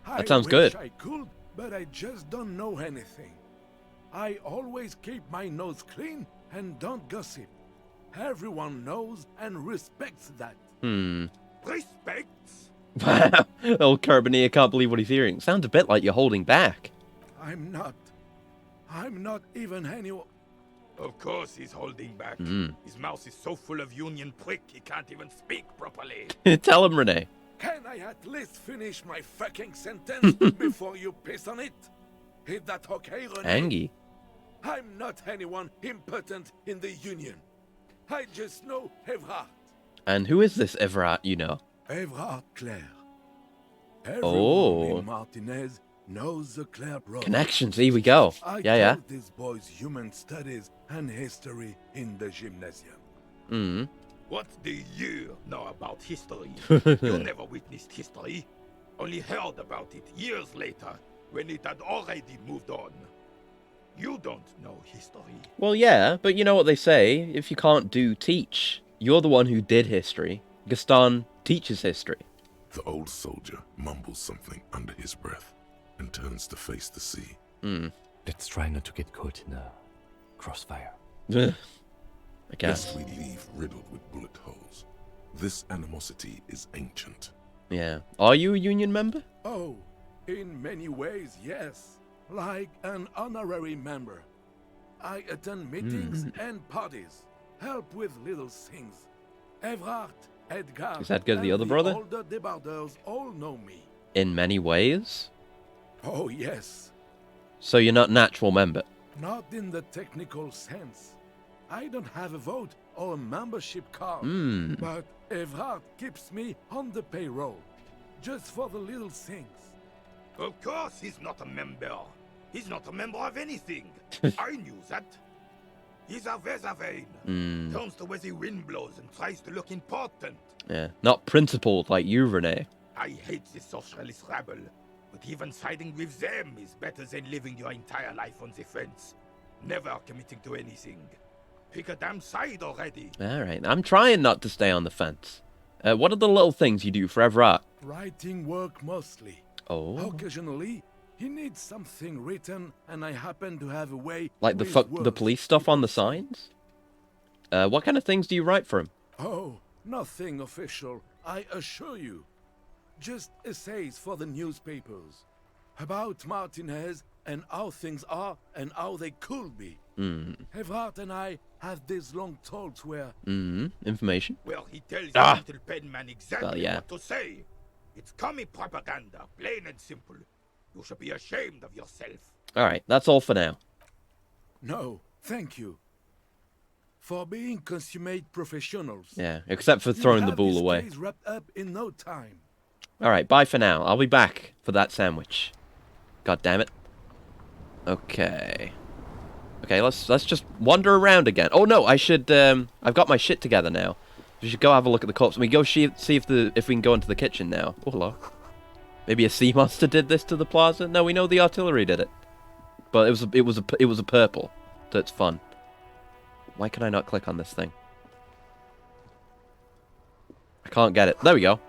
That sounds I good. wish I could, but I just don't know anything. I always keep my nose clean and don't gossip. Everyone knows and respects that. Respects? Wow, old Carboneer can't believe what he's hearing. Sounds a bit like you're holding back. I'm not even anyone. Of course he's holding back. His mouth is so full of Union prick he can't even speak properly. Tell him, Rene. Can I at least finish my fucking sentence before you piss on it? Is that okay, Rene? Angie. I'm not anyone important in the Union. I just know Evrard. And who is this Everett, you know? Evrard Claire. Oh. Everyone in Martinez knows the Claire brother. Connections, here we go. I Yeah. taught these boys human studies and history in the gymnasium. What do you know about history? You never witnessed history. Only heard about it years later, when it had already moved on. You don't know history. Well, yeah, but you know what they say. If you can't do, teach. You're the one who did history. Gaston teaches history. The old soldier mumbles something under his breath and turns to face the sea. Let's try not to get caught in a crossfire. I guess. Lest we leave riddled with bullet holes. This animosity is ancient. Yeah. Are you a union member? Oh, in many ways, yes. Like an honorary member. I attend meetings and parties, help with little things. Evrard, Edgar, Is Edgar the and other brother? older debarders all know me. In many ways? Oh, yes. So you're not natural member? Not in the technical sense. I don't have a vote or a membership card. But Evrard keeps me on the payroll, just for the little things. Of course he's not a member. He's not a member of anything. I knew that. He's a Weservein. Turns the way the wind blows and tries to look important. Yeah. Not principled like you, Renee. I hate the socialist rabble, but even siding with them is better than living your entire life on the fence. Never committing to anything. Pick a damn side already. Alright, I'm trying not to stay on the fence. What are the little things you do for Evrard? Writing work mostly. Oh. Occasionally, he needs something written, and I happen to have a way. Like the police stuff on the signs? What kind of things do you write for him? Oh, nothing official, I assure you. Just essays for the newspapers. About Martinez and how things are and how they could be. Evrard and I have these long talks where... Information? Well, he tells the little penman exactly yeah. what to say. It's commie propaganda, plain and simple. You should be ashamed of yourself. Alright, that's all for now. No, thank you. For being consummate professionals. Yeah, except for throwing the bull away. Case wrapped up in no time. Alright, bye for now. I'll be back for that sandwich. God damn it. Okay. Okay, let's just wander around again. Oh no, I should I've got my shit together now. We should go have a look at the corpse. We go see if we can go into the kitchen now. Oh hello. Maybe a sea monster did this to the plaza? No, we know the artillery did it. But it was a purple. So it's fun. Why can I not click on this thing? I can't get it. There we go.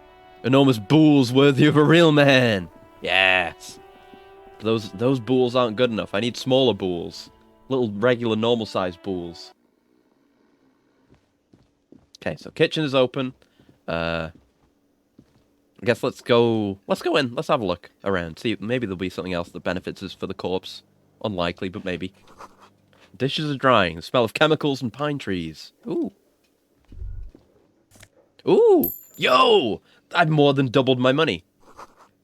Enormous bulls worthy of a real man. Yes. Those bulls aren't good enough. I need smaller bulls. Little regular normal sized bulls. Okay, so kitchen is open. I guess let's go in. Let's have a look around. See, maybe there'll be something else that benefits us for the corpse. Unlikely, but maybe. Dishes are drying. The smell of chemicals and pine trees. Ooh. Ooh! Yo! I've more than doubled my money.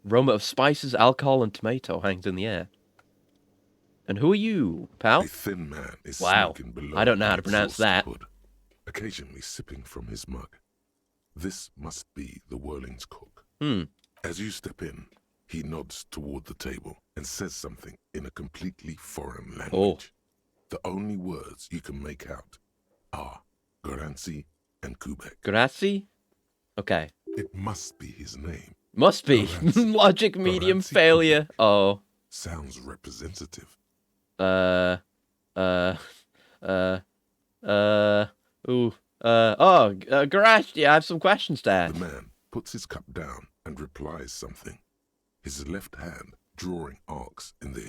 Aroma of spices, alcohol, and tomato hangs in the air. And who are you, pal? A thin man is wow. smoking below. I don't know how to pronounce that. Hood, occasionally sipping from his mug. This must be the Whirling's cook. As you step in, he nods toward the table and says something in a completely foreign language. The only words you can make out are Garanzi and Kubek. Grazie? Okay. It must be his name. Must be. Logic medium Garanzi failure. Kubek. Oh. Sounds representative. Garage, yeah, I have some questions to ask. The man puts his cup down and replies something, his left hand drawing arcs in the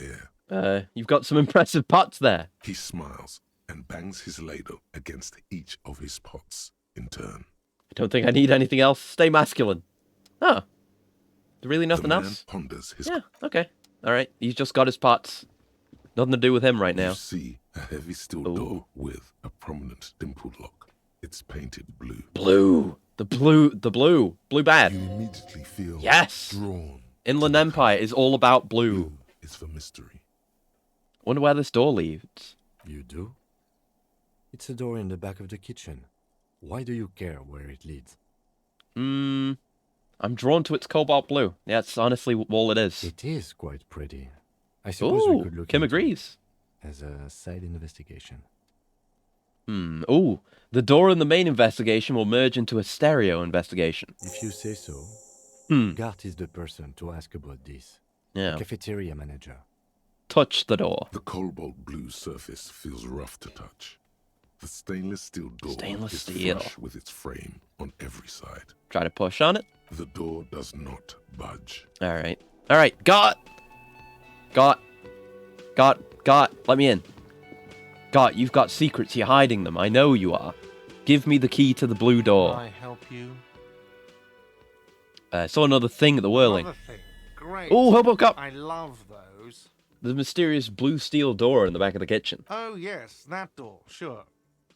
air. You've got some impressive pots there. He smiles and bangs his ladle against each of his pots in turn. I don't think I need anything else. Stay masculine. Oh. Really nothing the man else? Ponders his yeah, okay. Alright, he's just got his pots. Nothing to do with him right now. You see a heavy steel door with a prominent dimpled lock. It's painted blue. Blue! The blue. Blue bad. You immediately feel drawn. Inland Empire is all about blue. Blue is for mystery. Wonder where this door leads. You do? It's a door in the back of the kitchen. Why do you care where it leads? I'm drawn to its cobalt blue. Yeah, it's honestly all it is. It is quite pretty. I suppose we could look Kim into agrees. it as a side investigation. Ooh, the door in the main investigation will merge into a stereo investigation. If you say so. Gart is the person to ask about this. Yeah. The cafeteria manager. Touch the door. The cobalt blue surface feels rough to touch. The stainless steel door is flush with its frame on every side. Try to push on it. The door does not budge. Alright. Alright, Got, let me in. Got, you've got secrets, you're hiding them. I know you are. Give me the key to the blue door. Can I help you? Saw another thing at the whirling. Another thing. Great. Oh, Hobo Cop! I love those. The mysterious blue steel door in the back of the kitchen. Oh, yes, that door, sure.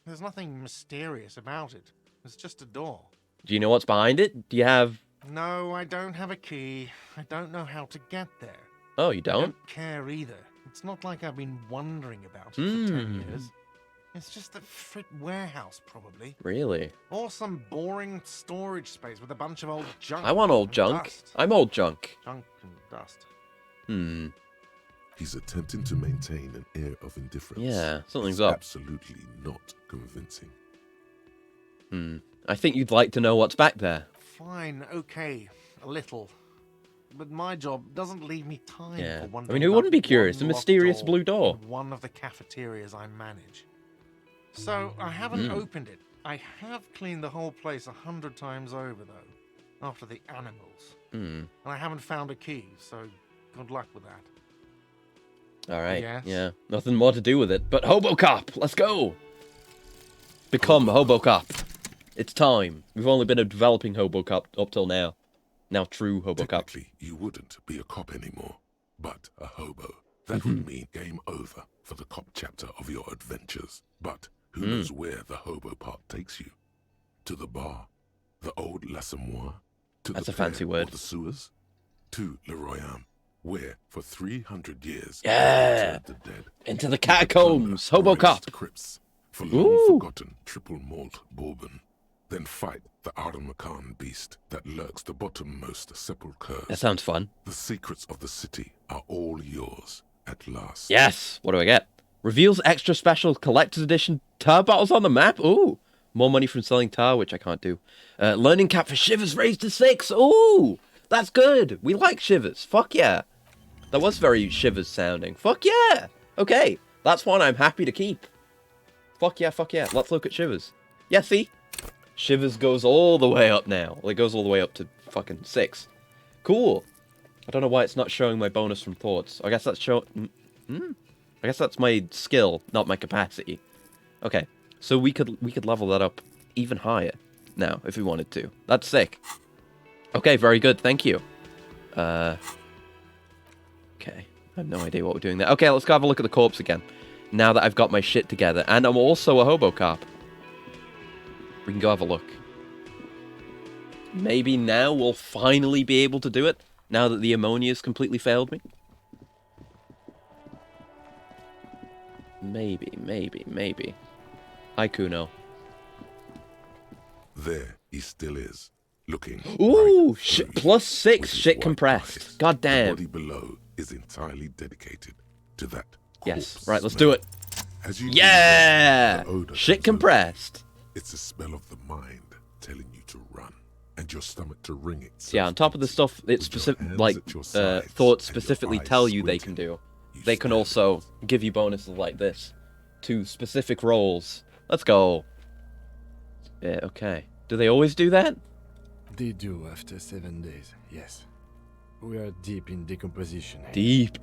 There's nothing mysterious about it. It's just a door. Do you know what's behind it? Do you have... No, I don't have a key. I don't know how to get there. Oh, you I don't? don't care either. It's not like I've been wondering about it for 10 years. It's just a frit warehouse, probably. Really? Or some boring storage space with a bunch of old junk. I want old and junk. Dust. I'm old junk. Junk and dust. He's attempting to maintain an air of indifference. Yeah, something's It's up. Absolutely not convincing. I think you'd like to know what's back there. Fine, okay, a little. But my job doesn't leave me time Yeah. for I wondering mean, who wouldn't about be curious? one The locked mysterious door blue door. in one of the cafeterias I manage. So, I haven't opened it. I have cleaned the whole place 100 times over, though, after the animals. And I haven't found a key, so good luck with that. All right. Yes? Yeah. Nothing more to do with it. But Hobo Cop, let's go. Become Hobo Cop. It's time. We've only been developing Hobo Cop up till now. Now true Hobo Cop. Technically, you wouldn't be a cop anymore, but a hobo. That would mean game over for the cop chapter of your adventures. But who knows where the hobo part takes you? To the bar? The old L'Assommoir? To That's the a fancy Père word. Or the sewers? To Le Royaume, where for 300 years Yeah. the dead Into the catacombs. Hobo Cop. crypts for long-forgotten triple malt bourbon. Then fight the Aramakan beast that lurks the bottommost sepulchres. That sounds fun. The secrets of the city are all yours at last. Yes. What do I get? Reveals extra special collector's edition tar bottles on the map. Ooh. More money from selling tar, which I can't do. Learning cap for Shivers raised to 6. Ooh. That's good. We like Shivers. Fuck yeah. That was very Shivers sounding. Fuck yeah. Okay. That's one I'm happy to keep. Fuck yeah, fuck yeah. Let's look at Shivers. Yeah, see? Shivers goes all the way up now. Well, it goes all the way up to fucking 6. Cool. I don't know why it's not showing my bonus from thoughts. I guess that's I guess that's my skill, not my capacity. Okay. So we could level that up even higher now if we wanted to. That's sick. Okay, very good. Thank you. Okay. I have no idea what we're doing there. Okay, let's go have a look at the corpse again. Now that I've got my shit together. And I'm also a hobo cop. We can go have a look. Maybe now we'll finally be able to do it. Now that the ammonia's completely failed me. Maybe. Hi, Kuno. There he still is, looking. Ooh, right shit, through plus you 6 with his shit white compressed. eyes. God damn. The body below is entirely dedicated to that. Yes, corpse right, let's smell. do it. As you Yeah! do, the odor Shit comes over. compressed. It's the smell of the mind telling you to run, and your stomach to ring it. So yeah, on top of the stuff it's specific, like thoughts specifically tell you they can do, they can also give you bonuses like this to specific roles. Let's go. Yeah, okay. Do they always do that? They do after 7 days, yes. We are deep in decomposition. Deep.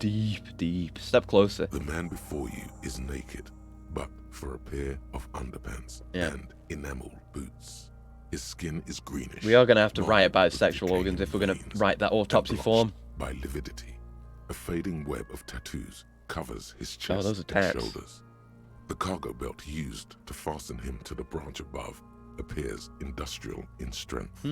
Step closer. The man before you is naked, but for a pair of underpants and enameled boots. His skin is greenish. We are going to have to write about sexual organs if we're going to write that autopsy form. By lividity, a fading web of tattoos covers his chest those are and tats. shoulders. The cargo belt used to fasten him to the branch above appears industrial in strength.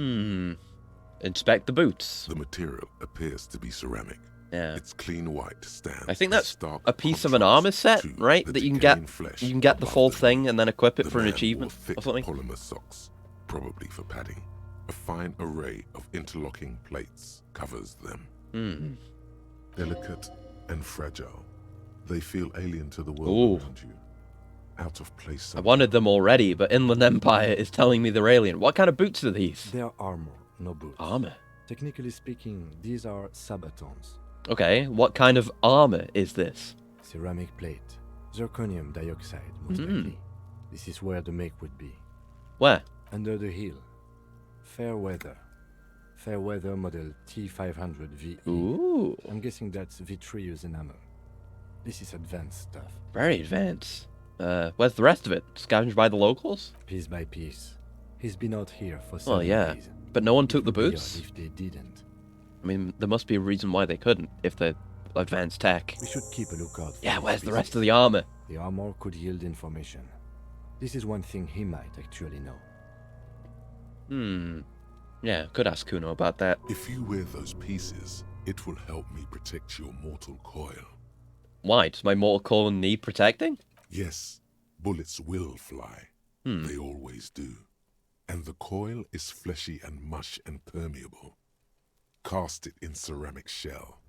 Inspect the boots. The material appears to be ceramic. Yeah. Its clean white stands. I think in that's stark a piece of an contrast armor set, to right? the That you can decaying get. flesh You can get the above full the thing and then equip it The for an man achievement wore thick or something. polymer socks, probably for padding. A fine array of interlocking plates covers them. Delicate and fragile, they feel alien to the world around you. Out of place. I wanted them already, but Inland Empire is telling me they're alien. What kind of boots are these? They are armor, no boots. Armor? Technically speaking, these are sabatons. Okay, what kind of armor is this? Ceramic plate. Zirconium dioxide, most likely. This is where the make would be. Where? Under the hill. Fair weather. Fair weather model T500VE. Ooh. I'm guessing that's vitreous enamel. This is advanced stuff. Very advanced. Where's the rest of it? Scavenged by the locals? Piece by piece. He's been out here for 7 Well, yeah. days. But no one took the It would be boots? odd if they didn't. I mean, there must be a reason why they couldn't, if they're advanced tech. We should keep a lookout for Yeah, his where's the pieces. rest of the armor? The armor could yield information. This is one thing he might actually know. Yeah, could ask Kuno about that. If you wear those pieces, it will help me protect your mortal coil. Why? Does my mortal coil need protecting? Yes, bullets will fly. They always do. And the coil is fleshy and mush and permeable. Cast it in ceramic shell.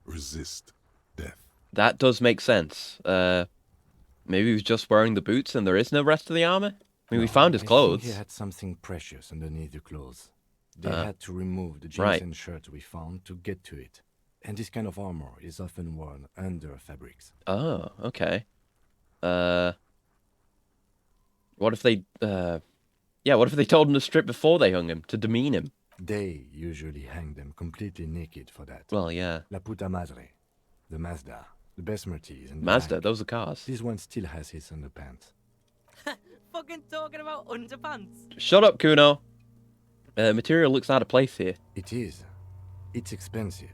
Resist death. That does make sense. Maybe he was just wearing the boots and there is no rest of the armor? I mean, we found his I clothes. think he had something precious underneath the clothes. They had to remove the jeans right. and shirts we found to get to it. And this kind of armor is often worn under fabrics. Oh, okay. What if they, yeah, what if they told him to strip before they hung him, to demean him? They usually hang them completely naked for that. Well, yeah. La puta madre, the Mazda, the Besmertes, and the Mazda, Bank. those are cars. This one still has his underpants. Fucking talking about underpants. Shut up, Kuno. Material looks out of place here. It is. It's expensive.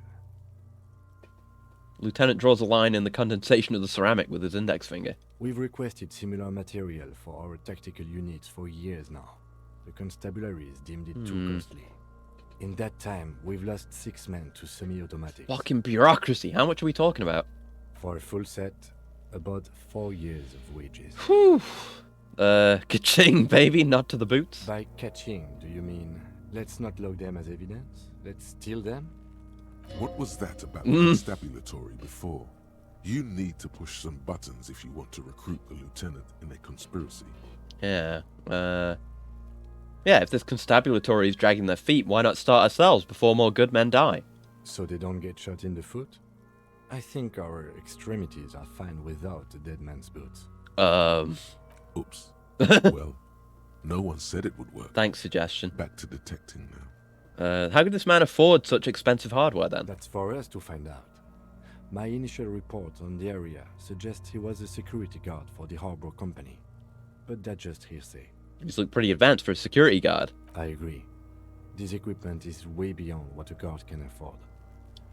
Lieutenant draws a line in the condensation of the ceramic with his index finger. We've requested similar material for our tactical units for years now. The constabularies deemed it too costly. In that time, we've lost 6 men to semi-automatics. Fucking bureaucracy. How much are we talking about? For a full set, about 4 years of wages. Whew. Ka-ching, baby, not to the boots. By catching, do you mean let's not log them as evidence? Let's steal them? What was that about the constabulary before? You need to push some buttons if you want to recruit the lieutenant in a conspiracy. Yeah, yeah, if this constabulary is dragging their feet, why not start ourselves before more good men die? So they don't get shot in the foot? I think our extremities are fine without a dead man's boots. Oops. Well, no one said it would work. Thanks, suggestion. Back to detecting now. How could this man afford such expensive hardware then? That's for us to find out. My initial report on the area suggests he was a security guard for the harbor company. But that's just hearsay. He's looked pretty advanced for a security guard. I agree. This equipment is way beyond what a guard can afford.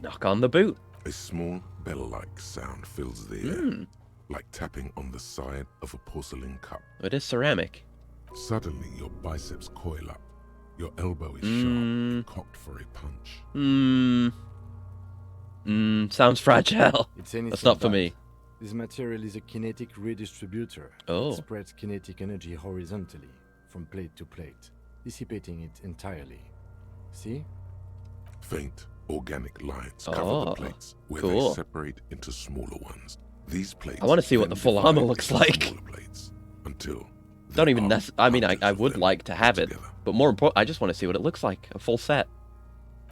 Knock on the boot. A small bell-like sound fills the air, like tapping on the side of a porcelain cup. It is ceramic. Suddenly, your biceps coil up. Your elbow is sharp, cocked for a punch. Sounds fragile. That's not for me. This material is a kinetic redistributor. Oh. It spreads kinetic energy horizontally, from plate to plate, dissipating it entirely. See? Faint, organic lines cover the plates, where they separate into smaller ones. These plates. I want to see what the full armor looks like. Plates until Don't even I mean, I would like to have it, but more important, I just want to see what it looks like, a full set.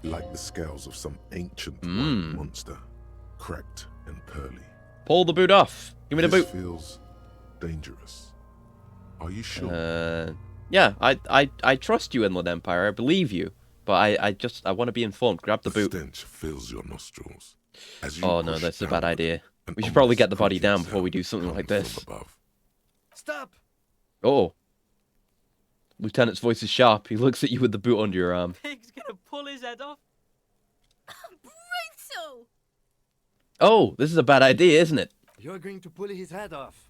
Like the scales of some ancient white monster, cracked and pearly. Pull the boot off. Give me the boot. This feels dangerous. Are you sure? Yeah, I trust you, Inland Empire. I believe you, but I want to be informed. Grab the boot. The stench fills your nostrils. As you Oh no, that's a bad idea. We should probably get the body down before we do something like this. Stop! Oh. Lieutenant's voice is sharp. He looks at you with the boot under your arm. Pig's gonna pull his head off. Brutal! Oh, this is a bad idea, isn't it? You're going to pull his head off.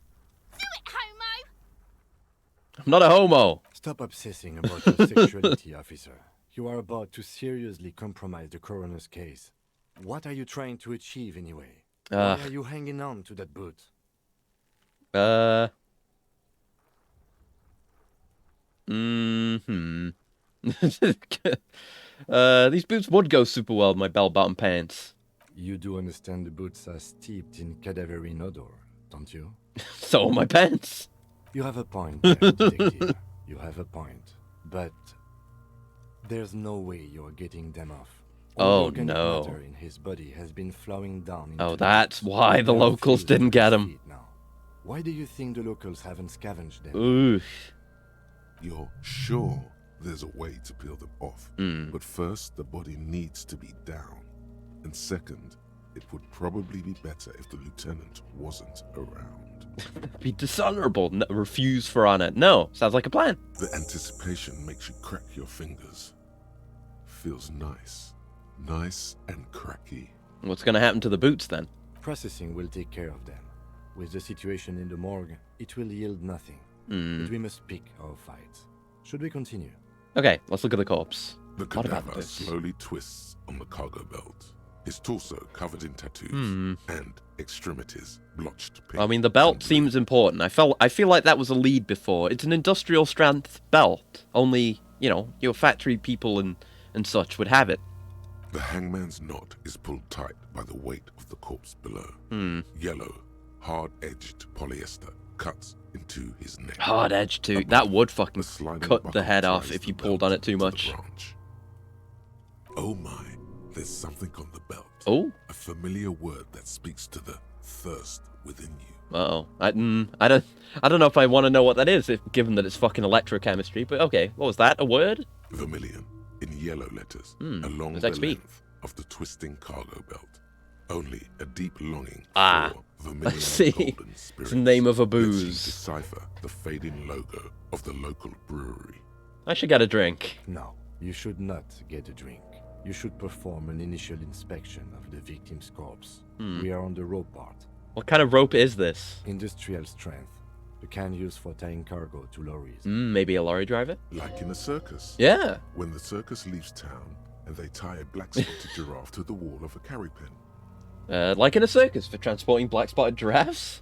Do it, homo! I'm not a homo. Stop obsessing about your sexuality, officer. You are about to seriously compromise the coroner's case. What are you trying to achieve anyway? Why are you hanging on to that boot? These boots would go super well with my bell-bottom pants. You do understand the boots are steeped in cadaverine odor, don't you? So are my pants. You have a point there, detective. You have a point. But there's no way you're getting them off. Oh, Organic no. matter in his body has been flowing down into Oh, the that's boots. why the Now locals feel didn't the get him. heat now. Why do you think the locals haven't scavenged them? Oof. You're sure there's a way to peel them off. But first, the body needs to be down. And second, it would probably be better if the lieutenant wasn't around. Be dishonorable. No, refuse for honor. No, sounds like a plan. The anticipation makes you crack your fingers. Feels nice. Nice and cracky. What's going to happen to the boots then? Processing will take care of them. With the situation in the morgue, it will yield nothing. But we must pick our fights. Should we continue? Okay, let's look at the corpse. The cadaver slowly twists on the cargo belt. His torso covered in tattoos and extremities blotched pink. I mean, the belt seems important. I feel like that was a lead before. It's an industrial strength belt. Only, you know, your factory people and such would have it. The hangman's knot is pulled tight by the weight of the corpse below. Yellow, hard-edged polyester cuts into his neck. Hard-edged too. That would fucking cut the head off if you pulled on it too much. Oh my, there's something on the belt. Oh? A familiar word that speaks to the thirst within you. Uh-oh. I don't know if I want to know what that is, given that it's fucking electrochemistry, but okay. What was that? A word? Vermilion, in yellow letters, along the length of the twisting cargo belt. Only a deep longing for vermilion golden spirits. It's the name of a lets you booze. decipher the fading logo of the local brewery. I should get a drink. No, you should not get a drink. You should perform an initial inspection of the victim's corpse. We are on the rope part. What kind of rope is this? Industrial strength. The kind used for tying cargo to lorries. Maybe a lorry driver? Like in a circus. Yeah. When the circus leaves town and they tie a black-spotted giraffe to the wall of a carry pen. Like in a circus for transporting black-spotted giraffes?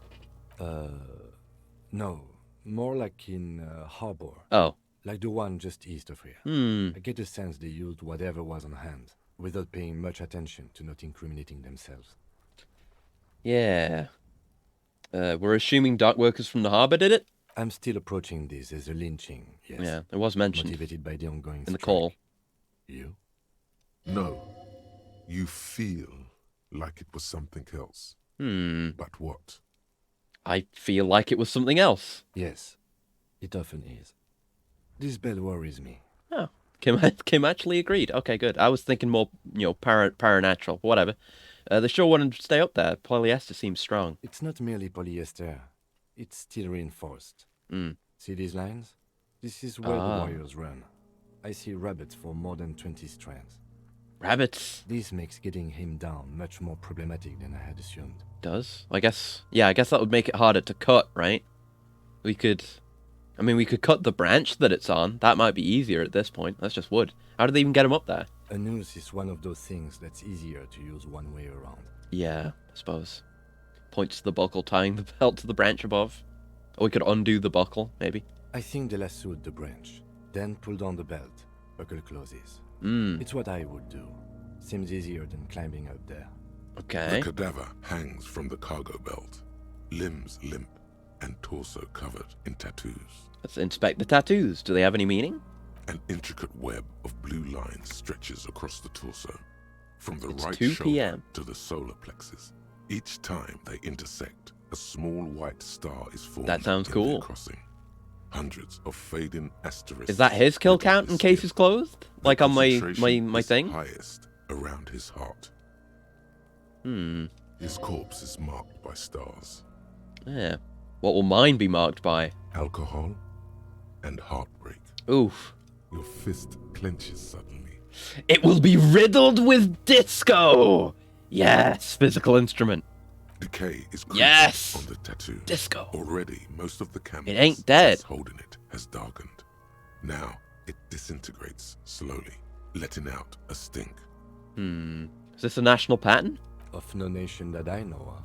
No. More like in harbor. Oh. Like the one just east of here. I get the sense they used whatever was on hand, without paying much attention to not incriminating themselves. Yeah. We're assuming dock workers from the harbor did it? I'm still approaching this as a lynching, yes. Yeah, it was mentioned. Motivated by the ongoing in the call. You? No. You feel like it was something else. But what? I feel like it was something else. Yes, it often is. This bell worries me. Oh, Kim actually agreed. Okay, good. I was thinking more, you know, paranatural, whatever. They sure wanted to stay up there. Polyester seems strong. It's not merely polyester. It's steel reinforced. See these lines? This is where the warriors run. I see rabbits for more than 20 strands. Rabbits? This makes getting him down much more problematic than I had assumed. Does? I guess that would make it harder to cut, right? We could cut the branch that it's on. That might be easier at this point. That's just wood. How did they even get him up there? A noose is one of those things that's easier to use one way around. Yeah, I suppose. Points to the buckle, tying the belt to the branch above. Or we could undo the buckle, maybe. I think they lassoed the branch, then pulled on the belt. Buckle closes. It's what I would do. Seems easier than climbing up there. Okay. The cadaver hangs from the cargo belt, limbs limp and torso covered in tattoos. Let's inspect the tattoos. Do they have any meaning? An intricate web of blue lines stretches across the torso, from the right 2 shoulder p.m. to the solar plexus. Each time they intersect, a small white star is formed. That sounds in cool. their crossing. Hundreds of fading asterisks. Is that his kill count in case he's closed? Like on my thing? Highest around his heart. His corpse is marked by stars. Yeah. What will mine be marked by? Alcohol and heartbreak. Oof. Your fist clenches suddenly. It will be riddled with disco! Yes, physical instrument. Decay is creeping yes! on the tattoo. Disco. Already, most of the canvas it ain't dead. that's holding it has darkened. Now, it disintegrates slowly, letting out a stink. Is this a national pattern? Of no nation that I know of.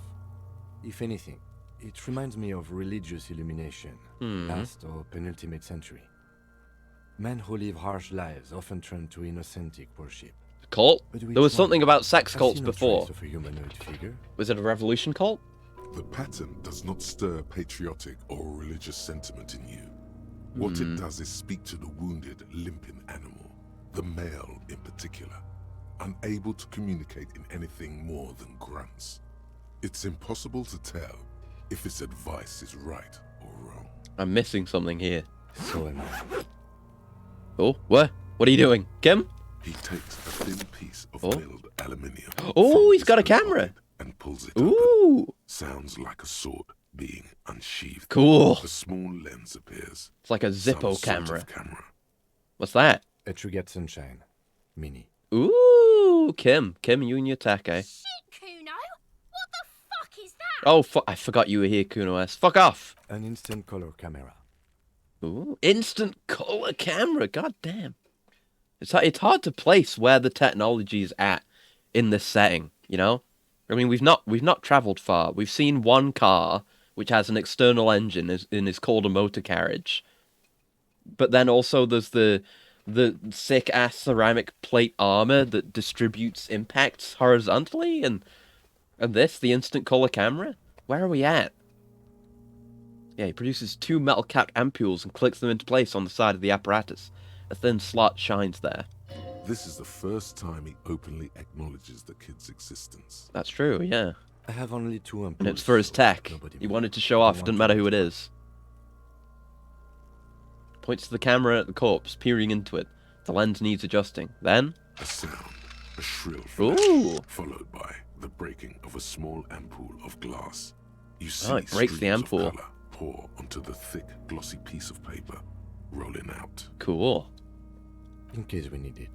If anything, it reminds me of religious illumination, last or penultimate century. Men who live harsh lives often turn to innocentic worship. Cult? There was something about sex cults before. Of a humanoid figure. Was it a revolution cult? The pattern does not stir patriotic or religious sentiment in you. What it does is speak to the wounded, limping animal, the male in particular, unable to communicate in anything more than grunts. It's impossible to tell if its advice is right or wrong. I'm missing something here. So am I. Oh, what? What are you doing? Kim? He takes a thin piece of milled aluminium. Oh, he's got a camera. And pulls it Ooh. open. Sounds like a sword, being unsheathed. Cool. A small lens appears. It's like a Zippo Some camera. sort of camera. What's that? A Trigger Sunshine. Mini. Ooh, Kim, you and your tech, eh? Shit, Kuno! What the fuck is that? Oh, I forgot you were here, Kuno S. Fuck off! An instant color camera. Ooh, instant color camera. God damn. It's hard to place where the technology is at in this setting, you know? I mean, we've not traveled far. We've seen one car which has an external engine and is called a motor carriage. But then also there's the sick ass ceramic plate armor that distributes impacts horizontally, and this, the instant color camera. Where are we at? Yeah, he produces 2 metal-capped ampules and clicks them into place on the side of the apparatus. A thin slot shines there. This is the first time he openly acknowledges the kid's existence. That's true, yeah. I have only 2 ampules. And it's for his tech. He wanted to show off, doesn't matter who it is. Points to the camera at the corpse, peering into it. The lens needs adjusting. Then... A sound, a shrill flash, ooh, followed by the breaking of a small ampoule of glass. You see it breaks the ampoule. of color pour onto the thick, glossy piece of paper, rolling out. Cool. In case we need it.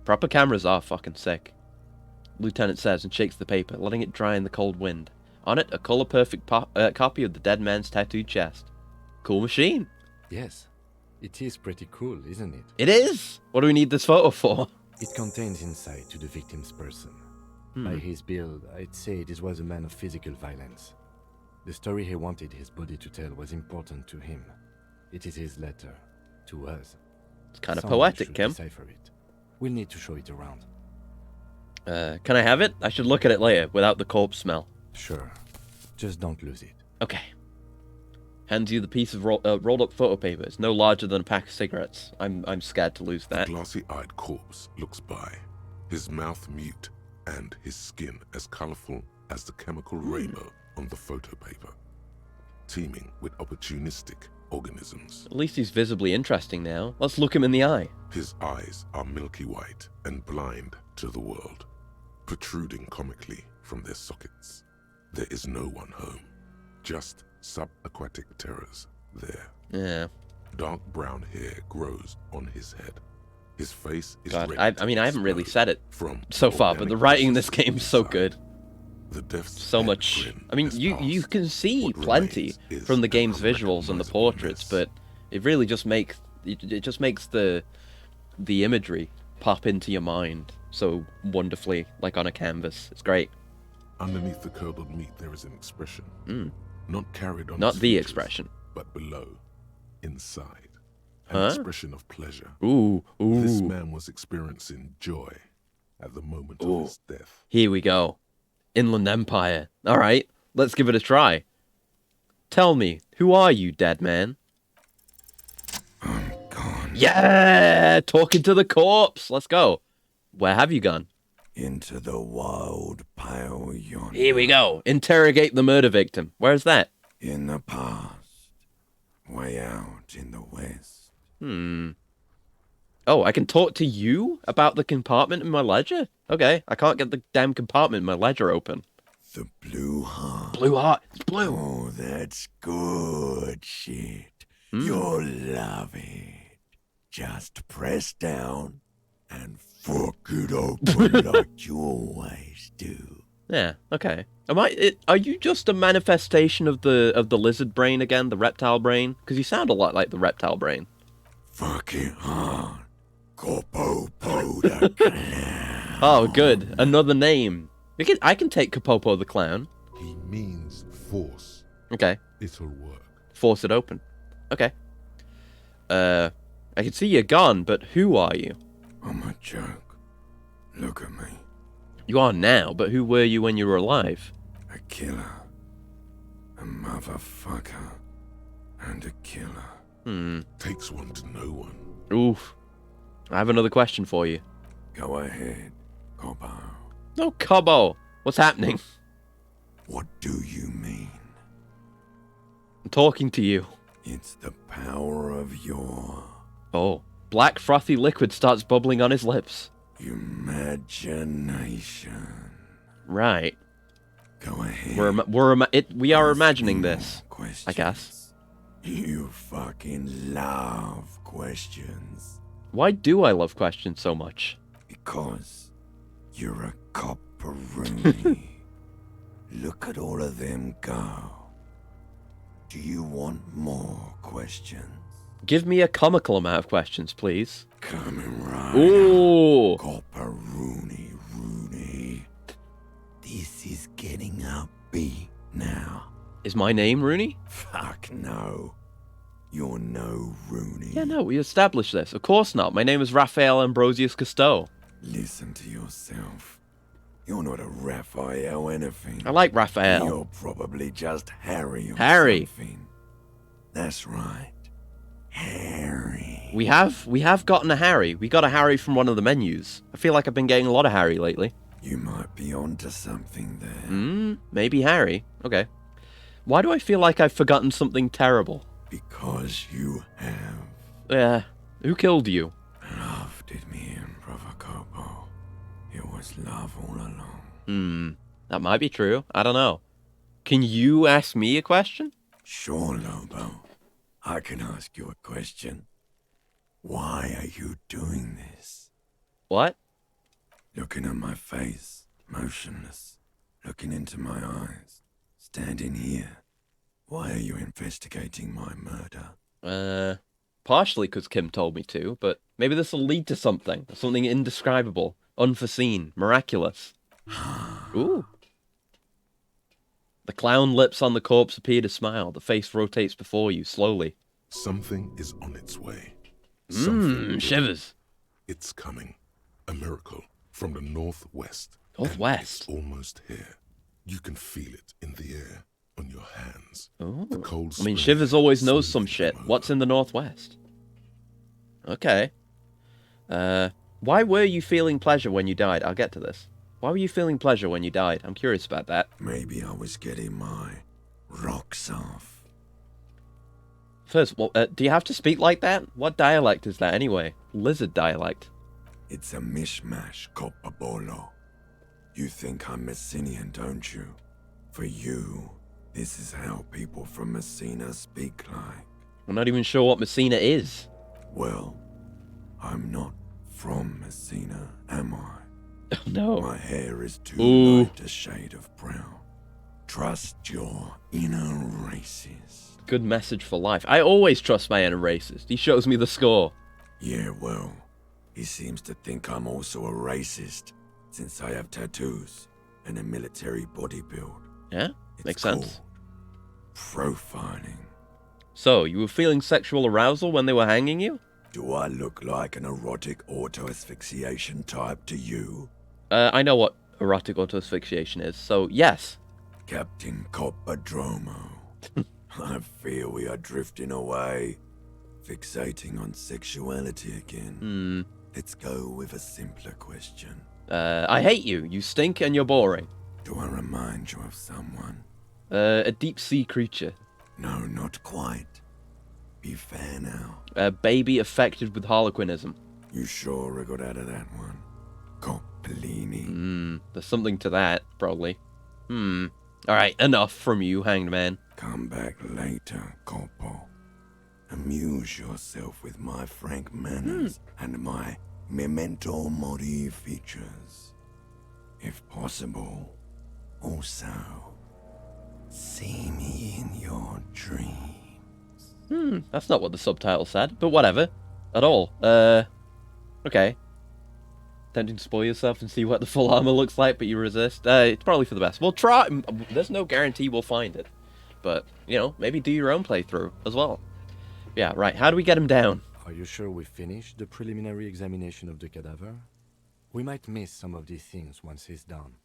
Proper cameras are fucking sick. Lieutenant says and shakes the paper, letting it dry in the cold wind. On it, a color-perfect copy of the dead man's tattooed chest. Cool machine. Yes. It is pretty cool, isn't it? It is! What do we need this photo for? It contains insight to the victim's person. By his build, I'd say this was a man of physical violence. The story he wanted his body to tell was important to him. It is his letter to us. It's kind of Someone poetic, should Kim. decipher it. We'll need to show it around. Can I have it? I should look at it later, without the corpse smell. Sure. Just don't lose it. Okay. Hands you the piece of rolled up photo paper. It's no larger than a pack of cigarettes. I'm scared to lose that. The glassy-eyed corpse looks by, his mouth mute, and his skin as colorful as the chemical rainbow on the photo paper, teeming with opportunistic organisms. At least he's visibly interesting now. Let's look him in the eye. His eyes are milky white and blind to the world, protruding comically from their sockets. There is no one home, just subaquatic terrors there. Yeah. Dark brown hair grows on his head. His face is God, red. I mean, I haven't really said it from so far, but the writing in this game is so good. The death's So much. I mean, you can see plenty from the game's visuals and the portraits, but it really just makes the imagery pop into your mind so wonderfully, like on a canvas. It's great. Underneath the curdled meat, there is an expression, not carried on. Not his the features, expression, but below, inside, an expression of pleasure. Ooh. This man was experiencing joy at the moment of his death. Here we go. Inland Empire. All right, let's give it a try. Tell me, who are you, dead man? I'm gone. Yeah, talking to the corpse. Let's go. Where have you gone? Into the wild pale yonder. Here we go. Interrogate the murder victim. Where's that? In the past. Way out in the west. Oh, I can talk to you about the compartment in my ledger? Okay, I can't get the damn compartment in my ledger open. The blue heart. Blue heart. It's blue. Oh, that's good shit. You'll love it. Just press down and fuck it open like you always do. Yeah, okay. Are you just a manifestation of the lizard brain again, the reptile brain? Because you sound a lot like the reptile brain. Fuck it hard. Kapopo the clown. Oh, good. Another name. I can take Kapopo the clown. He means force. Okay. It'll work. Force it open. Okay. I can see you're gone, but who are you? I'm a joke. Look at me. You are now, but who were you when you were alive? A killer. A motherfucker. And a killer. Takes one to know one. Oof. I have another question for you. Go ahead, Cobo. No, Cobo. What's happening? What do you mean? I'm talking to you. It's the power of your... Oh. Black frothy liquid starts bubbling on his lips. imagination. Right. Go ahead. We are imagining this, I guess. You fucking love questions. Why do I love questions so much? Because you're a copperoonie. Look at all of them go. Do you want more questions? Give me a comical amount of questions, please. Coming right Ooh. up. Copperoonie, Rooney. This is getting upbeat now. Is my name Rooney? Fuck no. You're no Rooney. Yeah, no, we established this. Of course not. My name is Raphael Ambrosius Cousteau. Listen to yourself. You're not a Raphael anything. I like Raphael. You're probably just Harry or Harry. something. That's right. Harry. We have gotten a Harry. We got a Harry from one of the menus. I feel like I've been getting a lot of Harry lately. You might be onto something there. Maybe Harry. Okay. Why do I feel like I've forgotten something terrible? Because you have. Yeah. Who killed you? Love did me in, Brother Copo. It was love all along. That might be true. I don't know. Can you ask me a question? Sure, Lobo. I can ask you a question. Why are you doing this? What? Looking at my face, motionless, looking into my eyes, standing here. Why are you investigating my murder? Partially because Kim told me to, but maybe this will lead to something. Something indescribable, unforeseen, miraculous. Ooh. The clown lips on the corpse appear to smile. The face rotates before you, slowly. Something is on its way. Shivers. It's coming. A miracle from the northwest. Northwest? It's almost here. You can feel it in the air, on your hands. Oh. The cold I mean, spray Shivers always knows smooths some them shit. over. What's in the northwest? Okay. Why were you feeling pleasure when you died? I'll get to this. Why were you feeling pleasure when you died? I'm curious about that. Maybe I was getting my rocks off. First, well, do you have to speak like that? What dialect is that anyway? Lizard dialect. It's a mishmash, Copabolo. You think I'm Messinian, don't you? For you, this is how people from Messina speak like. I'm not even sure what Messina is. Well, I'm not from Messina, am I? No. My hair is too light a shade of brown. Trust your inner racist. Good message for life. I always trust my inner racist. He shows me the score. Yeah, well, he seems to think I'm also a racist, since I have tattoos and a military body build. Yeah, makes sense. Profiling. So, you were feeling sexual arousal when they were hanging you? Do I look like an erotic auto-asphyxiation type to you? I know what erotic auto-asphyxiation is, so yes. Captain Coppadromo. I fear we are drifting away, fixating on sexuality again. Let's go with a simpler question. I hate you. You stink and you're boring. Do I remind you of someone? A deep-sea creature. No, not quite. Be fair now. A baby affected with harlequinism. You sure I got out of that one? Coppellini. There's something to that, probably. Alright, enough from you, hanged man. Come back later, Coppo. Amuse yourself with my frank manners and my memento mori features. If possible, also, see me in your dreams. That's not what the subtitle said, but whatever. At all. Okay. Tempting to spoil yourself and see what the full armor looks like, but you resist. It's probably for the best. We'll try. There's no guarantee we'll find it. But, you know, maybe do your own playthrough as well. Yeah, right. How do we get him down? Are you sure we finished the preliminary examination of the cadaver? We might miss some of these things once he's done.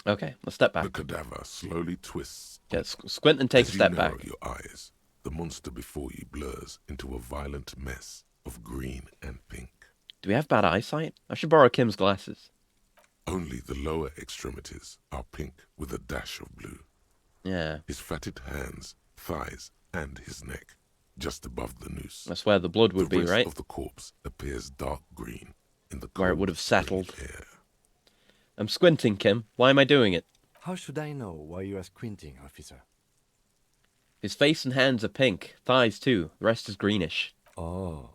Okay, let's step back. The cadaver slowly twists. Yeah, squint and take a step back. As you narrow your eyes, the monster before you blurs into a violent mess of green and pink. Do we have bad eyesight? I should borrow Kim's glasses. Only the lower extremities are pink with a dash of blue. Yeah. His fatted hands, thighs, and his neck, just above the noose. That's where the blood would be, right? The rest of the corpse appears dark green in the cold where it would have settled. air. I'm squinting, Kim. Why am I doing it? How should I know why you are squinting, officer? His face and hands are pink. Thighs, too. The rest is greenish. Oh.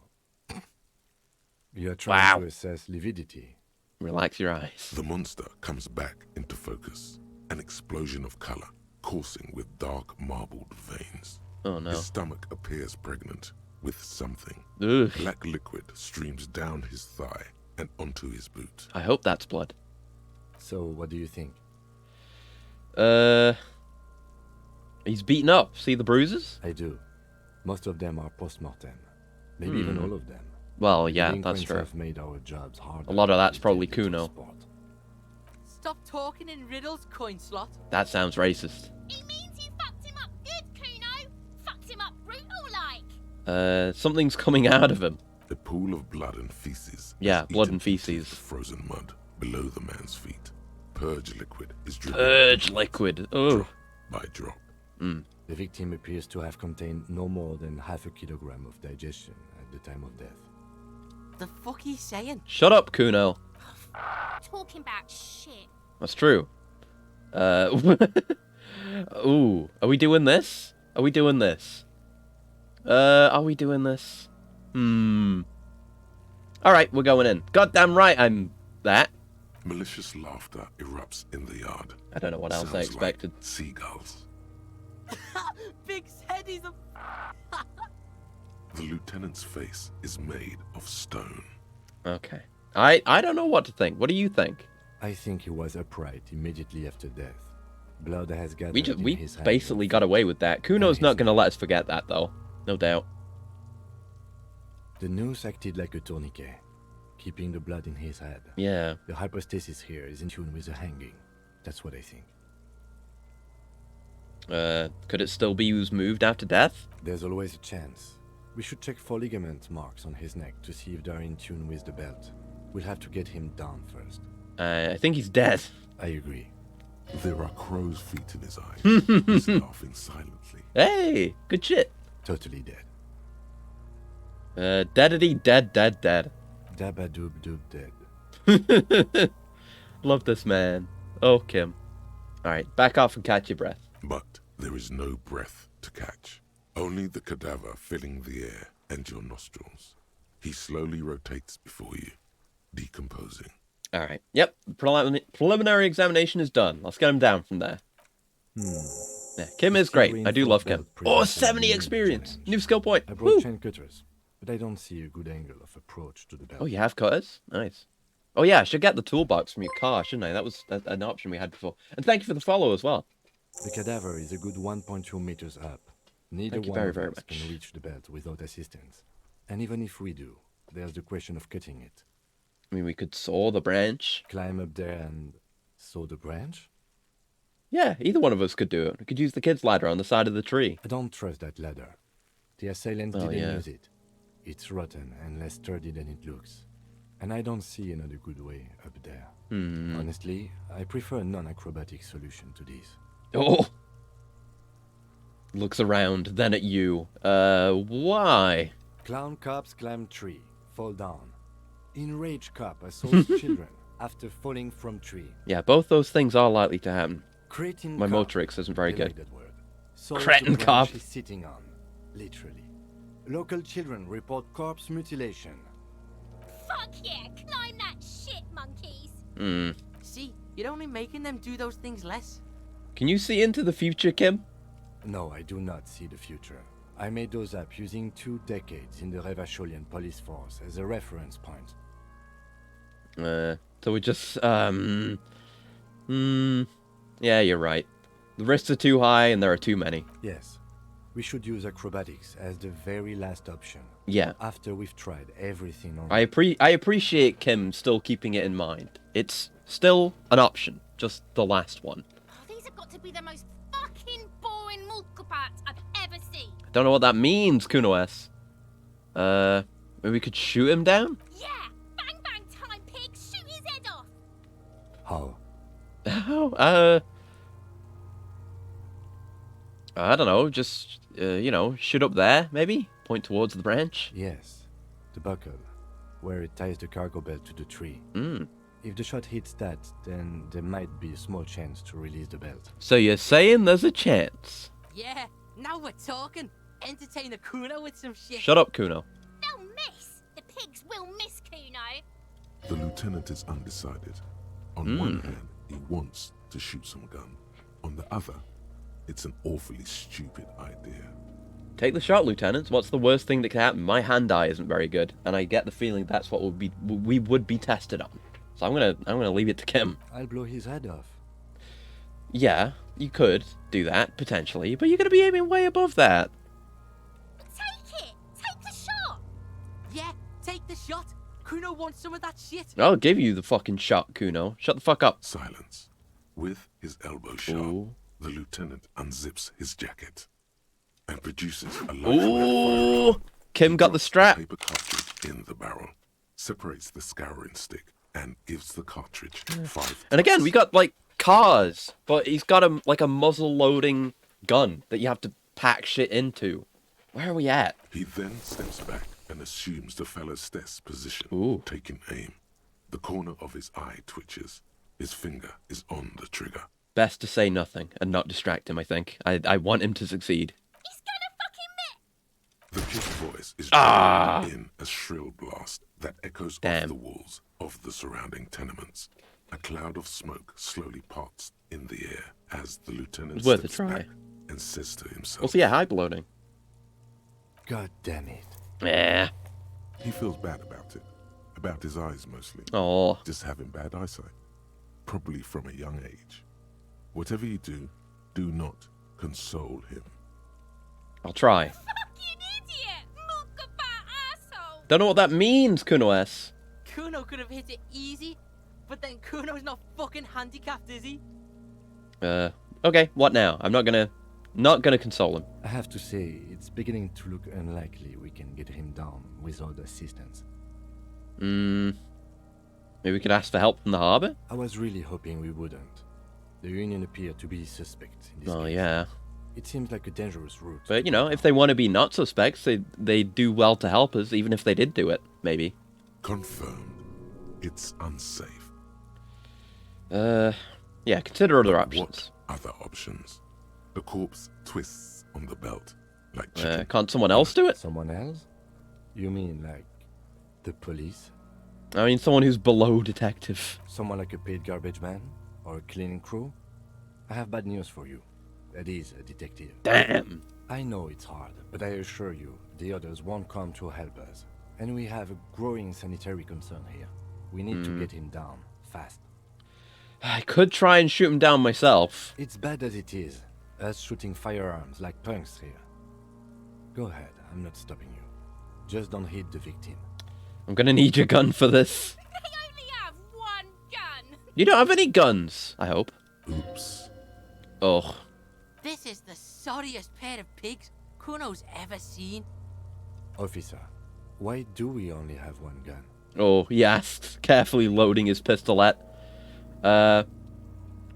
You are trying to assess lividity. Relax your eyes. The monster comes back into focus. An explosion of color, coursing with dark marbled veins. Oh no. His stomach appears pregnant with something. Ugh. Black liquid streams down his thigh and onto his boot. I hope that's blood. So, what do you think? He's beaten up. See the bruises? I do. Most of them are post-mortem. Maybe even all of them. Well, yeah, that's true. Have made our jobs harder. A lot of that's probably Kuno. Stop talking in riddles, coin slot. That sounds racist. He means you fucked him up good, Kuno. Fucked him up brutal like. Something's coming out of him. A pool of blood and feces. Yeah, blood and feces. Frozen mud below the man's feet. Purge liquid is dripping. Purge liquid. Oh. Drop by drop. The victim appears to have contained no more than half a kilogram of digestion at the time of death. The fuck he's saying? Shut up, Kuno. Talking about shit. That's true. Ooh, are we doing this? Are we doing this? Are we doing this? Alright, we're going in. Goddamn right I'm that. Malicious laughter erupts in the yard. I don't know what else I expected. Like seagulls. Big's head is a... The lieutenant's face is made of stone. Okay. I don't know what to think. What do you think? I think he was upright immediately after death. Blood has gathered we basically got away with that. Kuno's not going to let us forget that, though. No doubt. The noose acted like a tourniquet, keeping the blood in his head. Yeah. The hypostasis here is in tune with the hanging. That's what I think. Could it still be who's moved after death? There's always a chance. We should check for ligament marks on his neck to see if they're in tune with the belt. We'll have to get him down first. I think he's dead. I agree. There are crow's feet in his eyes. He's laughing silently. Hey, good shit. Totally dead. Deadity, dead. Dabadoob doob dead. Love this man. Oh, Kim. Alright, back off and catch your breath. But there is no breath to catch. Only the cadaver filling the air and your nostrils. He slowly rotates before you, decomposing. Alright, yep. Preliminary examination is done. Let's get him down from there. Yeah, Kim is great. I do love Kim. Oh, 70 experience. New skill point. I brought chain cutters, but I don't see a good angle of approach to the belt. Oh, you have cutters? Nice. Oh yeah, I should get the toolbox from your car, shouldn't I? That was an option we had before. And thank you for the follow as well. The cadaver is a good 1.2 meters up. Neither one of us can reach the belt without assistance. And even if we do, there's the question of cutting it. I mean, we could saw the branch. Climb up there and saw the branch? Yeah, either one of us could do it. We could use the kid's ladder on the side of the tree. I don't trust that ladder. The assailants didn't use it. It's rotten and less sturdy than it looks. And I don't see another good way up there. Honestly, I prefer a non-acrobatic solution to this. Oh! Looks around, then at you. Why? Clown cops climb tree, fall down. Enraged cop assaults children after falling from tree. Yeah, both those things are likely to happen. Cretin My cop, motrix isn't very good. like that word. Cretin cop. He's sitting on, literally. Local children report corpse mutilation. Fuck yeah, climb that shit, monkeys. See, you're only making them do those things less. Can you see into the future, Kim? No, I do not see the future. I made those up using 2 decades in the Revacholian police force as a reference point. So we just, yeah, you're right. The risks are too high and there are too many. Yes. We should use acrobatics as the very last option. Yeah. After we've tried everything on I appreciate Kim still keeping it in mind. It's still an option, just the last one. Oh, these have got to be the most fucking boring mulcopats I've ever seen. Don't know what that means, Kuno S. Maybe we could shoot him down? Yeah! Bang bang time, pig! Shoot his head off! How? How? I don't know, just, shoot up there, maybe? Point towards the branch? Yes. The buckle, where it ties the cargo belt to the tree. If the shot hits that, then there might be a small chance to release the belt. So you're saying there's a chance? Yeah, now we're talking. Entertain a Kuno with some shit. Shut up, Kuno. They'll miss. The pigs will miss Kuno. The lieutenant is undecided. On one hand, he wants to shoot some gun. On the other, it's an awfully stupid idea. Take the shot, Lieutenant. What's the worst thing that can happen? My hand-eye isn't very good, and I get the feeling that's what we would be tested on. So I'm gonna leave it to Kim. I'll blow his head off. Yeah, you could do that potentially, but you're gonna be aiming way above that. Take it. Take the shot. Yeah, take the shot. Kuno wants some of that shit. I'll give you the fucking shot, Kuno. Shut the fuck up. Silence. With his elbow sharp, the lieutenant unzips his jacket and produces a light red Kim got the strap. paper cartridge in the barrel, separates the scouring stick, and gives the cartridge 5. And again, we got like cars, but he's got a muzzle loading gun that you have to pack shit into. Where are we at? He then steps back and assumes the fella's stess position, taking aim. The corner of his eye twitches. His finger is on the trigger. Best to say nothing and not distract him, I think. I want him to succeed. The kid's voice is drowned in a shrill blast that echoes off the walls of the surrounding tenements. A cloud of smoke slowly parts in the air as the lieutenant It's worth a steps try. back and says to himself, What's the high bloating? God damn it. Yeah. He feels bad about it. About his eyes mostly. Oh. Just having bad eyesight. Probably from a young age. Whatever you do, do not console him. I'll try. Fucking idiot. Mukabat asshole. Don't know what that means, Kuno S. Kuno could have hit it easy, but then Kuno's not fucking handicapped, is he? Okay, what now? I'm not gonna console him. I have to say, it's beginning to look unlikely we can get him down without assistance. Maybe we could ask for help from the harbor? I was really hoping we wouldn't. The Union appear to be suspect in this case. Yeah. It seems like a dangerous route. But, you know, if they want to be not suspects, they do well to help us, even if they did do it, maybe. Confirmed. It's unsafe. Yeah, consider other options. What other options? The corpse twists on the belt, like chicken. Can't someone else do it? Someone else? You mean like the police? I mean, someone who's below detective. Someone like a paid garbage man? Or a cleaning crew? I have bad news for you. That is a detective. Damn! I know it's hard, but I assure you, the others won't come to help us. And we have a growing sanitary concern here. We need to get him down, fast. I could try and shoot him down myself. It's bad as it is. Us shooting firearms like punks here. Go ahead, I'm not stopping you. Just don't hit the victim. I'm gonna need your gun for this. They only have one gun. You don't have any guns, I hope. Oops. Ugh. This is the sorriest pair of pigs Kuno's ever seen. Officer, why do we only have one gun? Oh, he asked, carefully loading his pistolet.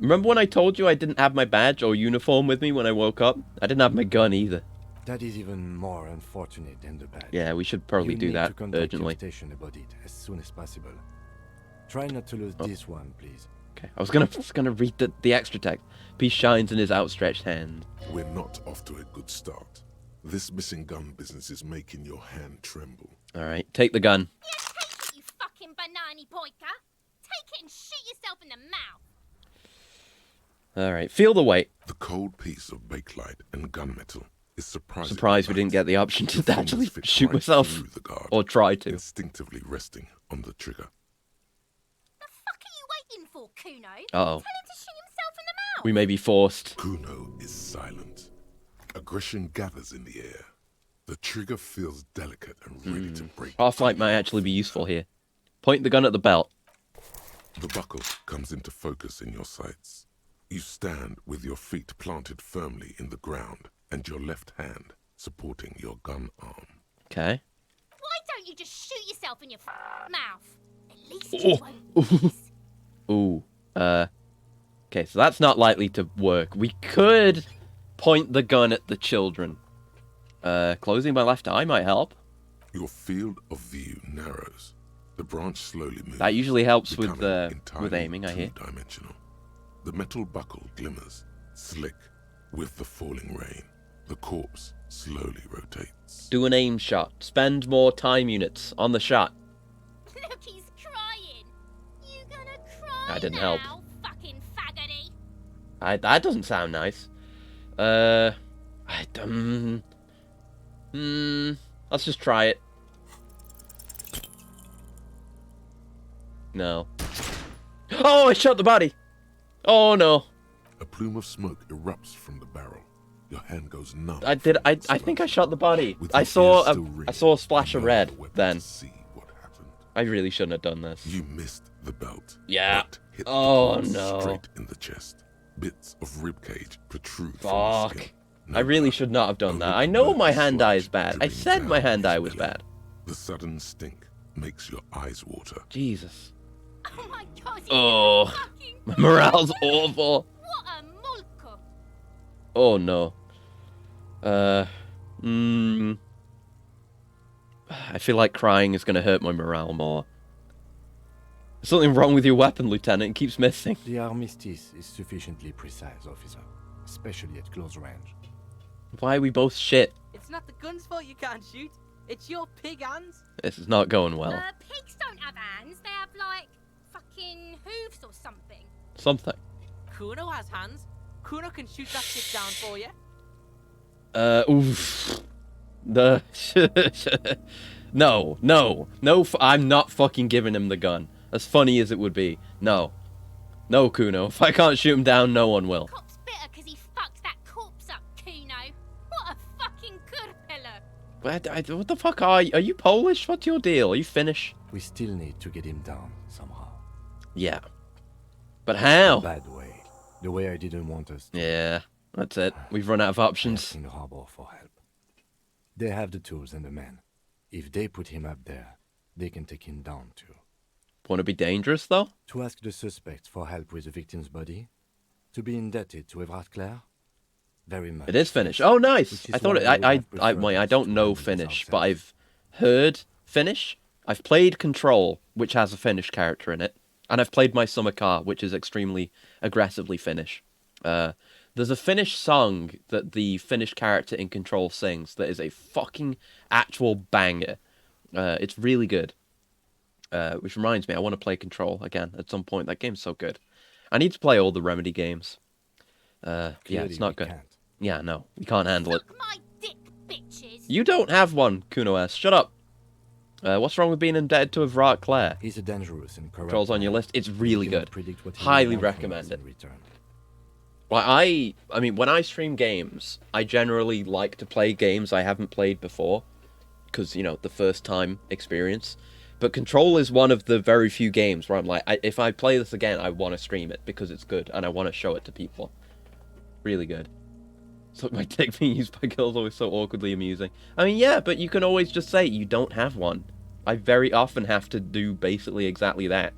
Remember when I told you I didn't have my badge or uniform with me when I woke up? I didn't have my gun either. That is even more unfortunate than the badge. Yeah, we should probably do that urgently. Your station about it as soon as possible. Try not to lose this one, please. Okay, I was gonna read the extra text. Peace shines in his outstretched hand. We're not off to a good start. This missing gun business is making your hand tremble. All right, take the gun. Yes, take it, you fucking banana boyka. Take it and shoot yourself in the mouth. All right, feel the weight. The cold piece of bakelite and gunmetal is surprising. Surprised we didn't get the option to actually shoot myself or try to. Instinctively resting on the trigger. The fuck are you waiting for, Kuno? Uh-oh. Tell him to shoot himself in the mouth. We may be forced. Kuno is silent. Aggression gathers in the air. The trigger feels delicate and ready to break. Half-light might actually be useful here. Point the gun at the belt. The buckle comes into focus in your sights. You stand with your feet planted firmly in the ground and your left hand supporting your gun arm. Okay. Why don't you just shoot yourself in your mouth? At least you won't. Ooh. Okay, so that's not likely to work. We could point the gun at the children. Closing my left eye might help. Your field of view narrows. The branch slowly moves. That usually helps with entirely aiming, I hear. Two-dimensional. The metal buckle glimmers, slick, with the falling rain. The corpse slowly rotates. Do an aim shot. Spend more time units on the shot. Look, he's crying. You gonna cry That didn't now, help. fucking faggoty? That doesn't sound nice. Let's just try it. No. Oh, I shot the body. Oh no. A plume of smoke erupts from the barrel. Your hand goes numb. I think I shot the body. I saw a splash of red then. I really shouldn't have done this. You missed the belt. Yeah. Hit Oh the no. Straight in the chest. Bits of ribcage protrude from the skin. I really should not have done that. I know my hand-eye is bad. I said my hand-eye was bad. The sudden stink makes your eyes water. Jesus. Oh my god, Oh, my morale's awful. what a mulko. Oh no. I feel like crying is going to hurt my morale more. There's something wrong with your weapon, Lieutenant. It keeps missing. The armistice is sufficiently precise, officer, especially at close range. Why are we both shit? It's not the gun's fault you can't shoot. It's your pig hands. This is not going well. Pigs don't have hands. They have, like, fucking hooves or something. Something. Kuno has hands. Kuno can shoot that shit down for you. Oof. No. I'm not fucking giving him the gun. As funny as it would be. No, Kuno. If I can't shoot him down, no one will. Cop's bitter because he fucked that corpse up, Kuno. What a fucking kurpiller. What the fuck are you Polish? What's your deal? Are you Finnish? We still need to get him down somehow. Yeah. But how? A bad way. The way I didn't want us to. Yeah, that's it. We've run out of options. Asking Harbor for help. They have the tools and the men. If they put him up there, they can take him down too. Want to be dangerous, though? To ask the suspects for help with the victim's body? To be indebted to Evrard Clare? Very much. It is Finnish. Oh, nice. I thought I don't know Finnish, but I've heard Finnish. I've played Control, which has a Finnish character in it, and I've played My Summer Car, which is extremely aggressively Finnish. There's a Finnish song that the Finnish character in Control sings that is a fucking actual banger. It's really good. Which reminds me, I want to play Control again at some point. That game's so good. I need to play all the Remedy games. Yeah, it's not good. Yeah, no, we can't handle it. My dick, bitches. You don't have one, Kuno S. Shut up. What's wrong with being indebted to Evrard Clare? He's a dangerous and corrupt. Control's on your list. It's really good. Highly recommend it. Well, I mean, when I stream games, I generally like to play games I haven't played before, because, you know, the first time experience. But Control is one of the very few games where I'm like, if I play this again, I want to stream it because it's good and I want to show it to people. Really good. So my dick being used by girls always so awkwardly amusing. I mean, yeah, but you can always just say you don't have one. I very often have to do basically exactly that.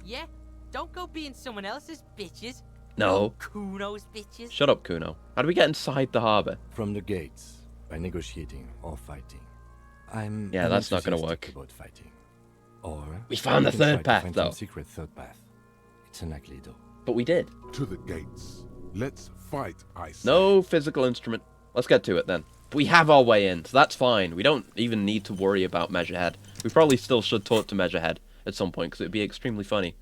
Yeah, don't go being someone else's bitches. No. Kuno's bitches. Shut up, Kuno. How do we get inside the harbour? From the gates, by negotiating or fighting. Yeah, that's not going to work. About fighting. Or we found the third path, though. Secret third path. It's unlikely, though. But we did. To the gates. Let's fight, I say. No physical instrument. Let's get to it, then. We have our way in, so that's fine. We don't even need to worry about Measurehead. We probably still should talk to Measurehead at some point, because it would be extremely funny.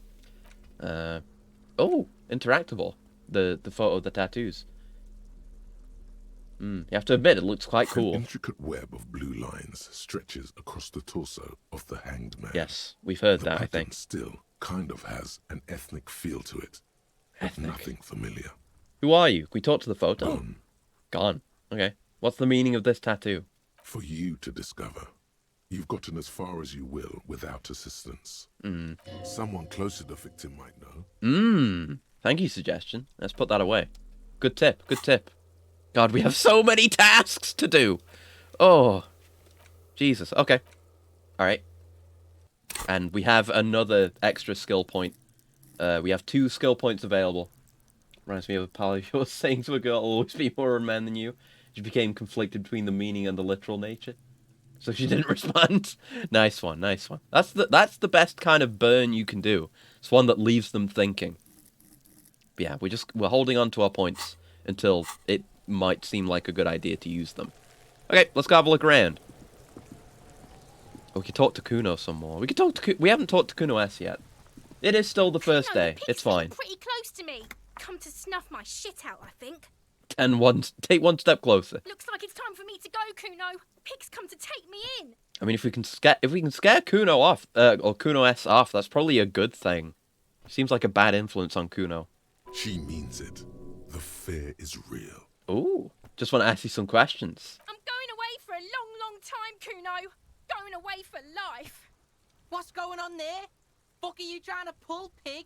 Oh, interactable. The photo of the tattoos. You have to admit, it looks quite cool. An intricate web of blue lines stretches across the torso of the hanged man. Yes, we've heard that, I think. Still kind of has an ethnic feel to it, but nothing familiar. Who are you? Can we talk to the photo? Gone. Okay. What's the meaning of this tattoo? For you to discover. You've gotten as far as you will without assistance. Someone close to the victim might know. Thank you, suggestion. Let's put that away. Good tip. Good tip. God, we have so many tasks to do. Oh, Jesus. Okay. All right. And we have another extra skill point. We have 2 skill points available. Reminds me of a pal of yours saying to a girl, "I'll always be more a man than you." She became conflicted between the meaning and the literal nature. So she didn't respond. Nice one, nice one. That's the best kind of burn you can do. It's one that leaves them thinking. But yeah, we're holding on to our points until it might seem like a good idea to use them. Okay, let's go have a look around. We could talk to Kuno some more. We haven't talked to Kuno S yet. It is still the first day. It's fine. Pretty close to me. Come to snuff my shit out, I think. Take one step closer. Looks like it's time for me to go, Kuno. Pig's come to take me in. I mean, if we can scare Kuno off, or Kuno S off, that's probably a good thing. Seems like a bad influence on Kuno. She means it. The fear is real. Ooh, just want to ask you some questions. I'm going away for a long, long time, Kuno. Going away for life. What's going on there? Fuck are you trying to pull, pig?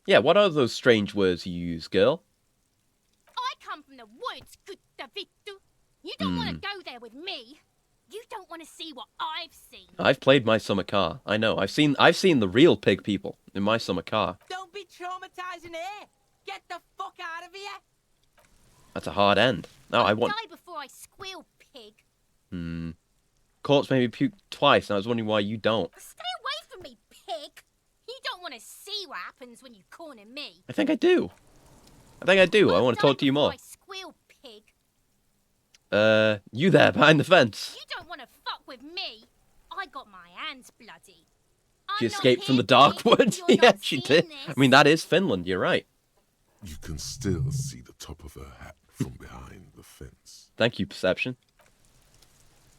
Yeah, what are those strange words you use, girl? I come from the woods, good Davidu. You don't want to go there with me. You don't want to see what I've seen. I've played my summer car. I know. I've seen the real pig people in my summer car. Don't be traumatizing here. Get the fuck out of here. That's a hard end. No, I want. Die before I squeal, pig. Corpse made me puke twice, and I was wondering why you don't. Stay away from me, pig. You don't want to see what happens when you corner me. I think I do. I want to talk to you more. I squeal, pig. You there behind the fence. You don't want to fuck with me. I got my hands bloody. She escaped from the dark woods. Yeah, she did. I mean, that is Finland. You're right. You can still see the top of her hat from behind the fence. Thank you, Perception.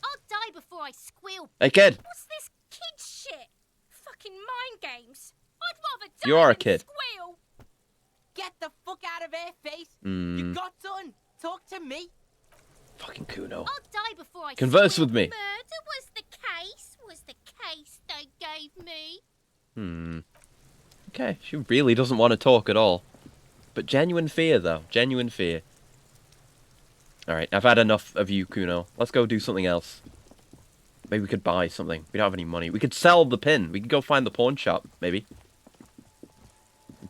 I'll die before I squeal. Hey, kid. What's this kid shit? Fucking mind games. I'd rather die You are a than kid. squeal. Get the fuck out of here, face. You got done. Talk to me. Fucking Kuno. I'll die before I Converse squeal. with me. Murder was the case they gave me. Okay, she really doesn't want to talk at all. But genuine fear, though. Genuine fear. Alright, I've had enough of you, Kuno. Let's go do something else. Maybe we could buy something. We don't have any money. We could sell the pin. We could go find the pawn shop, maybe.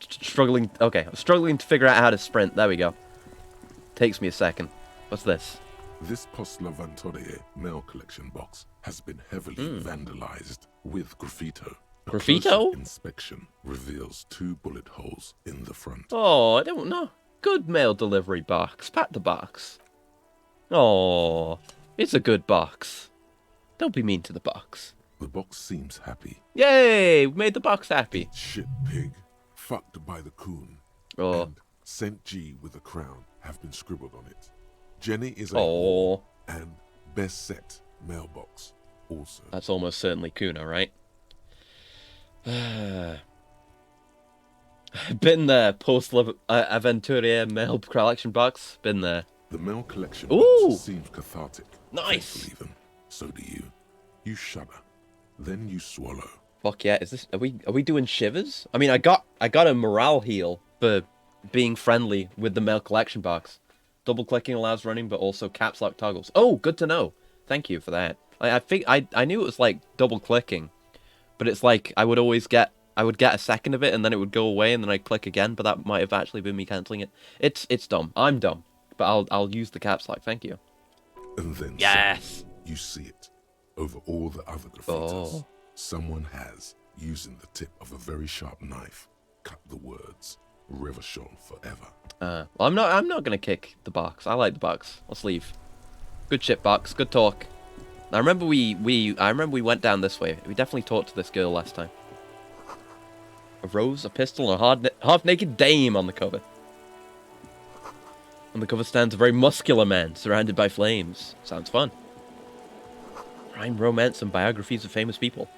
Struggling. Okay, I'm struggling to figure out how to sprint. There we go. Takes me a second. What's this? This Postla Vantorie mail collection box has been heavily vandalized with graffito. Graffito? A closer inspection reveals 2 bullet holes in the front. Oh, I don't know. Good mail delivery box. Pat the box. Oh, it's a good box. Don't be mean to the box. The box seems happy. Yay! We made the box happy. Shit pig. Fucked by the coon. Oh. And St. G with a crown have been scribbled on it. Jenny is a whore, and best set mailbox also. That's almost certainly Kuno, right? Been there, post-Aventurier mail collection box. Been there. The mail collection Ooh! box seems cathartic. Nice! Even. So do you. You shudder. Then you swallow. Fuck yeah, is this... Are we doing shivers? I mean, I got a morale heal for being friendly with the mail collection box. Double clicking allows running, but also caps lock toggles. Oh, good to know. Thank you for that. I knew it was like double clicking, but it's like I would get a second of it and then it would go away and then I'd click again, but that might have actually been me cancelling it. It's dumb. I'm dumb, but I'll use the caps lock. Thank you. And then yes, you see it over all the other graffitis. Someone has, using the tip of a very sharp knife, cut the words "Revachol forever." Well, I'm not gonna kick the box. I like the box. Let's leave. Good shit, box. Good talk. I remember we went down this way. We definitely talked to this girl last time. A rose, a pistol, and a half-naked dame on the cover. On the cover stands a very muscular man surrounded by flames. Sounds fun. Crime, romance, and biographies of famous people.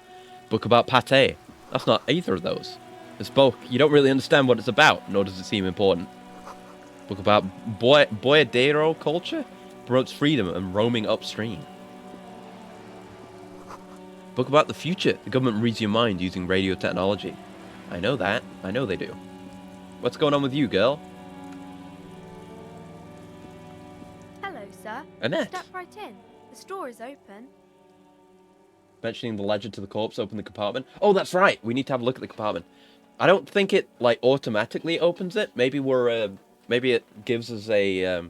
Book about pate. That's not either of those. This book, you don't really understand what it's about, nor does it seem important. Book about boyadero culture? Promotes freedom and roaming upstream. Book about the future. The government reads your mind using radio technology. I know that. I know they do. What's going on with you, girl? Hello, sir. Annette. Step right in. The store is open. Mentioning the legend to the corpse, open the compartment. Oh, that's right. We need to have a look at the compartment. I don't think it like automatically opens it. Maybe maybe it gives us a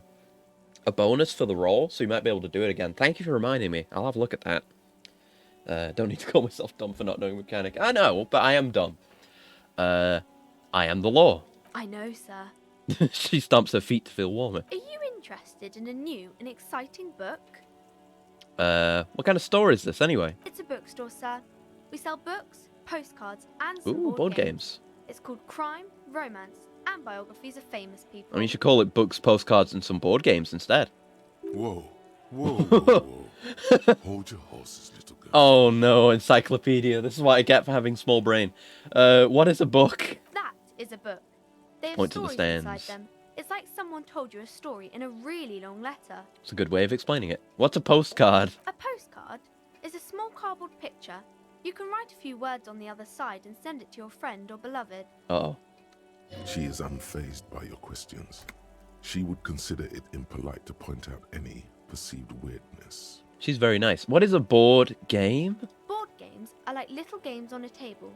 a bonus for the roll, so you might be able to do it again. Thank you for reminding me. I'll have a look at that. Don't need to call myself dumb for not knowing mechanic. I know, but I am dumb. I am the law. I know, sir. She stamps her feet to feel warmer. Are you interested in a new and exciting book? What kind of store is this, anyway? It's a bookstore, sir. We sell books, postcards, and some board games. It's called Crime, Romance, and Biographies of Famous People. I mean, you should call it books, postcards, and some board games instead. Whoa. Hold your horses, little girl. Oh no, encyclopedia. This is what I get for having small brain. What is a book? That is a book. They have Point to the stories inside stands. them. It's like someone told you a story in a really long letter. It's a good way of explaining it. What's a postcard? A postcard is a small cardboard picture. You can write a few words on the other side and send it to your friend or beloved. Uh-oh. She is unfazed by your questions. She would consider it impolite to point out any perceived weirdness. She's very nice. What is a board game? Board games are like little games on a table,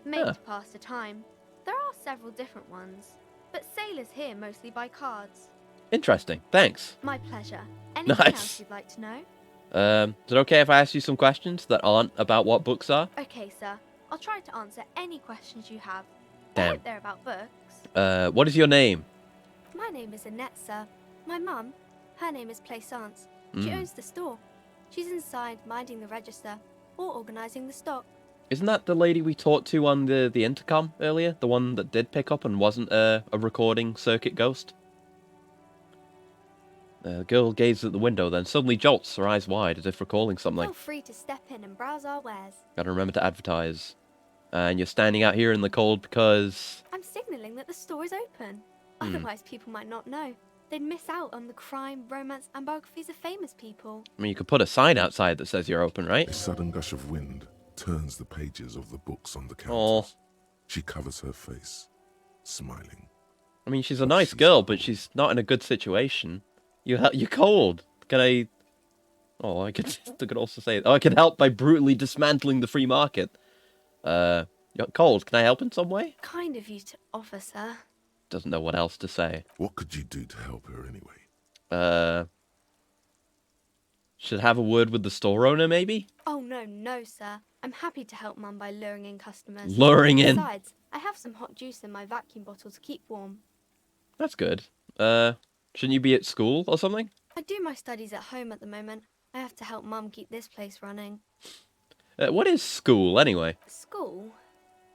made to pass the time. There are several different ones, but sailors here mostly buy cards. Interesting. Thanks. My pleasure. Anything Nice. else you'd like to know? Is it okay if I ask you some questions that aren't about what books are? Okay, sir. I'll try to answer any questions you have. I Damn. hope they're about books. What is your name? My name is Annette, sir. My mum, her name is Plaisance. She owns the store. She's inside minding the register or organising the stock. Isn't that the lady we talked to on the intercom earlier? The one that did pick up and wasn't a recording circuit ghost? The girl gazes at the window, then suddenly jolts, her eyes wide, as if recalling something. Feel free to step in and browse our wares. Gotta remember to advertise. And you're standing out here in the cold because... I'm signalling that the store is open. Otherwise, people might not know. They'd miss out on the crime, romance, and biographies of famous people. I mean, you could put a sign outside that says you're open, right? A sudden gush of wind turns the pages of the books on the counters. Oh. She covers her face, smiling. I mean, she's a nice girl, but she's not in a good situation. You're cold. Can I... Oh, I could also say... Oh, I can help by brutally dismantling the free market. You're cold. Can I help in some way? Kind of you to offer, sir. Doesn't know what else to say. What could you do to help her anyway? Should have a word with the store owner, maybe? Oh, no, sir. I'm happy to help Mum by luring in customers. Luring in? Besides, I have some hot juice in my vacuum bottle to keep warm. That's good. Shouldn't you be at school or something? I do my studies at home at the moment. I have to help Mum keep this place running. What is school, anyway? School?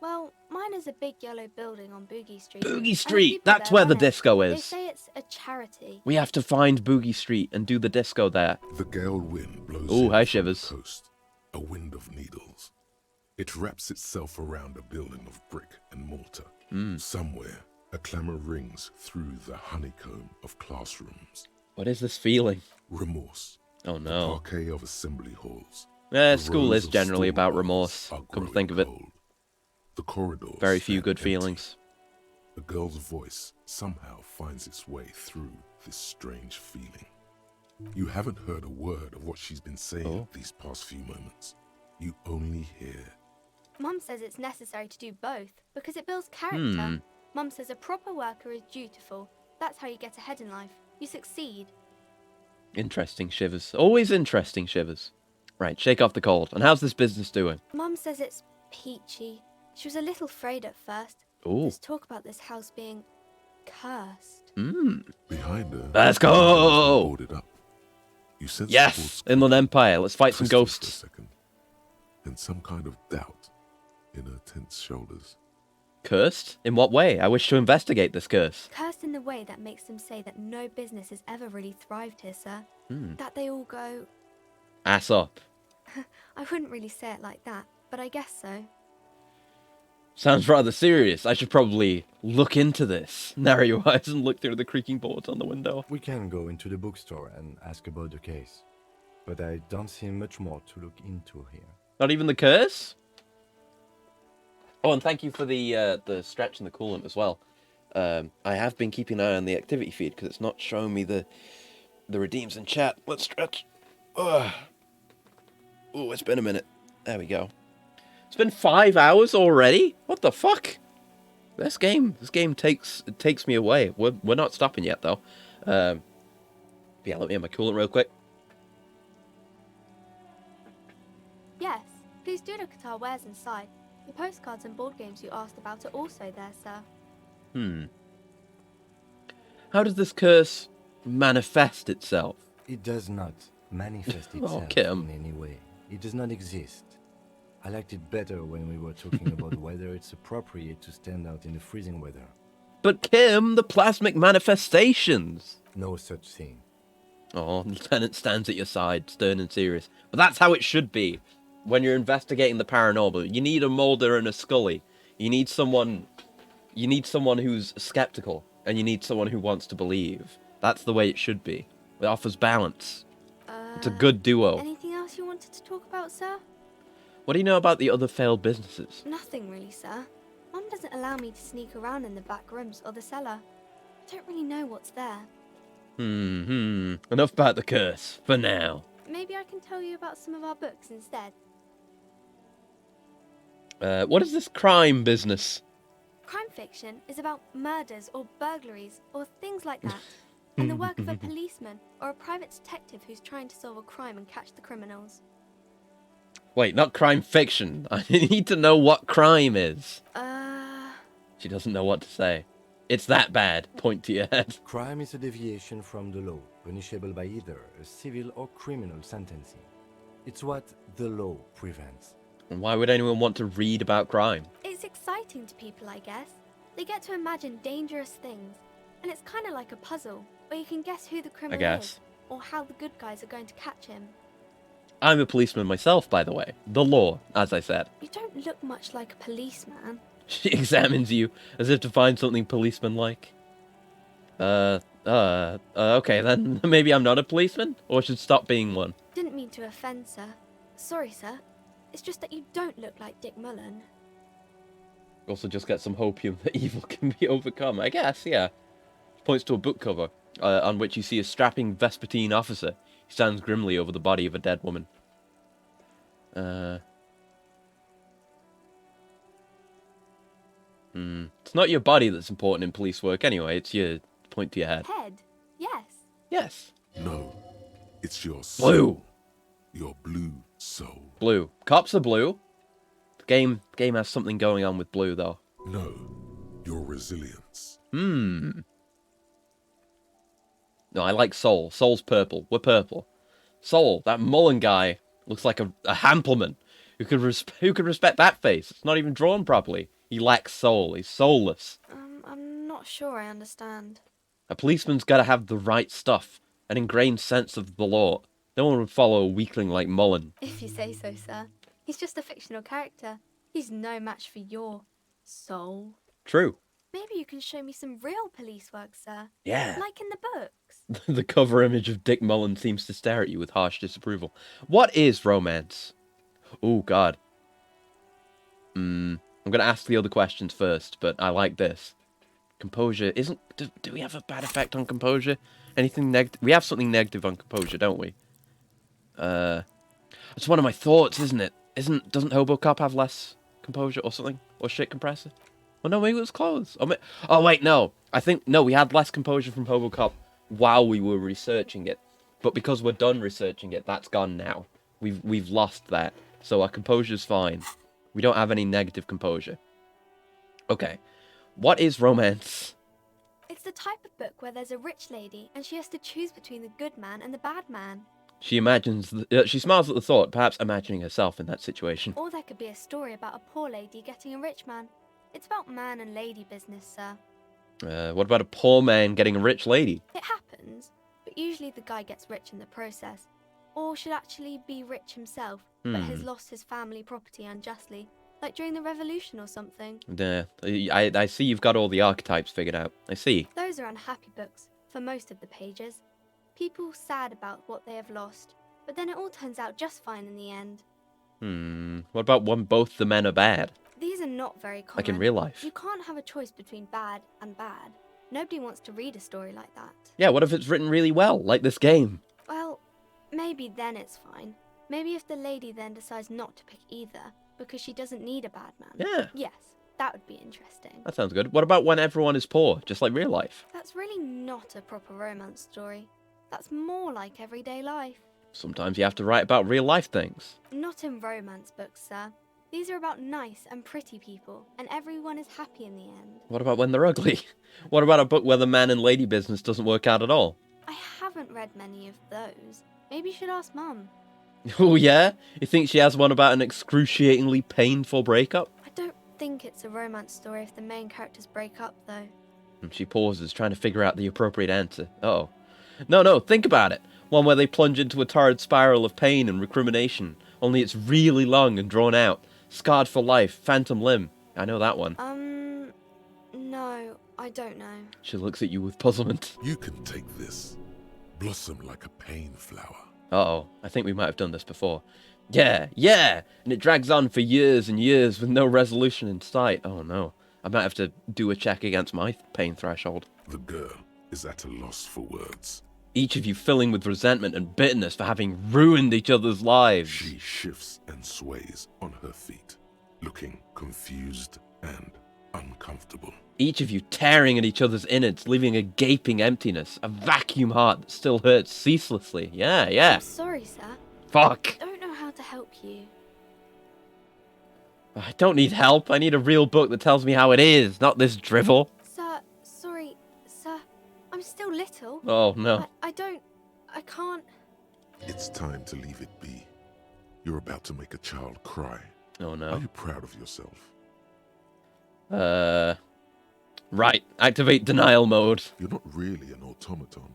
Well, mine is a big yellow building on Boogie Street. Boogie Street! That's where the disco They is. say it's a charity. We have to find Boogie Street and do the disco there. The gale wind blows Ooh, in hi, from Shivers. the coast, a wind of needles. It wraps itself around a building of brick and mortar. Somewhere, a clamour rings through the honeycomb of classrooms. What is this feeling? Remorse. Oh, The no. parquet of assembly halls. School rows is of generally store about walls remorse. are Come to think of it. growing cold. The corridors Very few stand good empty. feelings. The girl's voice somehow finds its way through this strange feeling. You haven't heard a word of what she's been saying these past few moments. You only hear... Mum says it's necessary to do both because it builds character. Mum says a proper worker is dutiful. That's how you get ahead in life. You succeed. Interesting, Shivers. Always interesting, Shivers. Right, shake off the cold. And how's this business doing? Mum says it's peachy. She was a little afraid at first. Ooh. There's talk about this house being cursed. Behind her... Let's go! Boarded up. You sense Yes! Inland Empire. Let's fight some crystal ghosts. For a second, and some kind of doubt in her tense shoulders. Cursed? In what way? I wish to investigate this curse. Cursed in the way that makes them say that no business has ever really thrived here, sir. That they all go... Ass up. I wouldn't really say it like that, but I guess so. Sounds rather serious. I should probably look into this. Narrow your eyes and look through the creaking boards on the window. We can go into the bookstore and ask about the case, but I don't see much more to look into here. Not even the curse? Oh, and thank you for the stretch and the coolant as well. I have been keeping an eye on the activity feed because it's not showing me the redeems in chat. Let's stretch. Oh, it's been a minute. There we go. It's been 5 hours already? What the fuck? This game takes me away. We're not stopping yet though. But Yeah, let me have my coolant real quick. Yes, please do look at our wares inside. The postcards and board games you asked about are also there, sir. How does this curse manifest itself? It does not manifest Oh, itself Kim. in any way. It does not exist. I liked it better when we were talking about whether it's appropriate to stand out in the freezing weather. But Kim, the plasmic manifestations. No such thing. Oh, Lieutenant stands at your side, stern and serious. But that's how it should be. When you're investigating the paranormal, you need a Mulder and a Scully. You need someone who's skeptical, and you need someone who wants to believe. That's the way it should be. It offers balance. It's a good duo. Anything else you wanted to talk about, sir? What do you know about the other failed businesses? Nothing really, sir. Mum doesn't allow me to sneak around in the back rooms or the cellar. I don't really know what's there. Enough about the curse, for now. Maybe I can tell you about some of our books instead. What is this crime business? Crime fiction is about murders or burglaries or things like that, and the work of a policeman or a private detective who's trying to solve a crime and catch the criminals. Wait, not crime fiction. I need to know what crime is. She doesn't know what to say. It's that bad. Point to your head. Crime is a deviation from the law, punishable by either a civil or criminal sentencing. It's what the law prevents. And why would anyone want to read about crime? It's exciting to people, I guess. They get to imagine dangerous things, and it's kind of like a puzzle, where you can guess who the criminal is, or how the good guys are going to catch him. I'm a policeman myself, by the way. The law, as I said. You don't look much like a policeman. She examines you as if to find something policeman-like. Okay, then maybe I'm not a policeman? Or should stop being one? Didn't mean to offend, sir. Sorry, sir. It's just that you don't look like Dick Mullen. Also just get some hopium that evil can be overcome. I guess, yeah. Points to a book cover, on which you see a strapping Vespertine officer. He stands grimly over the body of a dead woman. It's not your body that's important in police work anyway, it's your point to your head. Head? Yes. Yes. No, it's your soul. Blue. Your blue soul. Blue. Cops are blue. The game has something going on with blue, though. No, your resilience. No, I like Soul. Soul's purple. We're purple. Soul, that Mullen guy, looks like a Hampleman. Who could respect that face? It's not even drawn properly. He lacks soul. He's soulless. I'm not sure I understand. A policeman's got to have the right stuff, an ingrained sense of the law. No one would follow a weakling like Mullen. If you say so, sir. He's just a fictional character. He's no match for your soul. True. Maybe you can show me some real police work, sir. Yeah. Like in the books. The cover image of Dick Mullen seems to stare at you with harsh disapproval. What is romance? Oh, God. I'm going to ask the other questions first, but I like this. Composure isn't... Do we have a bad effect on composure? Anything negative? We have something negative on composure, don't we? It's one of my thoughts, isn't it? Doesn't Hobocop have less composure or something? Or shit compressor? Well, no, maybe it was close. Oh, wait, no. No, we had less composure from Hobocop while we were researching it. But because we're done researching it, that's gone now. We've lost that. So our composure's fine. We don't have any negative composure. Okay. What is romance? It's the type of book where there's a rich lady and she has to choose between the good man and the bad man. She imagines... she smiles at the thought, perhaps imagining herself in that situation. Or there could be a story about a poor lady getting a rich man. It's about man and lady business, sir. What about a poor man getting a rich lady? It happens, but usually the guy gets rich in the process. Or should actually be rich himself, but has lost his family property unjustly, like during the revolution or something. Yeah, I see you've got all the archetypes figured out. I see. Those are unhappy books, for most of the pages. People sad about what they have lost, but then it all turns out just fine in the end. What about when both the men are bad? These are not very common. Like in real life. You can't have a choice between bad and bad. Nobody wants to read a story like that. Yeah, what if it's written really well, like this game? Well, maybe then it's fine. Maybe if the lady then decides not to pick either, because she doesn't need a bad man. Yeah. Yes, that would be interesting. That sounds good. What about when everyone is poor, just like real life? That's really not a proper romance story. That's more like everyday life. Sometimes you have to write about real-life things. Not in romance books, sir. These are about nice and pretty people, and everyone is happy in the end. What about when they're ugly? What about a book where the man and lady business doesn't work out at all? I haven't read many of those. Maybe you should ask Mum. Oh yeah? You think she has one about an excruciatingly painful breakup? I don't think it's a romance story if the main characters break up, though. She pauses, trying to figure out the appropriate answer. Oh. No, think about it. One where they plunge into a torrid spiral of pain and recrimination, only it's really long and drawn out. Scarred for life, phantom limb. I know that one. No, I don't know. She looks at you with puzzlement. You can take this. Blossom like a pain flower. Uh-oh, I think we might have done this before. Yeah, and it drags on for years and years with no resolution in sight. Oh no, I might have to do a check against my pain threshold. The girl is at a loss for words. Each of you filling with resentment and bitterness for having ruined each other's lives. She shifts and sways on her feet, looking confused and uncomfortable. Each of you tearing at each other's innards, leaving a gaping emptiness, a vacuum heart that still hurts ceaselessly. Yeah. I'm sorry, sir. Fuck. I don't know how to help you. I don't need help. I need a real book that tells me how it is, not this drivel. Sir, sorry, sir. I'm still little. Oh, no. I can't... It's time to leave it be. You're about to make a child cry. Oh, no. Are you proud of yourself? Right. Activate denial mode. You're not really an automaton.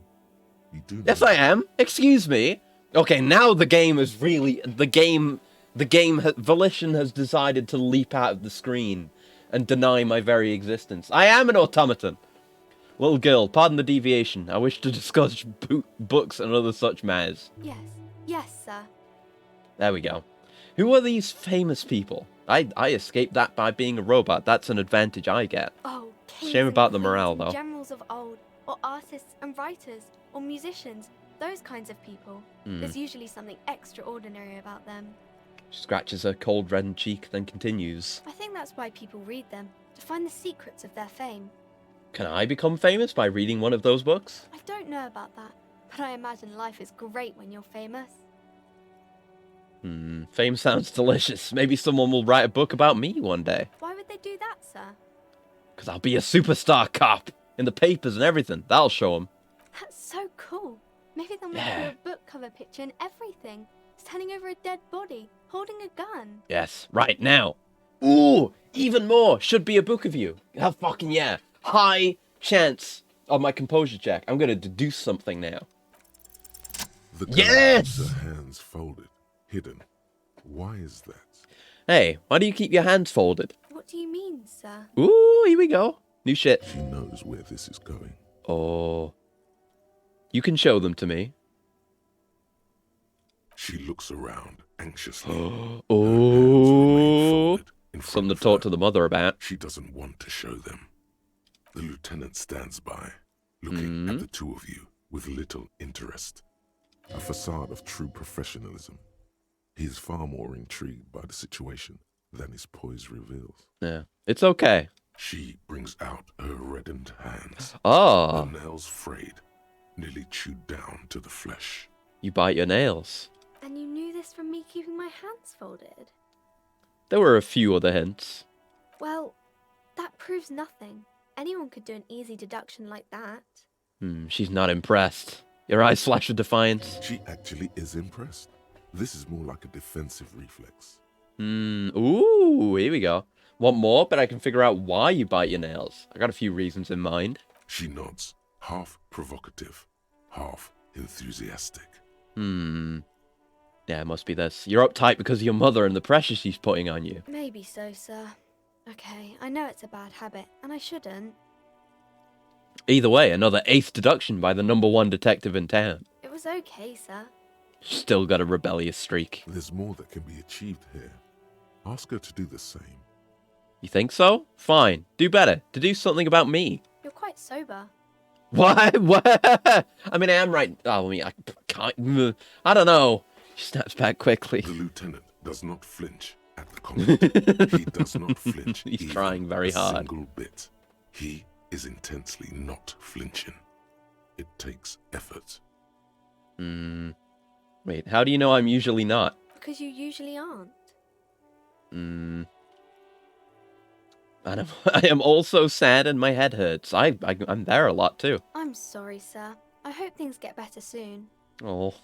You do. Yes, I am. Excuse me. Okay, now the game is really... Volition has decided to leap out of the screen and deny my very existence. I am an automaton. Little girl, pardon the deviation. I wish to discuss books and other such matters. Yes, sir. There we go. Who are these famous people? I escaped that by being a robot. That's an advantage I get. Oh, kings shame about the and morale, queens and though. Generals of old, or artists and writers, or musicians, those kinds of people. There's usually something extraordinary about them. She scratches her cold reddened cheek, then continues. I think that's why people read them, to find the secrets of their fame. Can I become famous by reading one of those books? I don't know about that, but I imagine life is great when you're famous. Fame sounds delicious. Maybe someone will write a book about me one day. Why would they do that, sir? Because I'll be a superstar cop. In the papers and everything. That'll show them. That's so cool. Maybe they'll make you a book cover picture and everything. Standing over a dead body, holding a gun. Yes, right now. Ooh, even more. Should be a book of you. Hell fucking yeah. High chance of my composure check. I'm going to deduce something now. The girl yes! has her hands folded, hidden. Why is that? Hey, why do you keep your hands folded? What do you mean, sir? Ooh, here we go. New shit. She knows where this is going. Oh. You can show them to me. She looks around anxiously. Oh. Something to talk to the mother about. She doesn't want to show them. The lieutenant stands by, looking at the two of you with little interest. A facade of true professionalism. He is far more intrigued by the situation than his poise reveals. Yeah, it's okay. She brings out her reddened hands. Oh. Her nails frayed, nearly chewed down to the flesh. You bite your nails. And you knew this from me keeping my hands folded? There were a few other hints. Well, that proves nothing. Anyone could do an easy deduction like that. She's not impressed. Your eyes flash with defiance. She actually is impressed. This is more like a defensive reflex. Ooh, here we go. Want more? But I can figure out why you bite your nails. I got a few reasons in mind. She nods, half provocative, half enthusiastic. Yeah, it must be this. You're uptight because of your mother and the pressure she's putting on you. Maybe so, sir. Okay, I know it's a bad habit, and I shouldn't. Either way, another 8th deduction by the #1 detective in town. It was okay, sir. Still got a rebellious streak. There's more that can be achieved here. Ask her to do the same. You think so? Fine. Do better. To do something about me. You're quite sober. What? I mean, I am right. Oh, I mean, I can't. I don't know. She snaps back quickly. The lieutenant does not flinch at the comment. He does not flinch. He's trying very hard. A single bit. He is intensely not flinching. It takes effort. Wait, how do you know I'm usually not? Because you usually aren't. And I am also sad and my head hurts. I'm there a lot too. I'm sorry, sir. I hope things get better soon. Oh.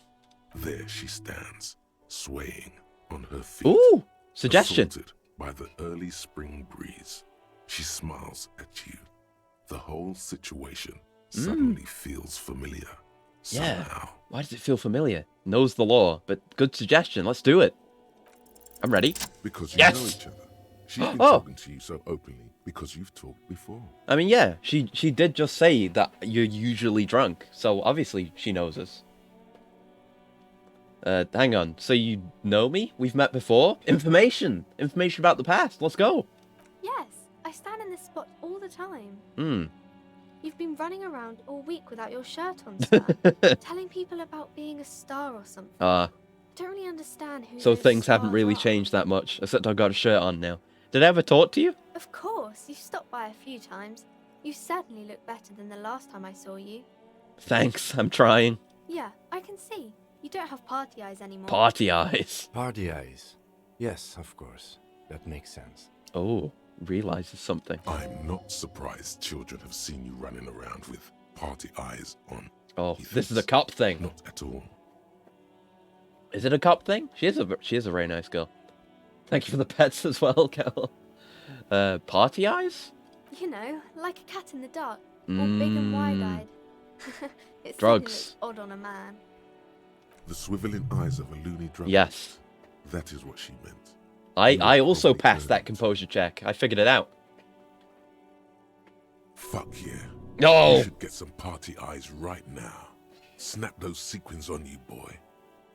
There she stands, swaying on her feet. Ooh! Suggestion. Assaulted by the early spring breeze. She smiles at you. The whole situation suddenly feels familiar. Yeah. Somehow. Why does it feel familiar? Knows the law, but good suggestion. Let's do it. I'm ready. Because you yes! know each other. She's been talking to you so openly because you've talked before. I mean, yeah, she did just say that you're usually drunk, so obviously she knows us. Hang on, so you know me? We've met before? Information! Information about the past, let's go! Yes, I stand in this spot all the time. You've been running around all week without your shirt on, sir. Telling people about being a star or something. I don't really understand who So those things haven't stars really are. changed that much, except I've got a shirt on now. Did I ever talk to you? Of course, you stopped by a few times. You certainly look better than the last time I saw you. Thanks, I'm trying. Yeah, I can see. You don't have party eyes anymore. Party eyes. Party eyes. Yes, of course. That makes sense. Oh, realizes something. I'm not surprised children have seen you running around with party eyes on. Oh, this is a cop thing. Not at all. Is it a cop thing? She is a very nice girl. Thank you for the pets as well, Cal. Party eyes? You know, like a cat in the dark. All big and wide-eyed. It Drugs. certainly looks odd on a man. The swiveling eyes of a loony drug. Yes. That is what she meant. I also passed that composure check. I figured it out. Fuck yeah. No! You should get some party eyes right now. Snap those sequins on you, boy.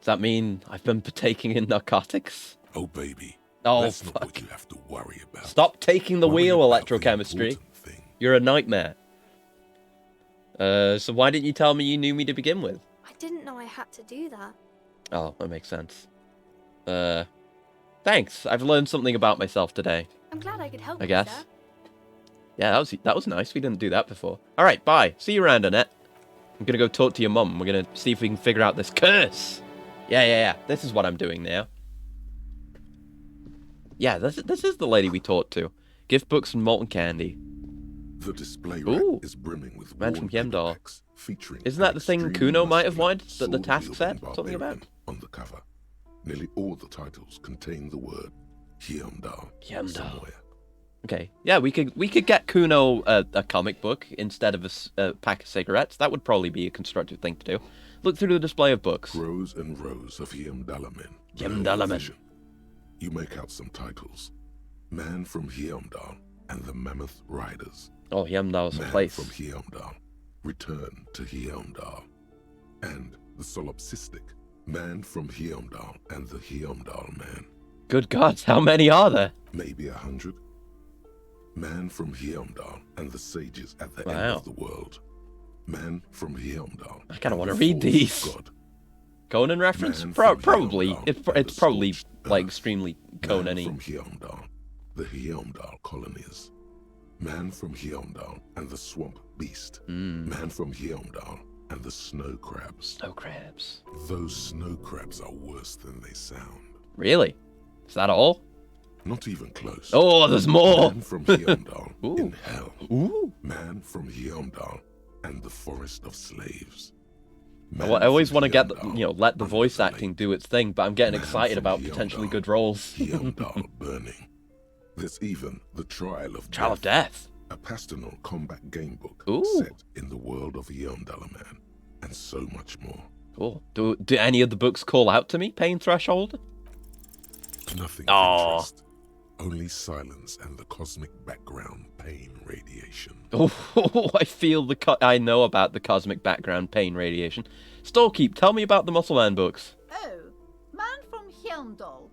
Does that mean I've been partaking in narcotics? Oh, baby. Oh, That's fuck. not what you have to worry about. Stop taking the Worry wheel, about the electrochemistry. important thing. You're a nightmare. So why didn't you tell me you knew me to begin with? I didn't know I had to do that. Oh, that makes sense. Thanks. I've learned something about myself today. I'm glad I could help I you, guess. sir. Yeah, that was nice. We didn't do that before. All right, bye. See you around, Annette. I'm gonna go talk to your mum. We're gonna see if we can figure out this curse. Yeah. This is what I'm doing now. Yeah, this is the lady we talked to. Gift books and molten candy. The display rack is brimming with Man from worn Yemdal. paperbacks featuring Isn't that the thing extremely Kuno might have muscular, wanted that the task sword-wielding said something about? barbarian on the cover. Nearly all the titles contain the word Hyemdal somewhere. Okay, yeah, we could get Kuno a comic book instead of a pack of cigarettes. That would probably be a constructive thing to do. Look through the display of books. Rows and rows of Hyemdalamen. Hyemdalamen. You make out some titles. Man from Hyemdal and the Mammoth Riders. Oh, Hyemdal's a Man place. from Hyemdal. Return to Hyemdal. And the Solipsistic. Man from Hyemdal and the Hyemdal Man. Good gods, how many are there? Maybe 100. Man from Hyemdal and the sages at the end Wow. of the world. Man from Hyemdal. I kind of and want to the read force of these. God. Conan reference? Man from Probably. Hyemdal It's and the probably scorched like earth. extremely Man Conan-y. from Hyemdal. The Hyemdal colonies. Man from Hyemdal and the swamp beast. Man from Hyemdal and the snow crabs. Snow crabs. Those snow crabs are worse than they sound. Really? Is that all? Not even close. Oh, there's more. Man from Hyemdal in hell. Ooh. Man from Hyemdal and the forest of slaves. I always want to get let the voice acting do its thing, but I'm getting excited about potentially good roles. Hyemdal burning. There's even the Trial of Trial of Death. A pastoral combat game book Ooh. set in the world of Hyemdalaman, and so much more. Cool. Do any of the books call out to me, Pain Threshold? Nothing of interest. Only silence and the cosmic background pain radiation. Oh, I feel I know about the cosmic background pain radiation. Storekeep, tell me about the Muscleman books. Oh, Man from Hyemdal.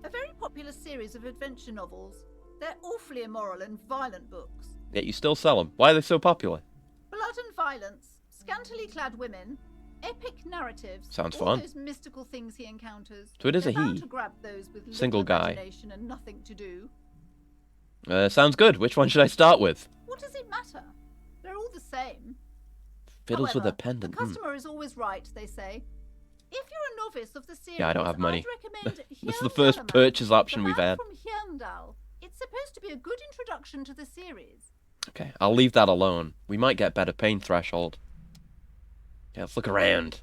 A very popular series of adventure novels. They're awfully immoral and violent books. Yet you still sell them. Why are they so popular? Blood and violence, scantily clad women, epic narratives. Sounds all fun. those mystical things he encounters. So it is They're a bound he. to grab those with Single little guy. imagination and nothing to do. Sounds good. Which one should I start with? What does it matter? They're all the same. Fiddles with However, a pendant. The customer is always right, they say. novice of the series, Yeah, I don't have money. I'd recommend This is the first purchase option we've had. from Hjelmdal. It's supposed to be a good introduction to the series. Okay, I'll leave that alone. We might get better pain threshold. Yeah, let's look around.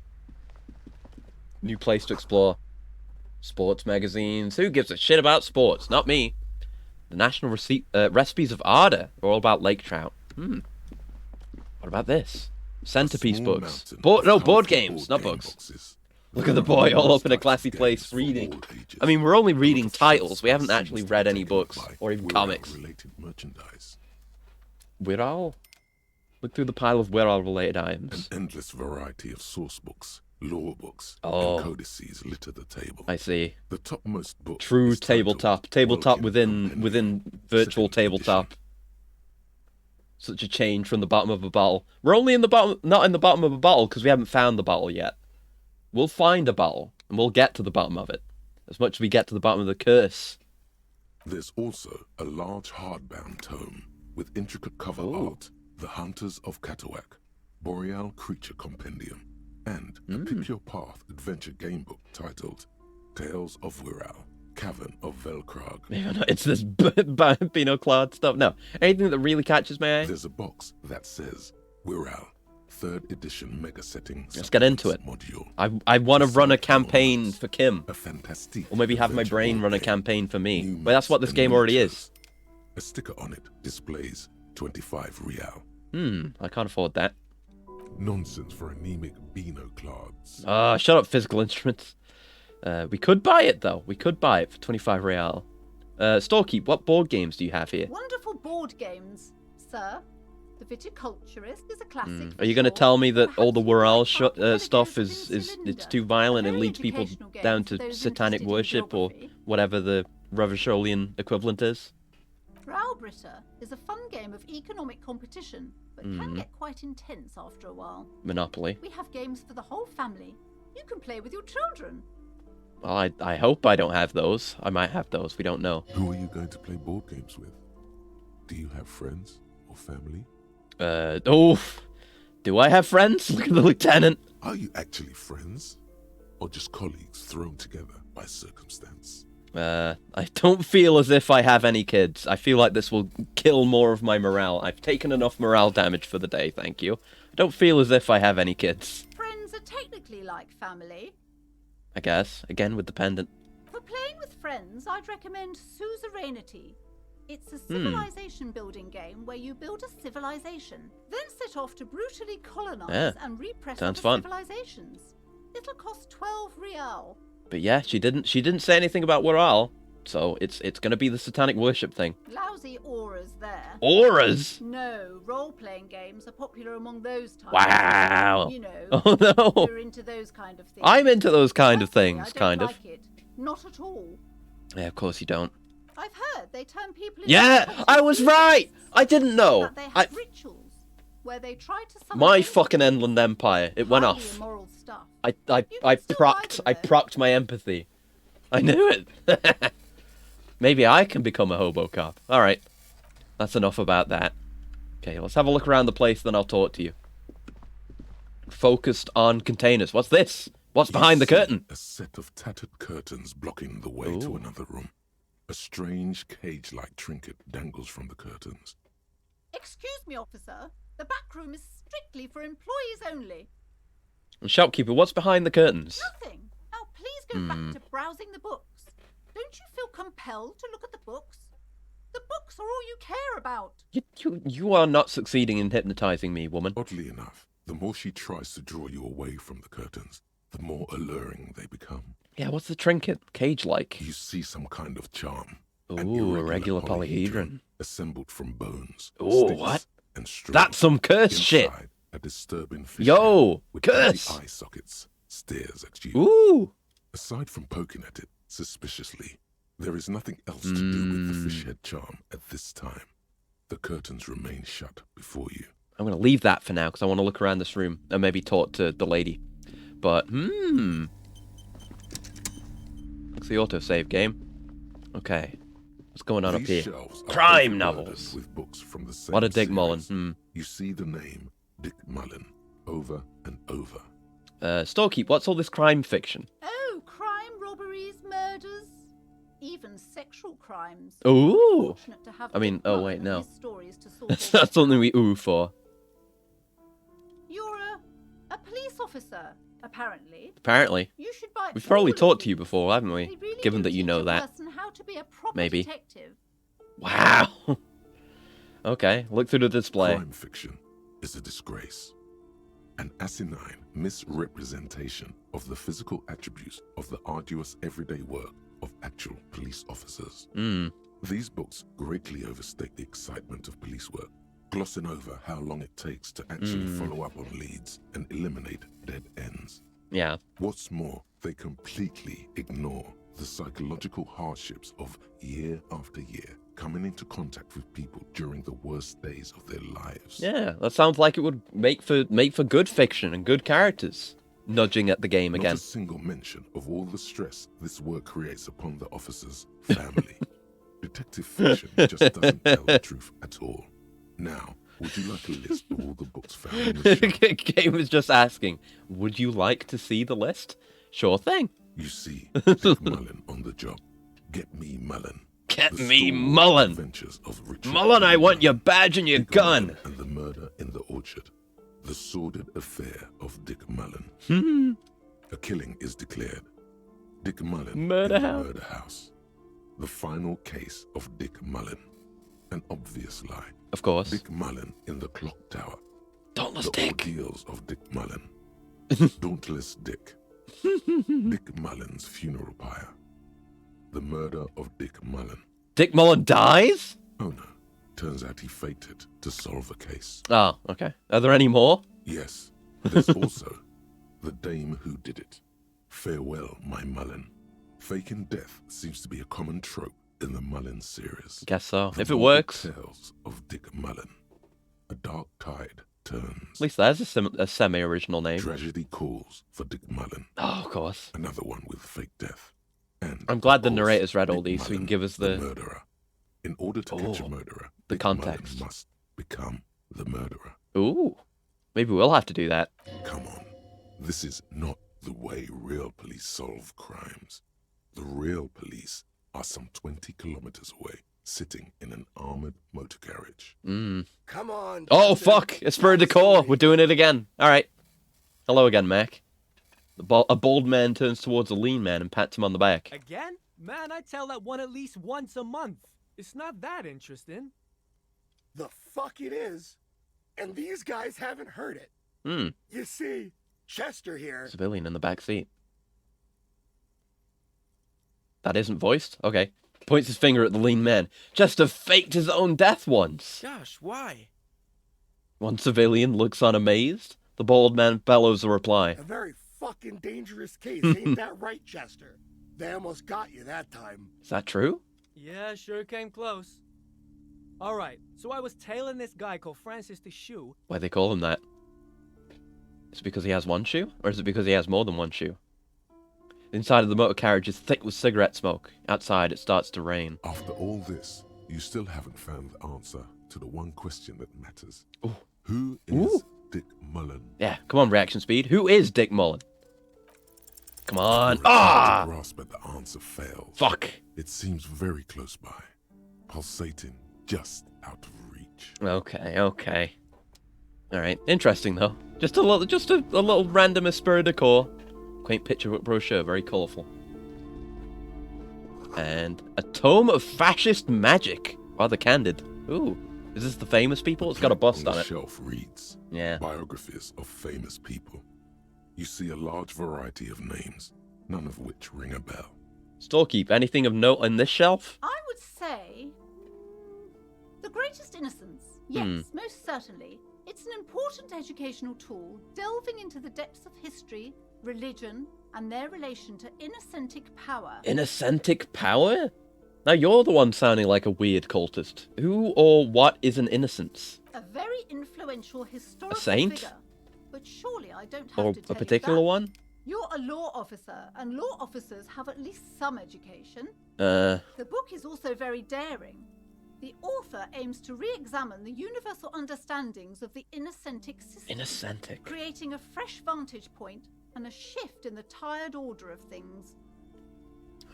New place to explore. Sports magazines. Who gives a shit about sports? Not me. The National Recipes of Ardor. We're all about lake trout. What about this? Centerpiece books. Board games, not books. Look at the boy all up in a classy place reading. I mean, we're only reading titles. We haven't actually read any books or even comics. We're all... Look through the pile of We're-all-related items. An endless variety of source books, lore books, and codices litter the table. I see. The topmost book. True tabletop. Tabletop within virtual tabletop. Such a change from the bottom of a bottle. We're only in the bottom, not in the bottom of a bottle because we haven't found the bottle yet. We'll find a bottle and we'll get to the bottom of it. As much as we get to the bottom of the curse. There's also a large hardbound tome with intricate cover art. The Hunters of Katawak, Boreal Creature Compendium, and a Pick Your Path adventure game book titled Tales of Wirral, Cavern of Velkrag. It's this Pinoclad stuff. No, anything that really catches my eye. There's a box that says Wirral, 3rd edition mega setting. Let's get into it. Module. I want to run a campaign for Kim. A fantastic. Or maybe have my brain run a campaign for me. But that's what this game already is. A sticker on it displays 25 real. I can't afford that. Nonsense for anemic Beano-clads. Shut up, physical instruments. We could buy it, though. We could buy it for 25 real. Storekeep, what board games do you have here? Wonderful board games, sir. The Viticulturist is a classic. Are you going to tell me that all the Wirral stuff is it's too violent and leads people down to satanic worship or whatever the Revacholian equivalent is? Browbritter is a fun game of economic competition, but can get quite intense after a while. Monopoly. We have games for the whole family. You can play with your children. Well, I hope I don't have those. I might have those. We don't know. Who are you going to play board games with? Do you have friends or family? Do I have friends? Look at the lieutenant. Are you actually friends? Or just colleagues thrown together by circumstance? I don't feel as if I have any kids. I feel like this will kill more of my morale. I've taken enough morale damage for the day, thank you. I don't feel as if I have any kids. Friends are technically like family. I guess. Again with the pendant. For playing with friends, I'd recommend Suzerainty. It's a civilization building game where you build a civilization, then set off to brutally colonize and repress other civilizations. It'll cost 12 real. But yeah, she didn't say anything about Wirral, so it's gonna be the satanic worship thing. Lousy auras there. Auras? No, role-playing games are popular among those types. Wow. You know, oh no. You're into those kind of things. I'm into those kind of things, I kind don't of. like it. Not at all. Yeah, of course you don't. I've heard they turn people into Yeah, I was right. I didn't know. They have rituals where they try to summon my fucking Endland Empire. It went off. Stuff. I procced my empathy. I knew it. Maybe I can become a hobo cop. All right, that's enough about that. Okay, let's have a look around the place, then I'll talk to you. Focused on containers. What's this? What's behind the curtain? A set of tattered curtains blocking the way to another room. A strange cage-like trinket dangles from the curtains. Excuse me, officer. The back room is strictly for employees only. And shopkeeper, what's behind the curtains? Nothing. Now please go back to browsing the books. Don't you feel compelled to look at the books? The books are all you care about. You are not succeeding in hypnotizing me, woman. Oddly enough, the more she tries to draw you away from the curtains, the more alluring they become. Yeah, what's the trinket? Cage-like? You see some kind of charm. Ooh, a regular polyhedron. Assembled from bones. Ooh, what? And that's some curse shit. A disturbing fish with curse! Eye sockets stares at you. Ooh! Aside from poking at it suspiciously, there is nothing else to do with the fish head charm at this time. The curtains remain shut before you. I'm going to leave that for now because I want to look around this room and maybe talk to the lady. But, Looks the autosave game. Okay. What's going on up here? Crime novels! With books from the same what a Dick series. Mullen. You see the name Dick Mullen over and over. Storekeep, what's all this crime fiction? Oh, even sexual crimes. Ooh. Fortunate to have I mean, Dick oh Mullen wait, and no. his stories to sort That's all not something we ooh for. You're a police officer, apparently. Apparently. You should buy We've probably all talked of to you before, haven't we? They really Given do that you teach know a that. person how to be a proper Maybe. detective. Wow. Okay, look through the display. Crime fiction is a disgrace. An asinine misrepresentation of the physical attributes of the arduous everyday work of actual police officers. These books greatly overstate the excitement of police work, glossing over how long it takes to actually follow up on leads and eliminate dead ends. Yeah. What's more, they completely ignore the psychological hardships of year after year coming into contact with people during the worst days of their lives. Yeah, that sounds like it would make for good fiction and good characters. Nudging at the game again. Not a single mention of all the stress this work creates upon the officer's family. Detective fiction just doesn't tell the truth at all. Now, would you like a list of all the books found on the shelf? Game was just asking, would you like to see the list? Sure thing. You see, Dick Mullen on the job. Get me Mullen. Get The me story Mullen. Adventures of Richard Mullen, I want your badge and your Dick gun. Mullen and the murder in the orchard. The sordid affair of Dick Mullen. A killing is declared. Dick Mullen Murder in the house. murder house. The final case of Dick Mullen. An obvious lie. Of course. Dick Mullen in the clock tower. Dauntless The Dick. ordeals of Dick Mullen. Dauntless Dick. Dick Mullen's funeral pyre. The murder of Dick Mullen. Dick Mullen dies? Oh no. Turns out he faked it to solve a case. Oh, okay. Are there any more? Yes. There's also the dame who did it. Farewell, my Mullen. Faking death seems to be a common trope in the Mullen series. Guess so. The If it morbid works. Tales of Dick Mullen. A dark tide turns. At least there's a semi-original name. Tragedy calls for Dick Mullen. Oh, of course. Another one with fake death. And I'm glad the of course, narrator's read all Dick these so he can Mullen, give us the the murderer. In order to catch a murderer, the Dick Mullen context. must become the murderer. Ooh. Maybe we'll have to do that. Come on. This is not the way real police solve crimes. The real police are some 20 kilometers away, sitting in an armored motor carriage. Come on. Oh, Justin. fuck. It's for a decor. We're doing it again. All right. Hello again, Mac. A bald man turns towards a lean man and pats him on the back. Again? Man, I tell that one at least once a month. It's not that interesting. The fuck it is. And these guys haven't heard it. You see, Chester here. Civilian in the back seat. That isn't voiced? Okay. Points his finger at the lean man. Chester faked his own death once. Gosh, why? One civilian looks unamazed. The bald man bellows a reply. A very fucking dangerous case, ain't that right, Chester? They almost got you that time. Is that true? Yeah, sure came close. Alright, so I was tailing this guy called Francis the Shoe. Why they call him that? Is it because he has one shoe? Or is it because he has more than one shoe? The inside of the motor carriage is thick with cigarette smoke. Outside, it starts to rain. After all this, you still haven't found the answer to the one question that matters. Ooh. Who is Dick Mullen? Yeah, come on, reaction speed. Who is Dick Mullen? Come on. To grasp at the answer fails. Fuck. It seems very close by, pulsating just out of reach. Okay. All right, interesting though. Just a little random esprit de corps. Quaint picture book brochure, very colourful. And a tome of fascist magic. Rather candid. Ooh, is this the famous people? It's got a bust on the it. Shelf reads biographies of famous people. You see a large variety of names, none of which ring a bell. Storekeep, anything of note on this shelf? I would say The Greatest Innocence. Yes, most certainly. It's an important educational tool, delving into the depths of history, religion, and their relation to innocentic power. Innocentic power? Now you're the one sounding like a weird cultist. Who or what is an innocence? A very influential historical saint? figure. But surely I don't have Or to tell a particular you that. one? You're a law officer, and law officers have at least some education. The book is also very daring. The author aims to re-examine the universal understandings of the innocentic system. Innocentic. Creating a fresh vantage point and a shift in the tired order of things.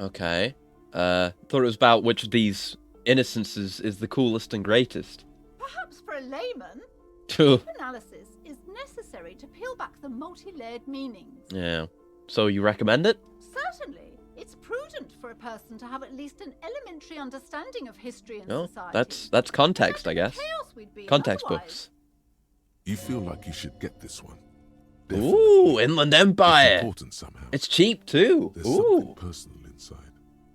Okay. Thought it was about which of these innocences is the coolest and greatest. Perhaps for a layman, True. deep analysis is necessary to peel back the multi-layered meanings. Yeah. So you recommend it? Certainly. It's prudent for a person to have at least an elementary understanding of history and No, society. that's context, I guess. Chaos we'd be in Context otherwise. books. You feel like you should get this one. Ooh, Inland Empire. It's important somehow. It's cheap too. There's Ooh. something personal inside.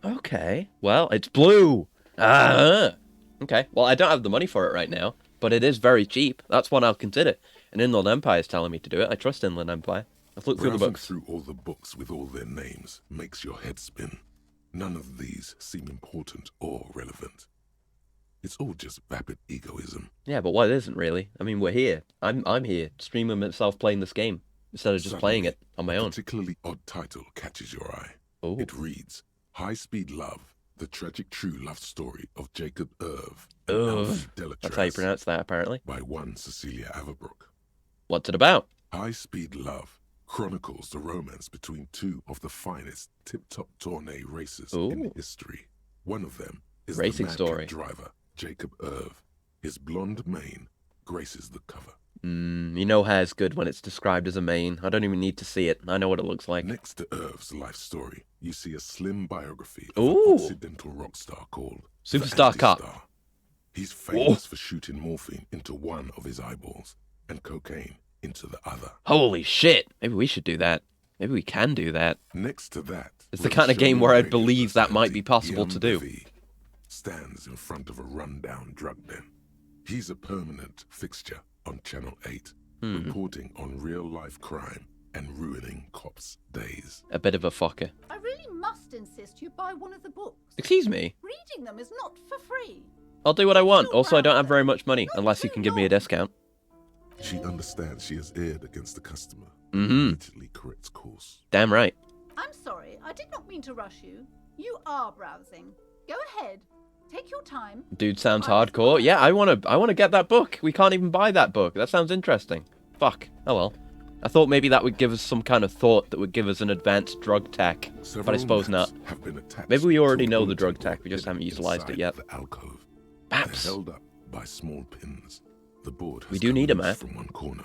Okay. Well, it's blue. Okay. Well, I don't have the money for it right now, but it is very cheap. That's one I'll consider. And Inland Empire is telling me to do it. I trust Inland Empire. I've looked through the Browsing books. through all the books with all their names makes your head spin. None of these seem important or relevant. It's all just vapid egoism. Yeah, but what isn't really? I mean, we're here. I'm here, streaming myself playing this game instead of just Suddenly, playing it on my a own. particularly odd title catches your eye. Ooh. It reads, High Speed Love, the tragic true love story of Jacob Irv and Ugh. Alfie Delatraz. That's how you pronounce that, apparently. By one Cecilia Averbrook. What's it about? High Speed Love chronicles the romance between two of the finest tip-top tourney racers in history. One of them is Racing the story. madcap driver, Jacob Irv. His blonde mane graces the cover. You know hair's good when it's described as a mane. I don't even need to see it. I know what it looks like. Next to Irv's life story, you see a slim biography of Ooh. an Occidental rock star called the Superstar Cop. Anti-Star. He's famous for shooting morphine into one of his eyeballs and cocaine into the other. Holy shit. Maybe we should do that. Maybe we can do that. Next to that, It's the kind of game where I'd believe that might be possible to do. Stands in front of a rundown drug den. He's a permanent fixture on Channel 8, reporting on real-life crime and ruining cops' days. A bit of a fucker. I really must insist you buy one of the books. Excuse me? Reading them is not for free. I'll do what I want. Also, I don't have very much money, unless you can give me a discount. She understands she has erred against the customer. Mm-hmm. Immediately corrects course. Damn right. I'm sorry, I did not mean to rush you. You are browsing. Go ahead. Take your time. Dude sounds hardcore. Yeah, I wanna get that book. We can't even buy that book. That sounds interesting. Fuck. Oh well. I thought maybe that would give us some kind of thought that would give us an advanced drug tech, but I suppose not. Maybe we already know the drug tech, we just haven't utilized it yet. The alcove. Maps. They're held up by small pins. The board has We do need a come loose map. from one corner.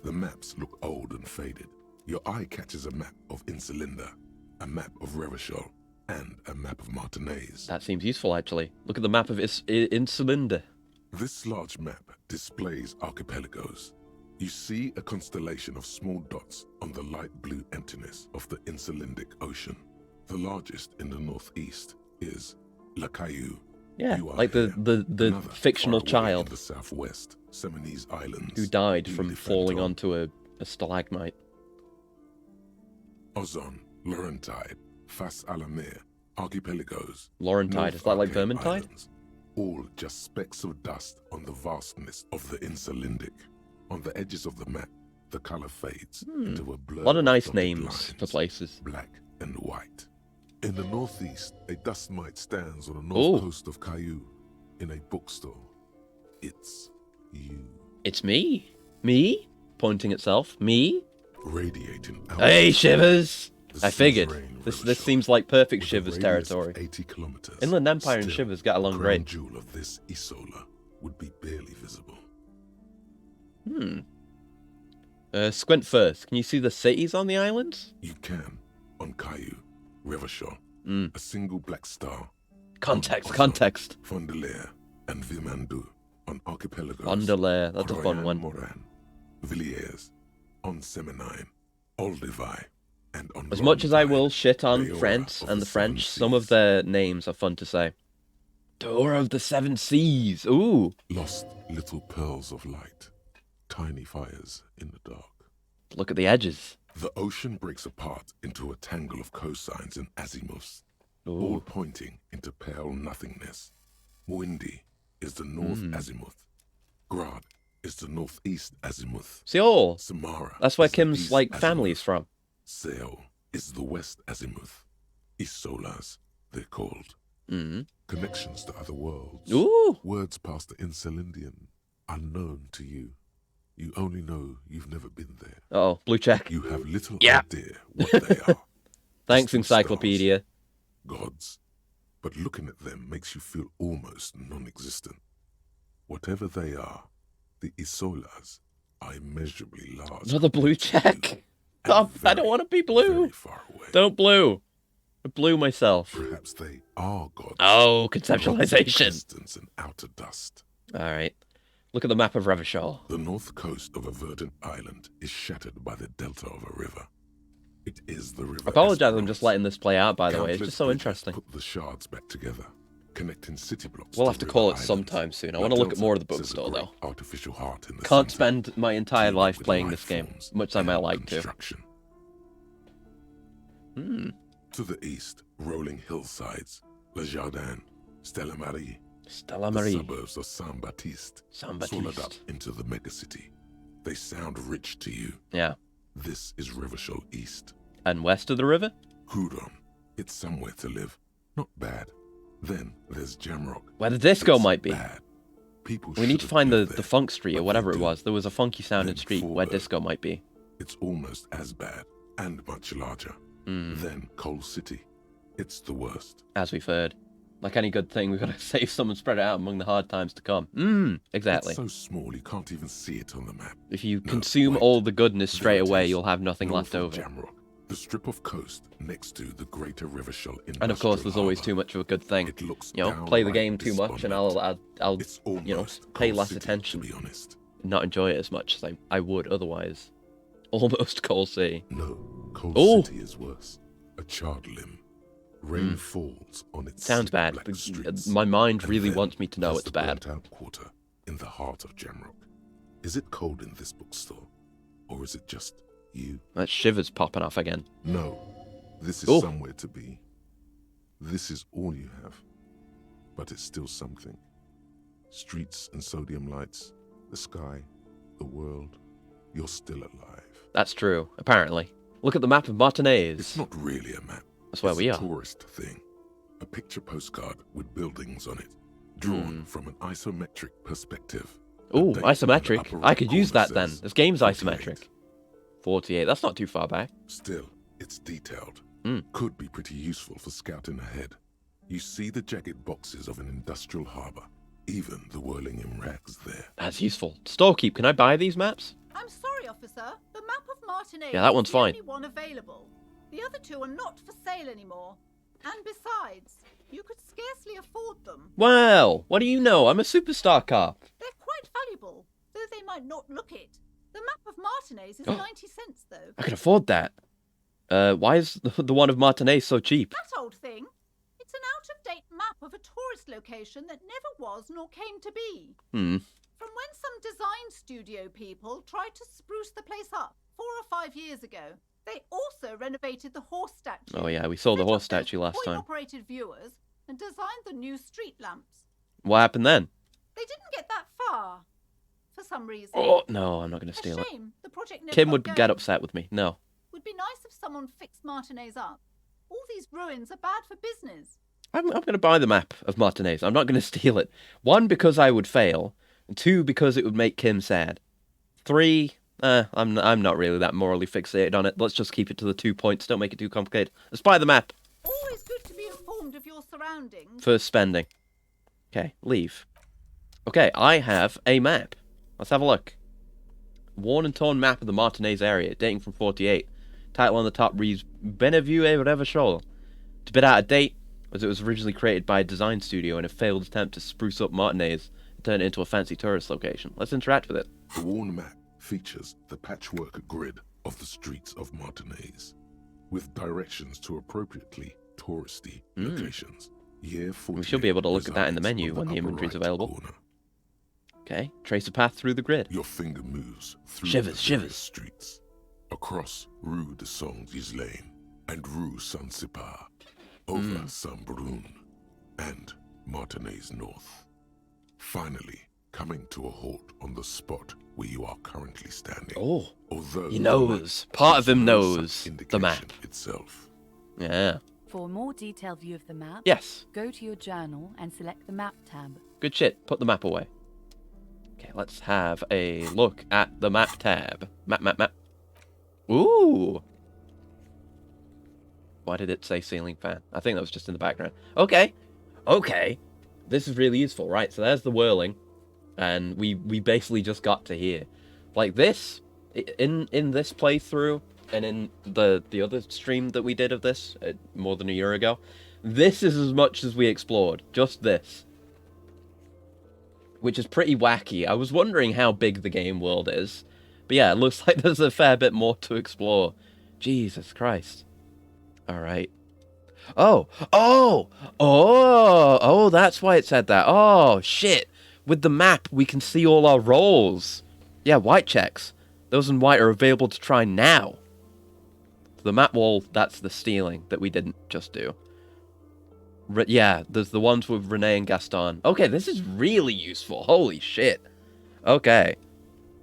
The maps look old and faded. Your eye catches a map of Insulinda, a map of Revachol, and a map of Martinez. That seems useful, actually. Look at the map of Insulinda. This large map displays archipelagos. You see a constellation of small dots on the light blue emptiness of the Insulindic Ocean. The largest in the northeast is La Caillou. Yeah, You are like here. the Another fictional far away child in the southwest, Seminese Islands. who died from Ile falling Fantôme. onto a stalagmite. Ozon, Laurentide, Fas à la Mer, archipelagos. Laurentide, is that like North Archaean Vermintide? Islands, all just specks of dust on the vastness of the Insulindic. On the edges of the map, the color fades into a blur. A lot of nice dotted names lines, for places. black and white. In the northeast, a dust mite stands on the Ooh. north coast of Caillou, in a bookstore. It's you. It's me. Me? Pointing itself. Me? Radiating out. Hey, Shivers! The I figured. suzerain This seems like perfect with a Shivers radius of territory. 80 kilometers. Inland Empire and Still, Shivers get along the great. crown jewel of this Isola would be barely visible. Squint first. Can you see the cities on the islands? You can, on Caillou, Revachol, a single black star. Context, on Ozon, context. Fondelier and Vimandu on archipelagos. Fondelier, that's a fun Croyan one. Moran, Villiers, on Seminine, Olduvai, and on As much as I will shit on Leora France of and the the French, Seven some of their names are fun to say. Tour of the Seven Seas. Ooh. Lost little pearls of light, tiny fires in the dark. Look at the edges. The ocean breaks apart into a tangle of cosines and azimuths, all pointing into pale nothingness. Windy is the north azimuth. Grad is the northeast azimuth. Seoul. Samara. That's where is the Kim's east like azimuth. family's from. Seo is the west azimuth. Isolas, they're called. Connections to other worlds. Ooh. Words past the Insulindian, unknown to you. You only know you've never been there. Oh, blue check. You have little Yeah. idea what they are. Thanks, Distant Encyclopedia. gods, but looking at them makes you feel almost non-existent. Whatever they are, the Isolas are immeasurably large. Another blue check. Oh, I don't want to be blue. Don't blue. I blew myself. Perhaps they are gods. Oh, conceptualization. Distance and outer dust. All right. Look at the map of Revachol. The north coast of a verdant island is shattered by the delta of a river. It is the river. I apologize, I'm just letting this play out, by the way. It's just so interesting. Put the shards back together, connecting city blocks. We'll have to call it sometime soon. I want to look at more of the bookstore, though. Artificial heart in the Can't spend my entire life playing this game, much as I might like to. To the east, rolling hillsides, Le Jardin, Stella Marie. Stella Marie. The suburbs of Saint-Baptiste. Swallowed up into the megacity. They sound rich to you. Yeah. This is Revachol East. And west of the river? Huron. It's somewhere to live. Not bad. Then there's Jamrock. Where the disco might be. Bad. People we need to find the funk street or whatever it was. There was a funky sounding street where disco might be. It's almost as bad and much larger. Then Coal City. It's the worst. As we've heard. Like any good thing, we've got to save some and spread it out among the hard times to come. Exactly. It's so small you can't even see it on the map. If you consume all the goodness straight away, you'll have nothing left over. Jamrock, the strip of coast next to the greater Revachol Industrial And of course, there's always too much of a good thing. It looks play the game too much, and I'll pay less attention. To be honest. Not enjoy it as much as I would otherwise. Almost Coal City. No, Coal City is worse. A charred limb. Rain falls on its sounds bad. My mind really wants me to know it's bad. Burnt-out quarter in the heart of Jamrock. Is it cold in this bookstore, or is it just you? That shiver's popping off again. No, this is somewhere to be. This is all you have, but it's still something. Streets and sodium lights, the sky, the world. You're still alive. That's true. Apparently. Look at the map of Martinez. It's not really a map. That's where we are. It's a tourist thing. A picture postcard with buildings on it, drawn from an isometric perspective. Ooh, isometric. I could use that then. This game's isometric. 48. That's not too far back. Still, it's detailed. Could be pretty useful for scouting ahead. You see the jagged boxes of an industrial harbour. Even the whirling in rags there. That's useful. Storekeep, can I buy these maps? I'm sorry, officer. The map of Martinez that one's is the fine. only one available. The other two are not for sale anymore. And besides, you could scarcely afford them. Well, what do you know? I'm a superstar cop. They're quite valuable, though they might not look it. The map of Martinez is 90 cents, though. I can afford that. Why is the one of Martinez so cheap? That old thing. It's an out-of-date map of a tourist location that never was nor came to be. From when some design studio people tried to spruce the place up 4 or 5 years ago. They also renovated the horse statue. Oh yeah, we saw the horse statue last time. Operated viewers and designed the new street lamps. What happened then? They didn't get that far, for some reason. Oh no, I'm not going to steal it. Shame. The project never Kim got would going. get upset with me. No. Would be nice if someone fixed Martinez up. All these ruins are bad for business. I'm going to buy the map of Martinez. I'm not going to steal it. 1, because I would fail. And 2, because it would make Kim sad. 3, I'm not really that morally fixated on it. Let's just keep it to the 2 points. Don't make it too complicated. Let's buy the map. Always good to be informed of your surroundings. For spending. Okay, leave. Okay, I have a map. Let's have a look. Worn and torn map of the Martinez area, dating from 48. Title on the top reads Benevue et Revachol. It's a bit out of date, as it was originally created by a design studio in a failed attempt to spruce up Martinez and turn it into a fancy tourist location. Let's interact with it. The worn map features the patchwork grid of the streets of Martinez, with directions to appropriately touristy locations. Year 48 we should be able to look at that in the menu when the inventory's available. Corner. Okay, trace a path through the grid. Your finger moves through shivers. Streets, across Rue de Saint-Ghislain and Rue Saint-Cypar, over Saint-Brun and Martinez North. Finally, coming to a halt on the spot where you are currently standing. Oh, although he knows. Part of him knows the map itself. Yeah. For a more detailed view of the map, yes, go to your journal and select the map tab. Good shit. Put the map away. Okay, let's have a look at the map tab. Map. Ooh. Why did it say ceiling fan? I think that was just in the background. Okay. Okay. This is really useful. Right, so there's the whirling. And we basically just got to here. Like this, in this playthrough, and in the other stream that we did of this, more than a year ago, this is as much as we explored. Just this. Which is pretty wacky. I was wondering how big the game world is. But yeah, it looks like there's a fair bit more to explore. Jesus Christ. Alright. Oh! Oh! Oh! Oh, that's why it said that. Oh, shit! With the map, we can see all our roles. Yeah, white checks. Those in white are available to try now. The map wall, that's the stealing that we didn't just do. Yeah, there's the ones with Renee and Gaston. Okay, this is really useful. Holy shit. Okay.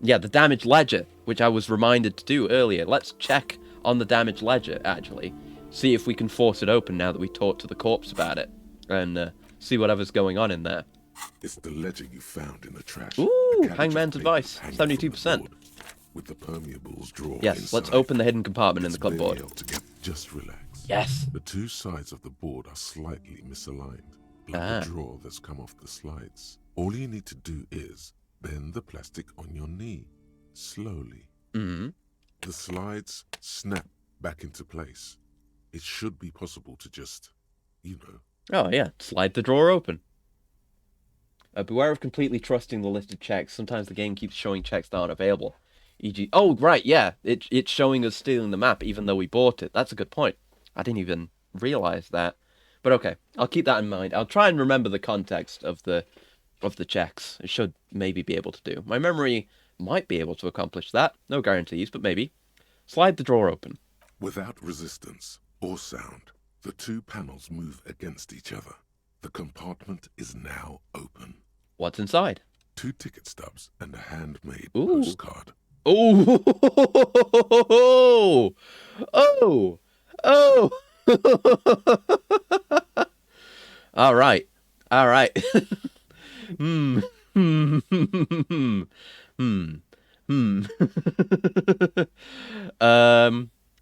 Yeah, the damage ledger, which I was reminded to do earlier. Let's check on the damage ledger, actually. See if we can force it open now that we talked to the corpse about it. And see whatever's going on in there. It's the ledger you found in the trash. Ooh, Hangman's advice. 72%. With the permeables drawn yes, inside. Let's open the hidden compartment in the clipboard. Just relax. Yes. The two sides of the board are slightly misaligned, like the drawer that's come off the slides. All you need to do is bend the plastic on your knee, slowly. Mm-hmm. The slides snap back into place. It should be possible to just, you know. Oh yeah, slide the drawer open. Beware of completely trusting the listed checks. Sometimes the game keeps showing checks that aren't available. E.g. Oh, right, yeah. It's showing us stealing the map even though we bought it. That's a good point. I didn't even realize that. But okay, I'll keep that in mind. I'll try and remember the context of the checks. It should maybe be able to do. My memory might be able to accomplish that. No guarantees, but maybe. Slide the drawer open. Without resistance or sound, the two panels move against each other. The compartment is now open. What's inside? 2 ticket stubs and a handmade postcard. Oh! Oh! Oh! All right. All right.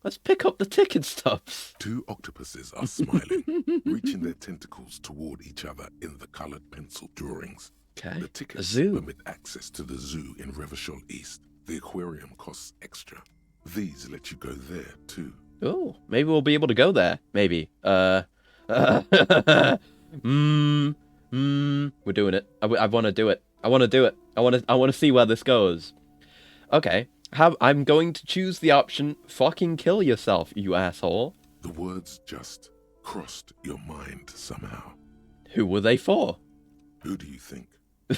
Let's pick up the ticket stubs. 2 octopuses are smiling, reaching their tentacles toward each other in the colored pencil drawings. Okay. The tickets permit access to the zoo in Revachol East. The aquarium costs extra. These let you go there too. Oh, maybe we'll be able to go there. Maybe. We're doing it. I want to do it. I want to do it. I want to see where this goes. Okay. I'm going to choose the option, fucking kill yourself, you asshole. The words just crossed your mind somehow. Who were they for? Who do you think?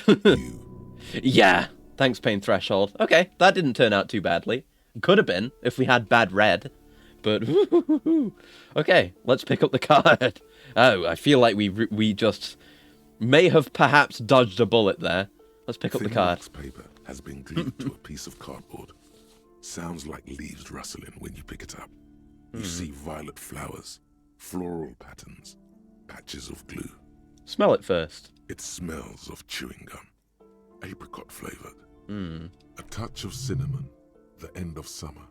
You. Yeah. Thanks, Pain Threshold. Okay, that didn't turn out too badly. Could have been, if we had bad red. But, okay, let's pick up the card. Oh, I feel like we just may have perhaps dodged a bullet there. Let's pick up the card. Paper has been glued to a piece of cardboard. Sounds like leaves rustling when you pick it up. You see violet flowers, floral patterns, patches of glue. Smell it first. It smells of chewing gum, apricot flavored. A touch of cinnamon, the end of summer.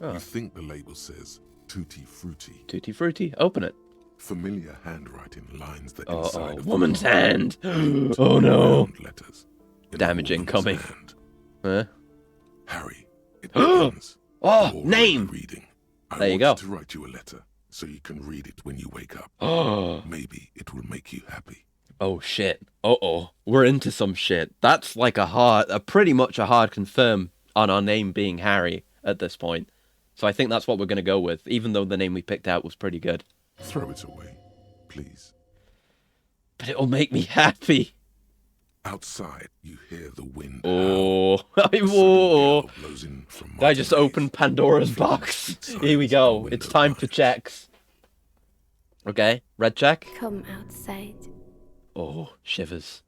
Oh. You think the label says Tutti Frutti. Tutti Frutti. Open it. Familiar handwriting lines the inside of woman's hand. Oh no. Letters. Damage incoming. Huh? Harry, it begins. Oh, name. Reading. There you go. To write you a letter so you can read it when you wake up. Oh. Maybe it will make you happy. Oh shit. Uh-oh. We're into some shit. That's like pretty much a hard confirm on our name being Harry at this point. So I think that's what we're going to go with, even though the name we picked out was pretty good. Throw it away, please. But it'll make me happy. Outside, you hear the wind. Oh, I just opened Pandora's box. Here we go. It's time for checks. Okay, red check. Come outside. Oh, Shivers.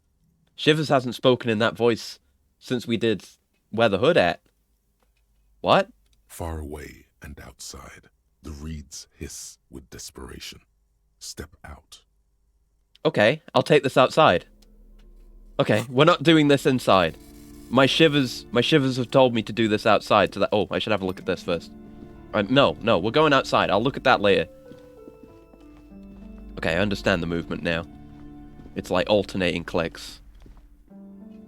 Shivers hasn't spoken in that voice since we did Where the Hood At. What? Far away and outside, the reeds hiss with desperation. Step out. Okay, I'll take this outside. Okay, we're not doing this inside. My shivers have told me to do this outside. So that I should have a look at this first. No, we're going outside. I'll look at that later. Okay, I understand the movement now. It's like alternating clicks.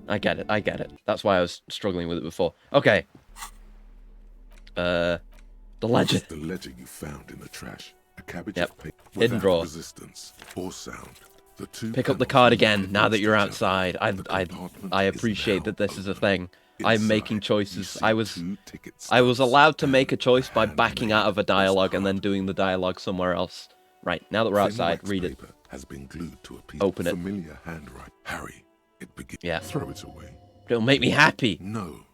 I get it. That's why I was struggling with it before. Okay. The ledger. It's the ledger you found in the trash. A cabbage Yep. of paper Hidden without drawer. resistance or sound. The two Pick up the panels card lean again now that against you're each other. outside. I appreciate that this is a thing. I'm making choices. I was allowed to make a choice by backing out of a dialogue and then doing the dialogue somewhere else. Right, now that we're outside, read it. Has been glued to a piece Open of it. familiar handwriting. Harry, it begins. Yeah. Throw it away. It'll make me happy. No.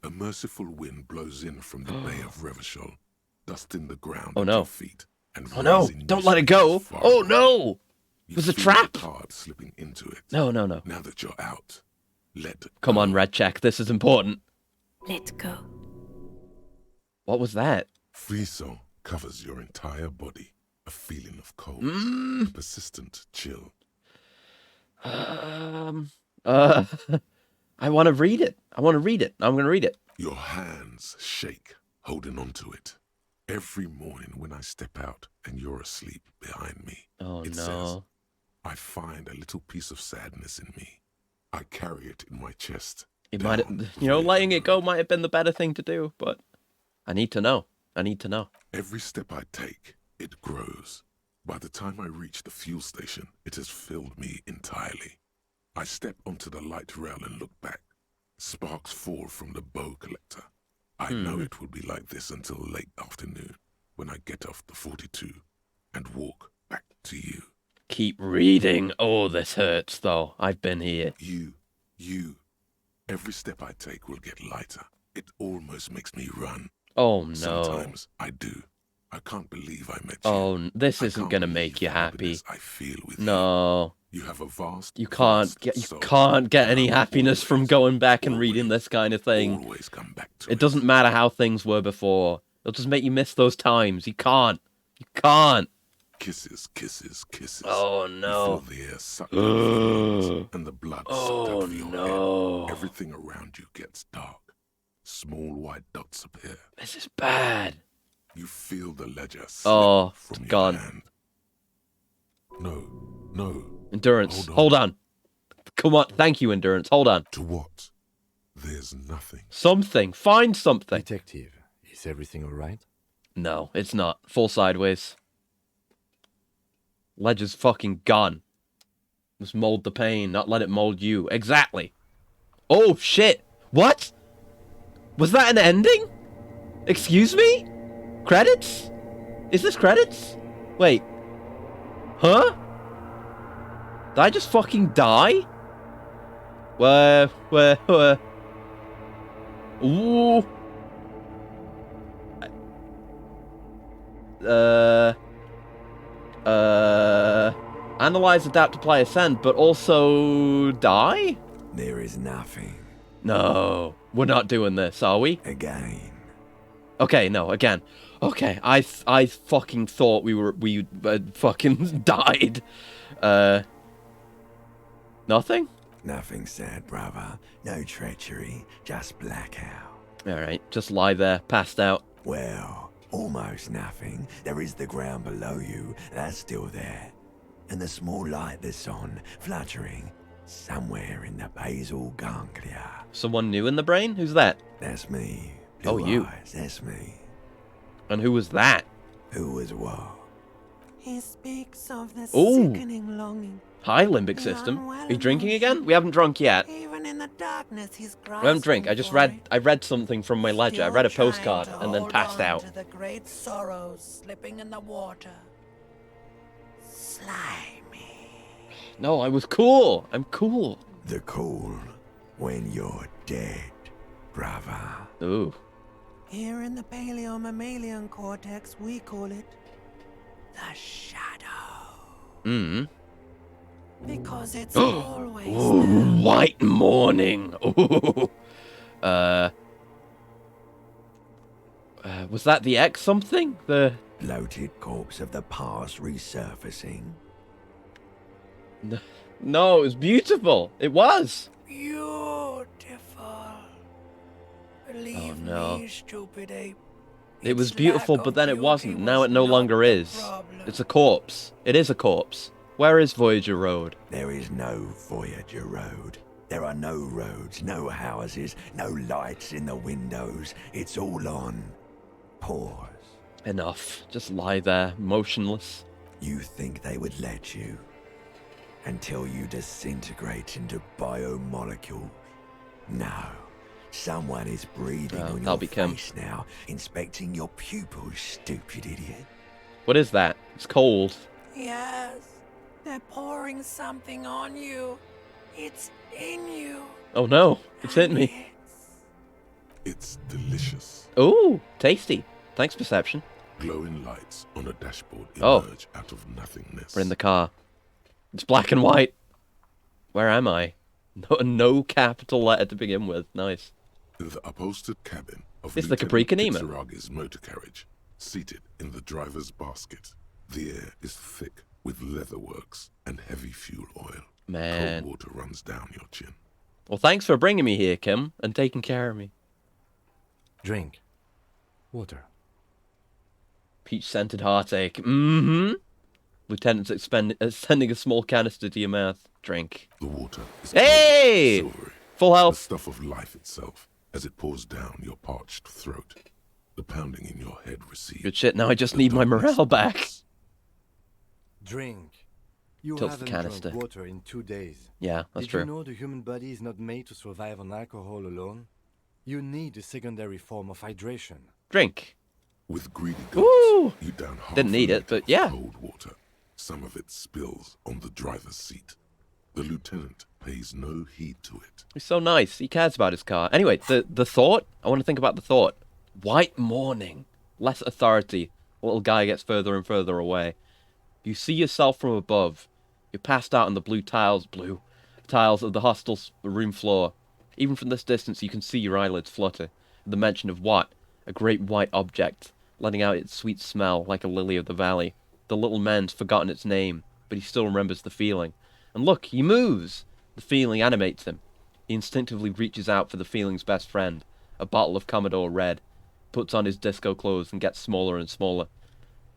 A merciful wind blows in from the Bay of Revachol, dusting the ground Oh at no. your feet. And Oh no, raising don't you let it go. far Oh away. no. You It was a feel trap. the card slipping into it. No. Now that you're out, let Come on, Red Check. This is important. Let go. What was that? Frisson covers your entire body. A feeling of cold. Mm. A persistent chill. I want to read it. I'm going to read it. Your hands shake, holding on to it. Every morning when I step out and you're asleep behind me, Oh it no. says, I find a little piece of sadness in me. I carry it in my chest. It might have, letting it go might have been the better thing to do, but I need to know. Every step I take, it grows. By the time I reach the fuel station, it has filled me entirely. I step onto the light rail and look back. Sparks fall from the bow collector. I know it will be like this until late afternoon, when I get off the 42 and walk back to you. Keep reading. Oh, this hurts, though. I've been here. You. Every step I take will get lighter. It almost makes me run. Oh, no. Sometimes I do. I can't believe I met you. Oh, this isn't going to make you happy. I feel with No. you. You have a vast. You can't get any happiness from going back and reading this kind of thing. Always come back to it doesn't matter how things were before. It'll just make you miss those times. You can't. Kisses, kisses, kisses. Oh no. You feel the air sucked out of your lungs and the blood sucked out of your head. Everything around you gets dark. Small white dots appear. This is bad. You feel the ledger slip from your gone. hand. No. Endurance. Hold on. Come on. Thank you, Endurance. Hold on. To what? There's nothing. Something. Find something. Detective, is everything all right? No, it's not. Fall sideways. Ledger's fucking gone. Just mold the pain, not let it mold you. Exactly. Oh, shit. What? Was that an ending? Excuse me? Credits? Is this credits? Wait. Huh? Did I just fucking die? Where? Ooh. Analyze, adapt, apply, ascend, but also die? There is nothing. No. We're not doing this, are we? Again. Okay, no, again. Okay, I fucking thought we fucking died. Nothing? Nothing sad, brother. No treachery, just blackout. Alright, just lie there, passed out. Well, almost nothing. There is the ground below you, that's still there. And the small light that's on, fluttering, somewhere in the basal ganglia. Someone new in the brain? Who's that? That's me. Oh, Blue you. eyes, that's me. And who was that? Who was what? He speaks of the Ooh. sickening longing. Hi, limbic system. Are you drinking again? We haven't drunk yet. Even in the darkness, he's We haven't drink. I read something from my ledger. I read a postcard and then passed out. To the great sorrows slipping in the water. Slimy. No, I was cool. I'm cool. The cool when you're dead, brother. Ooh. Here in the paleo-mammalian cortex, we call it the shadow. Because it's always Ooh, white morning. Ooh. Was that the X something? The bloated corpse of the past resurfacing. No, it was beautiful. It was. Beautiful. Believe me, stupid ape. It was beautiful, but then it wasn't. Now it no longer is. It's a corpse. It is a corpse. Where is Voyager Road? There is no Voyager Road. There are no roads, no houses, no lights in the windows. It's all on pause. Enough. Just lie there, motionless. You think they would let you? Until you disintegrate into biomolecules? No. Someone is breathing on your face now, inspecting your pupils, stupid idiot. What is that? It's cold. Yes, they're pouring something on you. It's in you. Oh no, it's in me. It's delicious. Ooh, tasty. Thanks, Perception. Glowing lights on a dashboard emerge out of nothingness. We're in the car. It's black and white. Where am I? No capital letter to begin with. Nice. The upholstered cabin of It's the Capri Kanema. Kitsuragi's motor carriage, seated in the driver's basket. The air is thick with leatherworks and heavy fuel oil. Man. Cold water runs down your chin. Well, thanks for bringing me here, Kim, and taking care of me. Drink. Water. Peach-scented heartache. Mm-hmm. Lieutenant's sending a small canister to your mouth. Drink. The water is hey! silvery. Full health. The stuff of life itself, as it pours down your parched throat. The pounding in your head recedes. Good shit, now I just need my morale back. Drink. You Tilts the haven't canister. drunk water in 2 days. Yeah, that's true. Did you know the human body is not made to survive on alcohol alone? You need a secondary form of hydration. Drink. With greedy Ooh! guts, you down half Didn't need it, but yeah. cold water. Some of it spills on the driver's seat. The lieutenant pays no heed to it. He's so nice. He cares about his car. Anyway, the thought. I want to think about the thought. White morning. Less authority. Little guy gets further and further away. You see yourself from above. You're passed out on the blue tiles of the hostel's room floor. Even from this distance, you can see your eyelids flutter at the mention of what? A great white object, letting out its sweet smell like a lily of the valley. The little man's forgotten its name, but he still remembers the feeling. And look, he moves! The feeling animates him. He instinctively reaches out for the feeling's best friend, a bottle of Commodore Red, puts on his disco clothes and gets smaller and smaller.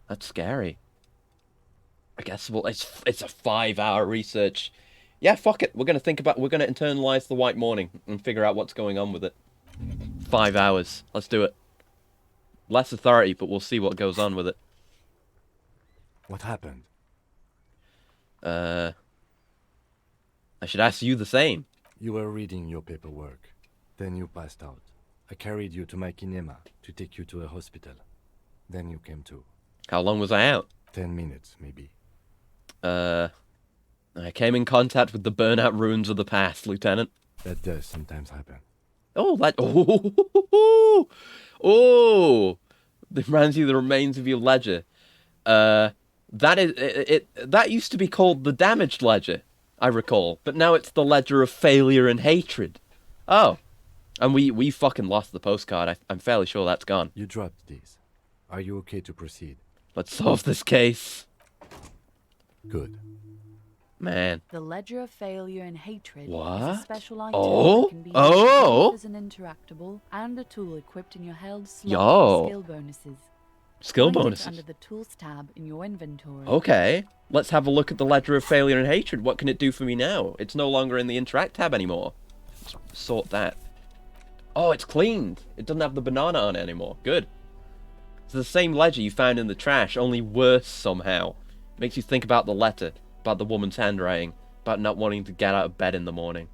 That's scary. I guess, well, it's a 5-hour research. Yeah, fuck it. We're gonna internalize the white morning and figure out what's going on with it. 5 hours. Let's do it. Less authority, but we'll see what goes on with it. What happened? I should ask you the same. You were reading your paperwork. Then you passed out. I carried you to my kinema to take you to a hospital. Then you came to. How long was I out? 10 minutes, maybe. I came in contact with the burnout ruins of the past, Lieutenant. That does sometimes happen. Oh, that... Oh! It reminds you of the remains of your ledger. That used to be called the damaged ledger, I recall. But now it's the ledger of failure and hatred. Oh. And we fucking lost the postcard. I'm fairly sure that's gone. You dropped these. Are you okay to proceed? Let's solve this case. Good. Man. The Ledger of Failure and Hatred What? is a special item Oh? that can be used Oh? as an interactable and a tool equipped in your held slot Yo. for skill bonuses. Skill Find it bonuses. under the Tools tab in your inventory. Okay. Let's have a look at the Ledger of Failure and Hatred. What can it do for me now? It's no longer in the Interact tab anymore. Let's sort that. Oh, it's cleaned. It doesn't have the banana on it anymore. Good. It's the same ledger you found in the trash, only worse somehow. Makes you think about the letter, about the woman's handwriting, about not wanting to get out of bed in the morning.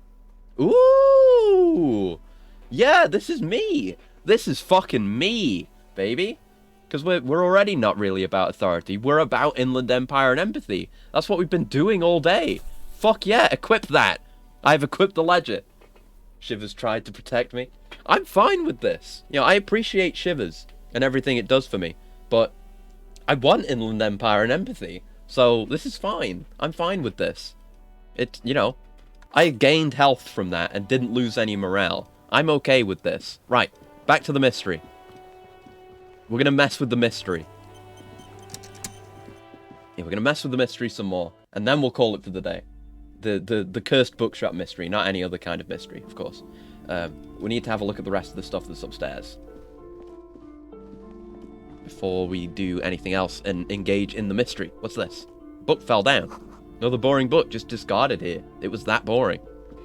Ooh! Yeah, this is me! This is fucking me, baby! Because we're already not really about authority. We're about Inland Empire and empathy. That's what we've been doing all day. Fuck yeah, equip that! I've equipped the ledger. Shivers tried to protect me. I'm fine with this. You know, I appreciate Shivers and everything it does for me, but I want Inland Empire and empathy, so this is fine. I'm fine with this. You know, I gained health from that and didn't lose any morale. I'm okay with this. Right, back to the mystery. We're gonna mess with the mystery. Yeah, we're gonna mess with the mystery some more, and then we'll call it for the day. The cursed bookshop mystery, not any other kind of mystery, of course. We need to have a look at the rest of the stuff that's upstairs. before we do anything else and engage in the mystery. What's this? Book fell down. Another boring book just discarded here. It was that boring.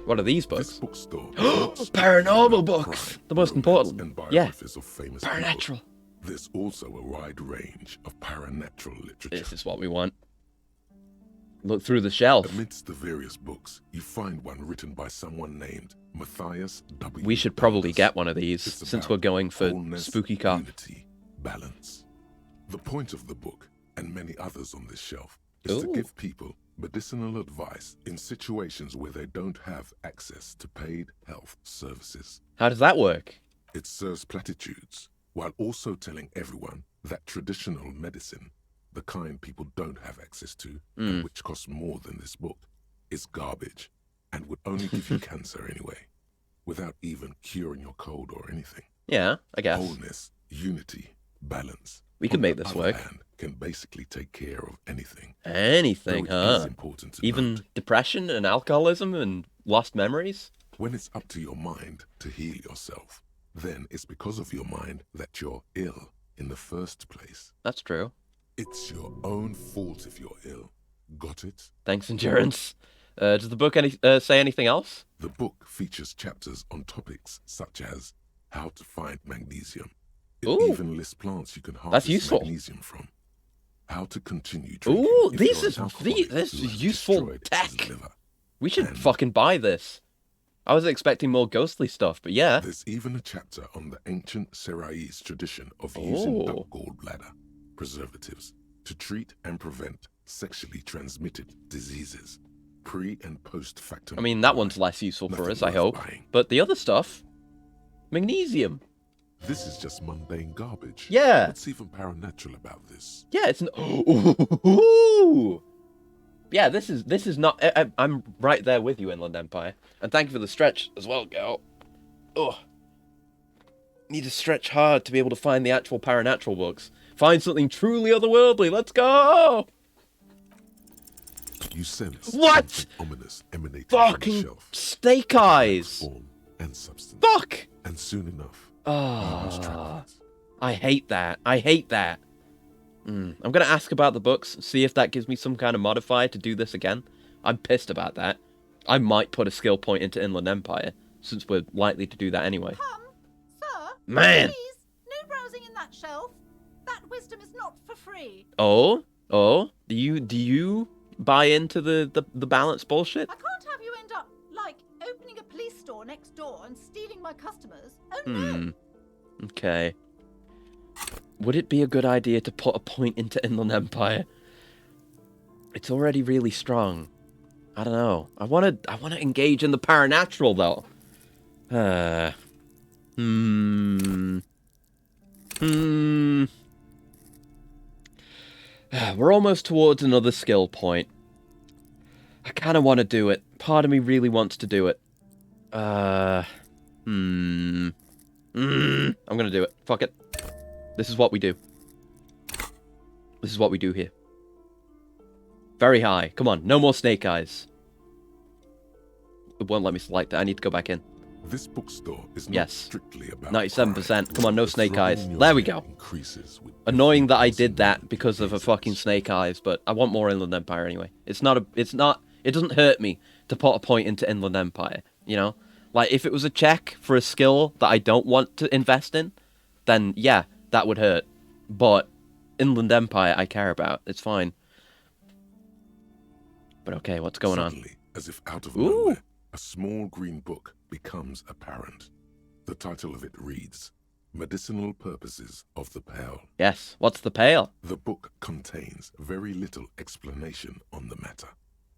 What are these books? This bookstore Paranormal books! The most important. and Yeah. biographies of famous Supernatural. people. There's also a wide range of paranatural literature. This is what we want. Look through the shelf. Amidst the various books, you find one written by someone named Matthias W. We should probably get one of these, It's since about we're going for wholeness, Spooky Cop. unity, balance. The point of the book, and many others on this shelf, is to give people medicinal advice in situations where they don't have access to paid health services. How does that work? It serves platitudes, while also telling everyone that traditional medicine, the kind people don't have access to, and which costs more than this book, is garbage, and would only give you cancer anyway, without even curing your cold or anything. Yeah, I guess. Wholeness, unity, balance. We could on make the this other work. hand, can basically take care of anything. Anything, Though it is huh? important to Even note, depression and alcoholism and lost memories? when it's up to your mind to heal yourself, then it's because of your mind that you're ill in the first place. That's true. It's your own fault if you're ill. Got it? Thanks, Endurance. Does the book say anything else? The book features chapters on topics such as how to find magnesium. It even lists plants you can harvest useful. magnesium from. How to continue drinking. Ooh, if this you're is an alcoholic this who is has useful destroyed his tech. liver. We should fucking buy this. I was expecting more ghostly stuff, but yeah. There's even a chapter on the ancient Seraïs tradition of using duck gallbladder preservatives to treat and prevent sexually transmitted diseases, pre and post factum. I mean, that one's less useful for Nothing us, I worth hope. buying. But the other stuff, magnesium. This is just mundane garbage. Yeah. What's even paranatural about this? Yeah, it's ooh. Yeah, this is not. I'm right there with you, Inland Empire, and thank you for the stretch as well, girl. Oh, need to stretch hard to be able to find the actual paranatural books. Find something truly otherworldly. Let's go. You sense What? something ominous emanating from the Fucking shelf. snake eyes. Form and substance. Fuck. And soon enough, Ah, I hate that. I hate that. I'm gonna ask about the books, see if that gives me some kind of modifier to do this again. I'm pissed about that. I might put a skill point into Inland Empire, since we're likely to do that anyway. Sir, Man! please, no browsing in that shelf. That wisdom is not for free. Oh? Do you buy into the balance bullshit? I can't have you end up, like, opening a police store next door and stealing my customers. Oh no! Okay. Would it be a good idea to put a point into Inland Empire? It's already really strong. I don't know. I wanna engage in the paranatural though. We're almost towards another skill point. I kind of want to do it. Part of me really wants to do it. I'm gonna do it. Fuck it. This is what we do. This is what we do here. Very high. Come on, no more snake eyes. It won't let me select it. I need to go back in. this bookstore is not strictly about 97%. Come on, no The snake throbbing eyes. in your There we head go. increases with Annoying that I did that because of a fucking snake eyes, but I want more Inland Empire anyway. It doesn't hurt me to put a point into Inland Empire, you know? Like, if it was a check for a skill that I don't want to invest in, then yeah, that would hurt. But Inland Empire I care about. It's fine. But okay, what's going Suddenly, as if out of nowhere, a small green book becomes apparent. The title of it reads, Medicinal Purposes of the Pale. Yes, what's the pale? The book contains very little explanation on the matter.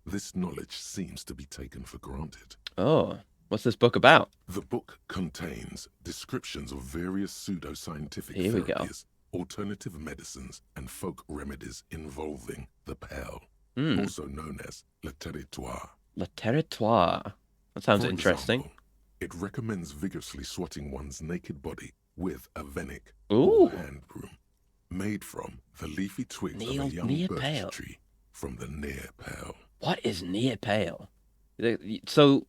This knowledge seems to be taken for granted. Oh, what's this book about? The book contains descriptions of various pseudoscientific Here we go. therapies, alternative medicines, and folk remedies involving the pale, Hmm. also known as le territoire. Le Territoire. That sounds For interesting. example, it recommends vigorously swatting one's naked body with a venic Ooh. or hand broom made from the leafy twigs of Near a young birch pale. tree from the near pale. What is near pale? So,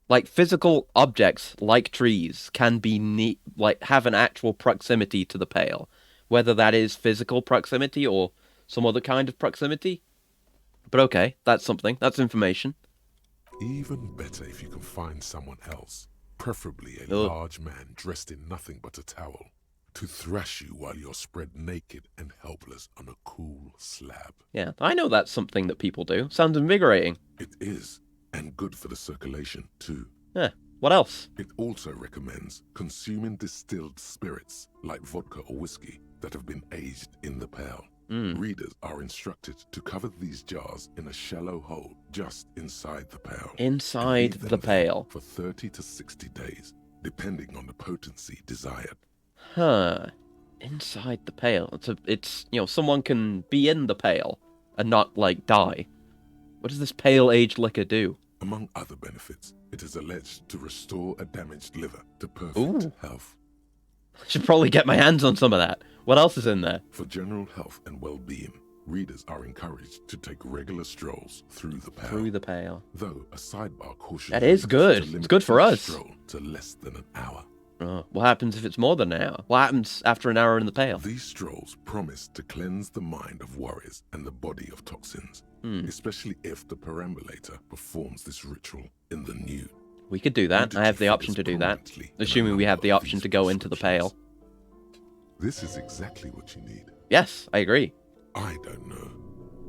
like, physical objects like trees can be have an actual proximity to the pale, whether that is physical proximity or some other kind of proximity. But okay, that's something. That's information. Even better if you can find someone else, preferably a large man dressed in nothing but a towel, to thrash you while you're spread naked and helpless on a cool slab. Yeah, I know that's something that people do. Sounds invigorating. It is, and good for the circulation, too. Yeah, what else? It also recommends consuming distilled spirits, like vodka or whiskey, that have been aged in the pail. Readers are instructed to cover these jars in a shallow hole just inside the pail. Inside the pail. For 30 to 60 days, depending on the potency desired. Huh. Inside the pail. It's someone can be in the pail and not, like, die. What does this pale-aged liquor do? Among other benefits, it is alleged to restore a damaged liver to perfect health. I should probably get my hands on some of that. What else is in there? For general health and well-being, readers are encouraged to take regular strolls through the pail. Through the pail. Though a sidebar cautions that is good. It's good for us. Stroll to less than an hour. Oh, what happens if it's more than an hour? What happens after an hour in the pail? These strolls promise to cleanse the mind of worries and the body of toxins, especially if the perambulator performs this ritual in the nude. We could do that. I have the option to do that, assuming we have the option to go into the pail. This is exactly what you need. Yes, I agree. I don't know.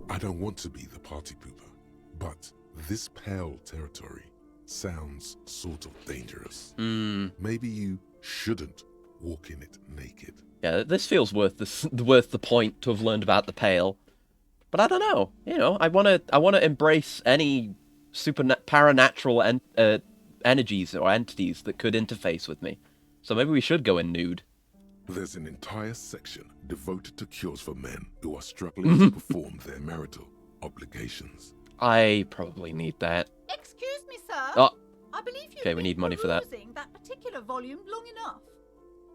I don't want to be the party pooper, but this pail territory sounds sort of dangerous. Maybe you shouldn't walk in it naked. Yeah, this feels worth the point to have learned about the pale. But I don't know. I want to embrace any paranatural energies or entities that could interface with me. So maybe we should go in nude. There's an entire section devoted to cures for men who are struggling to perform their marital obligations. I probably need that. Excuse me, sir. Oh. I believe you've okay, we need money for that. That particular volume long enough.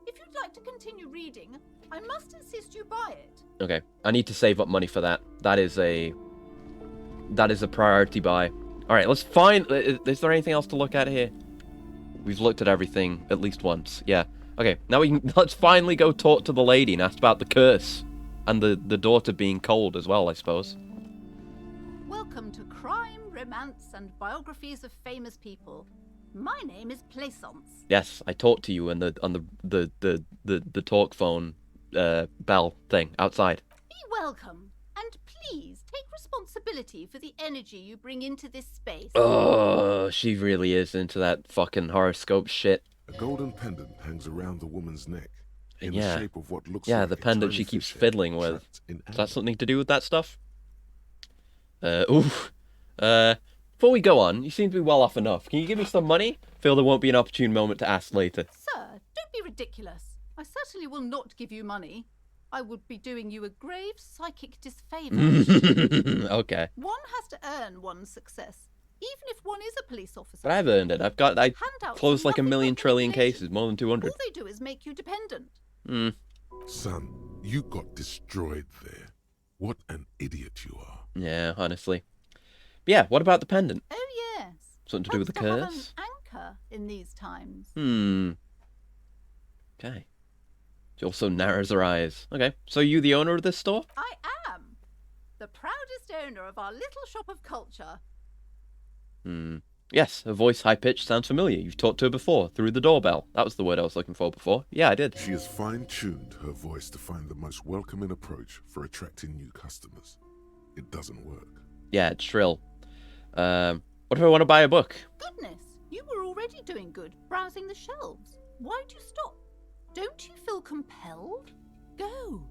If you'd like to continue reading, I must insist you buy it. Okay, I need to save up money for that. That is a priority buy. All right, let's find. Is there anything else to look at here? We've looked at everything at least once. Yeah. Okay, now let's finally go talk to the lady and ask about the curse and the daughter being cold as well, I suppose. Welcome to Crime, Romance, and Biographies of Famous People. My name is Plaisance. Yes, I talked to you on the talk phone bell thing outside. Be welcome, and please take responsibility for the energy you bring into this space. Oh, she really is into that fucking horoscope shit. A golden pendant hangs around the woman's neck in the shape of what looks like the pendant she keeps fiddling with. Is that something to do with that stuff? Before we go on, you seem to be well off enough. Can you give me some money? Feel there won't be an opportune moment to ask later. Sir, don't be ridiculous. I certainly will not give you money. I would be doing you a grave psychic disfavor. Okay. One has to earn one's success, even if one is a police officer. But I've earned it. I closed like 1,000,000 trillion cases, more than 200. All they do is make you dependent. Son, you got destroyed there. What an idiot you are. Yeah, honestly. But yeah, what about the pendant? Oh, yes. Something to do with the curse? Have an anchor in these times. Okay. She also narrows her eyes. Okay, so you the owner of this store? I am. The proudest owner of our little shop of culture. Yes, her voice high-pitched sounds familiar. You've talked to her before, through the doorbell. That was the word I was looking for before. Yeah, I did. She has fine-tuned her voice to find the most welcoming approach for attracting new customers. It doesn't work. Yeah, it's shrill. What if I want to buy a book? Goodness, you were already doing good, browsing the shelves. Why'd you stop? Don't you feel compelled? Go.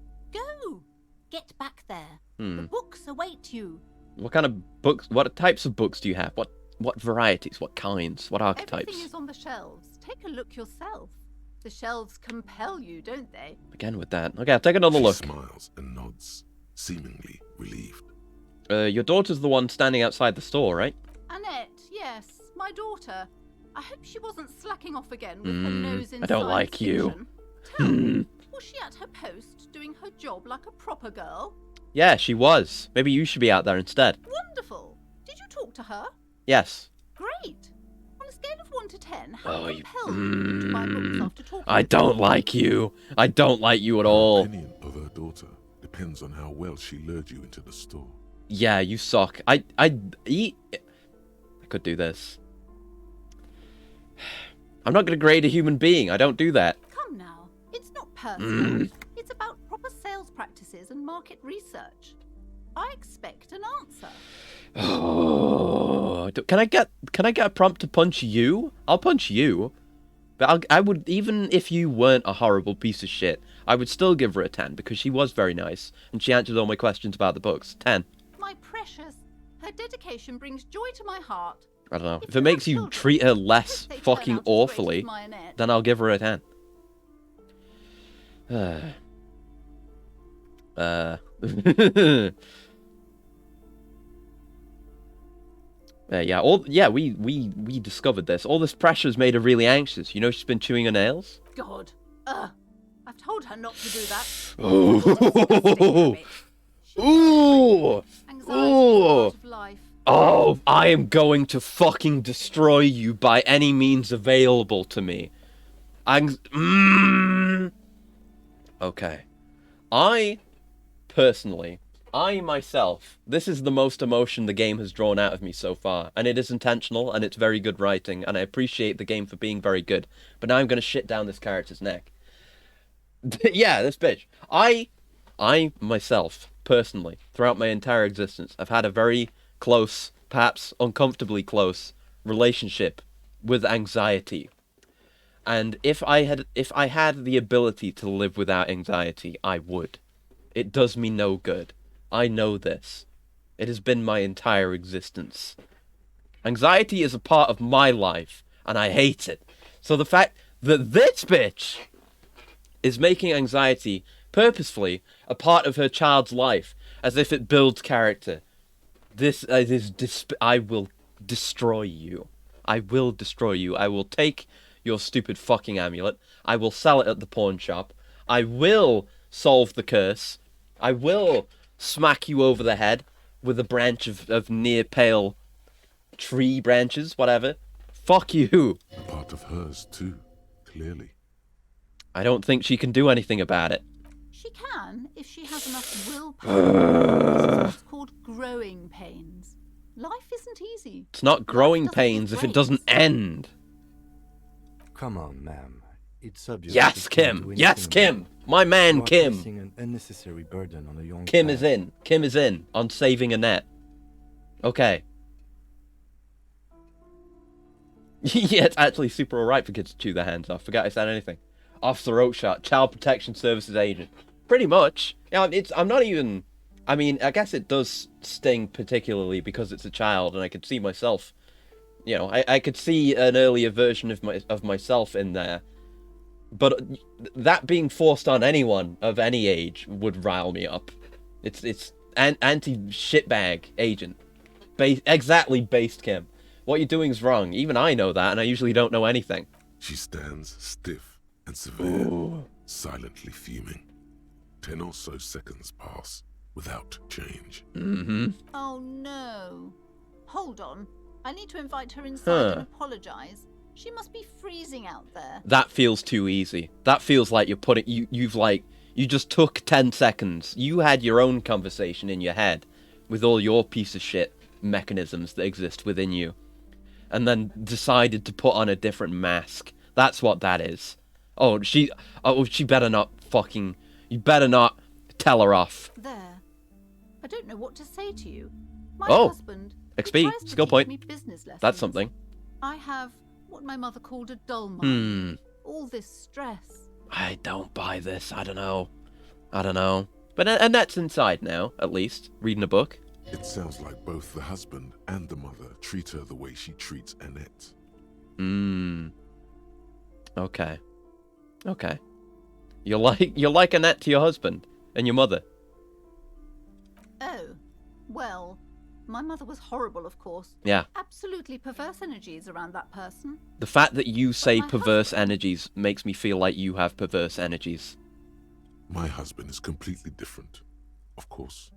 Get back there. The books await you. What kind of books, what types of books do you have? What varieties, what kinds, what archetypes? Everything is on the shelves. Take a look yourself. The shelves compel you, don't they? Again with that. Okay, I'll take another look. She smiles and nods, seemingly relieved. Your daughter's the one standing outside the store, right? Annette, yes, my daughter. I hope she wasn't slacking off again with her nose in I don't like you. Tell me, was she at her post doing her job like a proper girl? Yeah, she was. Maybe you should be out there instead. Wonderful. Did you talk to her? Yes. Great. On a scale of 1 to 10, how compelled you to buy books after talking? I don't like you. I don't like you at all. Her opinion of depends on how well she lured you into the store. Yeah, you suck. I could do this. I'm not going to grade a human being. I don't do that. Come now. It's not personal. It's about proper sales practices and market research. I expect an answer. Oh, can I get a prompt to punch you? I'll punch you. But I would, even if you weren't a horrible piece of shit, I would still give her a 10 because she was very nice and she answered all my questions about the books. 10. My precious. Her dedication brings joy to my heart. I don't know. If it makes you treat her less fucking awfully, then I'll give her a 10. We discovered this. All this pressure's made her really anxious. You know she's been chewing her nails? God. I've told her not to do that. Ooh! Ooh! Oh, I am going to fucking destroy you by any means available to me. Okay. I myself, this is the most emotion the game has drawn out of me so far, and it is intentional, and it's very good writing, and I appreciate the game for being very good, but now I'm going to shit down this character's neck. Yeah, this bitch. I myself, personally, throughout my entire existence, I've had a very close, perhaps uncomfortably close, relationship with anxiety. And if I had the ability to live without anxiety, I would. It does me no good. I know this. It has been my entire existence. Anxiety is a part of my life, and I hate it. So the fact that this bitch is making anxiety purposefully a part of her child's life, as if it builds character, I will destroy you. I will destroy you. I will take your stupid fucking amulet. I will sell it at the pawn shop. I will solve the curse. I will smack you over the head with a branch of near pale tree branches, whatever. Fuck you. A part of hers too, clearly. I don't think she can do anything about it. She can, if she has enough willpower. This is what's called growing pains. Life isn't easy. It's not growing pains if it doesn't end. Come on, ma'am. It's obvious. Yes, Kim. Yes, Kim. My man, Kim. An unnecessary burden on a young Kim child. is in. Kim is in on saving Annette. Okay. Yeah, it's actually super alright for kids to chew their hands off. Forgot I said anything. Off the throat shot. Child Protection Services agent. Pretty much. Yeah, I'm not even. I mean, I guess it does sting particularly because it's a child, and I could see myself. You know, I could see an earlier version of myself in there. But that being forced on anyone of any age would rile me up. It's an anti-shitbag agent. Exactly based, Kim. What you're doing is wrong. Even I know that, and I usually don't know anything. She stands stiff and severe, silently fuming. 10 or so seconds pass without change. Oh no. Hold on. I need to invite her inside and apologize. She must be freezing out there. That feels too easy. That feels like you're putting you just took 10 seconds. You had your own conversation in your head with all your piece of shit mechanisms that exist within you, and then decided to put on a different mask. That's what that is. She better not fucking. You better not tell her off. There. I don't know what to say to you. My Oh. husband. XP, tries to skill teach point. me business lessons. That's something. I have what my mother called a dull mind. All this stress. I don't buy this. I don't know. But Annette's inside now, at least, reading a book. It sounds like both the husband and the mother treat her the way she treats Annette. Okay. You're like Annette to your husband and your mother. Oh. Well, my mother was horrible, of course. Yeah. Absolutely perverse energies around that person. The fact that you say perverse energies makes me feel like you have perverse energies. My husband is completely different, of course.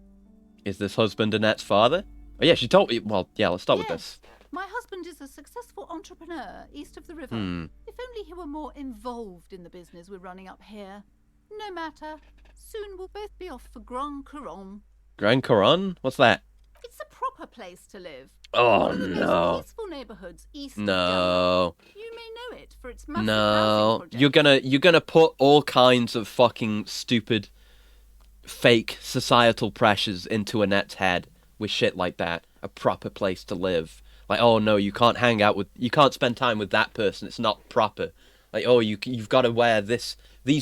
Is this husband Annette's father? Oh yeah, she told me. Well, yeah, let's start with this. My husband is a successful entrepreneur east of the river. If only he were more involved in the business we're running up here. No matter. Soon we'll both be off for Grand Couronne. Grand Couronne? What's that? It's a proper place to live. Oh, One of the no. most peaceful neighborhoods east of No. Denver. You may know it for its massive housing No. project. You're gonna put all kinds of fucking stupid, fake societal pressures into Annette's head with shit like that. A proper place to live. Like, oh no, you can't spend time with that person. It's not proper. Like, oh, you've got to wear these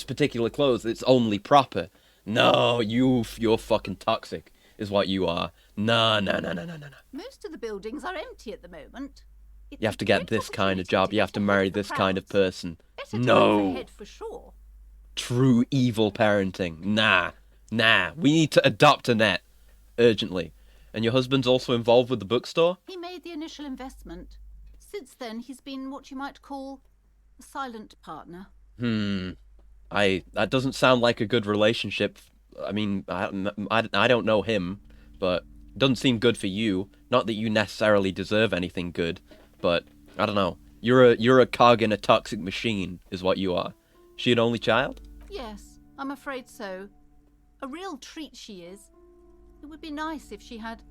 particular clothes. It's only proper. No, you're fucking toxic, is what you are. No. Most of the buildings are empty at the moment. You have to get this kind of job. You have to marry this kind of person. Better times No. ahead for sure. True evil parenting. Nah. We need to adopt Annette. Urgently. And your husband's also involved with the bookstore? He made the initial investment. Since then, he's been what you might call a silent partner. That doesn't sound like a good relationship. I mean, I don't know him, but it doesn't seem good for you. Not that you necessarily deserve anything good, but I don't know. You're a cog in a toxic machine, is what you are. She an only child? Yes, I'm afraid so. A real treat she is. It would be nice if she had...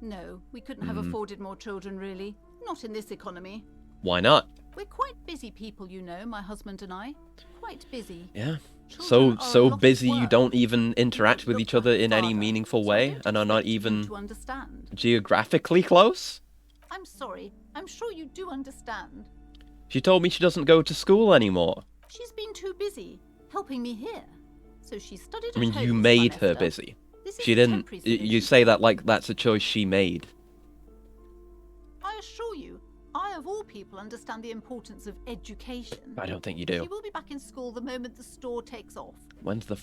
No, we couldn't have afforded more children, really. Not in this economy. Why not? We're quite busy people, you know, my husband and I. Quite busy. Yeah. Children are a So lot of busy you work. don't even interact with each other in any father, meaningful so I way, don't and are not expect you even to understand. geographically close? I'm sorry. I'm sure you do understand. She told me she doesn't go to school anymore. She's been too busy helping me here. So she studied I mean, at home you this made her semester. busy. This is She a didn't. temporary You solution. say that like that's a choice she made. I assure you, I of all people understand the importance of education. I don't think you She do. will be back in school the moment the store takes off. When the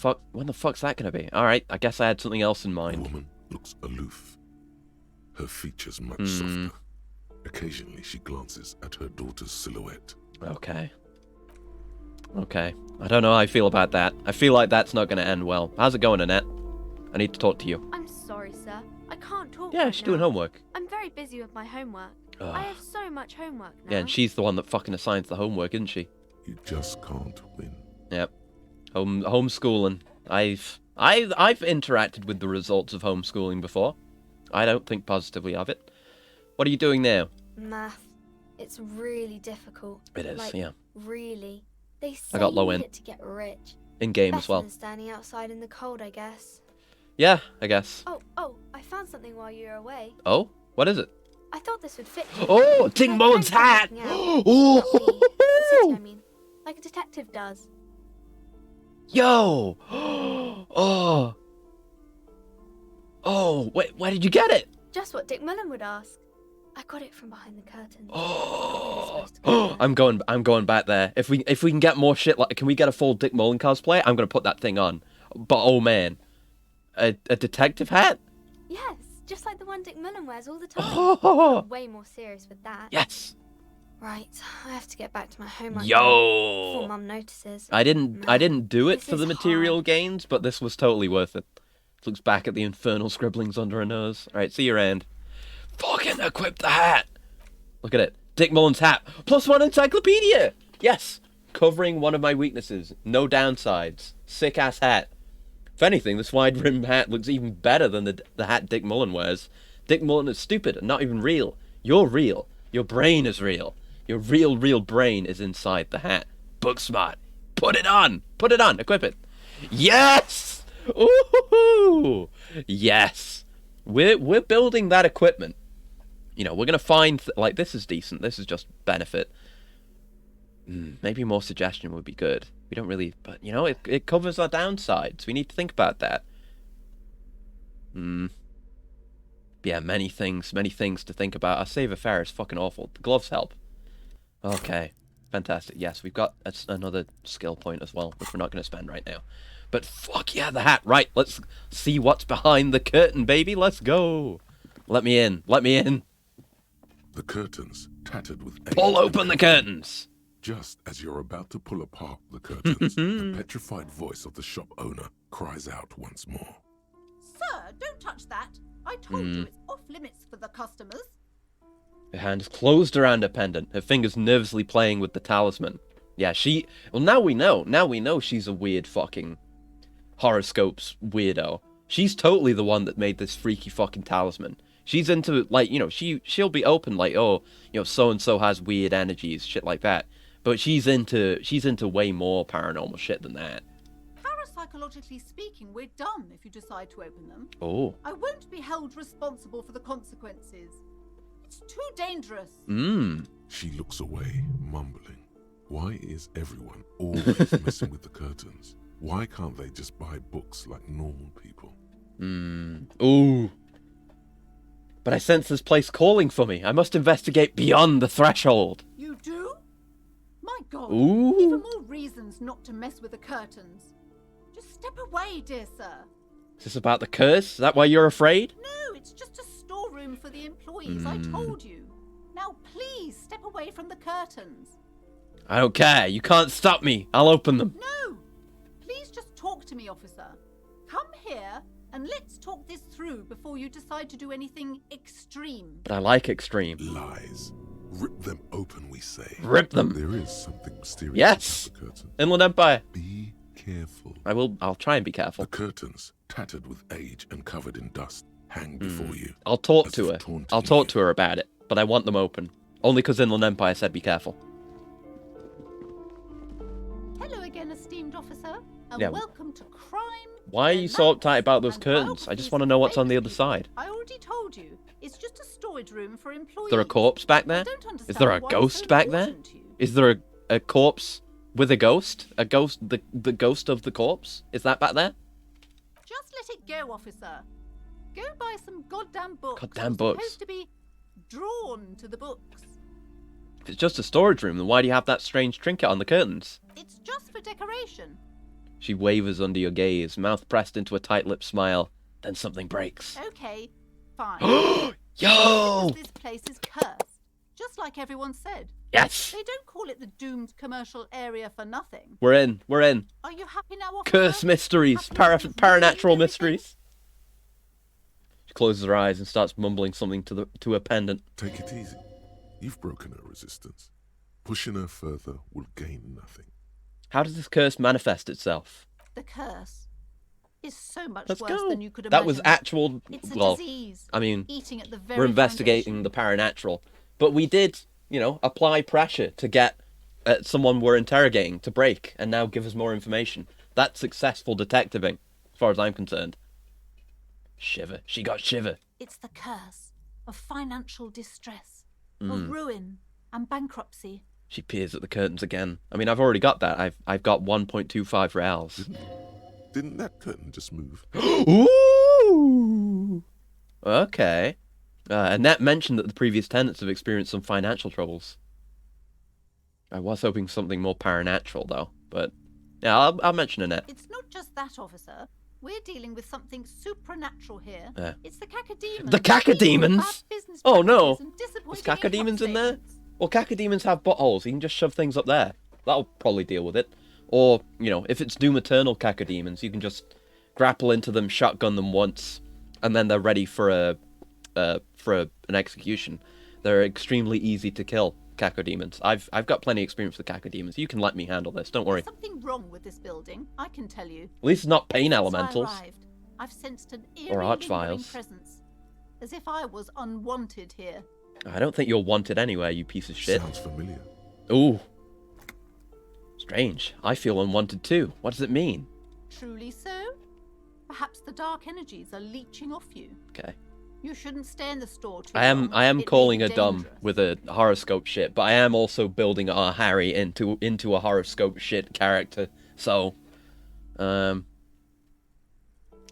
fuck's that gonna be? Alright, I guess I had something else in The mind. woman looks aloof, her features much Hmm. softer. Occasionally, she glances at her daughter's silhouette. Okay. I don't know how I feel about that. I feel like that's not gonna end well. How's it going, Annette? I need to talk to you. I'm sorry, sir. I can't talk Yeah, right she's now. doing homework. I'm very busy with my homework. Ugh. I have so much homework now. Yeah, and she's the one that fucking assigns the homework, isn't she? You just can't win. Yep. Homeschooling. I've interacted with the results of homeschooling before. I don't think positively of it. What are you doing now? Math. It's really difficult. It is, like, yeah. Really. They say I got low you in. need it to get rich. In game Better as well. than standing outside in the cold, I guess. Yeah, I guess. Oh, I found something while you were away. Oh? What is it? I thought this would fit you. Oh, Dick Like Mullen's hat! looking out. Not me. The city, I mean. Like a detective does. Yo! Oh, wait, where did you get it? Just what Dick Mullen would ask. I got it from behind the curtains. I'm going back there. If we can get more shit, like, can we get a full Dick Mullen cosplay? I'm gonna put that thing on. But oh man, a detective hat? Yes, just like the one Dick Mullen wears all the time. Oh. I'm way more serious with that. Yes. Right, I have to get back to my homework. Yo. now Before Mum notices. I didn't do it This for the is material gains, but this was totally worth it. Looks back at the infernal scribblings under her nose. All right, see you around. Fucking equip the hat. Look at it. Dick Mullen's hat. +1 encyclopedia. Yes. Covering one of my weaknesses. No downsides. Sick ass hat. If anything, this wide rim hat looks even better than the hat Dick Mullen wears. Dick Mullen is stupid and not even real. You're real. Your brain is real. Your real brain is inside the hat. Book smart. Put it on. Put it on. Equip it. Yes. Ooh. Yes. We're building that equipment. You know, we're gonna find like this is decent. This is just benefit. Maybe more suggestion would be good. We don't really, but you know, it covers our downsides. We need to think about that. Yeah, many things to think about. Our save affair is fucking awful. The gloves help. Okay, fantastic. Yes, we've got another skill point as well, which we're not going to spend right now. But fuck yeah, the hat. Right, let's see what's behind the curtain, baby. Let's go. Let me in. Let me in. The curtains, tattered with age. Pull open the curtains. Just as you're about to pull apart the curtains, the petrified voice of the shop owner cries out once more. Sir, don't touch that. I told you it's off limits for the customers. Her hand is closed around her pendant, her fingers nervously playing with the talisman. Yeah, well, now we know. Now we know she's a weird fucking horoscopes weirdo. She's totally the one that made this freaky fucking talisman. She's into, like, you know, she'll be open, like, oh, you know, so-and-so has weird energies, shit like that. But she's into way more paranormal shit than that. Parapsychologically speaking, we're done if you decide to open them. Oh. I won't be held responsible for the consequences. It's too dangerous. She looks away, mumbling. Why is everyone always messing with the curtains? Why can't they just buy books like normal people? Ooh. But I sense this place calling for me. I must investigate beyond the threshold. You do? My God. Ooh. Even more reasons not to mess with the curtains. Just step away, dear sir. Is this about the curse? Is that why you're afraid? No, it's just a storeroom for the employees. I told you. Now please step away from the curtains. I don't care. You can't stop me. I'll open them. No! Please just talk to me, officer. Come here and let's talk this through before you decide to do anything extreme. But I like extreme. Lies. Rip them open, we say. Rip them. There is something mysterious yes. about the curtain. Inland Empire. Be careful. I'll try and be careful. The curtains, tattered with age and covered in dust, hang before you. I'll talk to her. I'll talk to her about it. But I want them open. Only because Inland Empire said be careful. Hello again, esteemed officer, and welcome to Crime. Why are you so uptight about those curtains? I just want to know what's on the other side. I already told you. It's just a storage room for employees. Is there a corpse back there? Is there a ghost back there? Is there a corpse with a ghost? A ghost, the ghost of the corpse? Is that back there? Just let it go, officer. Go buy some goddamn books. Goddamn books. You're supposed to be drawn to the books. If it's just a storage room, then why do you have that strange trinket on the curtains? It's just for decoration. She wavers under your gaze, mouth pressed into a tight-lipped smile. Then something breaks. Okay, fine. Yo! This place is cursed, just like everyone said. Yes! They don't call it the doomed commercial area for nothing. We're in. We're in. Are you happy now, officer? Curse mysteries. Paranatural mysteries. She closes her eyes and starts mumbling something to a pendant. Take it easy. You've broken her resistance. Pushing her further will gain nothing. How does this curse manifest itself? The curse is so much Let's worse go. than you could imagine. That was actual. It's a well, disease. I mean, eating at the very we're investigating the paranatural, but we did, you know, apply pressure to get someone we're interrogating to break, and now give us more information. That's successful detectiving, as far as I'm concerned. Shiver. She got shiver. It's the curse of financial distress, of ruin and bankruptcy. She peers at the curtains again. I mean, I've already got that. I've got 1.25 reals. Didn't that curtain just move? Ooh! Okay. Annette mentioned that the previous tenants have experienced some financial troubles. I was hoping something more paranatural, though. But, yeah, I'll mention Annette. It's not just that, officer. We're dealing with something supernatural here. Yeah. It's the cacodemons. The cacodemons? Oh, no. There's cacodemons in there? Well, cacodemons have buttholes. You can just shove things up there. That'll probably deal with it. Or, you know, if it's Doom Eternal cacodemons, you can just grapple into them, shotgun them once, and then they're ready for an execution. They're extremely easy to kill, cacodemons. I've got plenty of experience with cacodemons. You can let me handle this. Don't worry. There's something wrong with this building, I can tell you. At least it's not pain Since elementals. I arrived, I've sensed an Or eerie archviles. lingering presence, as if I was unwanted here. I don't think you're wanted anywhere, you piece of shit. Sounds familiar. Ooh. Strange. I feel unwanted too. What does it mean? Truly so? Perhaps the dark energies are leeching off you. Okay. You shouldn't stay in the store too I am long. calling her dumb with a horoscope shit, but I am also building our Harry into a horoscope shit character. So, why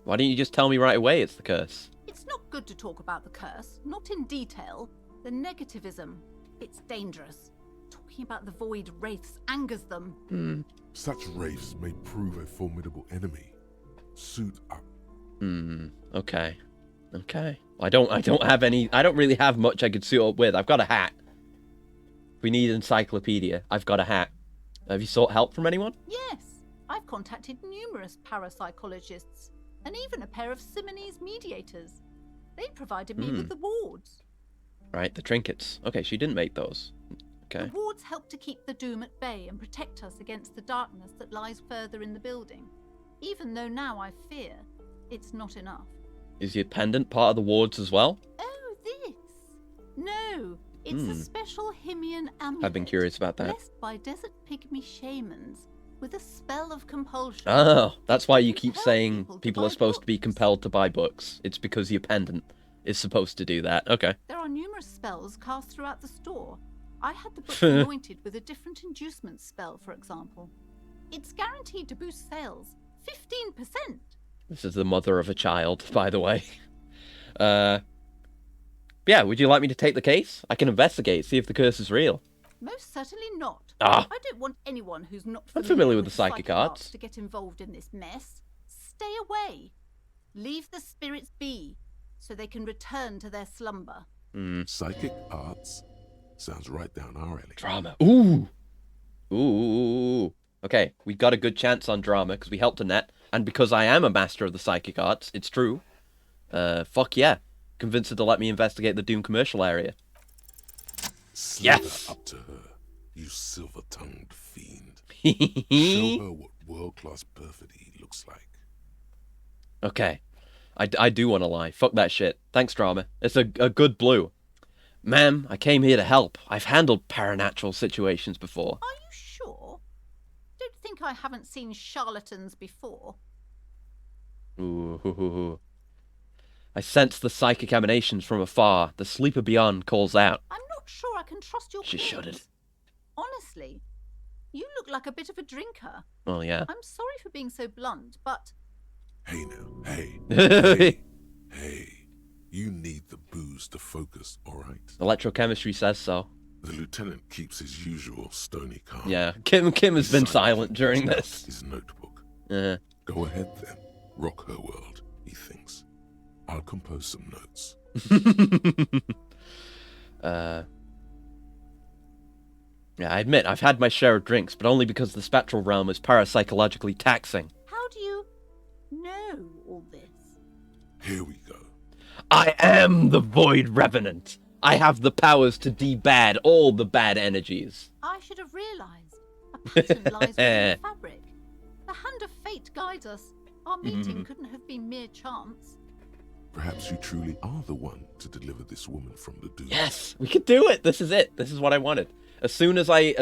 don't you just tell me right away it's the curse? It's not good to talk about the curse, not in detail. The negativism, it's dangerous. Talking about the void wraiths angers them. Such wraiths may prove a formidable enemy. Suit up. Okay. I don't really have much I could suit up with. I've got a hat. If we need an encyclopedia, I've got a hat. Have you sought help from anyone? Yes, I've contacted numerous parapsychologists, and even a pair of Simonese mediators. They provided me with the wards. Right, the trinkets. Okay, she didn't make those. Okay. The wards help to keep the doom at bay and protect us against the darkness that lies further in the building. even though now I fear it's not enough. Is your pendant part of the wards as well? Oh, this? No, it's a special Himian amulet. I've been curious about that. Blessed by desert pygmy shamans with a spell of compulsion. Oh, that's why you keep saying people are supposed to be compelled to buy books. It's because your pendant is supposed to do that. Okay. There are numerous spells cast throughout the store. I had the book anointed with a different inducement spell, for example. It's guaranteed to boost sales 15%. This is the mother of a child, by the way. Yeah, would you like me to take the case? I can investigate, see if the curse is real. Most certainly not. Ah. I don't want anyone who's not I'm familiar with the psychic arts. to get involved in this mess. Stay away. Leave the spirits be, so they can return to their slumber. Psychic arts? Sounds right down our alley. Drama. Ooh. Ooh. Okay, we got a good chance on drama because we helped Annette, and because I am a master of the psychic arts, it's true. Fuck yeah. Convince her to let me investigate the Doom commercial area. Yes! Up to her, you silver-tongued fiend. Show her what world-class perfidy looks like. Okay. I do want to lie. Fuck that shit. Thanks, drama. It's a good blue. Ma'am, I came here to help. I've handled paranatural situations before. Are you sure? Don't think I haven't seen charlatans before. Ooh. I sense the psychic emanations from afar. The sleeper beyond calls out. I'm not sure I can trust your She claims. shuddered. Honestly, you look like a bit of a drinker. Well, yeah. I'm sorry for being so blunt, but... Hey now, hey. Hey. You need the booze to focus, all right? Electrochemistry says so. The lieutenant keeps his usual stony calm. Yeah, Kim has been silent during this. His notebook. Uh-huh. Go ahead then. Rock her world, he thinks. I'll compose some notes. Yeah, I admit, I've had my share of drinks, but only because the spectral realm is parapsychologically taxing. How do you know all this? Here we go. I am the Void Revenant. I have the powers to debad all the bad energies. I should have realized. A pattern lies within the fabric. The hand of fate guides us. Our meeting couldn't have been mere chance. Perhaps you truly are the one to deliver this woman from the doom. Yes, we could do it. This is it. This is what I wanted. As soon as I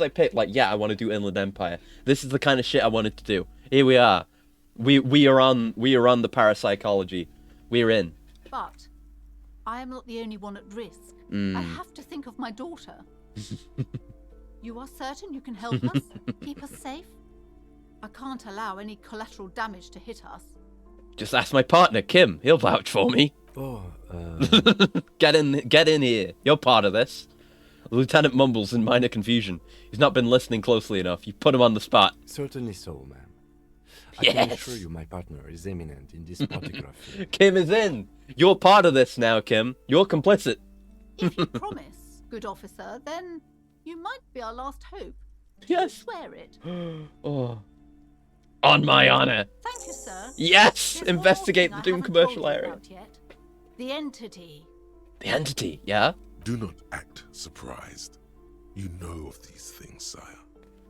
picked, like, yeah, I want to do Inland Empire. This is the kind of shit I wanted to do. Here we are. We are on the parapsychology. We're in. But I am not the only one at risk. I have to think of my daughter. You are certain you can help us? Keep us safe? I can't allow any collateral damage to hit us. Just ask my partner, Kim. He'll vouch for me. Oh, Get in here. You're part of this. The lieutenant mumbles in minor confusion. He's not been listening closely enough. You put him on the spot. Certainly so, ma'am. I Yes. can assure you my partner is eminent in this particular field. Kim is in. You're part of this now, Kim. You're complicit. If you promise, good officer, then you might be our last hope. Do Yes. you swear it? Oh. On my honor. Thank you, sir. Yes. There's one more Investigate thing the I Doom haven't commercial told you area. about yet. The entity. The entity, yeah? Do not act surprised. You know of these things, sire.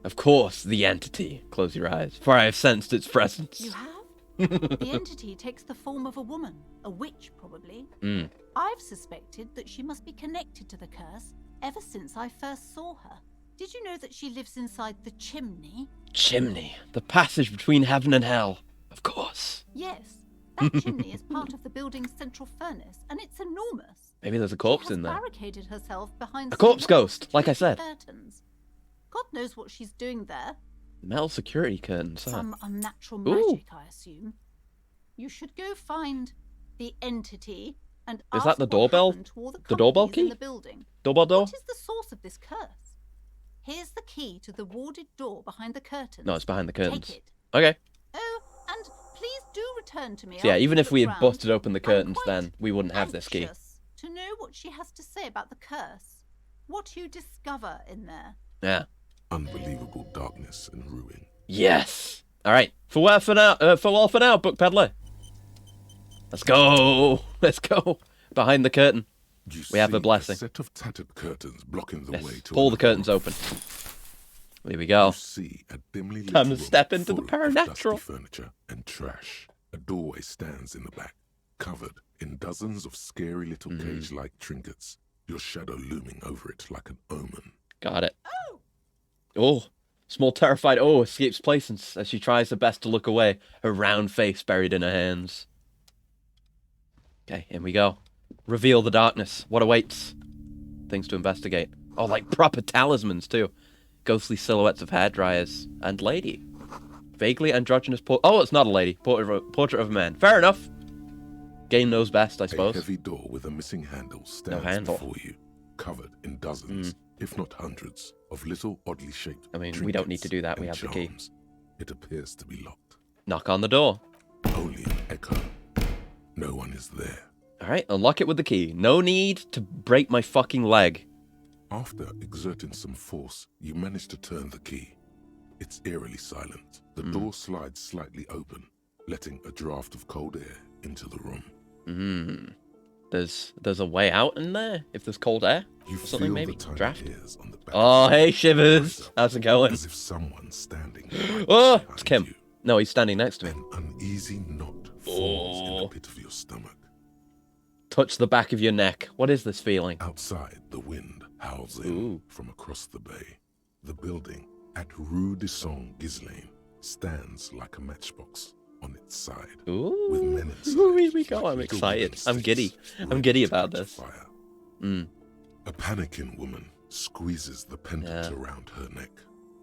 Of course, the entity. Close your eyes, for I have sensed its presence. You have? The entity takes the form of a woman, a witch probably. I've suspected that she must be connected to the curse ever since I first saw her. Did you know that she lives inside the chimney? Chimney. The passage between heaven and hell. Of course. Yes. That chimney is part of the building's central furnace, and it's enormous. Maybe there's a corpse She has in there. barricaded herself behind A some corpse metal ghost, like I said. security curtains. God knows what she's doing there. Metal security curtains. Huh? Some unnatural Ooh. magic, I assume. You should go find the entity and Is ask that the what doorbell? happened to all The doorbell companies in key? the building. Doorbell door? What is the source of this curse? Here's the key to the warded door behind the curtains. No, it's behind the curtains. Take it. Okay. Oh, and please do return to me. So yeah, after even you if we look had round. busted open the curtains, then we wouldn't have this key. Anxious to know what she has to say about the curse. What you discover in there. Yeah. Unbelievable darkness and ruin. Yes. All right. For now, book peddler. Let's go. Let's go. Behind the curtain. You We have see a blessing. set of tattered curtains blocking the way to Pull the another curtains room. open. Here we go. You see a dimly lit Time to room step into the full of dusty paranatural. furniture and trash. A doorway stands in the back, covered in dozens of scary little cage-like trinkets, your shadow looming over it like an omen. Got it. Oh, small terrified escapes place as she tries her best to look away, her round face buried in her hands. Okay, in we go. Reveal the darkness. What awaits? Things to investigate. Oh, like proper talismans too. Ghostly silhouettes of hairdryers and lady. Vaguely androgynous oh, it's not a lady. Portrait of a man. Fair enough. Game knows best, I suppose. A heavy door with a missing handle stands before you, covered in dozens, if not hundreds, of little oddly shaped we don't need to do that. We have the key. It appears to be locked. Knock on the door. Only an echo. No one is there. Alright, unlock it with the key. No need to break my fucking leg. After exerting some force, you manage to turn the key. It's eerily silent. The door slides slightly open, letting a draft of cold air into the room. There's a way out in there if there's cold air. You or something feel maybe. the tiny Draft. hairs on the back Oh, hey Shivers. How's it going? as if someone's standing. Oh, it's Kim. No, he's standing next to me. An uneasy knot forms in the pit of your stomach. Touch the back of your neck. What is this feeling? Outside, the wind howls in from across the bay. The building at Rue de Saint-Ghislain stands like a matchbox on its side. Ooh. With men inside. Here we go. I'm excited. I'm giddy. I'm giddy about this. A panicking woman squeezes the pendant around her neck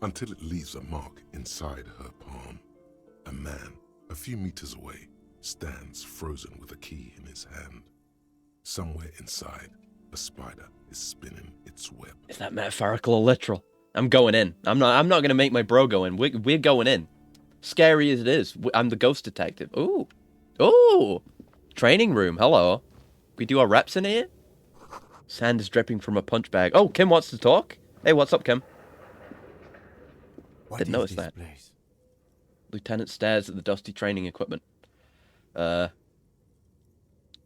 until it leaves a mark inside her palm. A man, a few meters away, stands frozen with a key in his hand. Somewhere inside, a spider is spinning its web. Is that metaphorical or literal? I'm going in. I'm not going to make my bro go in. We're going in. Scary as it is, I'm the ghost detective. Ooh. Training room. Hello. We do our reps in here? Sand is dripping from a punch bag. Oh, Kim wants to talk. Hey, what's up, Kim? Didn't notice that. Place? Lieutenant stares at the dusty training equipment. I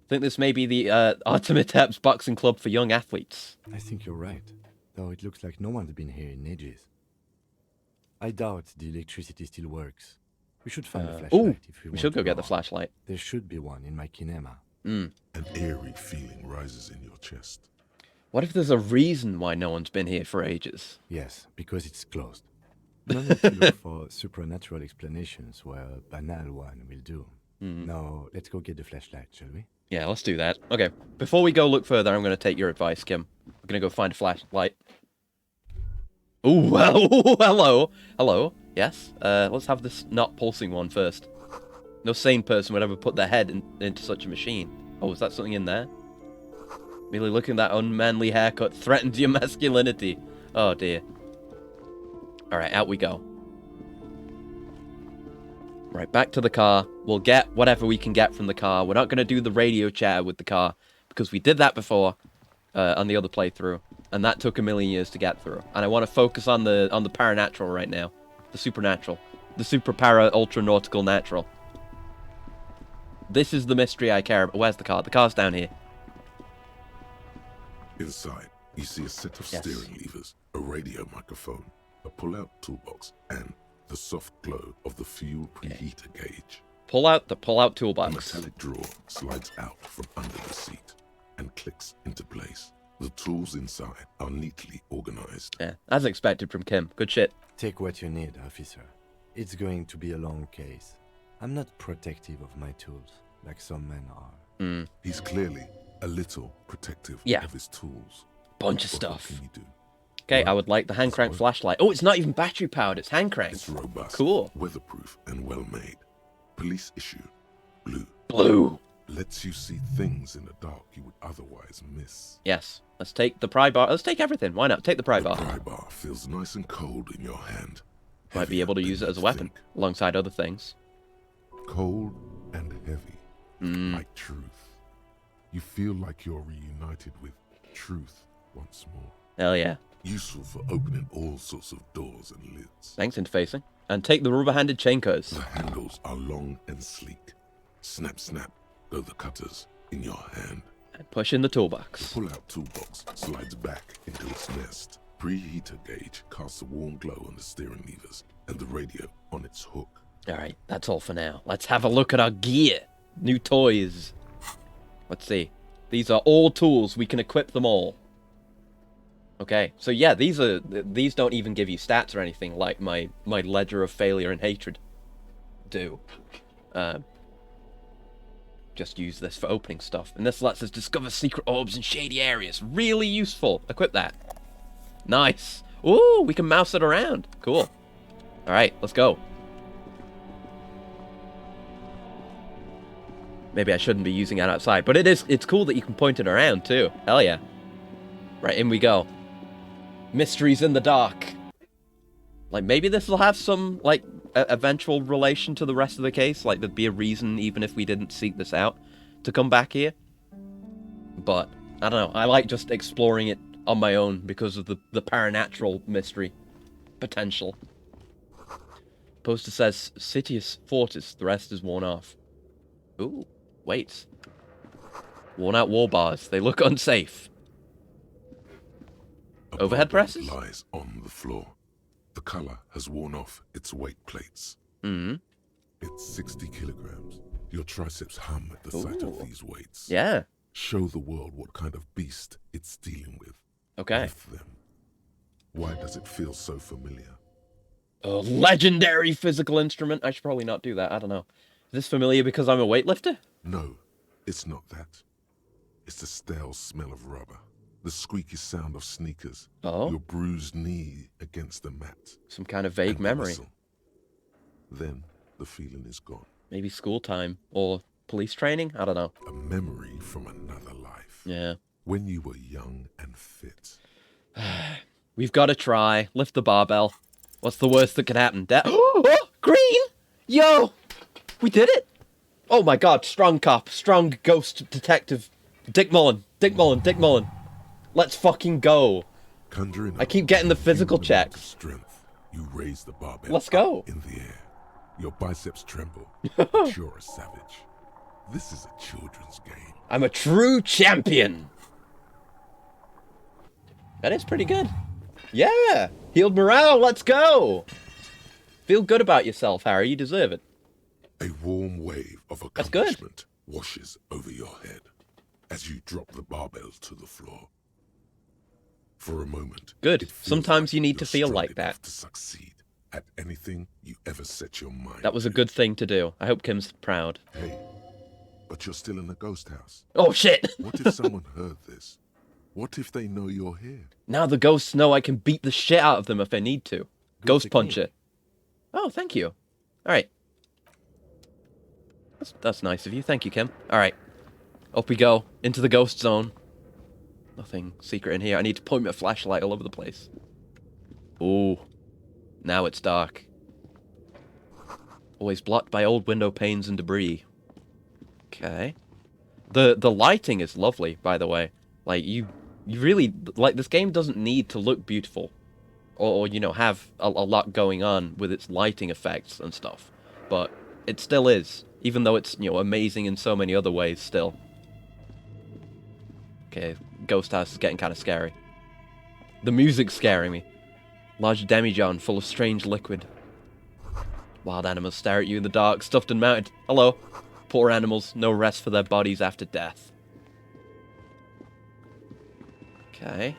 think this may be the Artemitep's boxing club for young athletes. I think you're right, though it looks like no one's been here in ages. I doubt the electricity still works. We should find a flashlight if we should go get the on. flashlight. There should be one in my kinema. An eerie feeling rises in your chest. What if there's a reason why no one's been here for ages? Yes, because it's closed. No need to look for supernatural explanations where a banal one will do. Now, let's go get the flashlight, shall we? Yeah, let's do that. Okay, before we go look further, I'm going to take your advice, Kim. We're going to go find a flashlight. Ooh, well, hello. Yes, let's have this not pulsing one first. No sane person would ever put their head into such a machine. Oh, is that something in there? Merely looking at that unmanly haircut threatens your masculinity. Oh, dear. Alright, out we go. Right, back to the car. We'll get whatever we can get from the car. We're not going to do the radio chatter with the car, because we did that before on the other playthrough, and that took a million years to get through. And I want to focus on the paranatural right now. The supernatural. The super para ultra nautical natural. This is the mystery I care about. Where's the car? The car's down here. Inside, you see a set of steering levers, a radio microphone, a pull-out toolbox, and the soft glow of the fuel preheater gauge. Pull out the pull-out toolbox. A metallic drawer slides out from under the seat and clicks into place. The tools inside are neatly organized. Yeah, as expected from Kim. Good shit. Take what you need, officer. It's going to be a long case. I'm not protective of my tools, like some men are. He's clearly a little protective of his tools. Bunch of What stuff. can you do? Okay, I would like the hand crank flashlight. Oh, it's not even battery powered. It's hand crank. It's robust, cool, weatherproof, and well made. Police issue, blue. Blue. Lets you see things in the dark you would otherwise miss. Yes. Let's take the pry bar. Let's take everything. Why not? Take the pry bar. The pry bar feels nice and cold in your hand. Might be able to use it as a weapon alongside other things. Cold and heavy, like truth. You feel like you're reunited with truth once more. Hell yeah. Useful for opening all sorts of doors and lids. Thanks, interfacing. And take the rubber-handed chain cutters. The handles are long and sleek. Snap, snap, go the cutters in your hand. And push in the toolbox. The pull-out toolbox slides back into its nest, preheater gauge casts a warm glow on the steering levers and the radio on its hook. Alright, that's all for now. Let's have a look at our gear. New toys. Let's see. These are all tools. We can equip them all. Okay, so yeah, these don't even give you stats or anything like my Ledger of Failure and Hatred do. Just use this for opening stuff. And this lets us discover secret orbs in shady areas. Really useful. Equip that. Nice. Ooh, we can mouse it around. Cool. Alright, let's go. Maybe I shouldn't be using it outside, but it's cool that you can point it around too. Hell yeah. Right, in we go. Mysteries in the dark. Like, maybe this will have some, like, eventual relation to the rest of the case. Like, there'd be a reason, even if we didn't seek this out, to come back here. But, I don't know. I like just exploring it on my own because of the paranatural mystery potential. Poster says, Citius Fortis, the rest is worn off. Ooh, wait. Worn out wall bars. They look unsafe. Overhead presses? Lies on the floor. The color has worn off its weight plates. Mm-hmm. It's 60 kilograms. Your triceps hum at the sight of these weights. Yeah. Show the world what kind of beast it's dealing with. Okay. Lift them. Why does it feel so familiar? A legendary physical instrument. I should probably not do that. I don't know. Is this familiar because I'm a weightlifter? No, it's not that. It's the stale smell of rubber. The squeaky sound of sneakers. Oh. Your bruised knee against the mat. Some kind of vague memory. Then the feeling is gone. Maybe school time or police training? I don't know. A memory from another life. Yeah. When you were young and fit. We've got to try. Lift the barbell. What's the worst that could happen? Oh, green! Yo! We did it! Oh my god, strong cop, strong ghost detective. Dick Mullen, Dick Mullen, Dick Mullen. Let's fucking go. Conjuring I keep getting the physical checks. Strength. You raise the barbell. Let's go. In the air. Your biceps tremble. You're a savage. This is a children's game. I'm a true champion. That is pretty good. Yeah! Healed morale, let's go! Feel good about yourself, Harry. You deserve it. A warm wave of accomplishment washes over your head as you drop the barbell to the floor. For a moment. Good. Sometimes you need to feel like that. To succeed at anything you ever set your mind. That was a good thing to do. I hope Kim's proud. Hey, but you're still in the ghost house. Oh shit! What if someone heard this? What if they know you're here? Now the ghosts know I can beat the shit out of them if I need to. Ghost punch it. Oh, thank you. Alright. That's nice of you. Thank you, Kim. Alright. Up we go. Into the ghost zone. Nothing secret in here. I need to point my flashlight all over the place. Ooh. Now it's dark. Always blocked by old window panes and debris. Okay. The lighting is lovely, by the way. Like, you really... Like, this game doesn't need to look beautiful. Or you know, have a lot going on with its lighting effects and stuff. But it still is. Even though it's, you know, amazing in so many other ways still. Okay, Ghost House is getting kind of scary. The music's scaring me. Large demijohn full of strange liquid. Wild animals stare at you in the dark, stuffed and mounted. Hello. Poor animals, no rest for their bodies after death. Okay.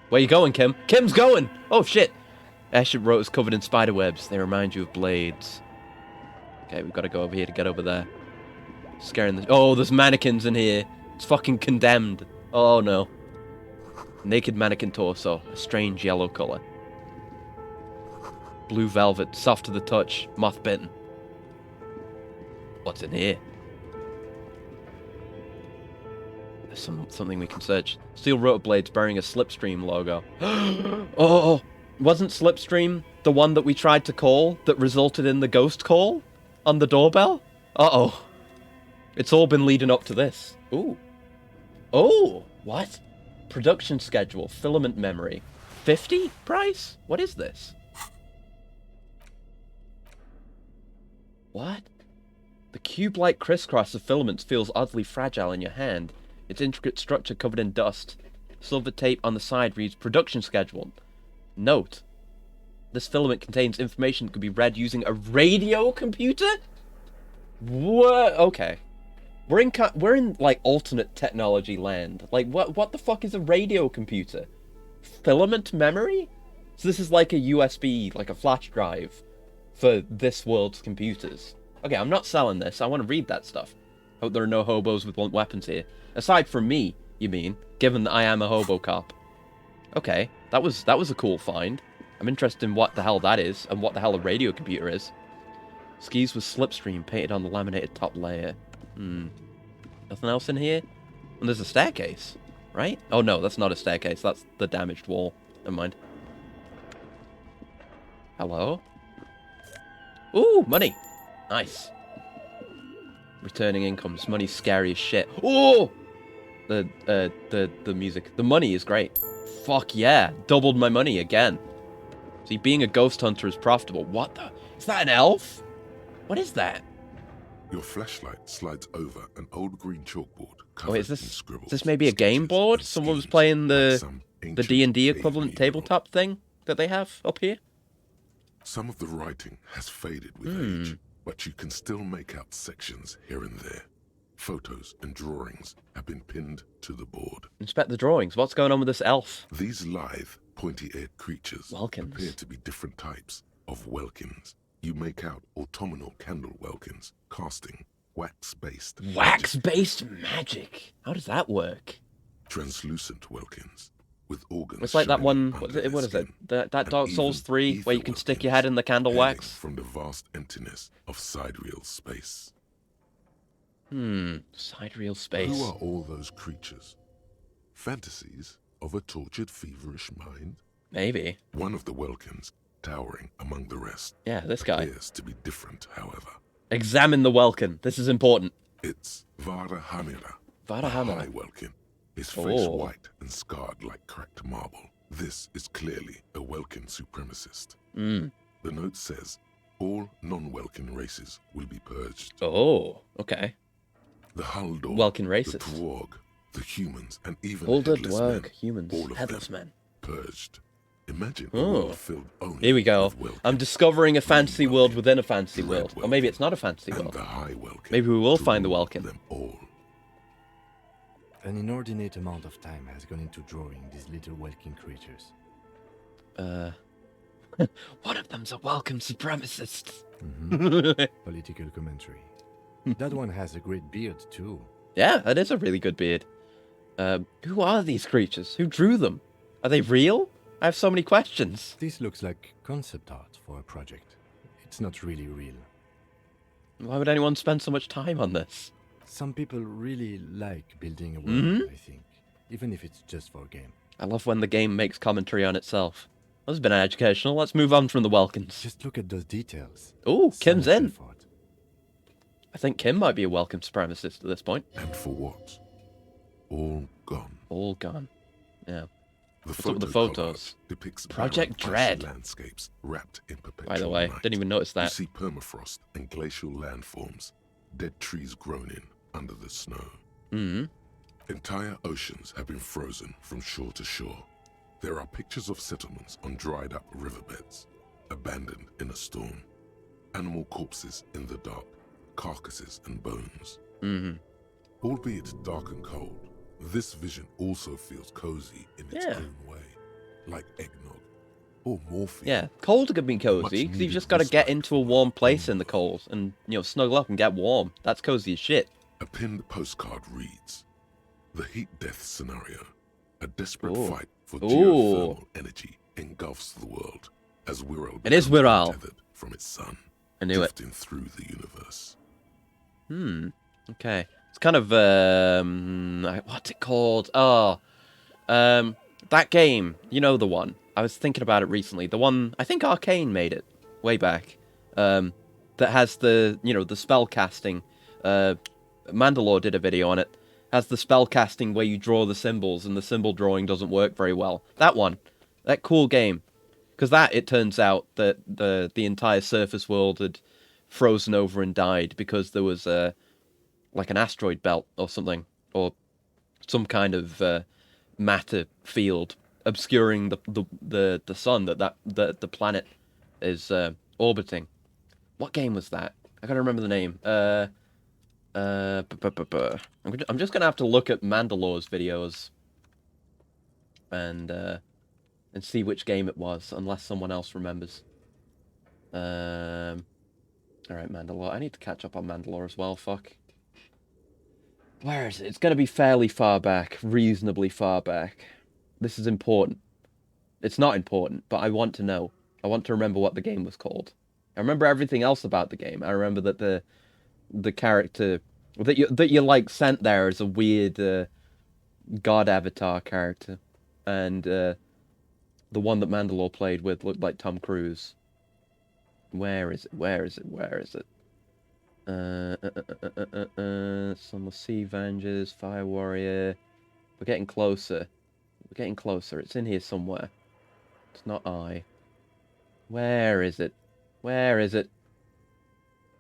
Where you going, Kim? Kim's going! Oh, shit! Airship rotors covered in spider webs. They remind you of blades. Okay, we've got to go over here to get over there. Scaring the... Oh, there's mannequins in here. It's fucking condemned. Oh, no. Naked mannequin torso. A strange yellow color. Blue velvet. Soft to the touch. Moth bitten. What's in here? There's something we can search. Steel rotor blades bearing a Slipstream logo. Oh, wasn't Slipstream the one that we tried to call that resulted in the ghost call on the doorbell? Uh-oh. It's all been leading up to this. Ooh. Oh, what? Production schedule, filament memory. 50 price? What is this? What? The cube-like crisscross of filaments feels oddly fragile in your hand. Its intricate structure covered in dust. Silver tape on the side reads production schedule. Note: this filament contains information that could be read using a radio computer? What? Okay. We're in like alternate technology land. Like what the fuck is a radio computer? Filament memory? So this is like a USB, like a flash drive for this world's computers. Okay, I'm not selling this. I want to read that stuff. Hope there are no hobos with blunt weapons here. Aside from me, you mean, given that I am a hobo cop. Okay, that was a cool find. I'm interested in what the hell that is, and what the hell a radio computer is. Skis with slipstream painted on the laminated top layer. Nothing else in here? And there's a staircase, right? Oh no, that's not a staircase. That's the damaged wall. Never mind. Hello? Ooh, money. Nice. Returning incomes. Money's scary as shit. Oh! The music. The money is great. Fuck yeah. Doubled my money again. See, being a ghost hunter is profitable. What the? Is that an elf? What is that? Your flashlight slides over an old green chalkboard covered Oh, is in this scribbles. this maybe a game board? Someone was playing the D&D equivalent tabletop thing that they have up here? Some of the writing has faded with age, but you can still make out sections here and there. Photos and drawings have been pinned to the board. Inspect the drawings. What's going on with this elf? These lithe, pointy-eared creatures Welkins. appear to be different types of welkins. You make out autumnal candle welkins, casting wax-based Wax-based magic. How does that work? translucent welkins with organs. It's like that shining one. What under is their it? skin, That Dark and Souls even 3 where you ether can stick your welkins head in the candle hailing wax. from the vast emptiness of sidereal space. Sidereal space. Who are all those creatures? Fantasies of a tortured, feverish mind? Maybe. One of the welkins, towering among the rest. Yeah, this guy. Appears to be different, however. Examine the Welkin. This is important. It's Vara Hamira. Vara a Hamira. high Welkin. His face Oh. white and scarred like cracked marble. This is clearly a Welkin supremacist. The note says, all non-Welkin races will be purged. Oh, okay. The Haldor, Welkin the racist. Dwarg, the humans, and even Hulda, headless Dwarg, men, humans, all of headless them men. purged. Imagine a Oh. world filled only Here we go. with Welkin. I'm discovering a fantasy Green world Welkin, within a fantasy Red world. Or Welkin, maybe it's not a fantasy and world. the High Welkin Maybe we will to find the rule Welkin. them all. An inordinate amount of time has gone into drawing these little Welkin creatures. One of them's a Welkin supremacist. Political commentary. That one has a great beard, too. Yeah, that is a really good beard. Who are these creatures? Who drew them? Are they real? I have so many questions. This looks like concept art for a project. It's not really real. Why would anyone spend so much time on this? Some people really like building a world, I think. Even if it's just for a game. I love when the game makes commentary on itself. This has been educational. Let's move on from the Welkins. Just look at those details. Ooh, Kim's much in. effort. I think Kim might be a Welkin supremacist at this point. And for what? All gone. All gone. Yeah. The What's up with the photo photos? collage depicts Project barren, icy Dread. landscapes wrapped in perpetual By the way, night. didn't even notice You that. see permafrost and glacial landforms, dead trees grown in under the snow. Entire oceans have been frozen from shore to shore. There are pictures of settlements on dried up riverbeds, abandoned in a storm. Animal corpses in the dark, carcasses and bones. Albeit dark and cold, this vision also feels cozy in its Yeah. own way, like eggnog or morphine. Yeah, cold can be cozy, because you've Much-needed just got to get respite into a warm place in the cold and, snuggle up and get warm. That's cozy as shit. A pinned postcard reads, "The heat death scenario. A desperate Ooh. fight for Ooh. geothermal energy engulfs the world as Wirral It is becomes Wirral. untethered from its sun, I knew it. drifting through the universe." Okay. It's kind of, what's it called? That game. You know the one. I was thinking about it recently. The one, I think Arcane made it way back. That has the spell casting. Mandalore did a video on it. Has the spell casting where you draw the symbols and the symbol drawing doesn't work very well. That one. That cool game. Because it turns out that the entire surface world had frozen over and died because there was like an asteroid belt or something, or some kind of matter field obscuring the sun that the planet is orbiting. What game was that? I gotta remember the name. I'm just gonna have to look at Mandalore's videos and see which game it was, unless someone else remembers. Alright, Mandalore. I need to catch up on Mandalore as well, fuck. Where is it? It's gonna be fairly far back, reasonably far back. This is important. It's not important, but I want to know. I want to remember what the game was called. I remember everything else about the game. I remember that the character that you like sent there as a weird god avatar character, and the one that Mandalore played with looked like Tom Cruise. Where is it? Where is it? Where is it? Some will see Avengers, Fire Warrior. We're getting closer. We're getting closer. It's in here somewhere. It's not I. Where is it? Where is it?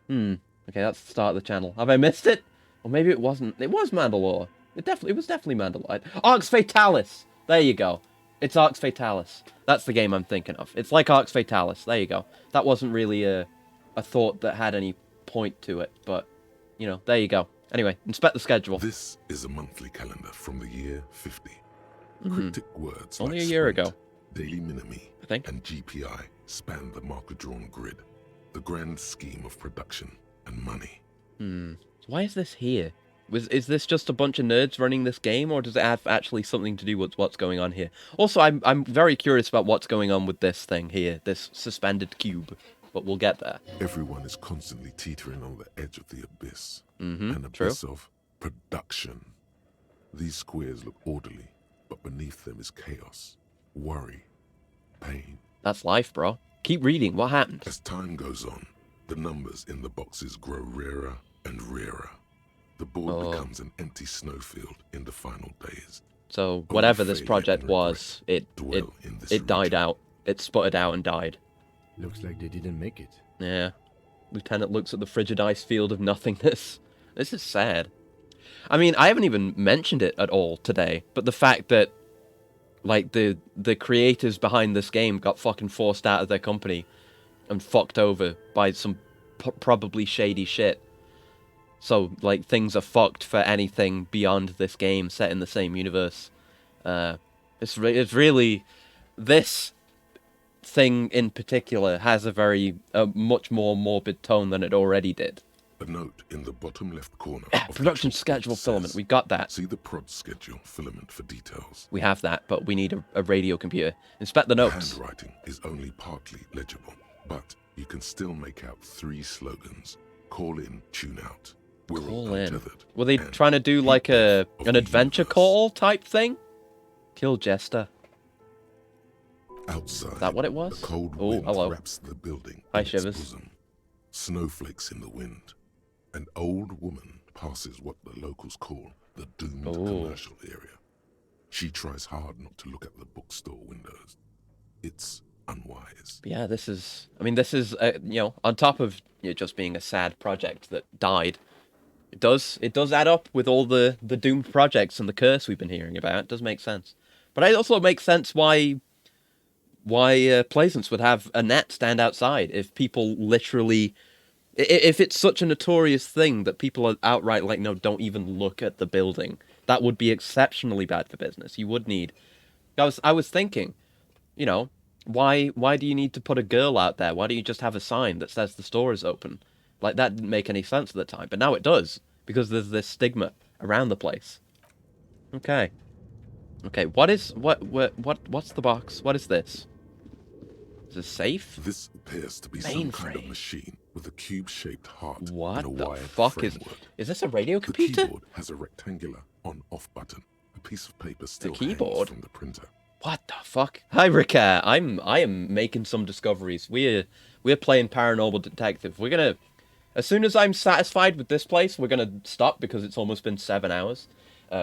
Okay, that's the start of the channel. Have I missed it? Or maybe it wasn't. It was Mandalore. It was definitely Mandalore. Arx Fatalis! There you go. It's Arx Fatalis. That's the game I'm thinking of. It's like Arx Fatalis. There you go. That wasn't really a thought that had any point to it, but, you know, there you go. Anyway, inspect the schedule. This is a monthly calendar from the year 50. Cryptic words Only like a year Sprint, ago. Daily Minimi, I think. and GPI span the marker-drawn grid, the grand scheme of production and money. Why is this here? Is this just a bunch of nerds running this game, or does it have actually something to do with what's going on here? Also, I'm very curious about what's going on with this thing here, this suspended cube, but we'll get there. Everyone is constantly teetering on the edge of the abyss, an true. abyss of production. These squares look orderly, but beneath them is chaos, worry, pain. That's life, bro. Keep reading. What happened? As time goes on, the numbers in the boxes grow rarer and rarer. The board becomes an empty snowfield in the final days. So whatever this project was, it died out. It sputtered out and died. Looks like they didn't make it. Yeah. Lieutenant looks at the frigid ice field of nothingness. This is sad. I mean, I haven't even mentioned it at all today, but the fact that, like, the creators behind this game got fucking forced out of their company and fucked over by some probably shady shit. So, like, things are fucked for anything beyond this game set in the same universe. It's really... This thing in particular has a much more morbid tone than it already did. A note in the bottom left corner. Production schedule filament. We got that. See the prod schedule filament for details. We have that, but we need a radio computer. Inspect the notes. Handwriting is only partly legible, but you can still make out 3 slogans. Call in, tune out. We're Call in. Were they trying to do like an adventure call type thing? Kill Jester. Outside, Is that what it was? The cold wind hello. wraps the building Hi, in its Shivers. bosom. Snowflakes in the wind. An old woman passes what the locals call the doomed commercial area. She tries hard not to look at the bookstore windows. It's unwise. Yeah, this is on top of just being a sad project that died, it does add up with all the doomed projects and the curse we've been hearing about. It does make sense. But it also makes sense why Plaisance would have a net stand outside if people literally... If it's such a notorious thing that people are outright like, no, don't even look at the building, that would be exceptionally bad for business. You would need... I was thinking, why do you need to put a girl out there? Why don't you just have a sign that says the store is open? Like, that didn't make any sense at the time, but now it does, because there's this stigma around the place. Okay. Okay, what's the box? What is this? Is it safe? This appears to be some kind of machine with a cube-shaped heart and a What the wired fuck framework. is this a radio computer? The keyboard has a rectangular on-off button. A piece of paper still hangs keyboard? from the printer. What the fuck? Hi, Ricka. I am making some discoveries. We're playing Paranormal Detective. We're gonna... As soon as I'm satisfied with this place, we're gonna stop because it's almost been 7 hours.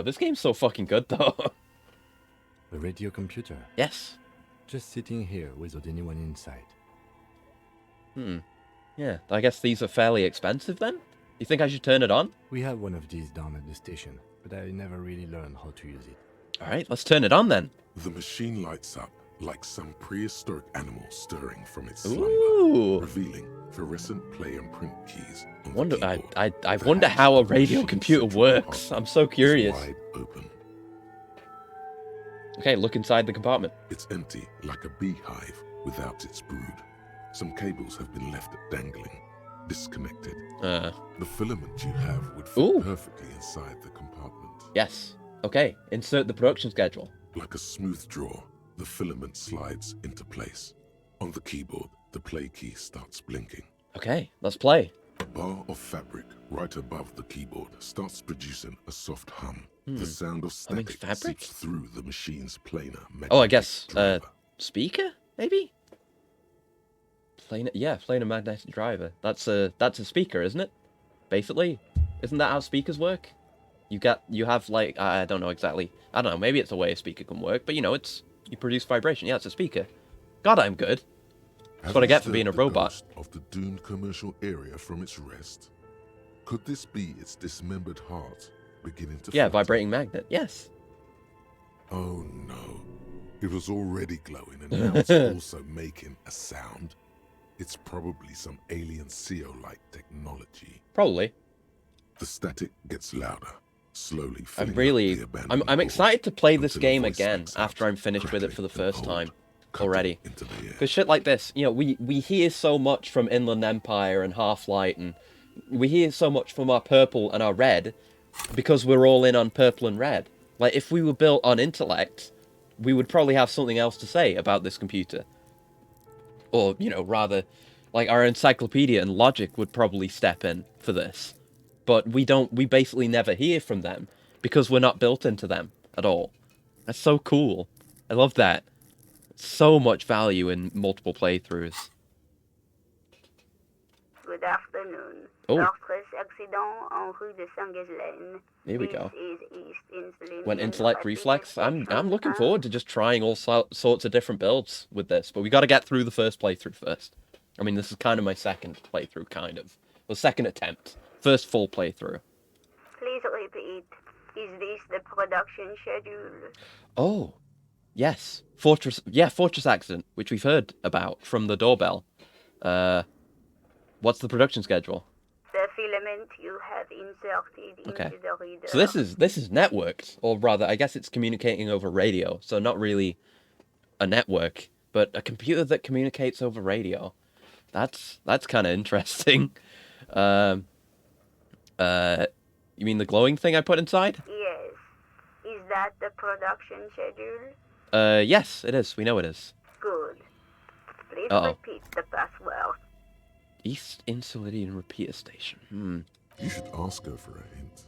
This game's so fucking good, though. The radio computer? Yes. Just sitting here without anyone inside. Yeah, I guess these are fairly expensive then? You think I should turn it on? We have one of these down at the station, but I never really learned how to use it. All right, let's turn it on then. The machine lights up like some prehistoric animal stirring from its Ooh. slumber, revealing fluorescent play and print keys on Wonder, the keyboard. I wonder how a radio computer works. I'm so curious. Wide open. Okay, look inside the compartment. It's empty, like a beehive without its brood. Some cables have been left dangling, disconnected. The filament you have would fit perfectly inside the compartment. Yes. Okay, insert the production schedule. Like a smooth draw, the filament slides into place. On the keyboard, the play key starts blinking. Okay, let's play. A bar of fabric right above the keyboard starts producing a soft hum. The sound of static seeps through the machine's planar magnetic Oh, I guess, driver. speaker, maybe? Planar magnetic driver. That's a speaker, isn't it? Basically. Isn't that how speakers work? You have like, I don't know exactly. I don't know, maybe it's the way a speaker can work, but you know, you produce vibration. Yeah, it's a speaker. God, I'm good. That's what I get for being a robot. Of the doomed commercial area from its rest. Could this be its dismembered heart beginning to flutter? Vibrating magnet. Yes. Oh no. It was already glowing and now it's also making a sound. It's probably some alien CO-like technology. Probably. The static gets louder, slowly I'm filling up the abandoned I'm excited to play this until a game voice again speaks out, after I'm finished with it for the first time already. into the air. Because shit like this, you know, we hear so much from Inland Empire and Half-Light, and we hear so much from our purple and our red because we're all in on purple and red. Like, if we were built on intellect, we would probably have something else to say about this computer. Or, you know, rather, like, our encyclopedia and logic would probably step in for this. But we basically never hear from them because we're not built into them at all. That's so cool. I love that. So much value in multiple playthroughs. Good afternoon. Oh. Accident en rue de Saint-Ghislaine. Here we go. This is East Insuline. When intellect reflex, I'm looking forward to just trying all sorts of different builds with this, but we got to get through the first playthrough first. I mean, this is kind of my second playthrough, kind of. Well, second attempt. First full playthrough. Please repeat. Is this the production schedule? Oh, yes. Fortress Accident, which we've heard about from the doorbell. What's the production schedule? The filament you have inserted into the reader. So this is networked, or rather, I guess it's communicating over radio. So not really a network, but a computer that communicates over radio. That's kind of interesting. You mean the glowing thing I put inside? Yes. Is that the production schedule? Yes, it is. We know it is. Good. Please repeat the password. East Insulidian Repeater Station. You should ask her for a hint.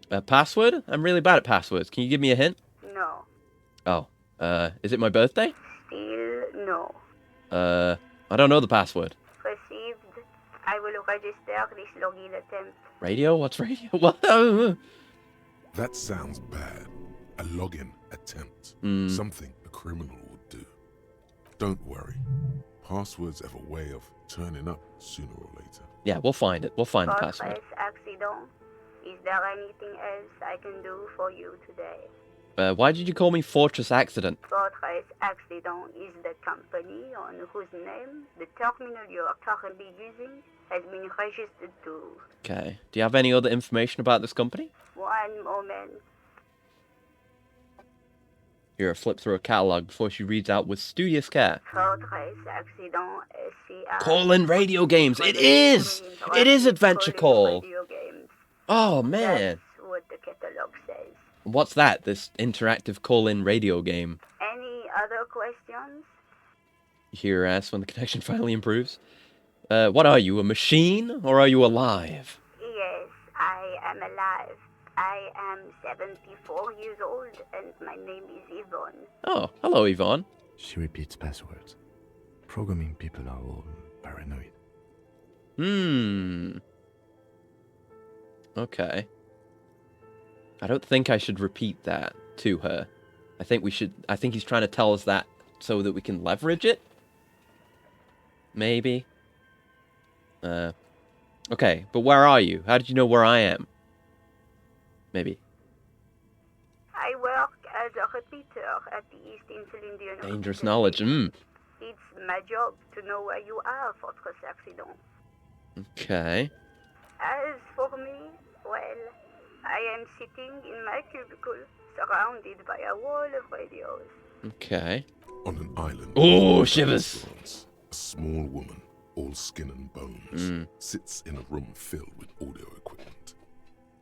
A password? I'm really bad at passwords. Can you give me a hint? No. Oh. Is it my birthday? Still no. I don't know the password. Received. I will register this login attempt. Radio? What's radio? What? That sounds bad. A login attempt. Something a criminal would do. Don't worry. Passwords have a way of turning up sooner or later. Yeah, we'll find it. We'll find the password. Accident. Is there anything else I can do for you today? Why did you call me Fortress Accident? Fortress Accident is the company on whose name the terminal you are currently using has been registered to. Okay. Do you have any other information about this company? One moment. Here, flip through a catalog before she reads out with studious care. Fortress Accident SCR. Call-in radio games. It is! It is Adventure Call. Oh, man. That's what the catalog says. What's that? This interactive call-in radio game. Any other questions? You hear her ask when the connection finally improves. What are you, a machine, or are you alive? Yes, I am alive. I am 74 years old, and my name is Yvonne. Oh, hello, Yvonne. She repeats passwords. Programming people are all paranoid. Okay. I don't think I should repeat that to her. I think he's trying to tell us that so that we can leverage it? Maybe. Okay, but where are you? How did you know where I am? Maybe. repeater at the East Insulindian. Dangerous knowledge. It's my job to know where you are, Fortress Accident. Okay. As for me, well, I am sitting in my cubicle, surrounded by a wall of radios. Okay. On an island. Oh, shivers. A small woman, all skin and bones, sits in a room filled with audio equipment.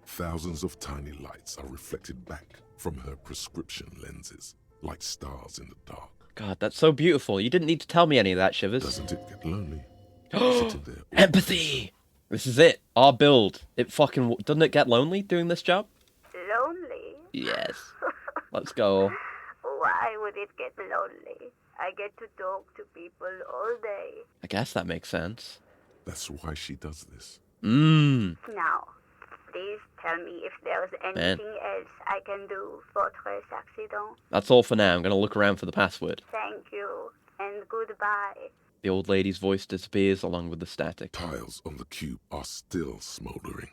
Thousands of tiny lights are reflected back from her prescription lenses, like stars in the dark. God, that's so beautiful. You didn't need to tell me any of that, Shivers. Doesn't it get lonely? Sitting there. Empathy! This is it. Our build. Doesn't it get lonely doing this job? Lonely? Yes. Let's go. Why would it get lonely? I get to talk to people all day. I guess that makes sense. That's why she does this. Now, please tell me if there's anything else I can do, Fortress Accident. That's all for now. I'm going to look around for the password. Thank you, and goodbye. The old lady's voice disappears along with the static. Tiles on the cube are still smouldering,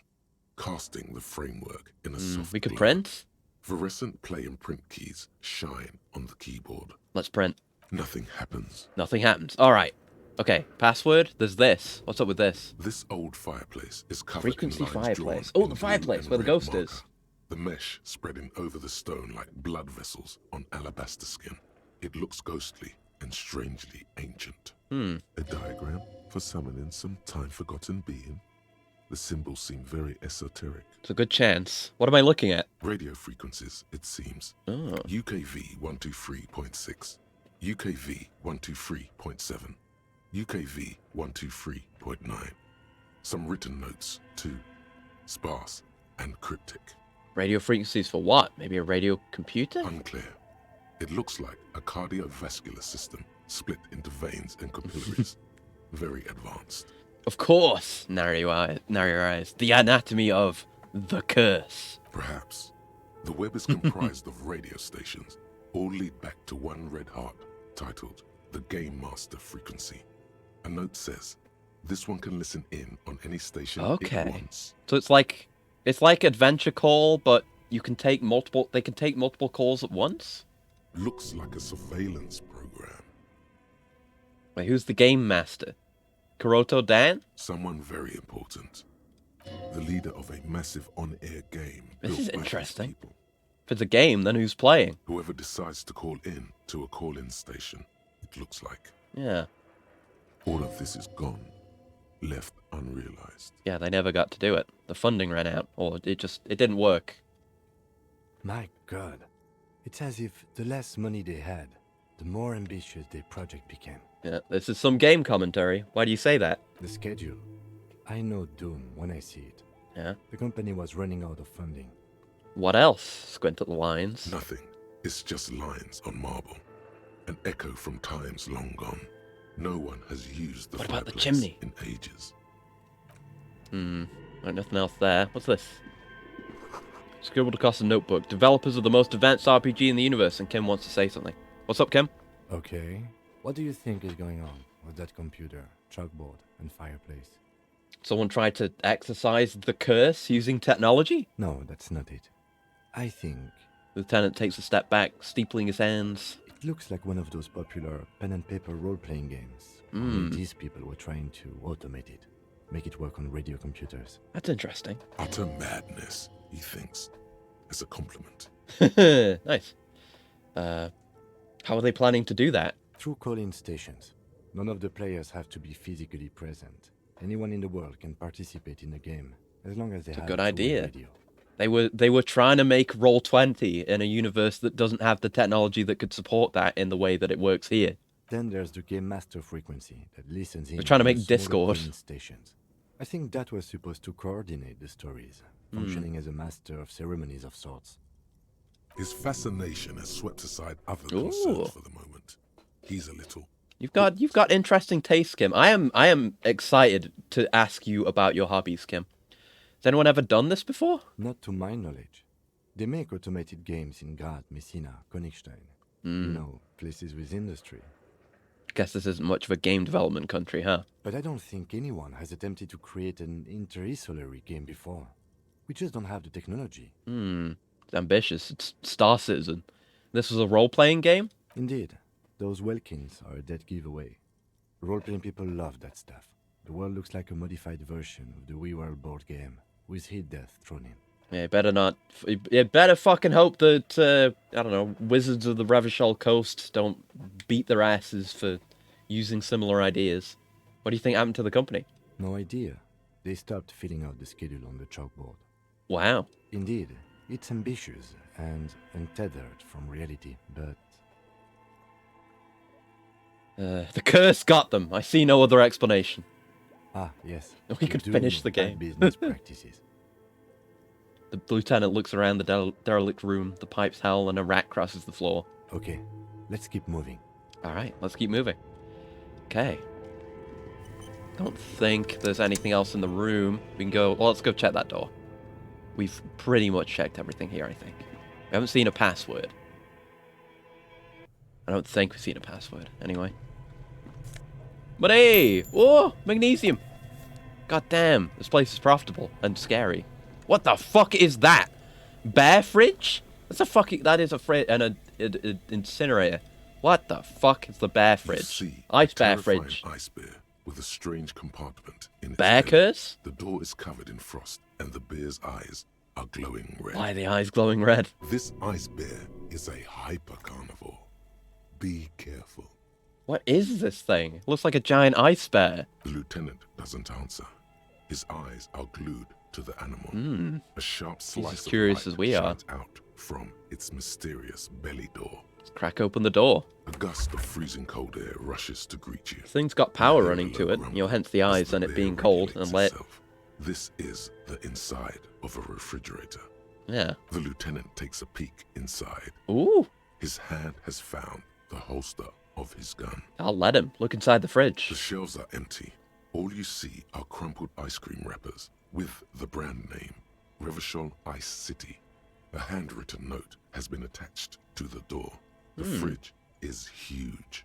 casting the framework in a soft We could glow. print? Fluorescent play and print keys shine on the keyboard. Let's print. Nothing happens. Nothing happens. All right. Okay, password. There's this. What's up with this? This old fireplace is covered Frequency in lines fireplace. drawn Oh, in the blue fireplace and where the red ghost marker. is. The mesh spreading over the stone like blood vessels on alabaster skin. It looks ghostly and strangely ancient. A diagram for summoning some time-forgotten being. The symbols seem very esoteric. It's a good chance. What am I looking at? Radio frequencies, it seems. Oh. UKV 123.6, UKV 123.7, UKV 123.9. Some written notes, too. Sparse and cryptic. Radio frequencies for what? Maybe a radio computer? Unclear. It looks like a cardiovascular system split into veins and capillaries. Very advanced. Of course, narrow your eyes. The anatomy of the curse. Perhaps. The web is comprised of radio stations, all lead back to one red heart, titled the Game Master Frequency. A note says, this one can listen in on any station it wants. So it's like Adventure Call, but they can take multiple calls at once? Looks like a surveillance program. Wait, who's the Game Master? Kuroto Dan? Someone very important. The leader of a massive on-air game. This built is by his interesting. people. If it's a game, then who's playing? Whoever decides to call in to a call-in station, it looks like. Yeah. All of this is gone, left unrealized. Yeah, they never got to do it. The funding ran out, or it didn't work. My God. It's as if the less money they had, the more ambitious their project became. Yeah, this is some game commentary. Why do you say that? The schedule. I know doom when I see it. Yeah. The company was running out of funding. What else? Squint at the lines. Nothing. It's just lines on marble. An echo from times long gone. No one has used the What about the fireplace chimney? in ages. Right, nothing else there. What's this? Scribbled across a notebook. Developers of the most advanced RPG in the universe, and Kim wants to say something. What's up, Kim? Okay. What do you think is going on with that computer, chalkboard, and fireplace? Someone tried to exorcise the curse using technology? No, that's not it. I think... The lieutenant takes a step back, steepling his hands. It looks like one of those popular pen and paper role-playing games. Only these people were trying to automate it, make it work on radio computers. That's interesting. Utter madness, he thinks, as a compliment. Nice. How are they planning to do that? Through call-in stations. None of the players have to be physically present. Anyone in the world can participate in the game, as long as they have a good two-way idea. radio. They were trying to make Roll20 in a universe that doesn't have the technology that could support that in the way that it works here. Then there's the Game Master frequency that listens in. They're trying to on make smaller Discord. call-in stations. I think that was supposed to coordinate the stories, functioning as a master of ceremonies of sorts. His fascination has swept aside other concerns for the moment. He's a little... You've got interesting taste, Kim. I am excited to ask you about your hobbies, Kim. Has anyone ever done this before? Not to my knowledge. They make automated games in Graz, Messina, Königstein. You know, places with industry. Guess this isn't much of a game development country, huh? But I don't think anyone has attempted to create an inter-isolary game before. We just don't have the technology. It's ambitious. It's Star Citizen. This was a role-playing game? Indeed. Those Welkins are a dead giveaway. Role-playing people love that stuff. The world looks like a modified version of the WeWorld board game, with hit death thrown in. Yeah, better not. You better fucking hope that, I don't know, Wizards of the Revachol Coast don't beat their asses for using similar ideas. What do you think happened to the company? No idea. They stopped filling out the schedule on the chalkboard. Wow. Indeed, it's ambitious and untethered from reality, but... the curse got them. I see no other explanation. Ah, yes. We could finish the game. Business practices. The lieutenant looks around the derelict room, the pipes howl, and a rat crosses the floor. Okay, let's keep moving. Alright, let's keep moving. Okay. Don't think there's anything else in the room. We can go... Well, let's go check that door. We've pretty much checked everything here, I think. We haven't seen a password. I don't think we've seen a password, anyway. But hey! Whoa! Magnesium! God damn, this place is profitable and scary. What the fuck is that? Bear fridge? That's a fucking... That is a fridge and an incinerator. What the fuck is the bear fridge? Ice bear fridge. Ice bear with a strange compartment in its bear curse? The door is covered in frost and the bear's eyes are glowing red. Why are the eyes glowing red? This ice bear is a hyper carnivore. Be careful. What is this thing? It looks like a giant ice bear. The lieutenant doesn't answer. His eyes are glued to the animal. A sharp slice of curious light as we are. shines out from its mysterious belly door. Let's crack open the door. A gust of freezing cold air rushes to greet you. This thing's got power running to it, hence the eyes and it being cold and lit. This is the inside of a refrigerator. Yeah. The lieutenant takes a peek inside. Ooh. His hand has found the holster of his gun. I'll let him. Look inside the fridge. The shelves are empty. All you see are crumpled ice cream wrappers with the brand name, Revachol Ice City. A handwritten note has been attached to the door. The fridge is huge.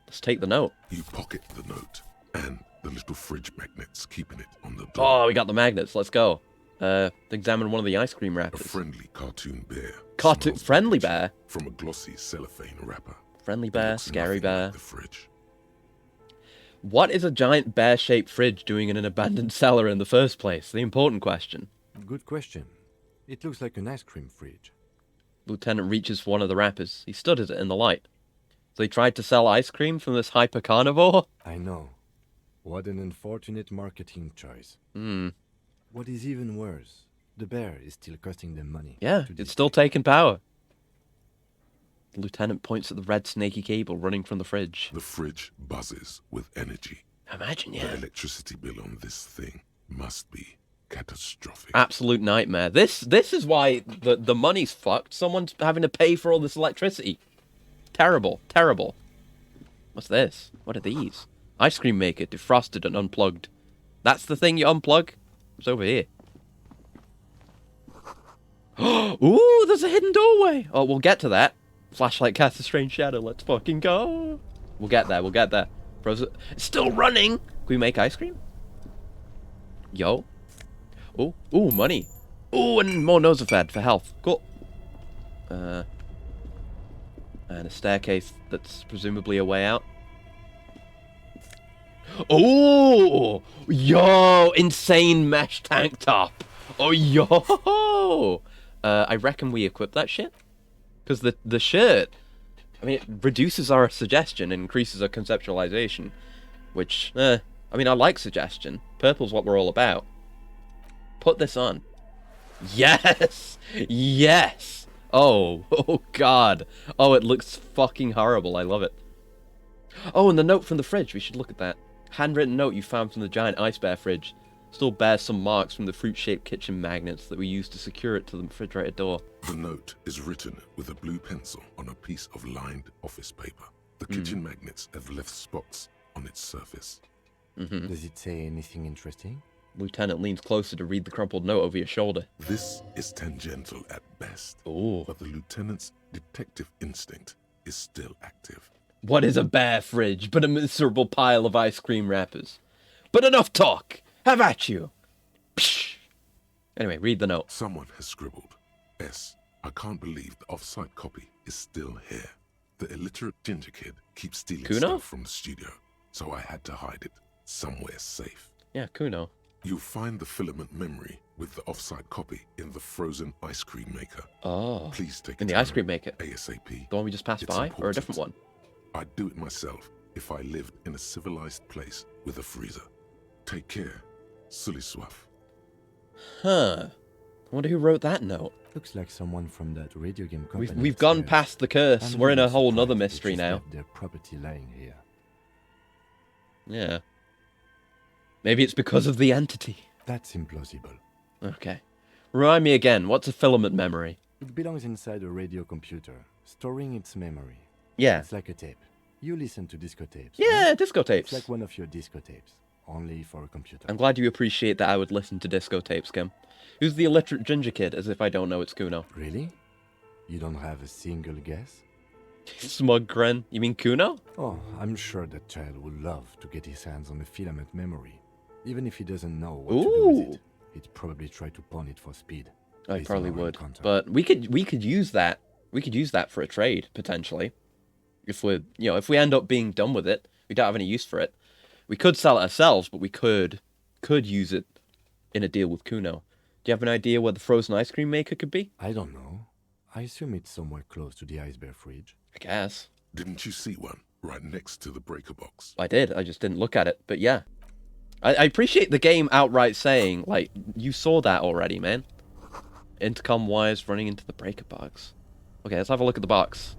Let's take the note. You pocket the note and the little fridge magnets keeping it on the door. Oh, we got the magnets. Let's go. Examine one of the ice cream wrappers. A friendly cartoon bear. Friendly bear? From a glossy cellophane wrapper. Friendly bear, scary bear. Like the fridge. What is a giant bear-shaped fridge doing in an abandoned cellar in the first place? The important question. Good question. It looks like an ice cream fridge. Lieutenant reaches for one of the wrappers. He studies it in the light. So they tried to sell ice cream from this hyper carnivore? I know. What an unfortunate marketing choice. What is even worse, the bear is still costing them money. Yeah, it's still taking power. The lieutenant points at the red snaky cable running from the fridge. The fridge buzzes with energy. Imagine, yeah. The electricity bill on this thing must be catastrophic. Absolute nightmare. This is why the money's fucked. Someone's having to pay for all this electricity. Terrible, terrible. What's this? What are these? Ice cream maker, defrosted and unplugged. That's the thing you unplug? It's over here. Ooh, there's a hidden doorway. Oh, we'll get to that. Flashlight casts a strange shadow. Let's fucking go. We'll get there. We'll get there. It's still running. Can we make ice cream? Yo. Oh, ooh, money. Ooh, and more Nosafed for health. Cool. And a staircase that's presumably a way out. Oh, yo, insane mesh tank top. Oh, yo. I reckon we equip that shit. Because the shirt, I mean, it reduces our suggestion and increases our conceptualization. Which, I mean, I like suggestion. Purple's what we're all about. Put this on. Yes! Yes! Oh, oh god. Oh, it looks fucking horrible. I love it. Oh, and the note from the fridge. We should look at that. Handwritten note you found from the giant ice bear fridge. Still bears some marks from the fruit-shaped kitchen magnets that we used to secure it to the refrigerator door. The note is written with a blue pencil on a piece of lined office paper. The kitchen magnets have left spots on its surface. Does it say anything interesting? Lieutenant leans closer to read the crumpled note over your shoulder. This is tangential at best. Ooh. But the lieutenant's detective instinct is still active. What is a bear fridge but a miserable pile of ice cream wrappers? But enough talk! Have at you! Psh. Anyway, read the note. Someone has scribbled S I can't believe the off-site copy is still here. The illiterate ginger kid keeps stealing stuff from the studio, so I had to hide it somewhere safe. Yeah, Kuno. You'll find the filament memory with the off-site copy in the frozen ice cream maker. Oh. Please take in the ice cream maker. ASAP. The one we just passed by, or a different one? I'd do it myself if I lived in a civilized place with a freezer. Take care, Suliswaf. Huh. I wonder who wrote that note. Looks like someone from that radio game company. We've gone past the curse. We're in a whole nother mystery now. Their property lying here. Yeah. Maybe it's because of the entity. That's implausible. Okay. Remind me again, what's a filament memory? It belongs inside a radio computer, storing its memory. Yeah. It's like a tape. You listen to disco tapes. Yeah, right? disco tapes. It's like one of your disco tapes, only for a computer. I'm glad you appreciate that I would listen to disco tapes, Kim. Who's the illiterate ginger kid, as if I don't know it's Kuno? Really? You don't have a single guess? Smug grin. You mean Kuno? Oh, I'm sure that child would love to get his hands on the filament memory. Even if he doesn't know what to do with it, he'd probably try to pawn it for speed. I probably would. But we could use that. We could use that for a trade, potentially. If we're, if we end up being done with it, we don't have any use for it. We could sell it ourselves, but we could use it in a deal with Kuno. Do you have an idea where the frozen ice cream maker could be? I don't know. I assume it's somewhere close to the ice bear fridge. I guess. Didn't you see one right next to the breaker box? I did. I just didn't look at it. But yeah. I appreciate the game outright saying, like, you saw that already, man. Intercom wires running into the breaker box. Okay, let's have a look at the box.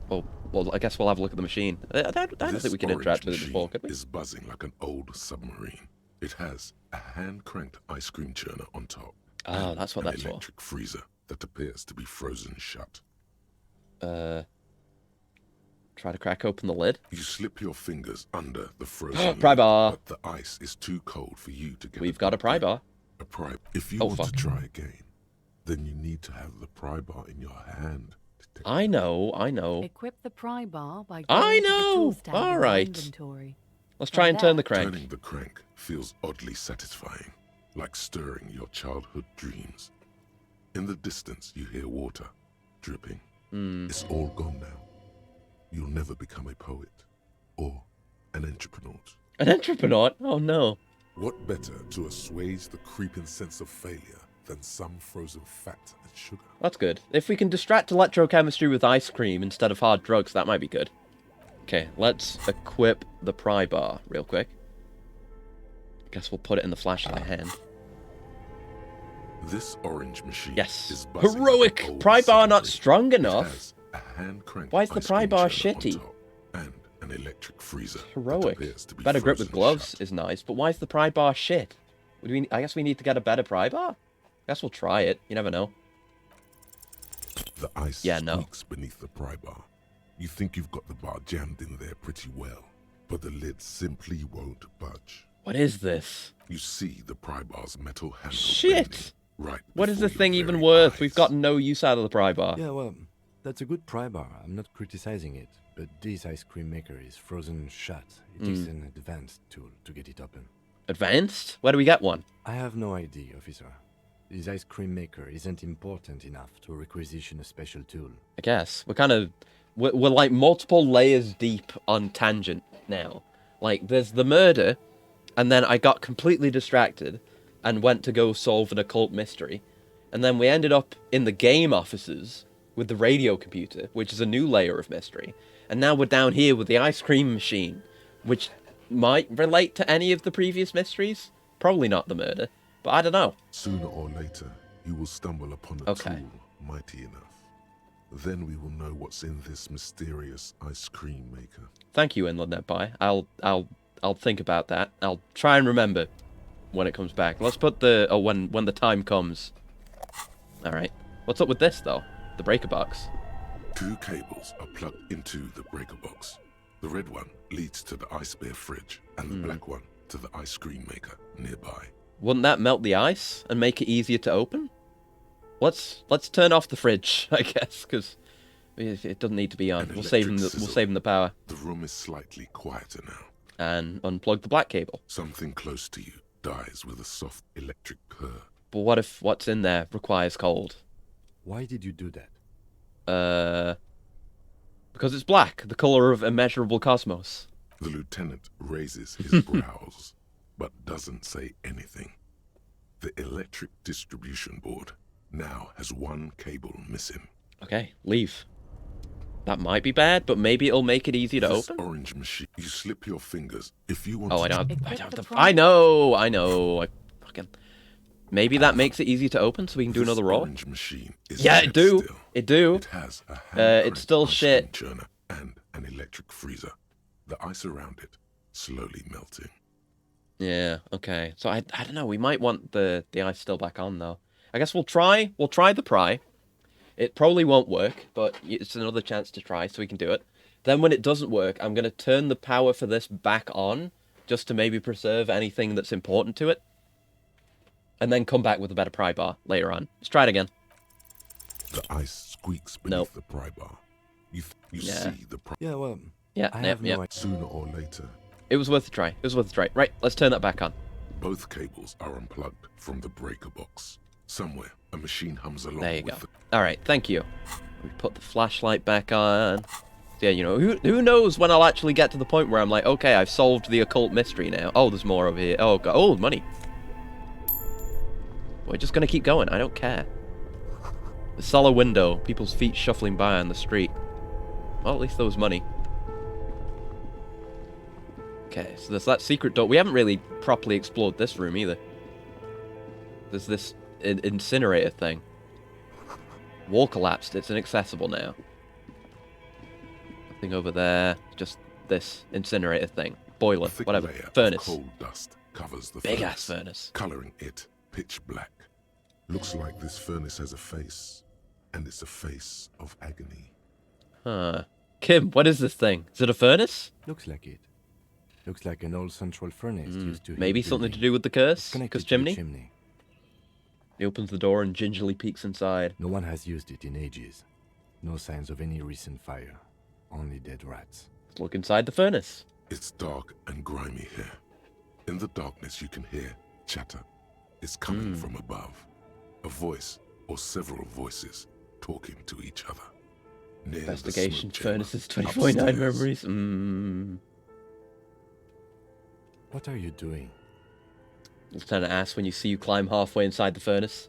Well, I guess we'll have a look at the machine. I don't think we can interact with it before, could we? Is buzzing like an old submarine. It has a hand-cranked ice cream churner on top. Oh, that's what that's for. An electric freezer that appears to be frozen shut. Try to crack open the lid. You slip your fingers under the frozen pry bar. But the ice is too cold for you to get. We've got a pry bar. A pry. If you want to try again, then you need to have the pry bar in your hand. I know. Equip the pry bar by I going to the know. tools tab All in right. inventory. Let's try and turn the crank. Turning the crank feels oddly satisfying, like stirring your childhood dreams. In the distance, you hear water dripping. It's all gone now. You'll never become a poet or an entrepreneur. An entrepreneur? Oh no. What better to assuage the creeping sense of failure than some frozen fat and sugar? That's good. If we can distract electrochemistry with ice cream instead of hard drugs, that might be good. Okay, let's equip the pry bar real quick. Guess we'll put it in the flashlight hand. This orange machine is heroic. Pry bar not strong enough. Why is the pry bar shitty? And an electric freezer. Heroic. Better grip with gloves is nice, but why is the pry bar shit? I guess we need to get a better pry bar. I guess we'll try it. You never know. The ice squeaks beneath the pry bar. You think you've got the bar jammed in there pretty well, but the lid simply won't budge. What is this? You see the pry bar's metal handle. Shit! Right. What is this thing even worth? We've got no use out of the pry bar. Yeah, well, that's a good pry bar. I'm not criticizing it, but this ice cream maker is frozen shut. It takes an advanced tool to get it open. Advanced? Where do we get one? I have no idea, officer. This ice cream maker isn't important enough to requisition a special tool. I guess. We're like multiple layers deep on tangent now. Like, there's the murder, and then I got completely distracted and went to go solve an occult mystery. And then we ended up in the game offices with the radio computer, which is a new layer of mystery. And now we're down here with the ice cream machine, which might relate to any of the previous mysteries. Probably not the murder, but I don't know. Sooner or later, you will stumble upon a tool mighty enough. Then we will know what's in this mysterious ice cream maker. Thank you, Inland Empire. I'll think about that. I'll try and remember when it comes back. Let's put when the time comes. All right. What's up with this though? The breaker box. 2 cables are plugged into the breaker box. The red one leads to the ice bear fridge, and the black one to the ice cream maker nearby. Wouldn't that melt the ice and make it easier to open? Let's turn off the fridge, I guess, because it doesn't need to be on. We'll save him the power. The room is slightly quieter now. And unplug the black cable. Something close to you dies with a soft electric purr. But what if what's in there requires cold? Why did you do that? Because it's black, the color of immeasurable cosmos. The lieutenant raises his brows, but doesn't say anything. The electric distribution board now has one cable missing. Okay, leave. That might be bad, but maybe it'll make it easy to open. Orange machine. You slip your fingers if you want. Oh, I don't have the. I know. I fucking. Maybe that makes it easy to open, so we can do another roll. Orange machine is yeah, it do. Still. It do. It has a it's still shit. Churner and an electric freezer. The ice around it slowly melting. Yeah. Okay. So I don't know. We might want the ice still back on though. I guess we'll try. We'll try the pry. It probably won't work, but it's another chance to try, so we can do it. Then when it doesn't work, I'm going to turn the power for this back on, just to maybe preserve anything that's important to it. And then come back with a better pry bar later on. Let's try it again. The ice squeaks beneath the pry bar. You see the pry. Yeah, well, yeah, I have no idea. Sooner or later. It was worth a try. It was worth a try. Right, let's turn that back on. Both cables are unplugged from the breaker box. Somewhere, a machine hums along. There you go. All right, thank you. We put the flashlight back on. Yeah, you know, who knows when I'll actually get to the point where I'm like, okay, I've solved the occult mystery now. Oh, there's more over here. Oh, God. Oh, money. We're just going to keep going. I don't care. The cellar window. People's feet shuffling by on the street. Well, at least there was money. Okay, so there's that secret door. We haven't really properly explored this room either. There's this incinerator thing. Wall collapsed. It's inaccessible now. Nothing over there. Just this incinerator thing. Boiler. Whatever. Furnace. Coal dust covers the big ass furnace. Coloring it pitch black. Looks like this furnace has a face. And it's a face of agony. Huh. Kim, what is this thing? Is it a furnace? Looks like it. Looks like an old central furnace used to. Maybe something to do with the curse? Because chimney? Chimney. He opens the door and gingerly peeks inside. No one has used it in ages. No signs of any recent fire. Only dead rats. Let's look inside the furnace. It's dark and grimy here. In the darkness you can hear chatter. It's coming from above. A voice or several voices talking to each other. Near Investigation the furnaces 2049 memories. What are you doing? Lieutenant asks when you see you climb halfway inside the furnace.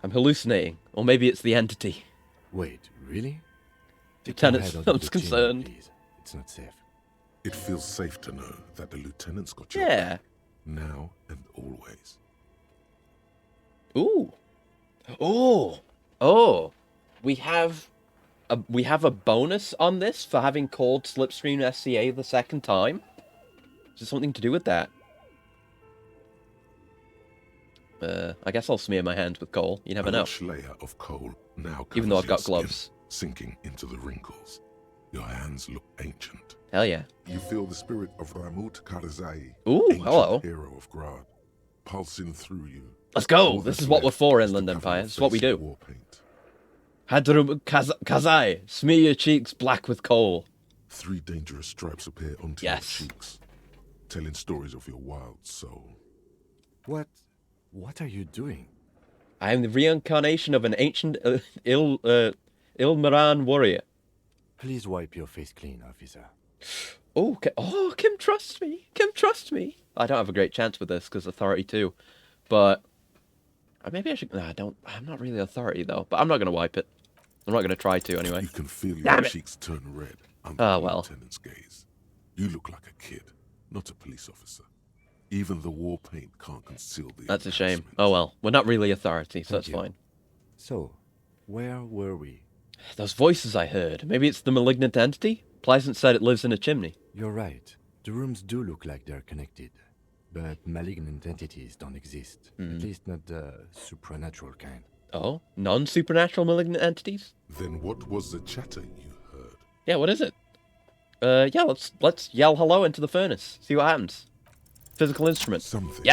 I'm hallucinating. Or maybe it's the entity. Wait, really? Lieutenant sounds concerned. Please. It's not safe. It feels safe to know that the lieutenant's got you back, now and always. Ooh. Oh. Oh. We have a bonus on this for having called Slipstream SCA the second time. Is there something to do with that? I guess I'll smear my hands with coal. You never know. A layer of coal now even though I've got gloves. Sinking into the wrinkles. Your hands look ancient. Hell yeah. You feel the spirit of Ramut Karzai. Ooh, hello. Hero of Grad, pulsing through you. Let's go. This is what we're for, Inland Empire. This is what we do. Hadrum Kazai, smear your cheeks black with coal. 3 dangerous stripes appear onto your cheeks, telling stories of your wild soul. What are you doing? I am the reincarnation of an ancient Ilmaran warrior. Please wipe your face clean, officer. Oh, Kim trusts me. Kim trusts me. I don't have a great chance with this because authority too, but maybe I should. No, I'm not really authority though. But I'm not gonna wipe it. I'm not gonna try to anyway. You can feel your cheeks turn red under the lieutenant's gaze. You look like a kid, not a police officer. Even the war paint can't conceal the. That's a shame. Oh well, we're not really authority, so that's fine. So, where were we? Those voices I heard. Maybe it's the malignant entity? Pleasant said it lives in a chimney. You're right. The rooms do look like they're connected. But malignant entities don't exist. At least not the supernatural kind. Oh? Non-supernatural malignant entities? Then what was the chatter you heard? Yeah, what is it? Yeah, let's yell hello into the furnace. See what happens. Physical instrument. Something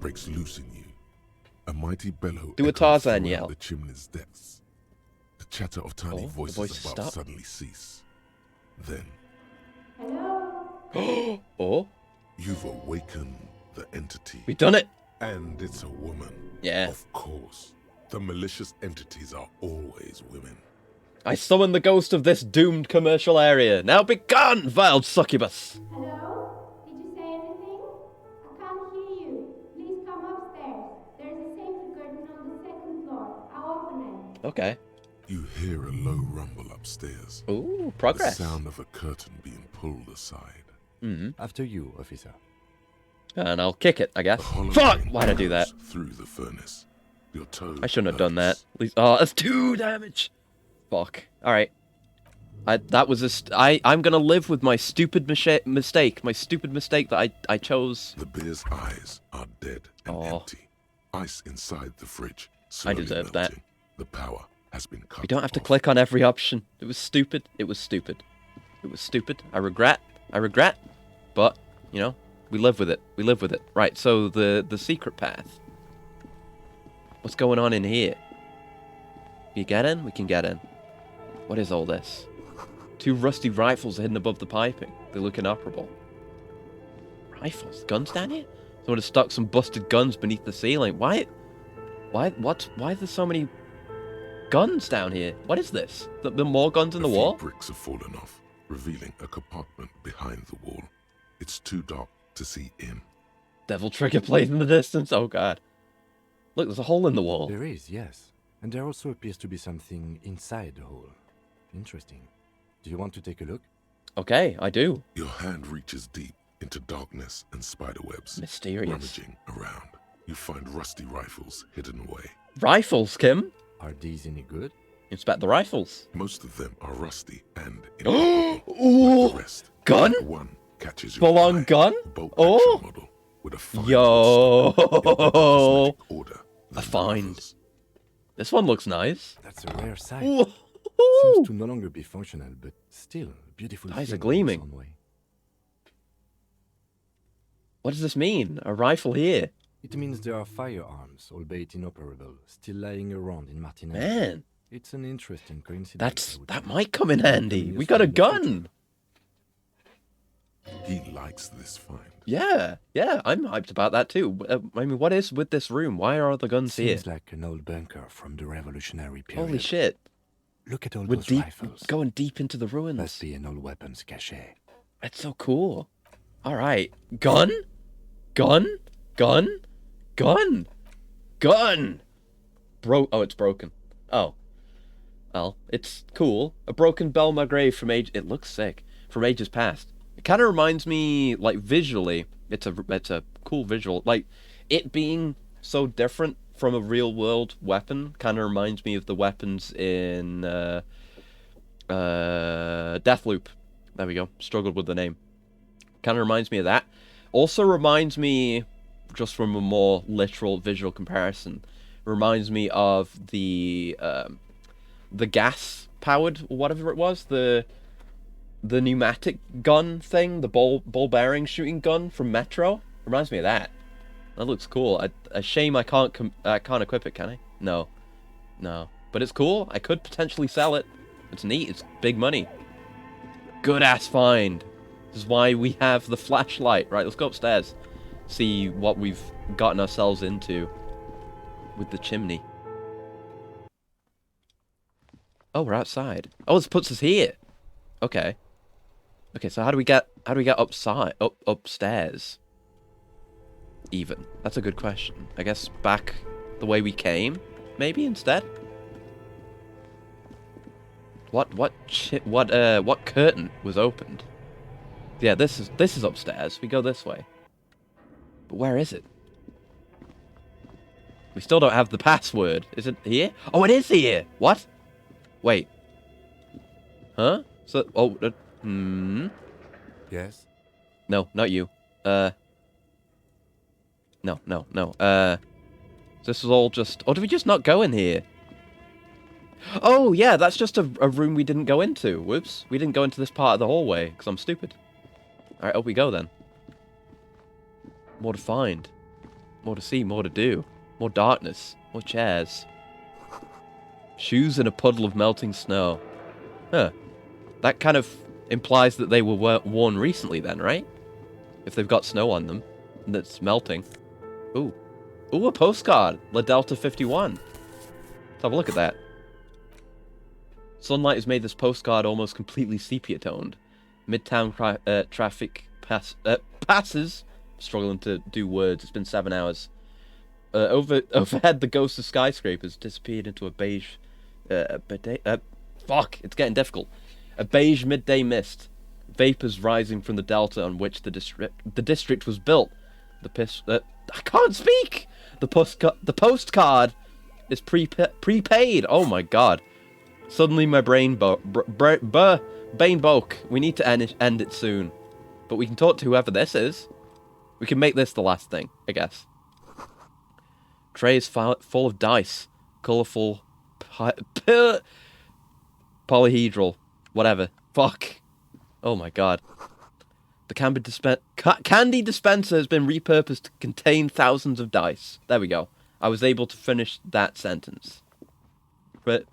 breaks loose in you. A mighty bellow. Do a Tarzan yell. The chimney's depths. The chatter of tiny voices above suddenly cease. Then. Oh? You've awakened the entity. We've done it. And it's a woman. Yeah. Of course. The malicious entities are always women. I summon the ghost of this doomed commercial area. Now be gone, vile succubus! Hello? Did you say anything? I can't hear you. Please come upstairs. There's a safety curtain on the second floor. I'll open it. Okay. You hear a low rumble upstairs. Ooh, progress. The sound of a curtain being pulled aside. After you, officer. And I'll kick it, I guess. Fuck! Why'd I do that? Through the furnace. Your toe I shouldn't have done that. At least, oh, that's 2 damage. Fuck. All right. That was I'm gonna live with my stupid mistake. My stupid mistake that I chose. The bear's eyes are dead and empty. Ice inside the fridge. I deserve that. The power has been cut. You don't have to click on every option. It was stupid. It was stupid. It was stupid. I regret. But you know, we live with it. We live with it. Right. So the secret path. What's going on in here? Can you get in? We can get in. What is all this? 2 rusty rifles hidden above the piping. They look inoperable. Rifles? Guns down here? Someone has stuck some busted guns beneath the ceiling. Why are there so many guns down here? What is this? The more guns in the wall? Bricks have fallen off, revealing a compartment behind the wall. It's too dark to see in. Devil trigger played in the distance. Oh god. Look, there's a hole in the wall. There is, yes. And there also appears to be something inside the hole. Interesting. Do you want to take a look? Okay, I do. Your hand reaches deep into darkness and spiderwebs. Mysterious. Rummaging around, you find rusty rifles hidden away. Rifles, Kim? Are these any good? Inspect the rifles. Most of them are rusty and Oh! like the rest. Gun? One catches your full-on gun? Oh! Model with a fine yo! Order a find. This one looks nice. That's a rare sight. Ooh. Seems to no longer be functional, but still beautiful. Eyes are gleaming. What does this mean? A rifle here? It means there are firearms, albeit inoperable, still lying around in Martinez. Man, it's an interesting coincidence. That might come in handy. We got a gun. He likes this find. Yeah, I'm hyped about that too. I mean, what is with this room? Why are all the guns here? Seems like an old bunker from the Revolutionary period. Holy shit. Look at all We're those rifles. Going deep into the ruins. Must be an old weapons cache. That's so cool. All right. Gun? Gun? Gun? Gun? Gun! Oh, it's broken. Oh. Well, it's cool. A broken Belle Magrave from age... It looks sick. From ages past. It kind of reminds me, like, visually, it's a cool visual. Like, it being so different from a real-world weapon kind of reminds me of the weapons in Deathloop. There we go. Struggled with the name. Kind of reminds me of that. Also reminds me, just from a more literal visual comparison, reminds me of the gas-powered, or whatever it was, the pneumatic gun thing, the ball bearing shooting gun from Metro. Reminds me of that. That looks cool. A shame I can't equip it, can I? No. But it's cool. I could potentially sell it. It's neat. It's big money. Good ass find. This is why we have the flashlight. Right, let's go upstairs. See what we've gotten ourselves into with the chimney. Oh, we're outside. Oh, this puts us here. Okay. Okay, so how do we get upstairs? Even. That's a good question. I guess back the way we came, maybe instead. What curtain was opened? Yeah, this is upstairs. We go this way. But where is it? We still don't have the password. Is it here? Oh, it is here. What? Wait. Huh? So Yes. No, not you. No. This is all just... Oh, did we just not go in here? Oh, yeah, that's just a room we didn't go into. Whoops. We didn't go into this part of the hallway, because I'm stupid. Alright, up we go, then. More to find. More to see, more to do. More darkness. More chairs. Shoes in a puddle of melting snow. Huh. That kind of implies that they were worn recently, then, right? If they've got snow on them, and it's melting. Ooh. Ooh, a postcard. La Delta 51. Let's have a look at that. Sunlight has made this postcard almost completely sepia-toned. Midtown traffic passes. Struggling to do words. It's been 7 hours. Overhead, the ghost of skyscrapers disappeared into a beige... fuck, it's getting difficult. A beige midday mist. Vapors rising from the delta on which the district was built. I can't speak! The postcard is prepaid. Oh my god. Suddenly my brain broke. We need to end it soon. But we can talk to whoever this is. We can make this the last thing, I guess. Tray is full of dice. Colourful. Polyhedral. Whatever. Fuck. Oh my god. The candy dispenser has been repurposed to contain thousands of dice. There we go. I was able to finish that sentence. But...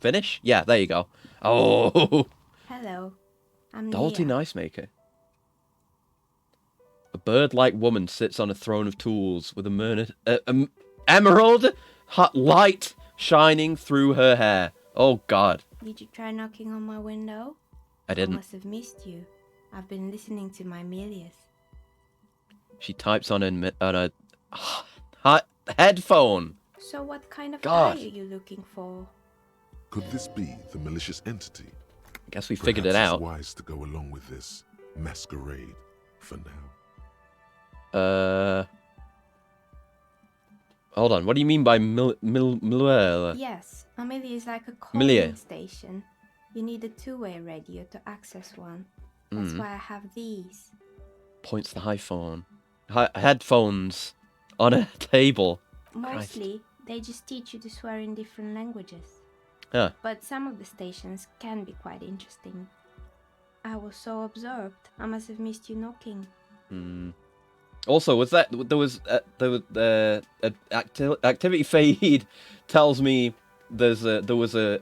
Finish? Yeah, there you go. Oh! Hello. I'm Dalty Nia. Nice Maker. A bird-like woman sits on a throne of tools with a emerald hot light shining through her hair. Oh god. Did you try knocking on my window? I didn't. I must have missed you. I've been listening to my Melius. She types on a headphone. So what kind of God. guy are you looking for? Could this be the malicious entity? I guess we figured it Perhaps out. It's wise to go along with this masquerade for now. Hold on. What do you mean by Milieu? Yes, Amelia is like a Milieu. calling station. You need a two-way radio to access one. That's why I have these. Points the headphones on a table. Mostly, they just teach you to swear in different languages. Yeah. But some of the stations can be quite interesting. I was so absorbed. I must have missed you knocking. Also, activity feed tells me there was a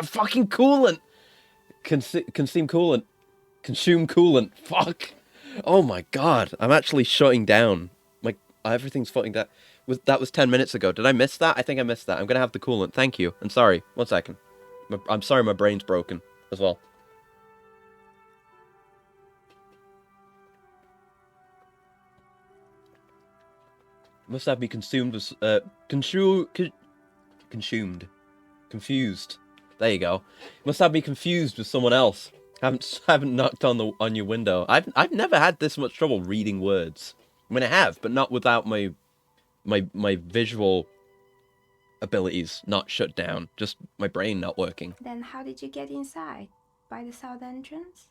fucking coolant. Consume coolant. Fuck. Oh my god. I'm actually shutting down. Everything's fucking down. That was 10 minutes ago. Did I miss that? I think I missed that. I'm gonna have the coolant. Thank you. And sorry. 1 second. I'm sorry my brain's broken as well. Must have me consumed with confused. There you go. Must have me confused with someone else. Haven't knocked on your window. I've never had this much trouble reading words. I mean, I have, but not without my visual abilities not shut down. Just my brain not working. Then how did you get inside? By the south entrance?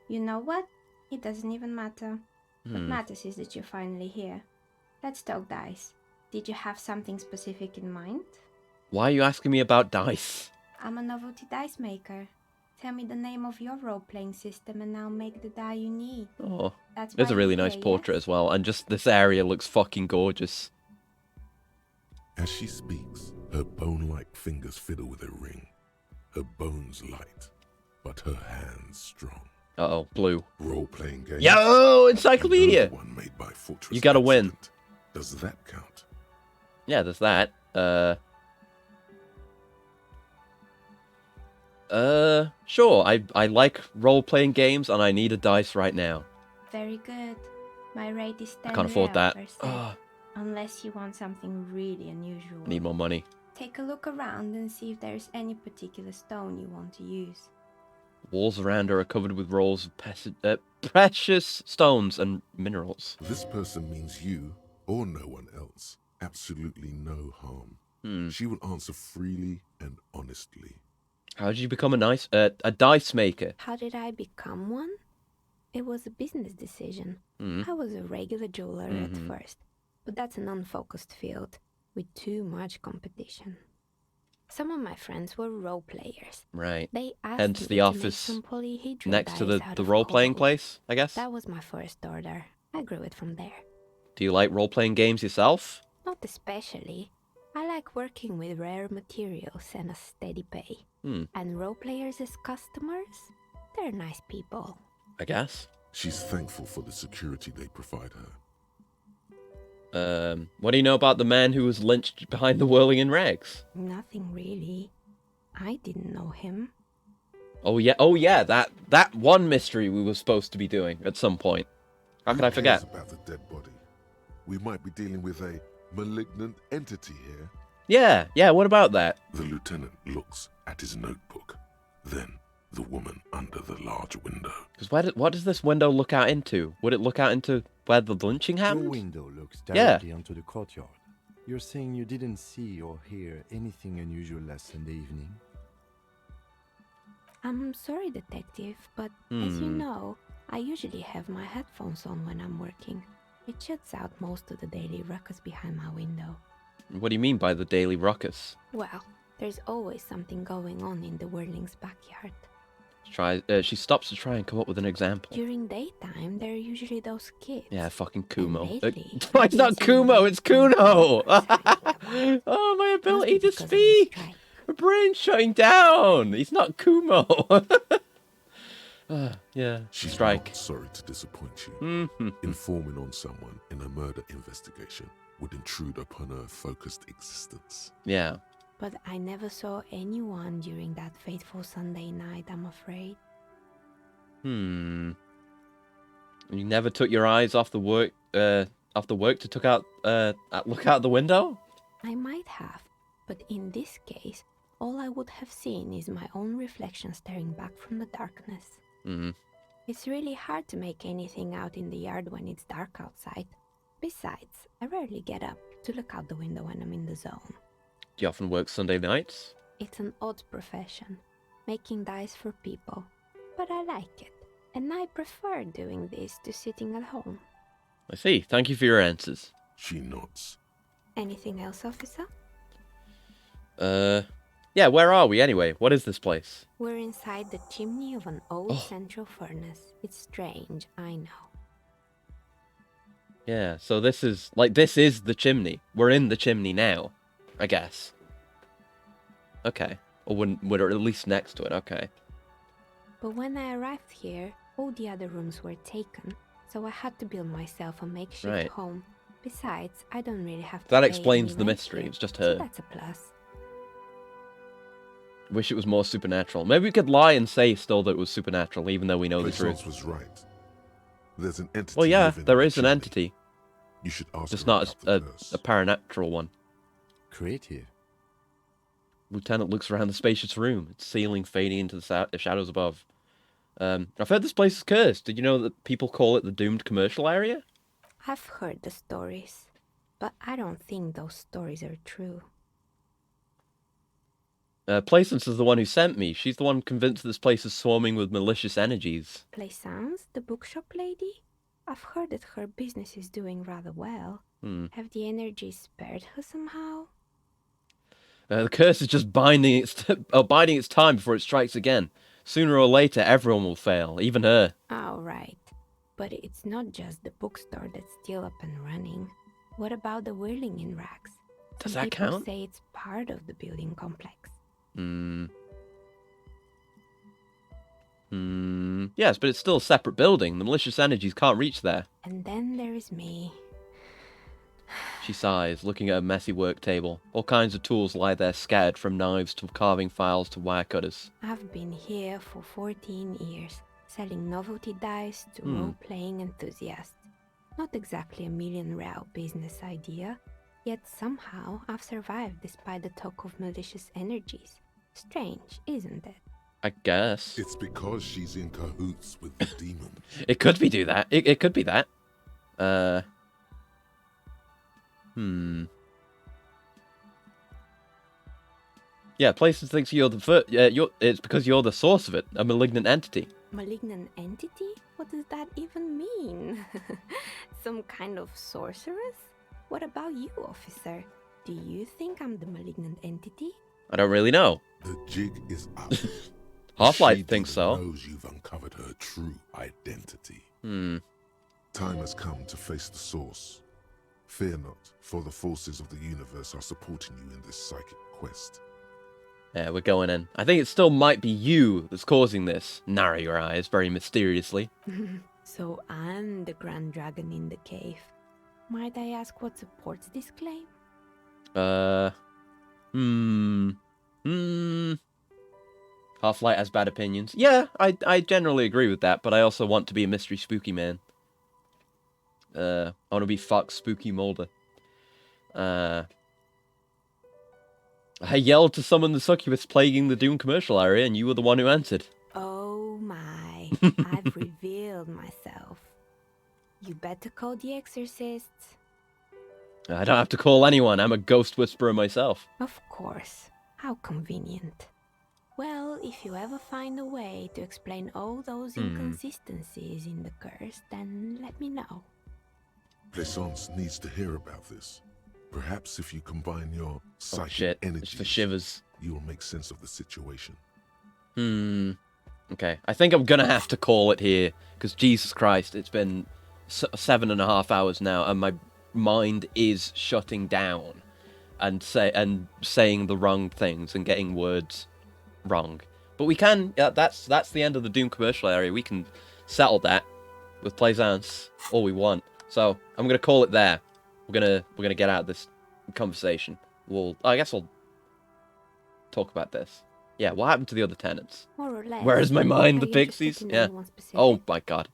You know what? It doesn't even matter. What matters is that you're finally here. Let's talk dice. Did you have something specific in mind? Why are you asking me about dice? I'm a novelty dice maker. Tell me the name of your role-playing system and I'll make the die you need. Oh, That's there's a why really you're nice here, portrait yes? as well, and just this area looks fucking gorgeous. As she speaks, her bone-like fingers fiddle with a ring. Her bones light, but her hands strong. Uh-oh, blue. Role-playing game. Yo, encyclopedia! One made by Fortress You gotta win. Accident. Does that count? Yeah, there's that. Sure. I like role-playing games, and I need a dice right now. Very good. My rate is 10 I can't afford real that. per set. Ah. Unless you want something really unusual. Need more money. Take a look around and see if there's any particular stone you want to use. Walls around her are covered with rolls of precious stones and minerals. This person means you or no one else. Absolutely no harm. She will answer freely and honestly. How did you become a dice maker? How did I become one? It was a business decision. Mm. I was a regular jeweler at first, but that's an unfocused field with too much competition. Some of my friends were role players. Right. They asked Hence me the to make office some polyhedral next to dice the out of role-playing gold. place, I guess? That was my first order. I grew it from there. Do you like role-playing games yourself? Not especially. I like working with rare materials and a steady pay. And role players as customers, they're nice people. I guess. She's thankful for the security they provide her. What do you know about the man who was lynched behind the whirling in rags? Nothing really. I didn't know him. Oh yeah, that one mystery we were supposed to be doing at some point. How could I forget? About the dead body. We might be dealing with a malignant entity here. Yeah, what about that? The lieutenant looks at his notebook, then the woman under the large window. Because what does this window look out into? Would it look out into where the lynching happened? Your window looks directly onto the courtyard. You're saying you didn't see or hear anything unusual last Sunday evening? I'm sorry, detective, but as you know, I usually have my headphones on when I'm working. It shuts out most of the daily ruckus behind my window. What do you mean by the daily ruckus? Well, there's always something going on in the Whirling's backyard. She stops to try and come up with an example. During daytime, there are usually those kids. Yeah, fucking Kumo. Lately, It's not Kumo, it's Kuno! Oh, my ability to speak! My brain's shutting down! He's not Kumo! Yeah, She's strike. not sorry to disappoint you. Mm-hmm. Informing on someone in a murder investigation would intrude upon her focused existence. Yeah. But I never saw anyone during that fateful Sunday night, I'm afraid. You never took your eyes off the work to look out the window? I might have, but in this case, all I would have seen is my own reflection staring back from the darkness. It's really hard to make anything out in the yard when it's dark outside. Besides, I rarely get up to look out the window when I'm in the zone. Do you often work Sunday nights? It's an odd profession, making dice for people, but I like it, and I prefer doing this to sitting at home. I see. Thank you for your answers. She nods. Anything else, officer? Yeah, where are we anyway? What is this place? We're inside the chimney of an old central furnace. It's strange, I know. Yeah, so this is the chimney. We're in the chimney now, I guess. Okay. Or we're at least next to it, okay. But when I arrived here, all the other rooms were taken, so I had to build myself a makeshift home. Besides, I don't really have to That pay explains any the rent mystery. here, It was just so her. that's a plus. Wish it was more supernatural. Maybe we could lie and say still that it was supernatural, even though we know the truth. was right. There's an entity. Well, yeah, living there in is the an chimney. entity. You should ask Just her not about the curse. a paranatural one. Creative. Lieutenant looks around the spacious room, its ceiling fading into the shadows above. I've heard this place is cursed. Did you know that people call it the doomed commercial area? I've heard the stories, but I don't think those stories are true. Plaisance is the one who sent me. She's the one convinced this place is swarming with malicious energies. Plaisance, the bookshop lady? I've heard that her business is doing rather well. Have the energies spared her somehow? The curse is just biding its time before it strikes again. Sooner or later, everyone will fail, even her. Oh, right. But it's not just the bookstore that's still up and running. What about the whirling in rags? Does Some that people count? say it's part of the building complex. Yes, but it's still a separate building. The malicious energies can't reach there. And then there is me. She sighs, looking at a messy work table. All kinds of tools lie there scattered, from knives to carving files to wire cutters. I've been here for 14 years, selling novelty dice to role-playing enthusiasts. Not exactly a million-real business idea, yet somehow I've survived despite the talk of malicious energies. Strange, isn't it? I guess. It's because she's in cahoots with the demon. It could be that. It could be that. Yeah, Places thinks you're the it's because you're the source of it, a malignant entity. Malignant entity? What does that even mean? Some kind of sorceress? What about you, officer? Do you think I'm the malignant entity? I don't really know. The jig is up. Half-Life thinks so. Knows you've uncovered her true identity. Time has come to face the source. Fear not, for the forces of the universe are supporting you in this psychic quest. Yeah, we're going in. I think it still might be you that's causing this. Narrow your eyes very mysteriously. So I'm the Grand Dragon in the cave. Might I ask what supports this claim? Half-Light has bad opinions. Yeah, I generally agree with that, but I also want to be a mystery spooky man. I want to be Fox Spooky Mulder. I yelled to summon the succubus plaguing the Doom commercial area, and you were the one who answered. Oh my, I've revealed myself. You better call the exorcists. I don't have to call anyone. I'm a ghost whisperer myself. Of course. How convenient. Well, if you ever find a way to explain all those inconsistencies in the curse, then let me know. Plaisance needs to hear about this. Perhaps if you combine your psychic energies, for shivers. You will make sense of the situation. Okay, I think I'm gonna have to call it here, because Jesus Christ, it's been 7.5 hours now, and my mind is shutting down, and saying the wrong things and getting words wrong. But we can. That's the end of the Doom commercial area. We can settle that with Plaisance all we want. So I'm gonna call it there. We're gonna get out of this conversation. I guess I'll talk about this. Yeah, what happened to the other tenants? More or less. Where is my mind, the Are you interested pixies? in Yeah. anyone specific? Oh my god.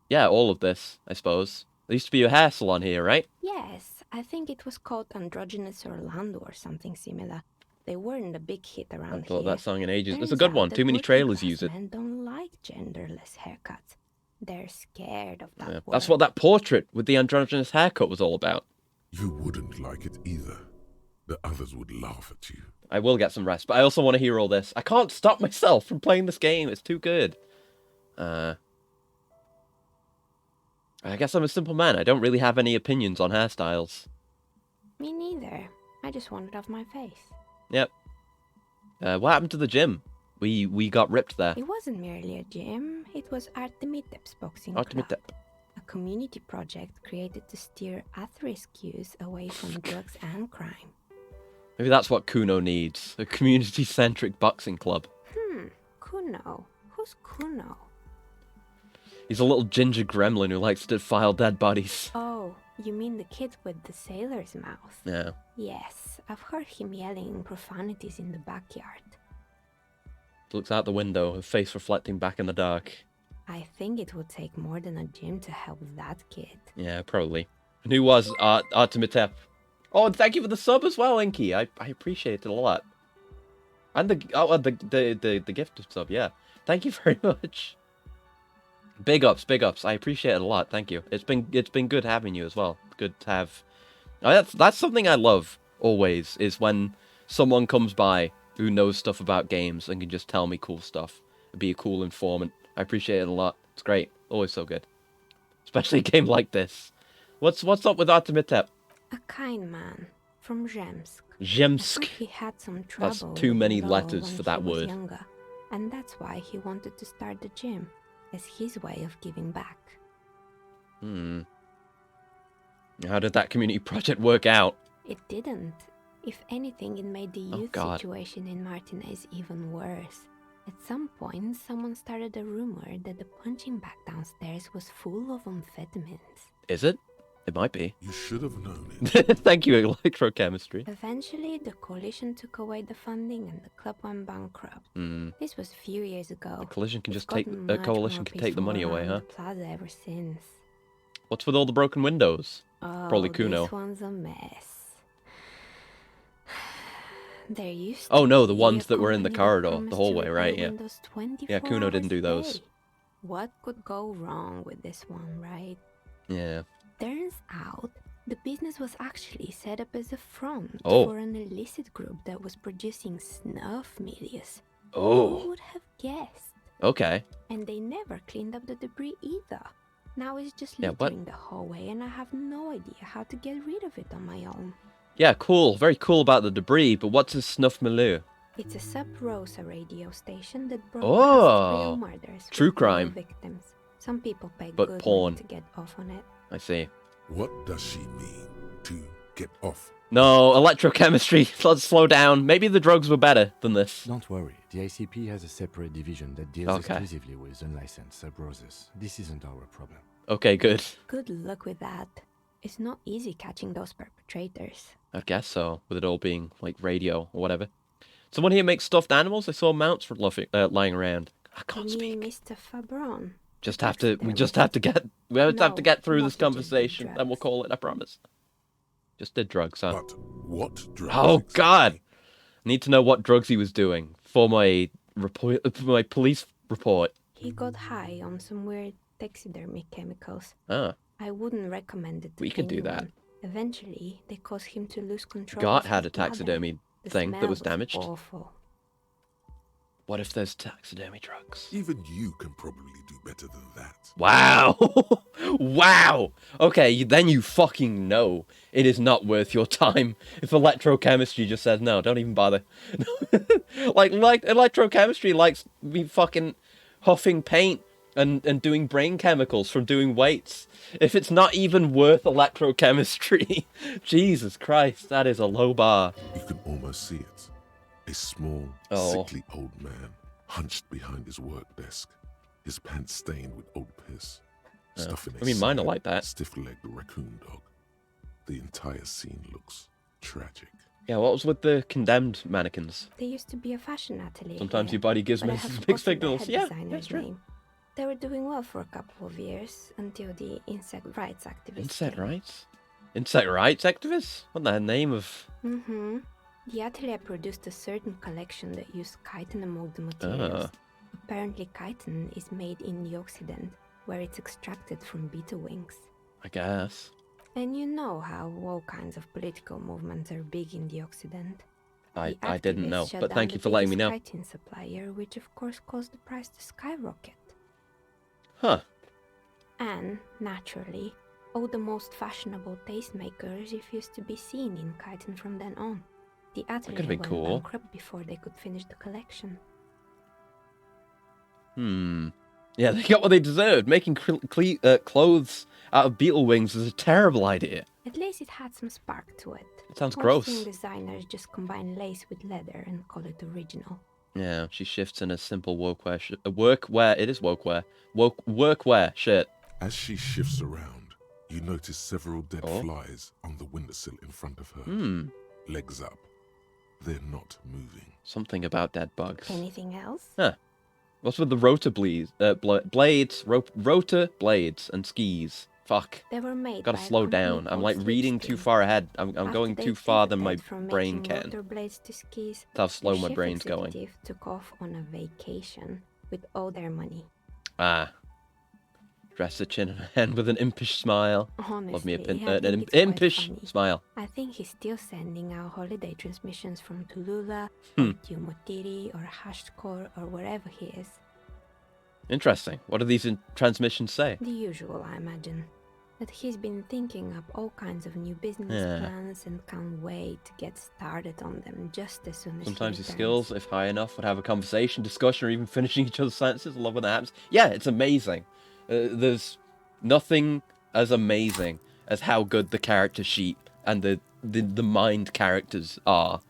Yeah, all of this, I suppose. There used to be a hair salon here, right? Yes, I think it was called Androgynous Orlando or something similar. They weren't a big hit around I thought here. that song in ages. It's a Turns good out one. that Too many working trailers class use it. Men don't like genderless haircuts. They're scared of that Yeah, word. that's what that portrait with the androgynous haircut was all about. You wouldn't like it either. The others would laugh at you. I will get some rest, but I also want to hear all this. I can't stop myself from playing this game. It's too good. I guess I'm a simple man. I don't really have any opinions on hairstyles. Me neither. I just want it off my face. Yep. What happened to the gym? We got ripped there. It wasn't merely a gym. It was Artemitep's boxing Artemitep. club. A community project created to steer at-risk youth away from drugs and crime. Maybe that's what Kuno needs. A community-centric boxing club. Kuno. Who's Kuno? He's a little ginger gremlin who likes to file dead bodies. Oh, you mean the kid with the sailor's mouth? Yeah. Yes, I've heard him yelling profanities in the backyard. Looks out the window, her face reflecting back in the dark. I think it would take more than a gym to help that kid. Yeah, probably. And who was Artemitep? Oh, and thank you for the sub as well, Inky. I appreciate it a lot. And the gift sub, yeah. Thank you very much. Big ups, big ups. I appreciate it a lot. Thank you. It's been good having you as well. Good to have. That's something I love always, is when someone comes by who knows stuff about games and can just tell me cool stuff. Be a cool informant. I appreciate it a lot. It's great. Always so good. Especially a game like this. What's up with Artemitep? A kind man from Zemsk. Zemsk. He had some trouble. That's too many letters for that word. Younger, and that's why he wanted to start the gym, as his way of giving back. How did that community project work out? It didn't. If anything, it made the youth situation in Martinez even worse. At some point, someone started a rumor that the punching bag downstairs was full of amphetamines. Is it? It might be. You should have known it. Thank you, electrochemistry. Eventually, the coalition took away the funding and the club went bankrupt. This was a few years ago. The coalition can It's just take gotten the much coalition more can take the money peaceful away, around huh? the plaza ever since. What's with all the broken windows? Oh, Probably Kuno. This one's a mess. There used Oh no, the to be ones a that were in the company that corridor, promised the to hallway, repair right? Yeah. windows 24 Yeah, Kuno didn't hours do a those. day. What could go wrong with this one, right? Yeah. Turns out, the business was actually set up as a front Oh. for an illicit group that was producing snuff milias. Oh. Who would have guessed? Okay. And they never cleaned up the debris either. Now it's just Yeah, what? littering the hallway, and I have no idea how to get rid of it on my own. Yeah, cool. Very cool about the debris, but what's a snuff milieu? It's a Sub Rosa radio station that Oh, broadcasts real murders true with real crime. victims. Some people pay But good porn. money to get off on it. I see. What does she mean to get off? No, electrochemistry. Let's slow down. Maybe the drugs were better than this. Don't worry, the ICP has a separate division that deals Okay. exclusively with unlicensed sub-roses. This isn't our problem. Okay, good. Good luck with that. It's not easy catching those perpetrators. I guess so, with it all being, like, radio or whatever. Someone here makes stuffed animals? I saw mounts lying around. I can't speak. Mr. Fabron? We just have to get through this conversation, and we'll call it, I promise. Just did drugs, huh? But what drugs? Oh, God! I need to know what drugs he was doing for my police report. He got high on some weird taxidermy chemicals. Ah. I wouldn't recommend it to We could do that. Eventually, they caused him to lose control. Gart had a taxidermy thing that was damaged. Awful. What if there's taxidermy drugs? Even you can probably do better than that. Wow! Wow! Okay, then you fucking know it is not worth your time if electrochemistry just says, no, don't even bother. like electrochemistry likes me fucking huffing paint and doing brain chemicals from doing weights. If it's not even worth electrochemistry, Jesus Christ, that is a low bar. You can almost see it. A small, sickly old man, hunched behind his work desk, his pants stained with old piss, stuffing mine are like that. Stiff-legged raccoon dog. The entire scene looks tragic. Yeah, what was with the condemned mannequins? They used to be a fashion atelier. Sometimes your body gives me mixed signals. Yeah, that's true. Name. They were doing well for a couple of years until the insect rights activists. Insect rights? Insect rights activists? What the name of? Mm-hmm. The atelier produced a certain collection that used chitin among the materials. Apparently chitin is made in the Occident, where it's extracted from beetle wings. I guess. And you know how all kinds of political movements are big in the Occident. I didn't know, but thank you for letting me know. Chitin supplier, which of course caused the price to skyrocket. Huh. And, naturally, all the most fashionable tastemakers refused to be seen in chitin from then on. The atelier went bankrupt before they could finish the collection. Yeah, they got what they deserved. Making clothes out of beetle wings is a terrible idea. At least it had some spark to it. It sounds gross. Designers just combine lace with leather and call it original. Yeah, she shifts in a simple workwear shirt. As she shifts around, you notice several dead flies on the windowsill in front of her. Legs up. They're not moving. Something about dead bugs. Anything else? Huh. What's with the rotor blades and skis? Fuck. They were made Gotta slow down. I'm like reading too far ahead. I'm going too far than my brain can. Blades to skis, that's how slow my brain's going. Took off on a vacation with all their money. Dress the chin and hand with an impish smile. Honestly, love me an impish smile. I think he's still sending out holiday transmissions from Tulula, or Tumotiri, or Hashkor, or wherever he is. Interesting. What do these transmissions say? The usual, I imagine. That he's been thinking up all kinds of new business plans and can't wait to get started on them just as soon as sometimes his skills, if high enough, would have a conversation, discussion, or even finishing each other's sentences. I love when that happens. Yeah, it's amazing. There's nothing as amazing as how good the character sheet and the mind characters are.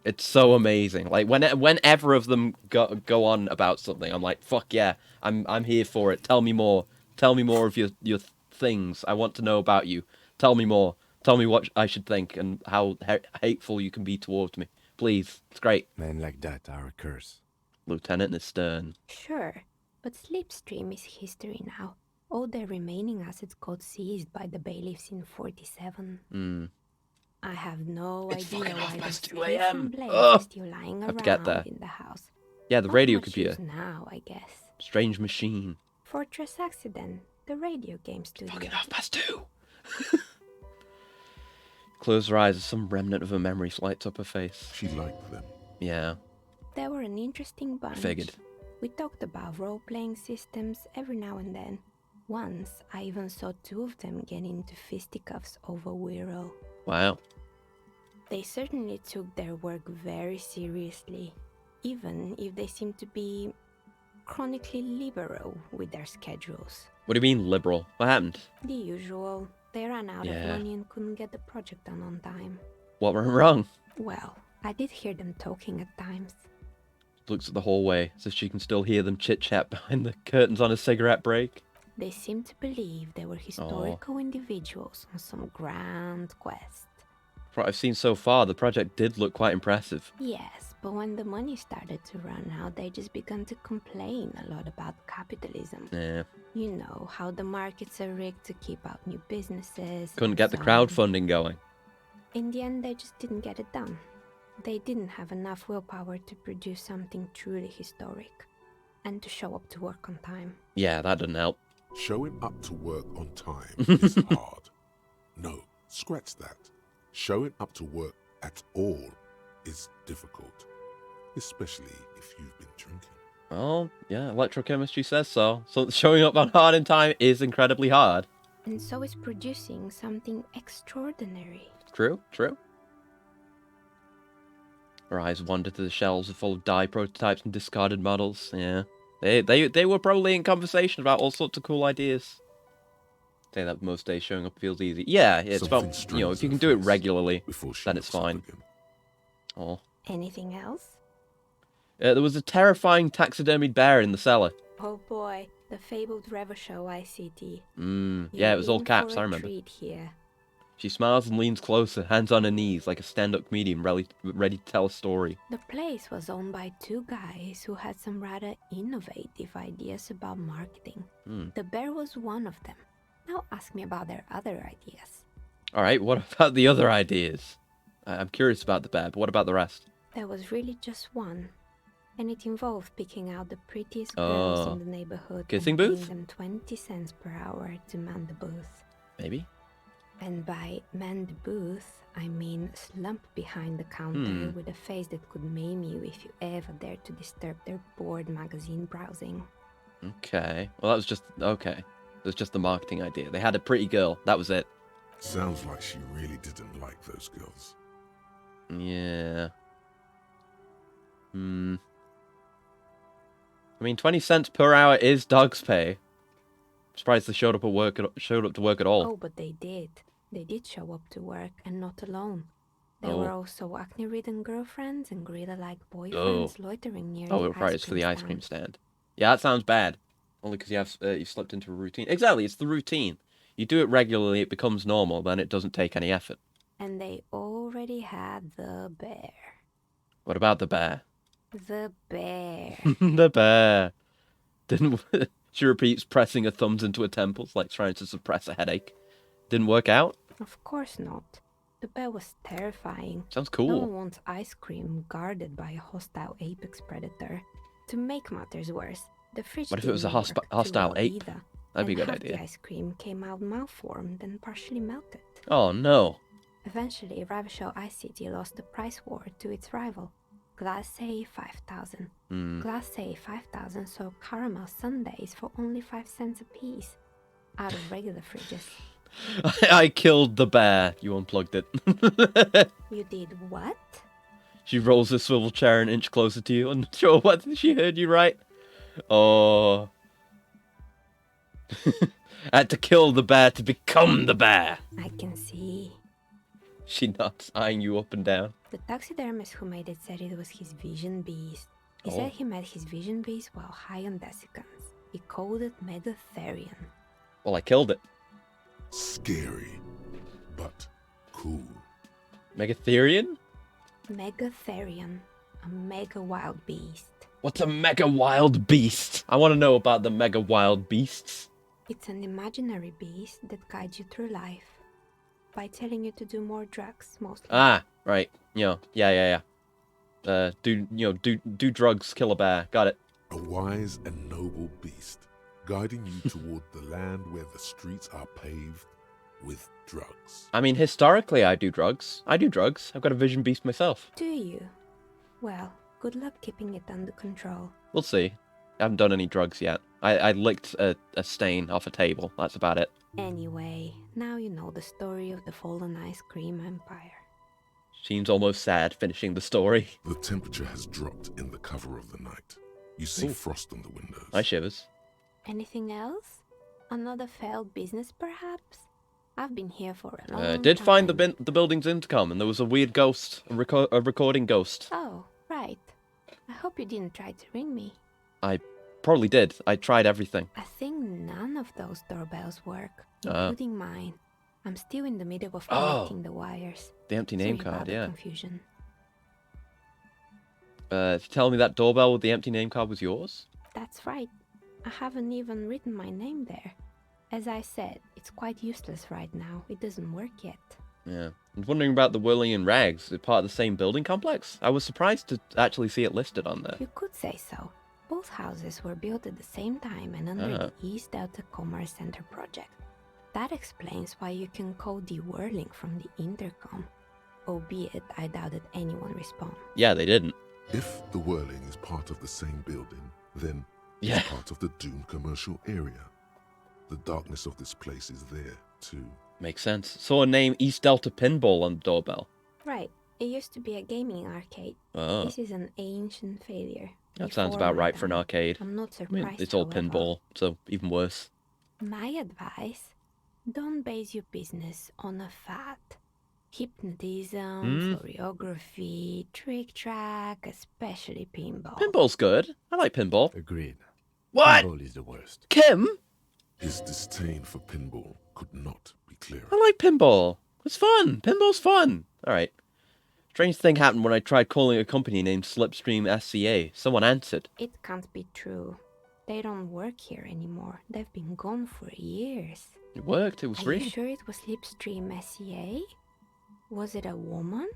It's so amazing. Like whenever of them go on about something, I'm like, fuck yeah, I'm here for it. Tell me more. Tell me more of your things. I want to know about you. Tell me more. Tell me what I should think and how hateful you can be towards me. Please, it's great. Men like that are a curse. Lieutenant is stern. Sure. But Slipstream is history now. All their remaining assets got seized by the bailiffs in 47. I have no idea why the 2 a.m. blades are still lying around in the house. Yeah, the radio computer. Now, I guess. Strange machine. Fortress Accident, the radio game studio. Fucking 2:30. Close her eyes as some remnant of her memory lights up her face. She liked them. Yeah. They were an interesting bunch. Figured. We talked about role-playing systems every now and then. Once, I even saw 2 of them get into fisticuffs over Wirral. Wow. They certainly took their work very seriously, even if they seemed to be chronically liberal with their schedules. What do you mean, liberal? What happened? The usual. They ran out of money and couldn't get the project done on time. What went wrong? Well, I did hear them talking at times. Looks at the hallway as if she can still hear them chit-chat behind the curtains on a cigarette break. They seem to believe they were historical individuals on some grand quest. From what I've seen so far, the project did look quite impressive. Yes, but when the money started to run out, they just began to complain a lot about capitalism. Yeah. You know, how the markets are rigged to keep out new businesses. Couldn't get the crowdfunding going. In the end, they just didn't get it done. They didn't have enough willpower to produce something truly historic. And to show up to work on time. Yeah, that doesn't help. Showing up to work on time is hard. No, scratch that. Showing up to work at all is difficult, especially if you've been drinking. Well, yeah, electrochemistry says so. So showing up on hard in time is incredibly hard. And so is producing something extraordinary. True, true. Her eyes wandered to the shelves full of dye prototypes and discarded models. Yeah. They were probably in conversation about all sorts of cool ideas. Say that most days showing up feels easy. Yeah, it's about, you know, if you can do it regularly, then it's fine. Oh. Anything else? There was a terrifying taxidermied bear in the cellar. Oh boy, the fabled Revachol ICT. Yeah, it was all caps, I remember. Here. She smiles and leans closer, hands on her knees, like a stand-up comedian ready to tell a story. The place was owned by two guys who had some rather innovative ideas about marketing. The bear was one of them. Now ask me about their other ideas. Alright, what about the other ideas? I'm curious about the bear, but what about the rest? There was really just one. And it involved picking out the prettiest girls in the neighborhood Kissing and booth? paying them 20 cents per hour to man the booth. Maybe. And by man the booth, I mean slump behind the counter with a face that could maim you if you ever dared to disturb their bored magazine browsing. Okay. Well, that was just... Okay. It was just the marketing idea. They had a pretty girl. That was it. Sounds like she really didn't like those girls. Yeah. I mean, 20 cents per hour is dog's pay. I'm surprised they showed up to work at all. Oh, but they did. They did show up to work, and not alone. There were also acne-ridden girlfriends and gorilla-like boyfriends loitering near the right, it's for the ice cream stand. Yeah, that sounds bad. Only because you slipped into a routine. Exactly, it's the routine. You do it regularly, it becomes normal, then it doesn't take any effort. And they already had the bear. What about the bear? The bear. The bear. Didn't... She repeats, pressing her thumbs into her temples, like trying to suppress a headache. Didn't work out? Of course not. The bear was terrifying. Sounds cool. No one wants ice cream guarded by a hostile apex predator. To make matters worse, the fridge What if it was a didn't work hostile too well ape? either, That'd be a good half idea. The ice cream came out malformed and partially melted. Oh no. Eventually, Revachol ICT lost the price war to its rival, Glacé 5000. Glacé 5000 sold caramel sundaes for only 5 cents a piece, out of regular fridges. I killed the bear. You unplugged it. You did what? She rolls her swivel chair an inch closer to you. I'm not sure what she heard you right. Oh. I had to kill the bear to become the bear. I can see. She nods, eyeing you up and down. The taxidermist who made it said it was his vision beast. He said he met his vision beast while high on desiccants. He called it Megatherian. Well, I killed it. Scary, but cool. Megatherian? Megatherian, a mega wild beast. What's a mega wild beast? I want to know about the mega wild beasts. It's an imaginary beast that guides you through life by telling you to do more drugs, mostly. Ah, right. Yeah. Do drugs, kill a bear. Got it. A wise and noble beast, guiding you toward the land where the streets are paved with drugs. I mean, historically, I do drugs. I've got a vision beast myself. Do you? Well, good luck keeping it under control. We'll see. I haven't done any drugs yet. I licked a stain off a table. That's about it. Anyway, now you know the story of the fallen ice cream empire. Seems almost sad finishing the story. The temperature has dropped in the cover of the night. You see frost on the windows. I shivers. Anything else? Another failed business, perhaps? I've been here for a long time. Did find the building's intercom, and there was a weird ghost, a recording ghost. Oh, right. I hope you didn't try to ring me. I probably did. I tried everything. I think none of those doorbells work, including mine. I'm still in the middle of connecting the wires. The empty name Sorry card, about the yeah. confusion. Tell me that doorbell with the empty name card was yours? That's right. I haven't even written my name there. As I said, it's quite useless right now. It doesn't work yet. Yeah. I was wondering about the Whirling and Rags. Is it part of the same building complex? I was surprised to actually see it listed on there. You could say so. Both houses were built at the same time and under the East Delta Commerce Center project. That explains why you can call the whirling from the intercom. Albeit, I doubt that anyone responded. Yeah, they didn't. If the whirling is part of the same building, then yeah, it's part of the doomed commercial area. The darkness of this place is there, too. Makes sense. Saw a name East Delta Pinball on the doorbell. Right. It used to be a gaming arcade. Oh. This is an ancient failure. That sounds about right for an arcade. I'm not surprised. I mean, it's all however. pinball, so even worse. My advice: don't base your business on a fad. Hypnotism, choreography, trick track, especially pinball. Pinball's good. I like pinball. Agreed. What? Pinball is the worst. Kim? His disdain for pinball could not be clearer. I like pinball. It's fun. Pinball's fun. All right. Strange thing happened when I tried calling a company named Slipstream SCA. Someone answered. It can't be true. They don't work here anymore. They've been gone for years. It worked. It was free. Are you sure it was Slipstream SCA? Was it a woman?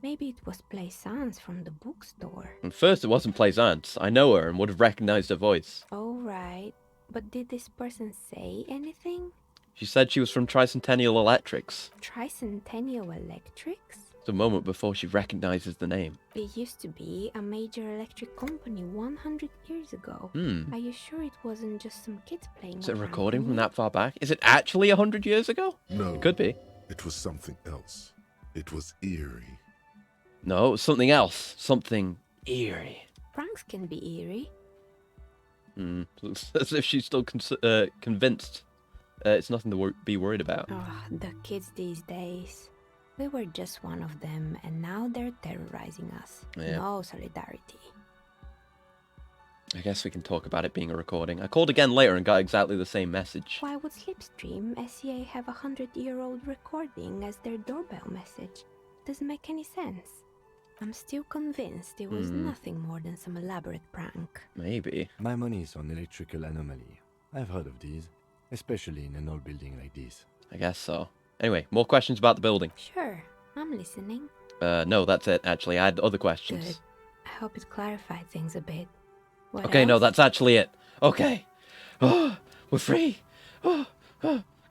Maybe it was Plaisance from the bookstore. At first, it wasn't Plaisance. I know her and would have recognized her voice. Oh, right. But did this person say anything? She said she was from Tricentennial Electrics. Tricentennial Electrics? It's a moment before she recognizes the name. It used to be a major electric company 100 years ago. Are you sure it wasn't just some kids playing? Is it a recording from that far back? Is it actually 100 years ago? No. It could be. It was something else. It was eerie. No, it was something else. Something eerie. Pranks can be eerie. As if she's still convinced it's nothing to be worried about. Oh, the kids these days. We were just one of them, and now they're terrorizing us. Yeah. No solidarity. I guess we can talk about it being a recording. I called again later and got exactly the same message. Why would Slipstream SCA have a 100-year-old recording as their doorbell message? Doesn't make any sense. I'm still convinced it was nothing more than some elaborate prank. Maybe. My money is on electrical anomaly. I've heard of these, especially in an old building like this. I guess so. Anyway, more questions about the building? Sure, I'm listening. No, that's it, actually. I had other questions. Good. I hope it clarified things a bit. What Okay, else? no, that's actually it. Okay. Oh, we're free. Oh.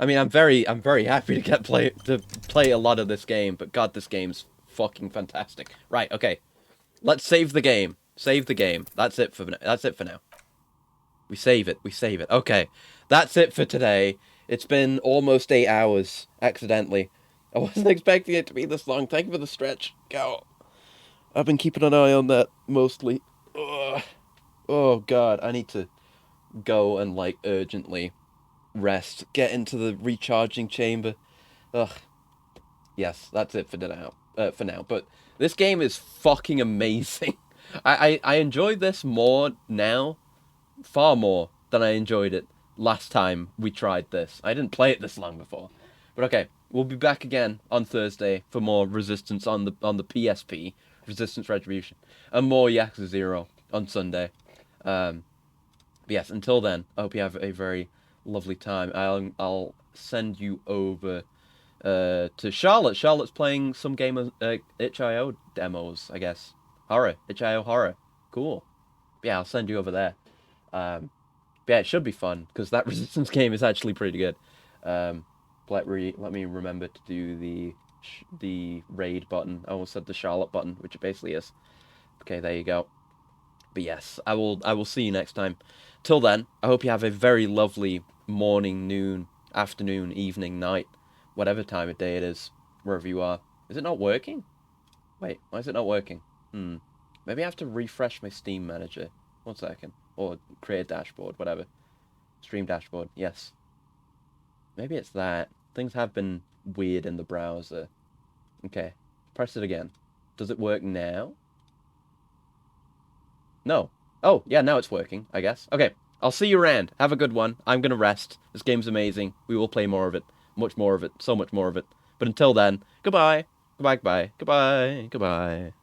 I mean, I'm very happy to play a lot of this game, but God, this game's fucking fantastic. Right, okay. Let's save the game. Save the game. That's it for now. We save it. Okay. That's it for today. It's been almost 8 hours, accidentally. I wasn't expecting it to be this long. Thank you for the stretch. Go. I've been keeping an eye on that, mostly. Ugh. Oh, God. I need to go and, like, urgently rest. Get into the recharging chamber. Ugh. Yes, that's it for now. But this game is fucking amazing. I enjoy this more now. Far more than I enjoyed it last time we tried this. I didn't play it this long before. But okay, we'll be back again on Thursday for more Resistance on the PSP, Resistance Retribution, and more Yakuza 0 on Sunday. But yes, until then, I hope you have a very lovely time. I'll send you over to Charlotte. Charlotte's playing some game of itch.io demos, I guess. itch.io horror. Cool. Yeah, I'll send you over there. Yeah, it should be fun, because that Resistance game is actually pretty good. Let me remember to do the raid button. I almost said the Charlotte button, which it basically is. Okay, there you go. But yes, I will see you next time. Till then, I hope you have a very lovely morning, noon, afternoon, evening, night, whatever time of day it is, wherever you are. Is it not working? Wait, why is it not working? Maybe I have to refresh my Steam manager. 1 second. Or create a dashboard, whatever. Stream dashboard, yes. Maybe it's that. Things have been weird in the browser. Okay, press it again. Does it work now? No. Oh, yeah, now it's working, I guess. Okay, I'll see you around. Have a good one. I'm going to rest. This game's amazing. We will play more of it. Much more of it. So much more of it. But until then, goodbye. Goodbye, goodbye. Goodbye, goodbye.